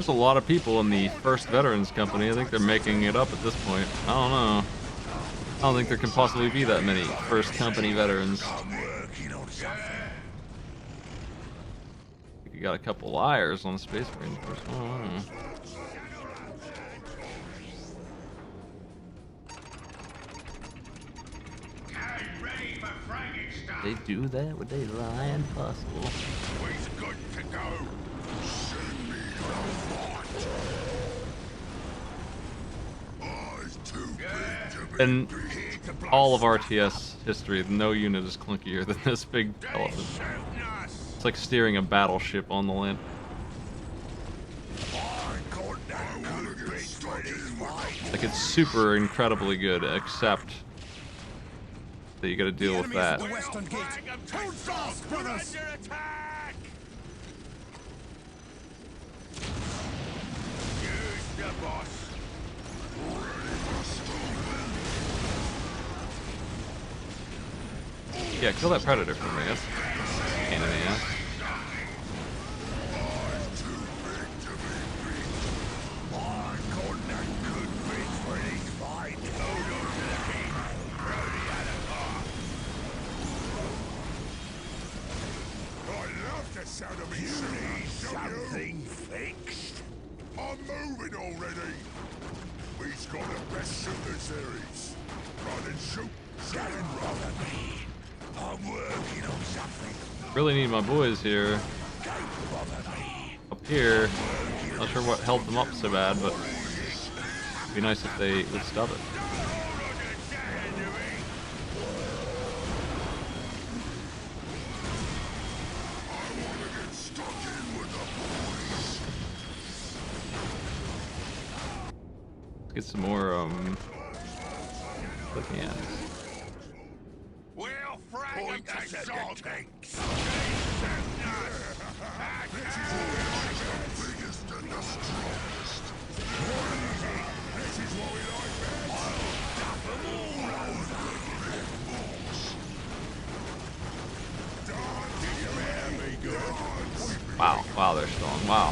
There's a lot of people in the first Veterans Company. I think they're making it up at this point. I don't know. I don't think there can possibly be that many first company veterans. You got a couple liars on the Space Marine Force. I don't know. They do that? Would they lie? Impossible. We's good to go. Send me to fight. In all of RTS history, no unit is clunkier than this big elephant. It's like steering a battleship on the land. Like, it's super incredibly good, except that you gotta deal with that. Yeah, kill that predator for me. That's a pain in the ass. You need something fixed? I'm moving already. We've got the best shooter series. Run and shoot. Don't bother me. I'm working on something. Really need my boys here. Up here. Not sure what held them up so bad, but it'd be nice if they would stop it. Let's get some more looking at us. We'll frag the tanks. Biggest and the strongest. This is what we like best. Wow, wow, they're strong. Wow.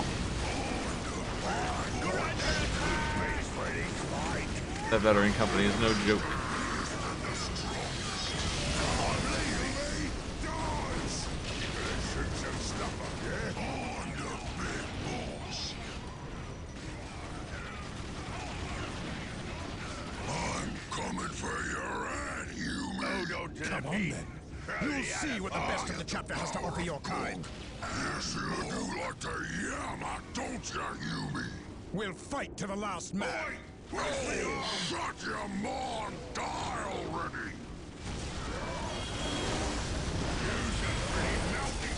That veteran company is no joke. I'm coming for your hand, human. Come on then. You'll see what the best of the chapter has to offer your kind. Yes, you do like to yammer, don't ya, human? We'll fight to the last man. Shut your maw, die already!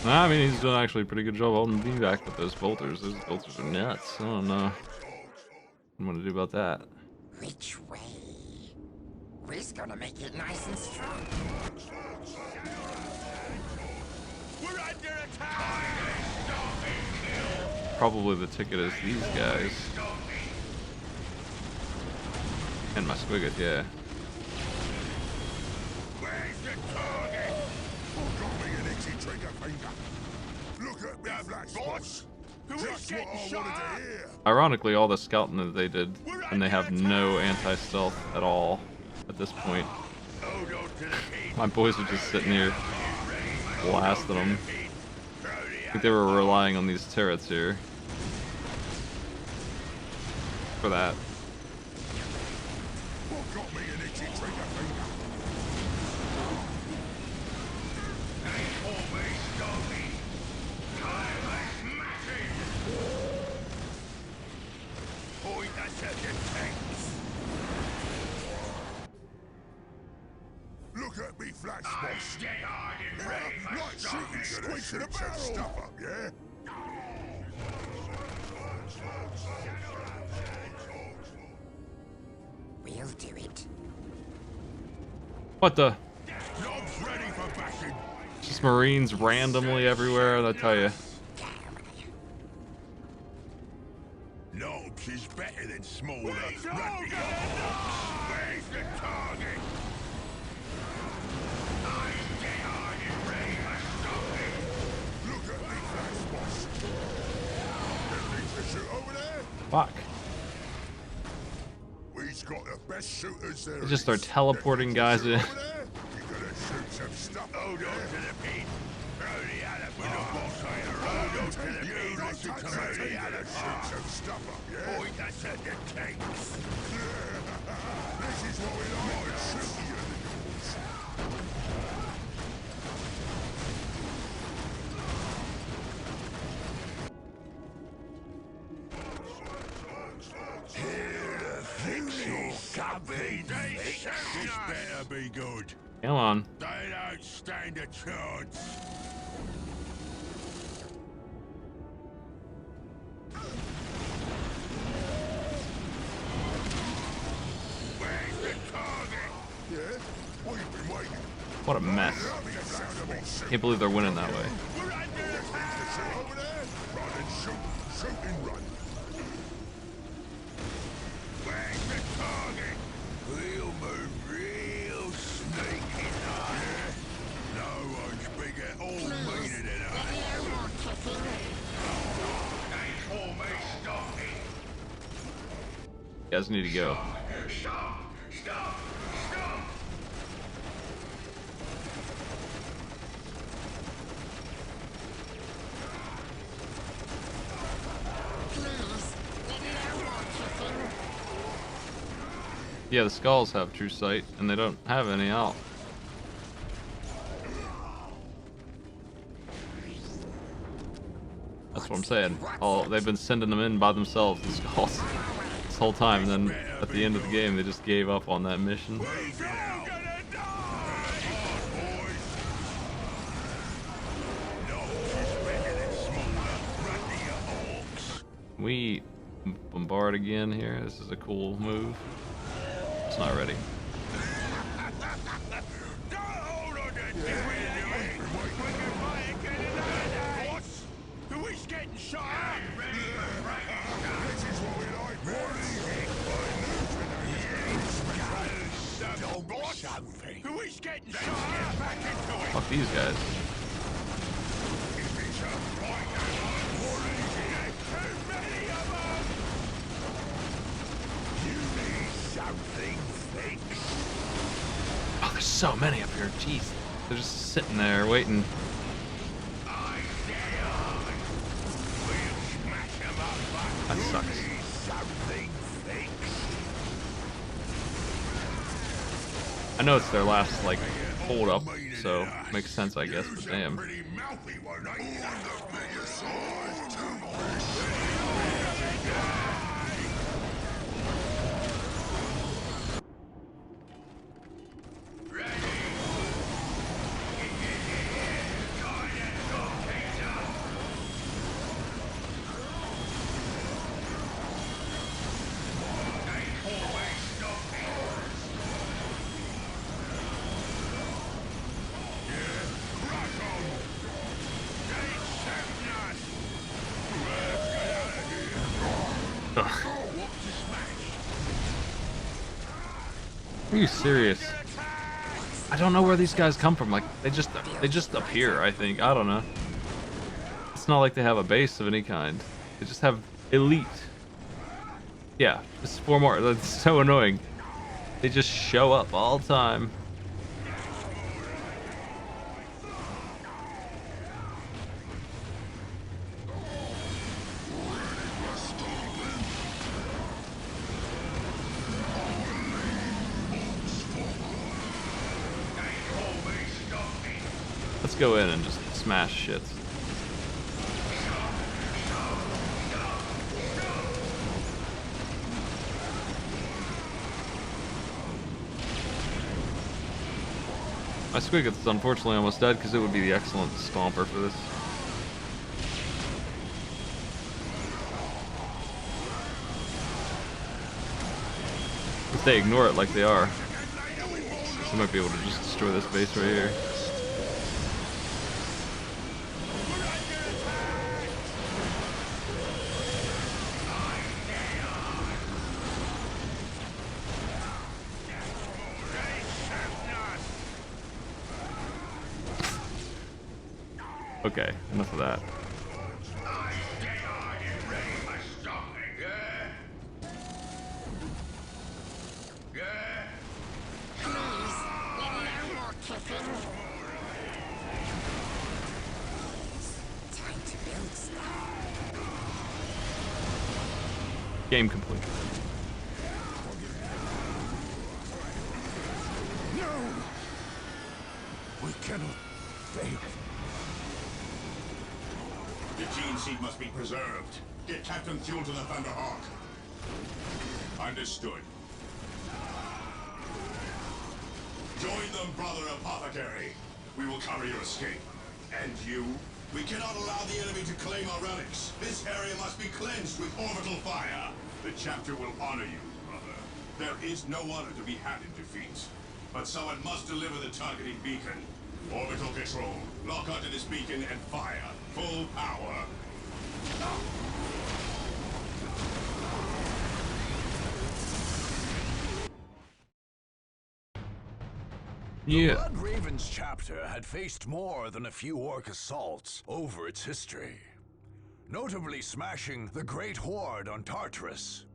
I mean, he's done actually a pretty good job holding me back with those bolters. Those bolters are nuts. I don't know what I'm gonna do about that. Which way? We're gonna make it nice and strong. We're under attack! Probably the ticket is these guys. And my squigget, yeah. Where's the target? Got me an itchy trigger finger. Look at me, black spots. Just what I wanted to hear. Ironically, all the scouting that they did, and they have no anti-stealth at all at this point. My boys are just sitting here blasting them. I think they were relying on these turrets here for that. Got me an itchy trigger finger. Point us at the tanks. Look at me, flash spots. Like shooting squeaks in a barrel. Stuff up, yeah? We'll do it. What the? Knobs ready for bashing. Just Marines randomly everywhere, I tell you. Knobs is better than smaller. Where's the target? Look at me, flash spots. Anything to shoot over there? Fuck. We've got the best shooters there. They just start teleporting guys in. You gotta shoot some stuff. Hold on to the pin. Throw the other with the boss here. Hold on to the pin. You listen to me. The other shoot some stuff up, yeah? Point us at the tanks. This is what we like. Shoot the enemies. This better be good. Come on. They don't stand a chance. Where's the target? Yeah? We've been waiting. What a mess. Can't believe they're winning that way. We're under attack. Over there. Run and shoot. Shoot and run. Where's the target? We'll move real sneaky now. Yeah? No one's bigger or meaner than us. They call me Stocky. You guys need to go. Stop! Stop! Stop! Yeah, the skulls have true sight, and they don't have any out. That's what I'm saying. Oh, they've been sending them in by themselves, the skulls, this whole time, and then at the end of the game, they just gave up on that mission. We bombard again here. This is a cool move. It's not ready. Who's getting shot? This is what we like. Who is getting shot? Back into it. Fuck these guys. Oh, there's so many up here. Jeez. They're just sitting there waiting. That sucks. I know it's their last, like, hold up, so makes sense, I guess, but damn. Are you serious? I don't know where these guys come from. Like they just appear, I think. I don't know. It's not like they have a base of any kind. They just have elite. Yeah, just 4 more. That's so annoying. They just show up all the time. Let's go in and just smash shit. My Squiggoth is unfortunately almost dead because it would be the excellent stomper for this. If they ignore it like they are, they might be able to just destroy this base right here. Okay, enough of that. Game completion. No! We cannot fail. The gene seed must be preserved. Get Captain Fuel to the Thunderhawk. Understood. Join them, Brother Apothecary. We will cover your escape. And you? We cannot allow the enemy to claim our relics. This area must be cleansed with orbital fire. The chapter will honor you, brother. There is no honor to be had in defeat. But someone must deliver the targeting beacon. Orbital control. Lock onto this beacon and fire. Full power. The Blood Ravens chapter had faced more than a few orc assaults over its history, notably smashing the Great Horde on Tartarus.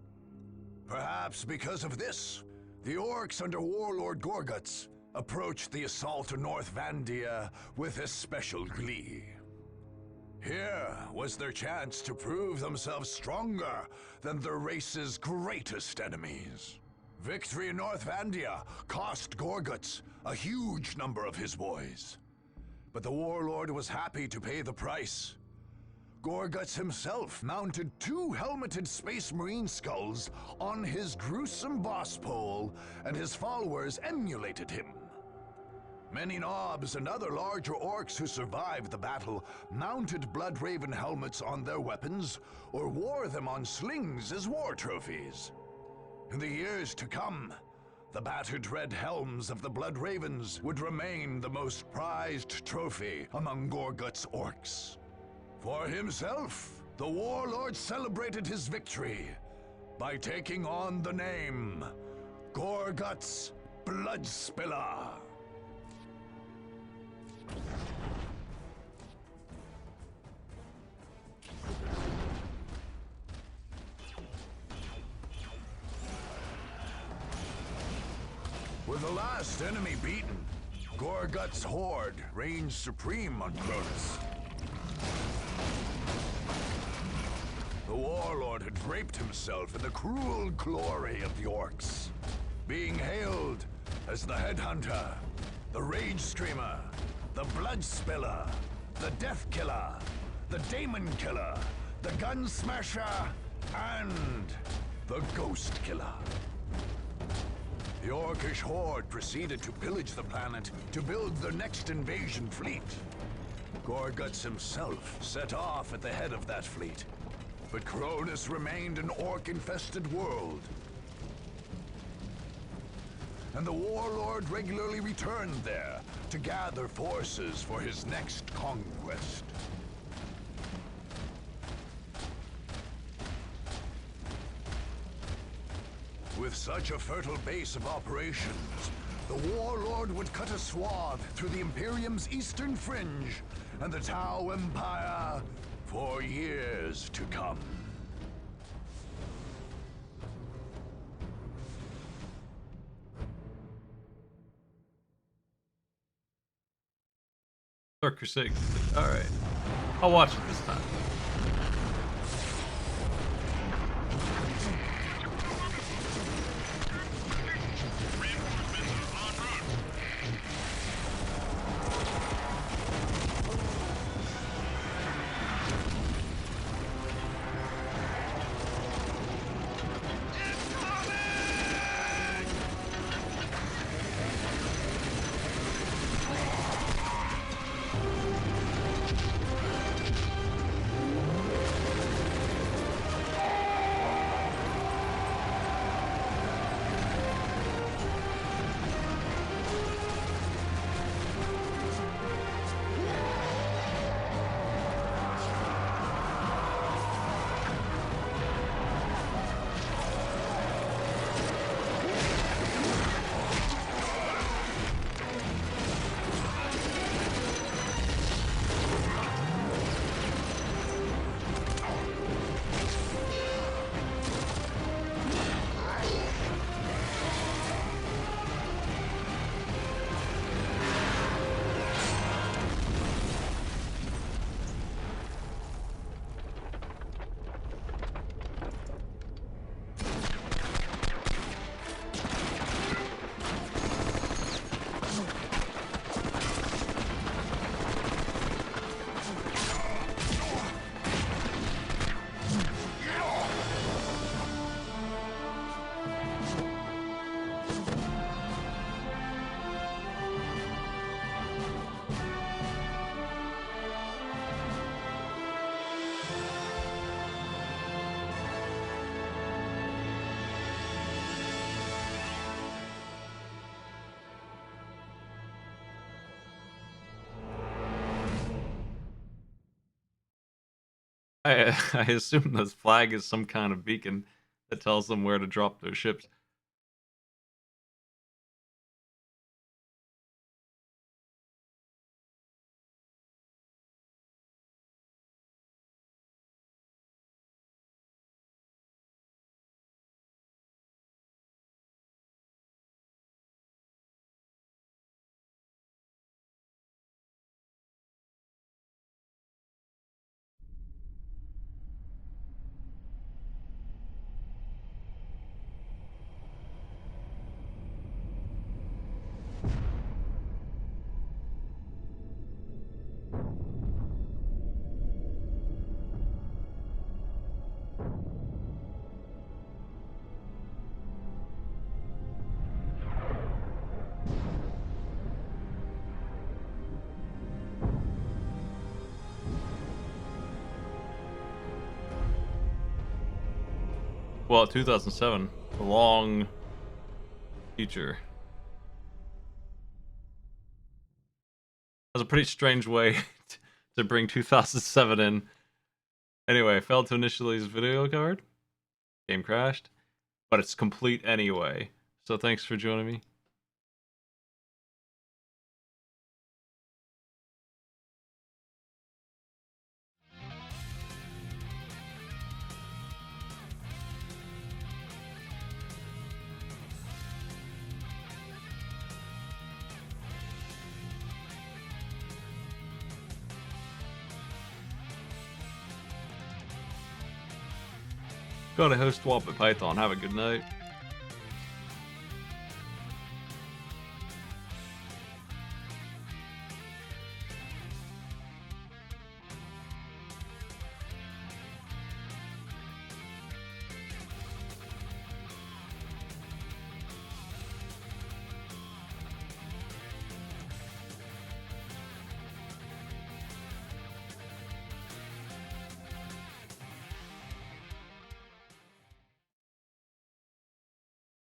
Perhaps because of this, the orcs under Warlord Gorguts approached the assault on North Vandia with especial glee. Here was their chance to prove themselves stronger than their race's greatest enemies. Victory in North Vandia cost Gorguts a huge number of his boys. But the Warlord was happy to pay the price. Gorguts himself mounted 2 helmeted Space Marine skulls on his gruesome boss pole, and his followers emulated him. Many Knobs and other larger orcs who survived the battle mounted Blood Raven helmets on their weapons, or wore them on slings as war trophies. In the years to come, the battered red helms of the Blood Ravens would remain the most prized trophy among Gorguts orcs. For himself, the Warlord celebrated his victory by taking on the name Gorguts Bloodspiller. With the last enemy beaten, Gorguts' horde reigned supreme on Cronus. The Warlord had draped himself in the cruel glory of the orcs, being hailed as the Headhunter, the Rage Screamer, the Blood Spiller, the Death Killer, the Daemon Killer, the Gun Smasher, and the Ghost Killer. The Orcish horde proceeded to pillage the planet to build their next invasion fleet. Gorguts himself set off at the head of that fleet, but Cronus remained an orc-infested world. And the Warlord regularly returned there to gather forces for his next conquest. With such a fertile base of operations, the Warlord would cut a swath through the Imperium's eastern fringe and the Tau Empire for years to come. Dark Crusade. Alright. I'll watch it this time. I assume this flag is some kind of beacon that tells them where to drop their ships. Well, 2007, a long future. That's a pretty strange way to bring 2007 in. Anyway, failed to initialize video card. Game crashed. But it's complete anyway. So thanks for joining me. Go to host swap at Python. Have a good night.